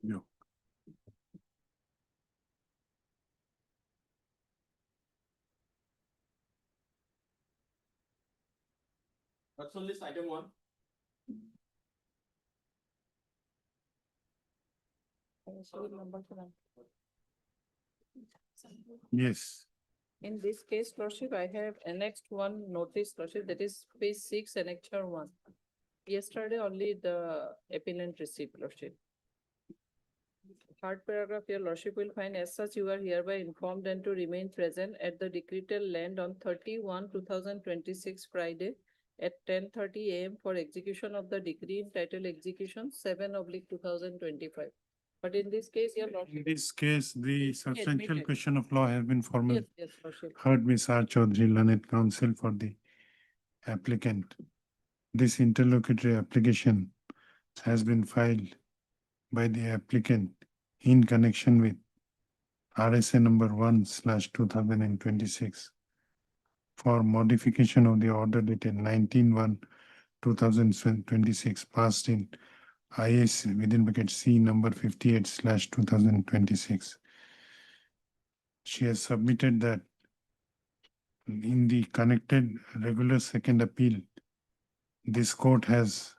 Yeah. That's on list item 1. Yes. In this case, Lordship, I have annexed one notice, Lordship, that is page 6, annexure 1. Yesterday only the appellant received, Lordship. Third paragraph, your Lordship will find as such you are hereby informed and to remain present at the decretal land on 31/2026 Friday at 10:30 AM for execution of the decree entitled execution 7/2025. But in this case, your In Lordship. this case, the substantial admitted. question of law has been formally Yes, Lordship. heard. Ms. R. Chaudhary, learned counsel for the applicant. This interlocutory application has been filed by the applicant in connection with RSA number 1/2026 for modification of the order dated 19/1/2026 passed in IS within bracket C number 58/2026. She has submitted that in the connected regular second appeal, this court has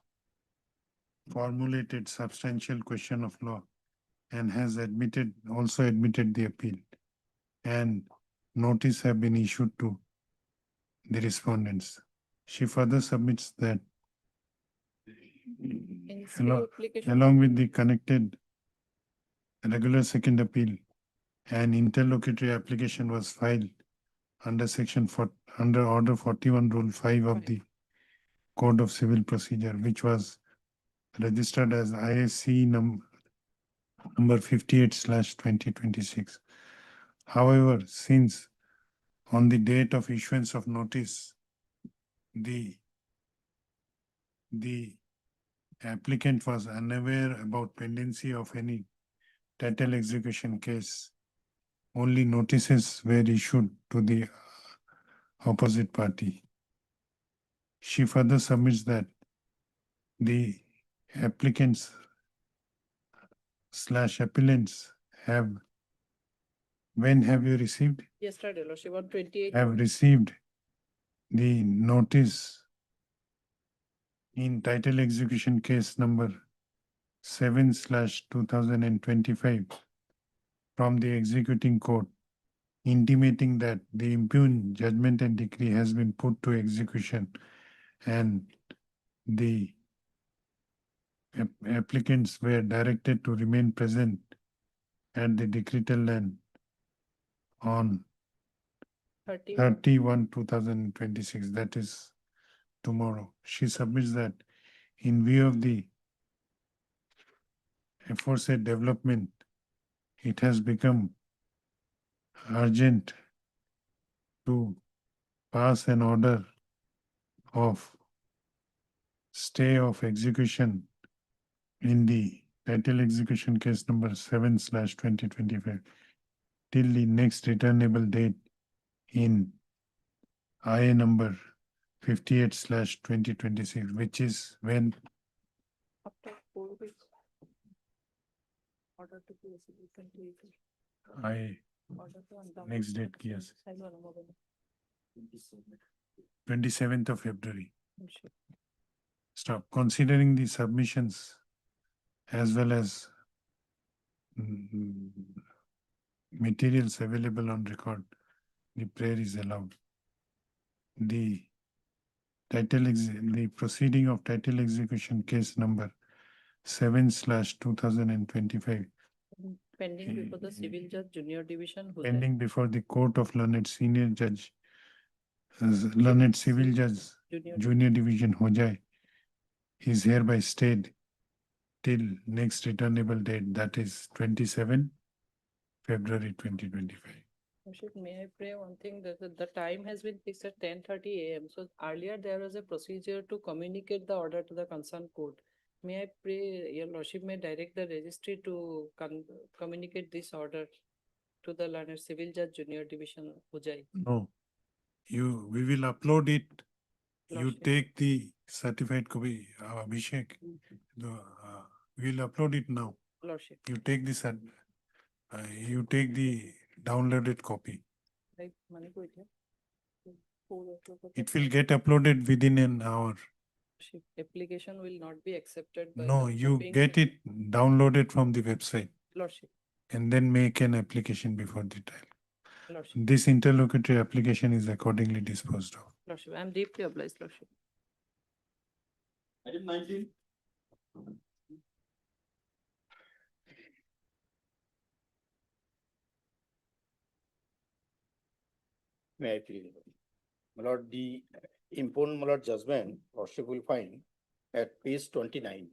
formulated substantial question of law and has also admitted the appeal, and notice have been issued to the respondents. She further submits that In stay application. along with the connected regular second appeal, an interlocutory application was filed under under Order 41 Rule 5 of the Code of Civil Procedure, which was registered as ISC number 58/2026. However, since on the date of issuance of notice, the applicant was unaware about pendency of any title execution case, only notices were issued to the opposite party. She further submits that the applicants / appellants when have you received? Yesterday, Lordship, on 28. Have received the notice in title execution case number 7/2025 from the executing court, intimating that the impugned judgment and decree has been put to execution and the applicants were directed to remain present at the decretal land on 30/1/2026, that is tomorrow. She submits that in view of the aforesaid development, it has become urgent to pass an order of stay of execution in the title execution case number 7/2025 till the next returnable date in IA number 58/2026, which is when After 4 weeks. Order to be executed. I Order to undown. next date ki ase? I don't know. 27th of February. Lordship. Stop. Considering the submissions as well as materials available on record, the prayer is allowed. The proceeding of title execution case number 7/2025 Pending before the civil judge junior division. Huzai. pending before the Court of Learned Senior Judge, Learned Civil Judge, Junior Division Hojai, is hereby stayed till next returnable date, that is 27 February 2025. Lordship, may I pray one thing that the time has been fixed at 10:30 AM. So earlier there was a procedure to communicate the order to the concerned court. May I pray your Lordship may direct the registry to communicate this order to the learned civil judge junior division Hujai. No, we will upload it. You Lordship. take the certified copy, Abhishek. We'll upload it now. Lordship. You take this, you take the downloaded copy. Right, money go it, yeah? It will get uploaded within an hour. Lordship, application will not be accepted by. No, the you copying get center. it downloaded from the website Lordship, and then make an application before the trial. Lordship, This interlocutory application is accordingly disposed of. Lordship, I am deeply obliged, Lordship. Item 19. May I please? My lord, the impugned, my lord, judgment, Lordship will find at page 29.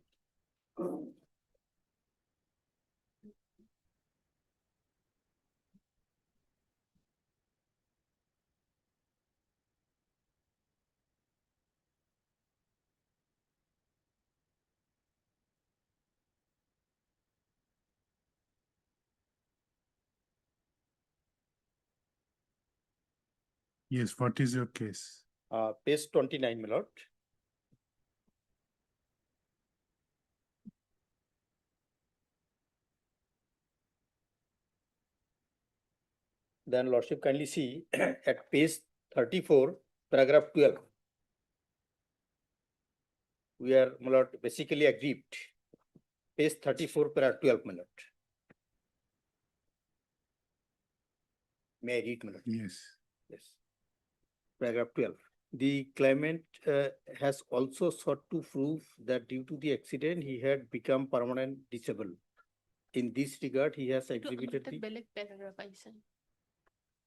Yes, what is your case? Page 29, my lord. Then lordship kindly see at page 34, paragraph 12. We are, my lord, basically aggrieved. Page 34, paragraph 12, my lord. May I read, my lord? Yes. Yes. Paragraph 12. The claimant has also sought to prove that due to the accident, he had become permanent disabled. In this regard, he has exhibited the বেলেগ paragraph আহিছে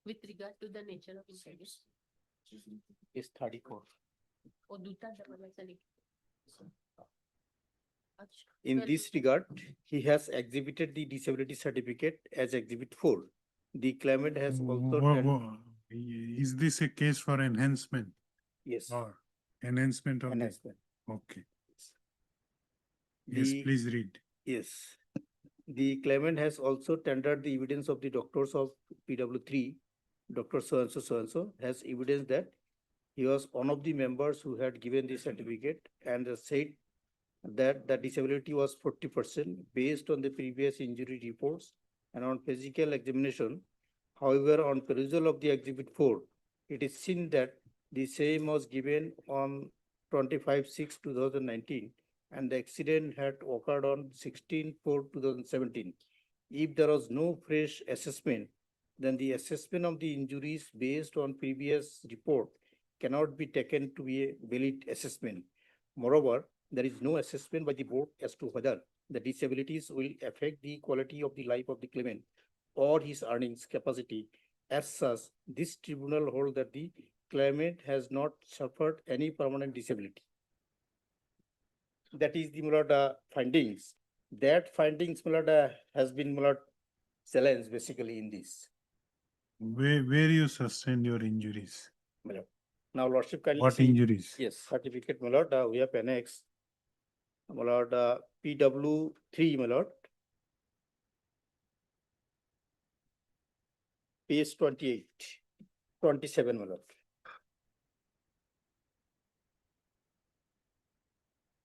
with regard to the nature of injuries. is 34. ও দুটা double আছে নাকি? আচ্ছা, In well, this regard, he has exhibited the disability certificate as exhibit 4. The claimant has also Is this a case for enhancement yes, or enhancement of the? enhancement. Okay. Yes, The- please read. Yes. The claimant has also tendered the evidence of the doctors of PW3, Dr. So-and-so, has evidence that he was one of the members who had given the certificate and said that the disability was 40% based on the previous injury reports and on physical examination. However, on perusal of the exhibit 4, it is seen that the same was given on 25/6/2019 and the accident had occurred on 16/4/2017. If there was no fresh assessment, then the assessment of the injuries based on previous report cannot be taken to be a valid assessment. Moreover, there is no assessment by the board as to whether the disabilities will affect the quality of the life of the claimant or his earnings capacity. As such, this tribunal hold that the claimant has not suffered any permanent disability. That is the findings. That findings has been challenged basically in this. Where you sustained your injuries? Now, lordship kindly What see- injuries? Yes, certificate, my lord, we have annex. My lord, PW3, my lord. Page 28, 27, my lord.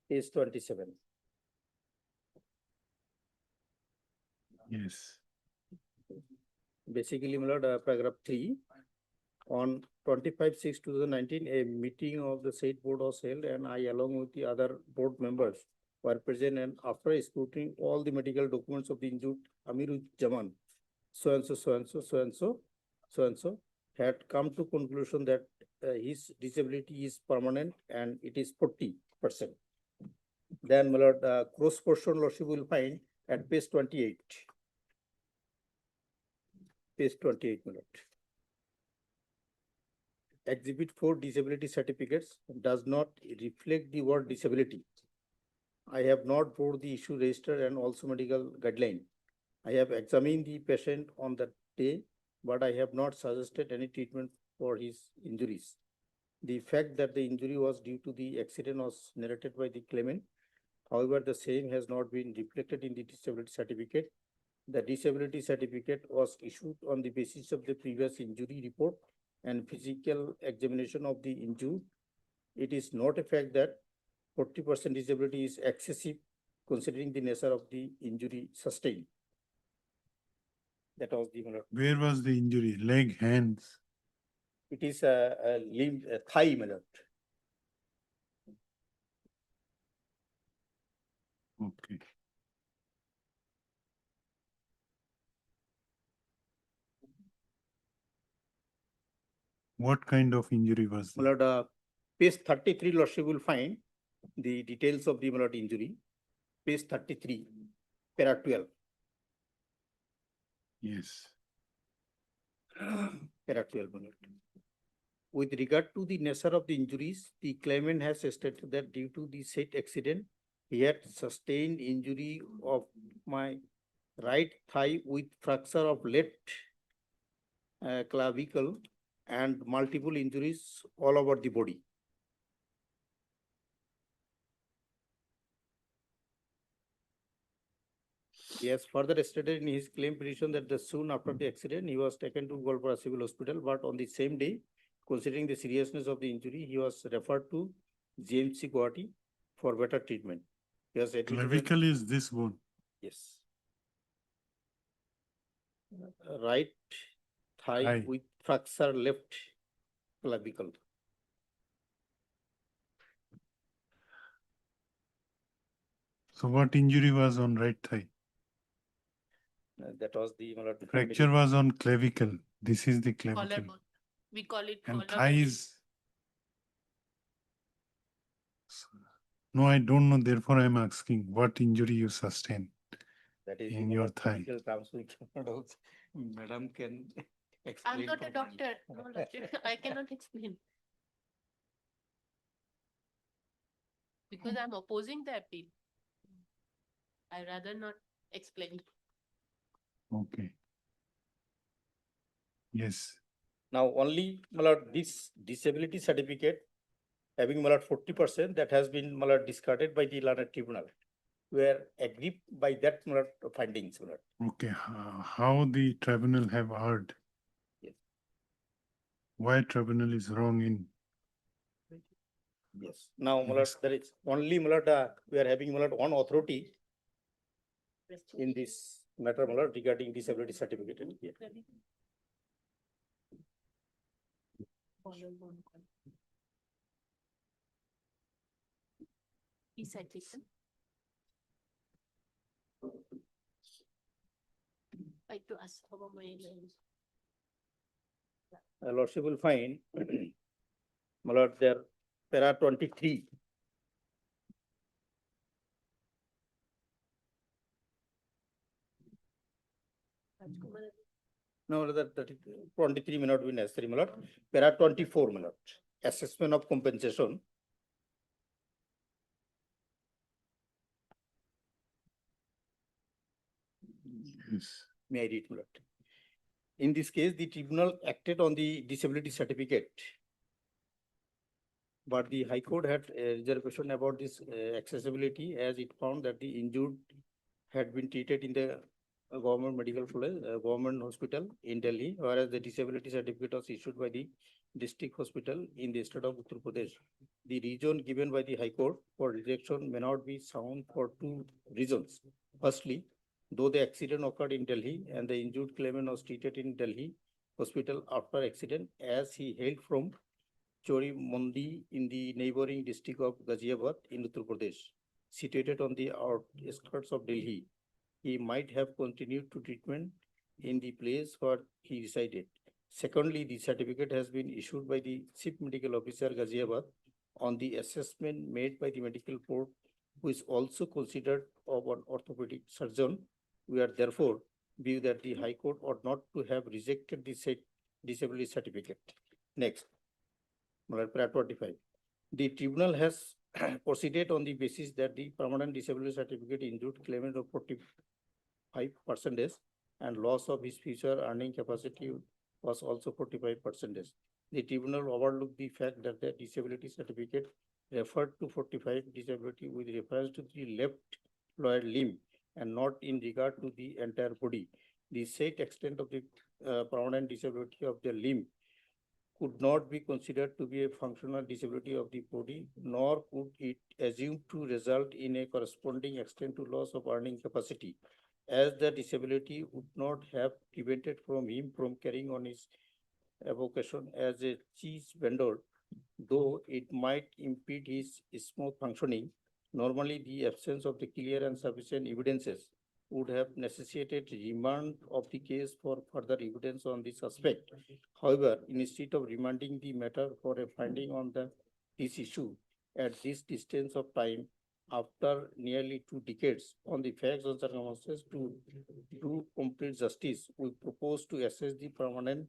Page 27. Yes. Basically, my lord, paragraph 3. On 25/6/2019, a meeting of the said board was held and I along with the other board members were present, and after scrutining all the medical documents of the injured Amiruzzaman, so-and-so, had come to conclusion that his disability is permanent and it is 40%. Then, my lord, cross portion lordship will find at page 28. Page 28, my lord. Exhibit 4 disability certificates does not reflect the word disability. I have not brought the issue register and also medical guideline. I have examined the patient on that day, but I have not suggested any treatment for his injuries. The fact that the injury was due to the accident was narrated by the claimant. However, the same has not been reflected in the disability certificate. The disability certificate was issued on the basis of the previous injury report and physical examination of the injured. It is not a fact that 40% disability is excessive considering the nature of the injury sustained. That was the. Where was the injury? Leg, hands? It is a limb, a thigh, my lord. Okay. What kind of injury was My it? lord, page 33, lordship will find the details of the my lord injury. Page 33, para 12. Yes. Para 12, my lord. With regard to the nature of the injuries, the claimant has stated that due to the said accident, he had sustained injury of my right thigh with fracture of left clavicle and multiple injuries all over the body. He has further stated in his claim petition that soon after the accident, he was taken to Golpara Civil Hospital, but on the same day, considering the seriousness of the injury, he was referred to GMC Guwahati for better treatment. He was admitted in- Clavicle is this bone. Yes. Right thigh Thigh. with fracture left clavicle. So what injury was on right thigh? That was the Fracture was on clavicle. This is the clavicle. Collarbone. We call it And collarbone. thigh is. No, I don't know. Therefore, I'm asking what injury you sustained That is in the your thigh. technical terms we cannot also- Madam can I'm explain. not a for me. doctor. No, Lordship, I cannot explain. Because I'm opposing the appeal. I rather not explain. Okay. Yes. Now, only this disability certificate having 40% that has been discarded by the learned tribunal. We are agreed by that findings. Okay. How the tribunal have heard? Yes. Why tribunal is wrong in? Yes. Now, Yes. there is only we are having one authority in this matter regarding disability certificate. Yeah. citation. Like to ask about my Lordship will find there para 23. No, that 23 may not be necessary, my lord. Para 24, my lord. Assessment of compensation. Yes. May I read, my lord? In this case, the tribunal acted on the disability certificate. But the High Court had a reservation about this accessibility, as it found that the injured had been treated in the government medical college, government hospital in Delhi, whereas the disability certificate was issued by the district hospital in the state of Uttar Pradesh. The reason given by the High Court for rejection may not be sound for two reasons. Firstly, though the accident occurred in Delhi and the injured claimant was treated in Delhi hospital after accident, as he hailed from Chori Mondi in the neighboring district of Ghaziabad in Uttar Pradesh, situated on the outskirts of Delhi, he might have continued to treatment in the place where he resided. Secondly, the certificate has been issued by the Chief Medical Officer Ghaziabad on the assessment made by the medical board, who is also considered of an orthopedic surgeon. We are therefore view that the High Court ought not to have rejected the said disability certificate. Next, Paragraph 25. The tribunal has proceeded on the basis that the permanent disability certificate injured claimant of 45% and loss of his future earning capacity was also 45%. The tribunal overlooked the fact that the disability certificate referred to 45 disability with reference to the left lower limb and not in regard to the entire body. The said extent of the permanent disability of the limb could not be considered to be a functional disability of the body, nor could it assume to result in a corresponding extent to loss of earning capacity, as the disability would not have prevented from him from carrying on his avocation as a cheese vendor, though it might impede his smooth functioning. Normally, the absence of the clear and sufficient evidences would have necessitated remand of the case for further evidence on this aspect. However, instead of remanding the matter for a finding on this issue at this distance of time, after nearly 2 decades, on the facts and circumstances to do complete justice, we propose to assess the permanent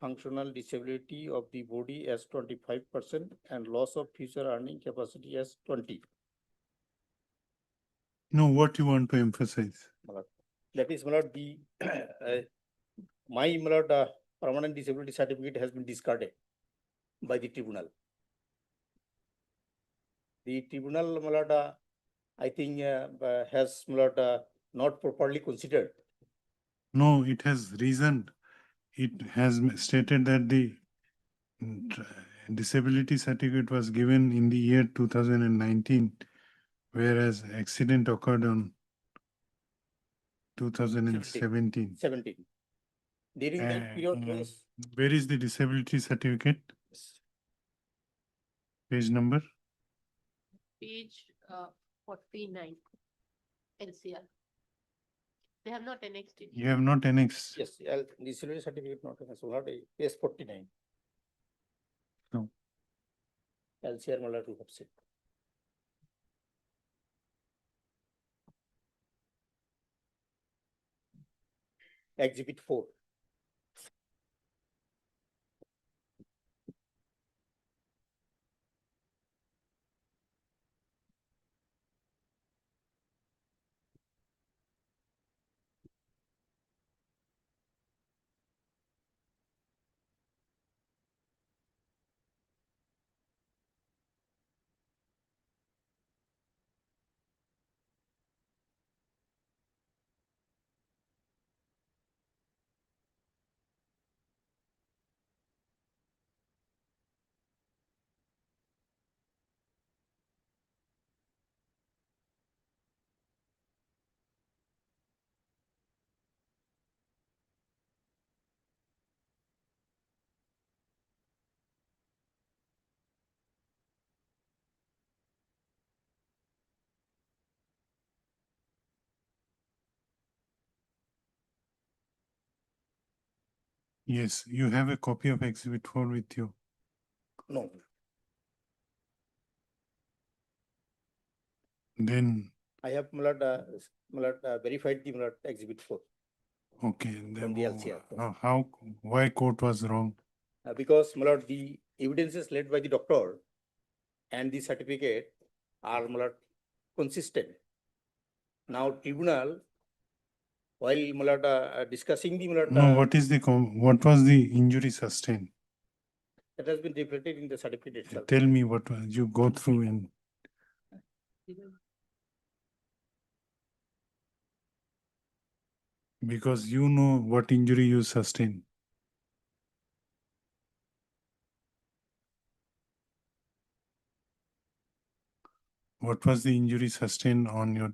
functional disability of the body as 25% and loss of future earning capacity as 20%. No, what you want to emphasize? That is, the my permanent disability certificate has been discarded by the tribunal. The tribunal, I think, has not properly considered. No, it has reasoned. It has stated that the disability certificate was given in the year 2019, whereas accident occurred on 2017. 17. During that period, yes. Where is the disability certificate? Page number? Page 49, LCR. They have not annexed it. You have not annexed. Yes, disability certificate not in so not a case 49. No. LCR Malad we have said. Exhibit 4. Yes, you have a copy of Exhibit 4 with you. No. Then, I have verified the Malad exhibit 4 okay, from then the LCR. why court was wrong? Because Malad the evidences led by the doctor and the certificate are Malad consistent. Now tribunal, while Malad discussing the Malad No, what was the injury sustained? that has been reflected in the certificate itself. Tell me what you go through in. Because you know what injury you sustained. What was the injury sustained on your?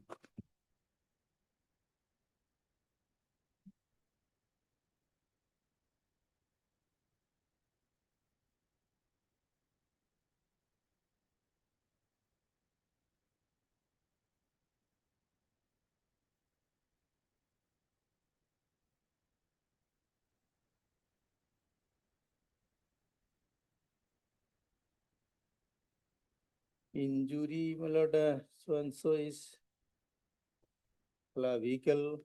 Injury, Malad, so and so is vehicle.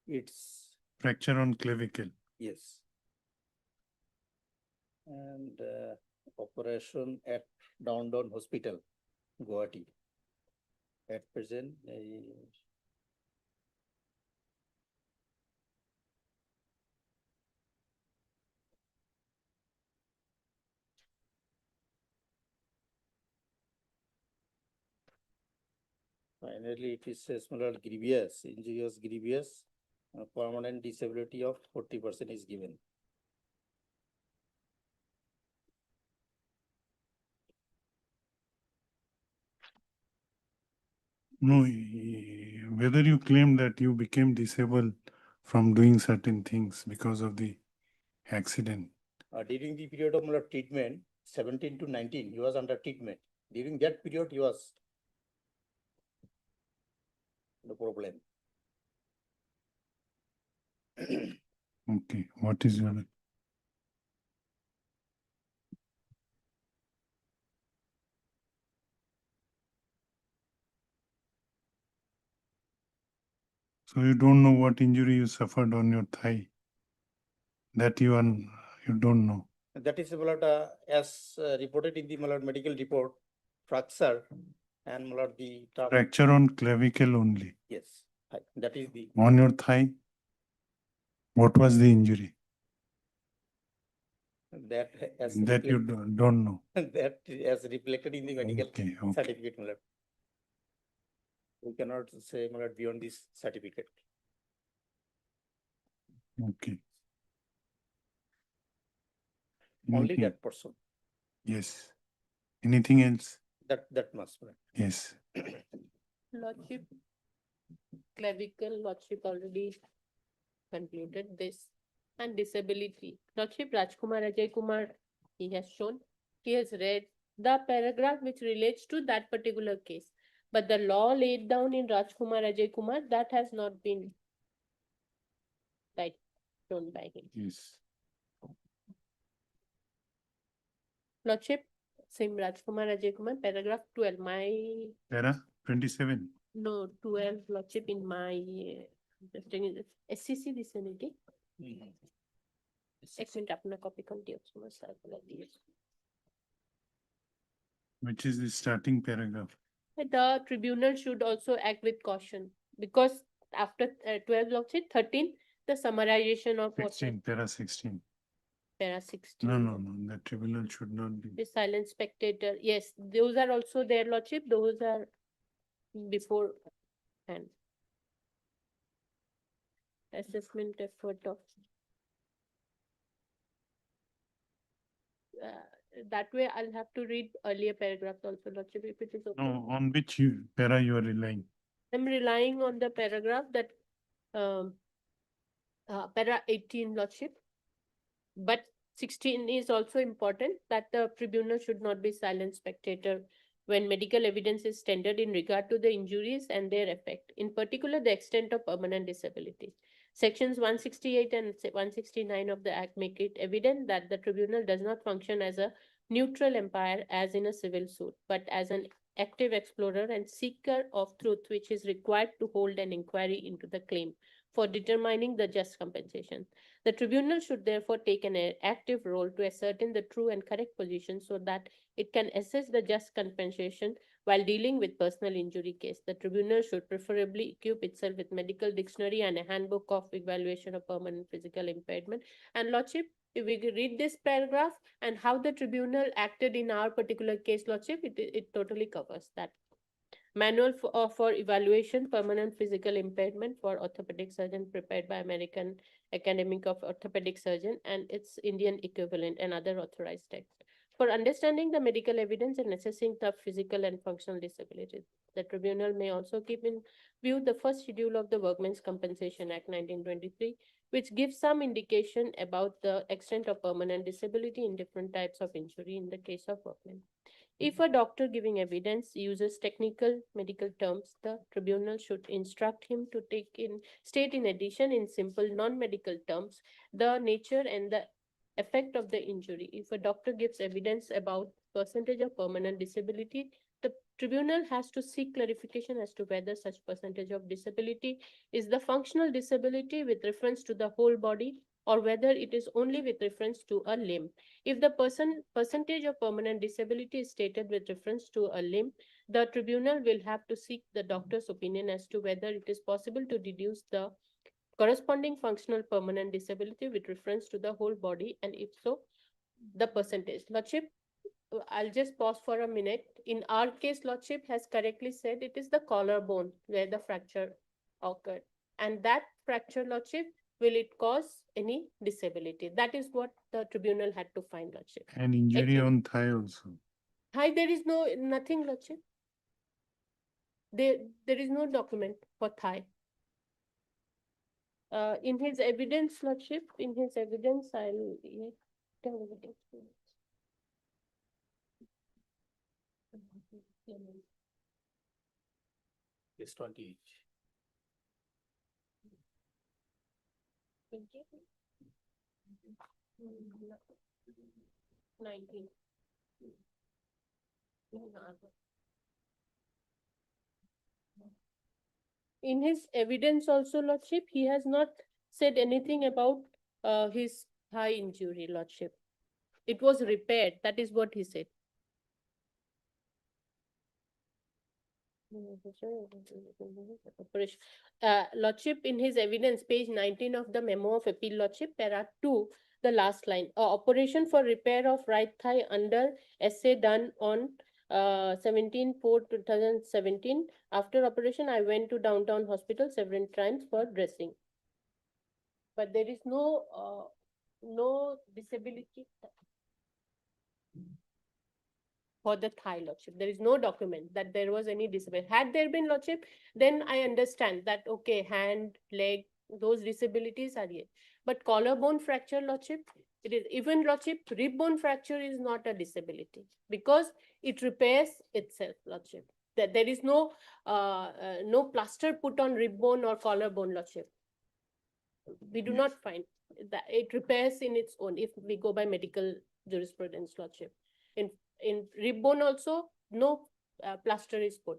It's Fracture on clavicle. yes. And operation at Down Hospital, Guwahati. At present, finally, it is a smaller grievous, injurious grievous, permanent disability of 40% is given. No, whether you claim that you became disabled from doing certain things because of the accident. During the period of Malad treatment, 17 to 19, he was under treatment. During that period, he was no problem. Okay, what is your? So you don't know what injury you suffered on your thigh? That you don't know. That is Malad, as reported in the Malad medical report, fracture and Malad the term. Fracture on clavicle only. Yes, that is the. On your thigh? What was the injury? That as That you don't know. that as reflected in the medical Okay. certificate, Malad. We cannot say Malad beyond this certificate. Okay. only Anything- that person, Yes. Anything else? that must, right? Yes. Lordship, clavicle, Lordship already concluded this. And disability, Lordship Rajkumar Ajay Kumar, he has shown, he has read the paragraph which relates to that particular case. But the law laid down in Rajkumar Ajay Kumar, that has not been shown by him. Yes. Lordship, same Rajkumar Ajay Kumar, paragraph 12, my, Para 27. no, 12, Lordship, in my SCC vicinity. एक minute अपना copy कर दिया उसमें circular दिया Which is the starting paragraph. The tribunal should also act with caution because after 12 Lordship 13 the summarization of what 16, para 16. para 16 No. The tribunal should not be. the silent spectator, yes, those are also there Lordship, those are before and assessment effort of that way I'll have to read earlier paragraphs also Lordship if it is okay. No, on which para you are relying? I'm relying on the paragraph that para 18 Lordship, but 16 is also important that the tribunal should not be silent spectator when medical evidence is tendered in regard to the injuries and their effect, in particular the extent of permanent disability. Sections 168 and 169 of the Act make it evident that the tribunal does not function as a neutral umpire as in a civil suit, but as an active explorer and seeker of truth which is required to hold an inquiry into the claim for determining the just compensation. The tribunal should therefore take an active role to ascertain the true and correct position so that it can assess the just compensation while dealing with personal injury case. The tribunal should preferably equip itself with medical dictionary and a handbook of evaluation of permanent physical impairment. And Lordship, if we read this paragraph and how the tribunal acted in our particular case, Lordship, it totally covers that. Manual for evaluation permanent physical impairment for orthopedic surgeon prepared by American Academy of Orthopedic Surgeon and its Indian equivalent and other authorized texts. For understanding the medical evidence and assessing the physical and functional disabilities, the tribunal may also keep in view the first schedule of the Workmen's Compensation Act 1923, which gives some indication about the extent of permanent disability in different types of injury in the case of workmen. If a doctor giving evidence uses technical medical terms, the tribunal should instruct him to state in addition in simple non-medical terms the nature and the effect of the injury. If a doctor gives evidence about percentage of permanent disability, the tribunal has to seek clarification as to whether such percentage of disability is the functional disability with reference to the whole body or whether it is only with reference to a limb. If the percentage of permanent disability is stated with reference to a limb, the tribunal will have to seek the doctor's opinion as to whether it is possible to deduce the corresponding functional permanent disability with reference to the whole body, and if so, the percentage. Lordship, I'll just pause for a minute. In our case, Lordship has correctly said it is the collarbone where the fracture occurred. And that fracture, Lordship, will it cause any disability? That is what the tribunal had to find, Lordship. And injury on thigh also. Thigh, there is nothing, Lordship. There is no document for thigh. In his evidence, Lordship, in his evidence, I'll tell evidence. It's 20 each. 19. In his evidence also, Lordship, he has not said anything about his thigh injury, Lordship. It was repaired. That is what he said. Lordship, in his evidence, page 19 of the memo of appeal, Lordship, para 2, the last line, operation for repair of right thigh under essay done on 17/4/2017. After operation, I went to downtown hospital several times for dressing. But there is no disability. For the thigh, Lordship, there is no document that there was any disability. Had there been, Lordship, then I understand that, okay, hand, leg, those disabilities are here. But collarbone fracture, Lordship, it is even, Lordship, rib bone fracture is not a disability because it repairs itself, Lordship. That there is no no plaster put on rib bone or collarbone, Lordship. We do not find that it repairs in its own if we go by medical jurisprudence, Lordship. In rib bone also, no plaster is put.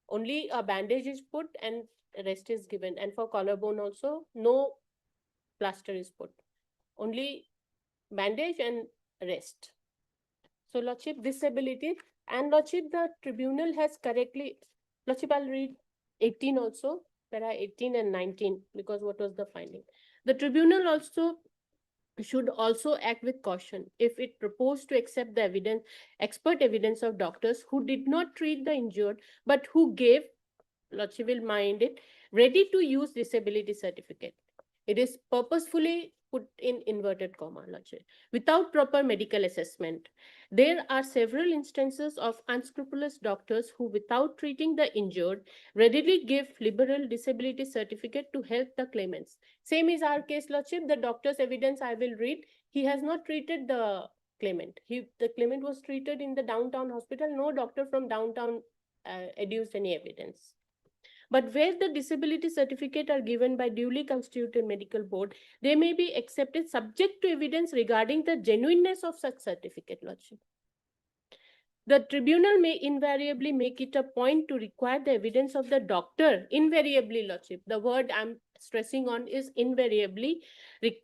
Only a bandage is put and rest is given. And for collarbone also, no plaster is put. Only bandage and rest. So, Lordship, disability, and Lordship, the tribunal has correctly, Lordship, I'll read 18 also, para 18 and 19, because what was the finding? The tribunal also should also act with caution if it proposed to accept the evidence, expert evidence of doctors who did not treat the injured, but who gave, Lordship will mind it, ready to use disability certificate. It is purposefully put in inverted comma, Lordship, without proper medical assessment. There are several instances of unscrupulous doctors who, without treating the injured, readily give liberal disability certificate to help the claimants. Same is our case, Lordship. The doctor's evidence I will read. He has not treated the claimant. The claimant was treated in the downtown hospital. No doctor from downtown adduced any evidence. But where the disability certificate are given by duly constituted medical board, they may be accepted subject to evidence regarding the genuineness of such certificate, Lordship. The tribunal may invariably make it a point to require the evidence of the doctor, invariably, Lordship. The word I'm stressing on is invariably, make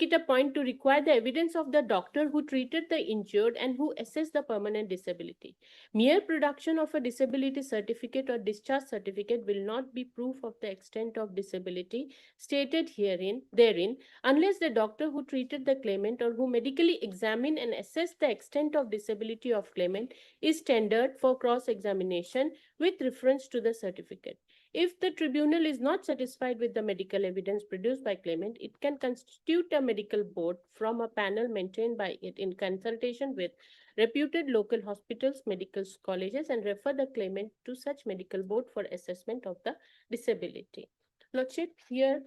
it a point to require the evidence of the doctor who treated the injured and who assessed the permanent disability. Mere production of a disability certificate or discharge certificate will not be proof of the extent of disability stated therein, unless the doctor who treated the claimant or who medically examined and assessed the extent of disability of claimant is tendered for cross-examination with reference to the certificate. If the tribunal is not satisfied with the medical evidence produced by claimant, it can constitute a medical board from a panel maintained by it in consultation with reputed local hospitals, medical colleges, and refer the claimant to such medical board for assessment of the disability. Lordship, here,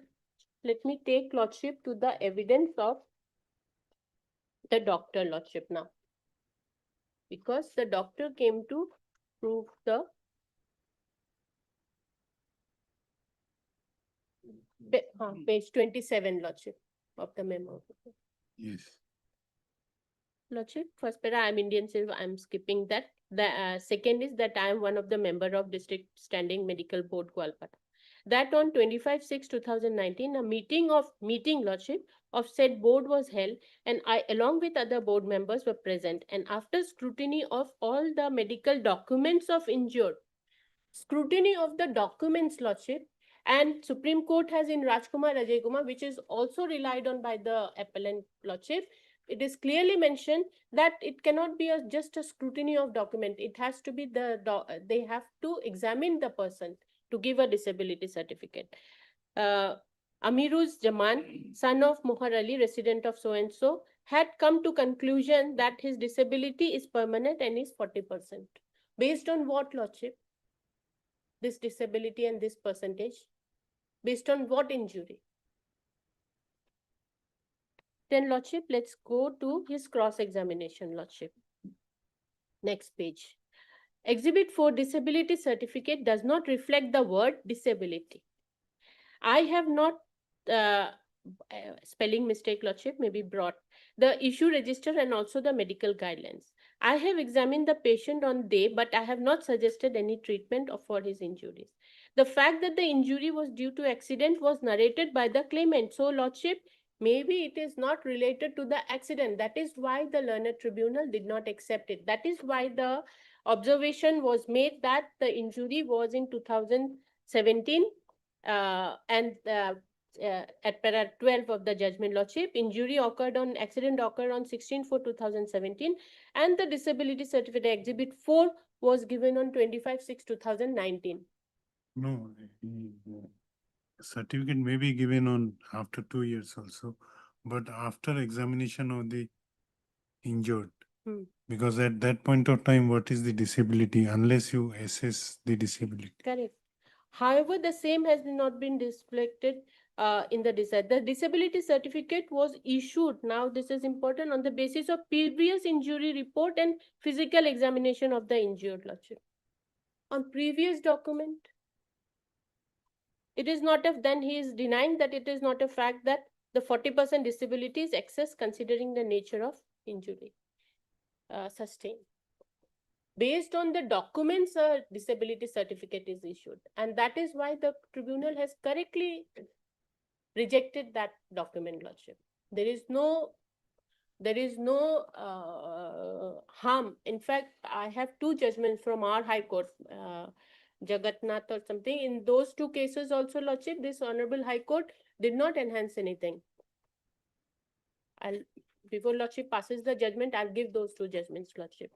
let me take, Lordship, to the evidence of the doctor, Lordship, now. Because the doctor came to prove the page 27, Lordship, of the memo. Yes. Lordship, first para I am Indian civil, I am skipping that. The second is that I am one of the member of District Standing Medical Board, Gwalpara. That on 25/6/2019, a meeting, Lordship, of said board was held, and I, along with other board members, were present. And after scrutiny of all the medical documents of injured, scrutiny of the documents, Lordship, and Supreme Court has in Rajkumar Ajay Kumar, which is also relied on by the appellant, Lordship, it is clearly mentioned that it cannot be just a scrutiny of document. It has to be they have to examine the person to give a disability certificate. Amiruz Jaman, son of Mohar Ali, resident of so-and-so, had come to conclusion that his disability is permanent and is 40%. Based on what, Lordship? This disability and this percentage? Based on what injury? Then, Lordship, let's go to his cross-examination, Lordship. Next page. Exhibit 4 disability certificate does not reflect the word disability. I have not, spelling mistake, Lordship, may be brought, the issue register and also the medical guidelines. I have examined the patient on day, but I have not suggested any treatment for his injuries. The fact that the injury was due to accident was narrated by the claimant. So, Lordship, maybe it is not related to the accident. That is why the learned tribunal did not accept it. That is why the observation was made that the injury was in 2017 at para 12 of the judgment, Lordship. Accident occurred on 16/4/2017, and the disability certificate exhibit 4 was given on 25/6/2019. No, certificate may be given on after 2 years also, but after examination of the injured. Hmm. Because at that point of time, what is the disability unless you assess the disability? Correct. However, the same has not been reflected in the decide. The disability certificate was issued. Now, this is important on the basis of previous injury report and physical examination of the injured, Lordship. On previous document, it is not a, then he is denying that it is not a fact that the 40% disability is excess considering the nature of injury sustained. Based on the documents, a disability certificate is issued, and that is why the tribunal has correctly rejected that document, Lordship. There is no harm. In fact, I have two judgments from our High Court, Jagatnath or something. In those two cases also, Lordship, this Honorable High Court did not enhance anything. Before Lordship passes the judgment, I'll give those two judgments, Lordship.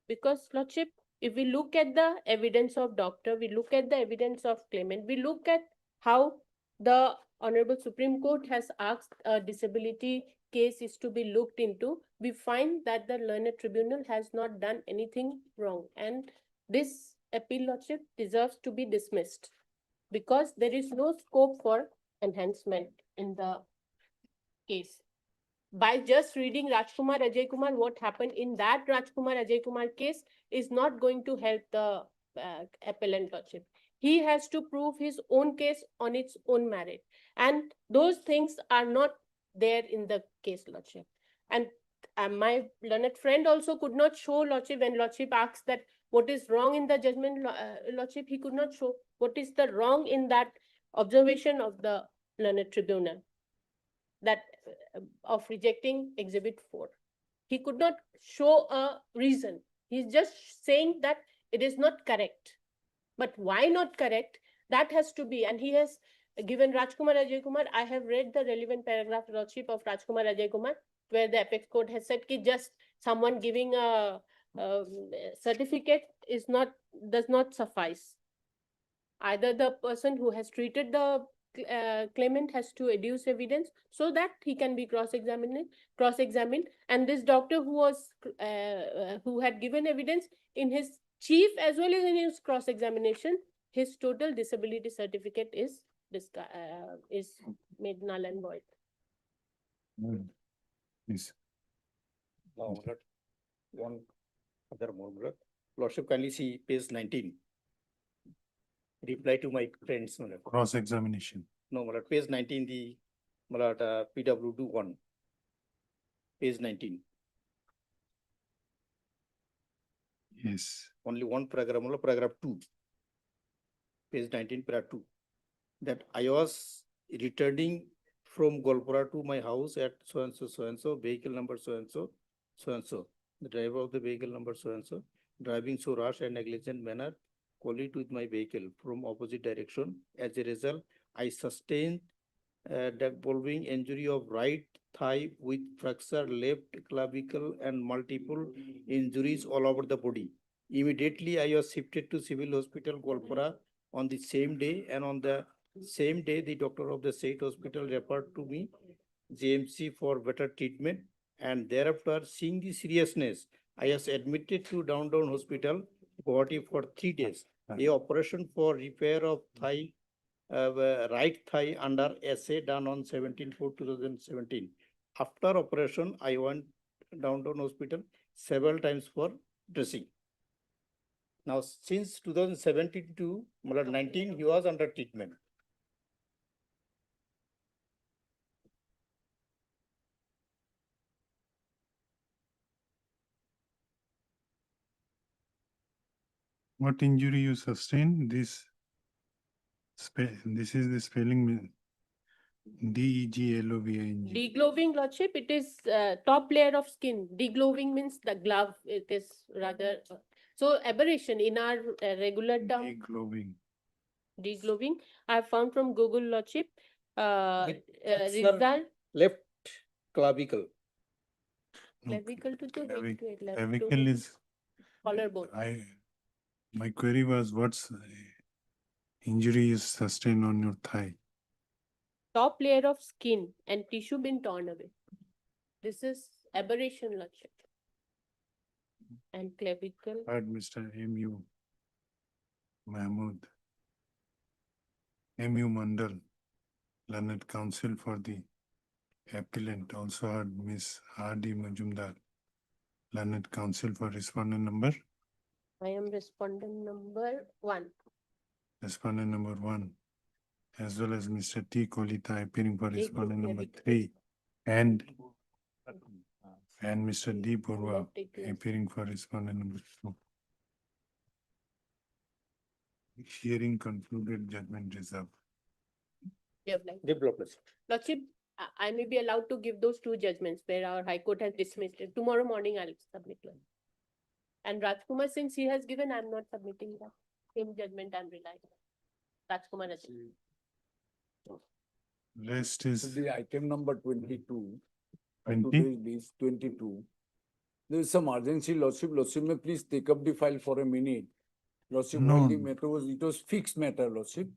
Because, Lordship, if we look at the evidence of doctor, we look at the evidence of claimant, we look at how the Honorable Supreme Court has asked a disability case is to be looked into, we find that the learned tribunal has not done anything wrong. And this appeal, Lordship, deserves to be dismissed because there is no scope for enhancement in the case. By just reading Rajkumar Ajay Kumar, what happened in that Rajkumar Ajay Kumar case is not going to help the appellant, Lordship. He has to prove his own case on its own merit. And those things are not there in the case, Lordship. And my learned friend also could not show, Lordship, when Lordship asks that what is wrong in the judgment, Lordship, he could not show what is the wrong in that observation of the learned tribunal, that of rejecting Exhibit 4. He could not show a reason. He's just saying that it is not correct. But why not correct? That has to be, and he has given Rajkumar Ajay Kumar. I have read the relevant paragraph, Lordship, of Rajkumar Ajay Kumar, where the apex court has said that just someone giving a certificate does not suffice. Either the person who has treated the claimant has to adduce evidence so that he can be cross-examined, and this doctor who had given evidence in his chief as well as in his cross-examination, his total disability certificate is made null and void. Yes. Now, one other more, Lordship, kindly see page 19. Reply to my friends. Cross-examination. No, page 19, the PW 1. Page 19. Yes. Only one paragraph, paragraph 2. Page 19, paragraph 2. That I was returning from Golpura to my house at so-and-so, vehicle number so-and-so. The driver of the vehicle number so-and-so, driving so rash and negligent manner, collided with my vehicle from opposite direction. As a result, I sustained devolving injury of right thigh with fracture left clavicle and multiple injuries all over the body. Immediately, I was shifted to Civil Hospital, Golpura on the same day, and on the same day, the doctor of the state hospital referred to me, JMC, for better treatment. And thereafter, seeing the seriousness, I was admitted to Downtown Hospital, Guwahati, for 3 days. A operation for repair of thigh, right thigh under SA done on 17/4/2017. After operation, I went Downtown Hospital several times for dressing. Now, since 2017 to 19, he was under treatment. What injury you sustained? This is the spelling. DEGLOVING. Degloving, Lordship, it is top layer of skin. Degloving means the glove. It is rather so aberration in our regular term. Degloving. I have found from Google, Lordship. Result. Left clavicle. Clavicle to the Clavicle is collarbone. My query was what's injury is sustained on your thigh? Top layer of skin and tissue been torn away. This is aberration, Lordship. And clavicle. Heard Mr. M.U. Mahmood. M.U. Mandal, learned counsel for the appellant, also heard Miss R.D. Majumdar, learned counsel for respondent number, I am respondent number 1. respondent number 1, as well as Mr. T. Kolita appearing for Ego respondent number clavicle. 3, and Mr. D. Purva Clavicle. appearing for respondent number 2. Hearing concluded, judgment reserved. Development. Lordship, I may be allowed to give those 2 judgments where our High Court has dismissed it. Tomorrow morning I'll submit one. And Rajkumar, since he has given, I'm not submitting that. Same judgment I'm relying on. Rajkumar has. Rest is The item number 22. 20. Today's list 22. There is some urgency, Lordship. Lordship, may please take up the file for a minute. Lordship, No. while the matter was, it was fixed matter, Lordship.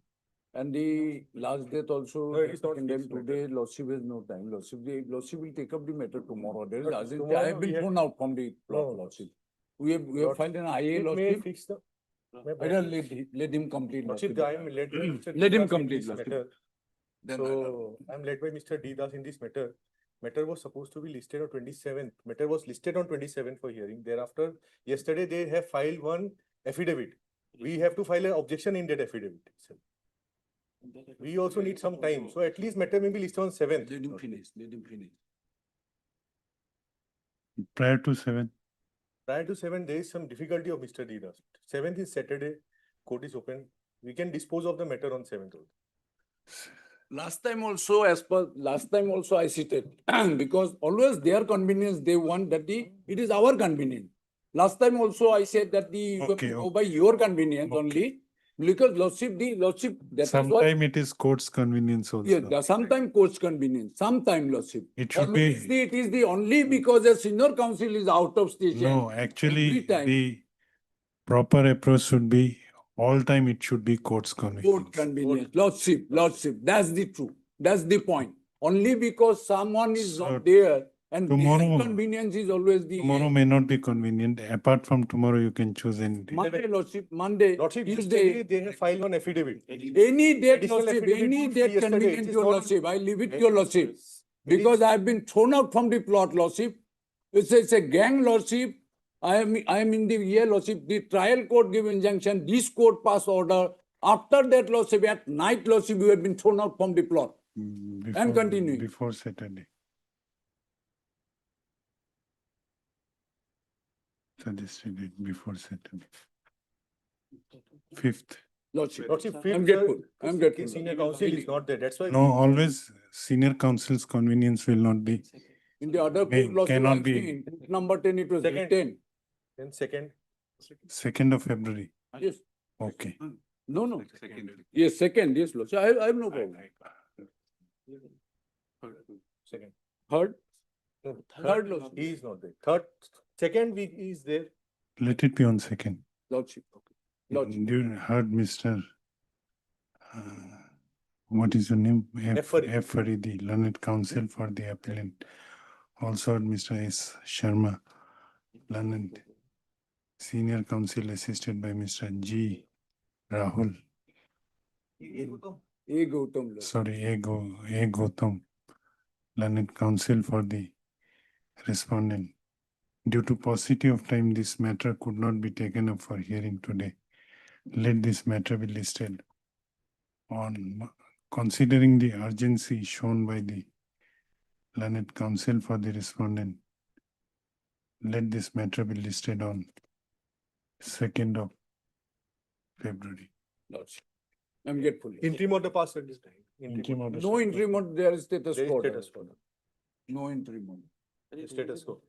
And the last date also. No, it is not and then fixed matter. today, Lordship has no time. Lordship, the Lordship will take up the matter tomorrow. There is But urgency. tomorrow I have we been have- thrown out from the plot, No. Lordship. We have Lordship, filed an IA, It may Lordship. fix the. Better let him complete. Lordship, Lordship. I am led by Mr. Let him Didas in complete, this Lordship. matter. Then So I'm led by Mr. Didas in this matter. Matter was supposed to be listed on 27th. Matter was listed on 27th for hearing. Thereafter, yesterday they have filed one affidavit. We have to file an objection in that affidavit itself. We also need some time. So at least matter may be listed on 7th. Let him finish, let him finish. Prior to 7. Prior to 7, there is some difficulty of Mr. Didas. 7th is Saturday, court is open. We can dispose of the matter on 7th. Last time also, I cited, because always their convenience, they want that it is our convenience. Last time also I said that you have Okay, to go okay. by your convenience Okay. only, because Lordship, that is what. Sometime it is court's convenience also. Yes, sometime court's convenience, sometime Lordship. It should Always be, it is the only because the senior council is out of station. no, actually, Every time. the proper approach should be, all time it should be court's Court convenience. convenience, Lordship, that's the truth, that's the point. Only because someone is So, not there and their tomorrow- convenience is always the. Tomorrow may not be convenient. Apart from tomorrow, you can choose any day. Monday, Lordship, Monday, Lordship, Tuesday, yesterday they have filed one affidavit. any date, Additional Lordship, affidavit any put date yesterday, convenient it is to your not- Lordship, I leave it to your Lordship. Because I have been thrown out from the plot, Lordship. It's a gang, Lordship. I am in the year, Lordship, the trial court give injunction, this court pass order. After that, Lordship, at night, Lordship, you have been thrown out from the plot. Before- continuing. Before Saturday. Suggested date before Saturday. 5th. Lordship, Lordship, I'm fifth, grateful, I'm grateful. Senior counsel is not there. That's why. No, always senior counsel's convenience will not be. In the other May- court, Lordship, cannot I've be- seen, number 10, it was Second. 10. Then second. 2nd of February. Yes, Okay. no. Yes, second, yes, Lordship, I have no problem. Second. Third, No, Third, Lordship. he is not there. Third, second week he is there. Let it be on 2nd. Lordship, okay. Lordship. You heard Mr. What is your name? F. Farid. F. Farid, the learned counsel for the appellant. Also heard Mr. S. Sharma, learned senior counsel assisted by Mr. G. Rahul. A Gautam, Lordship. Sorry, A. Gautam, learned counsel for the respondent. Due to paucity of time, this matter could not be taken up for hearing today. Let this matter be listed on, considering the urgency shown by the learned counsel for the respondent. Let this matter be listed on 2nd of February. Lordship. I'm grateful. Interim order passed at this time. Interim order. No interim, order, there is status There is quo. status quo. No interim. Order. Status quo.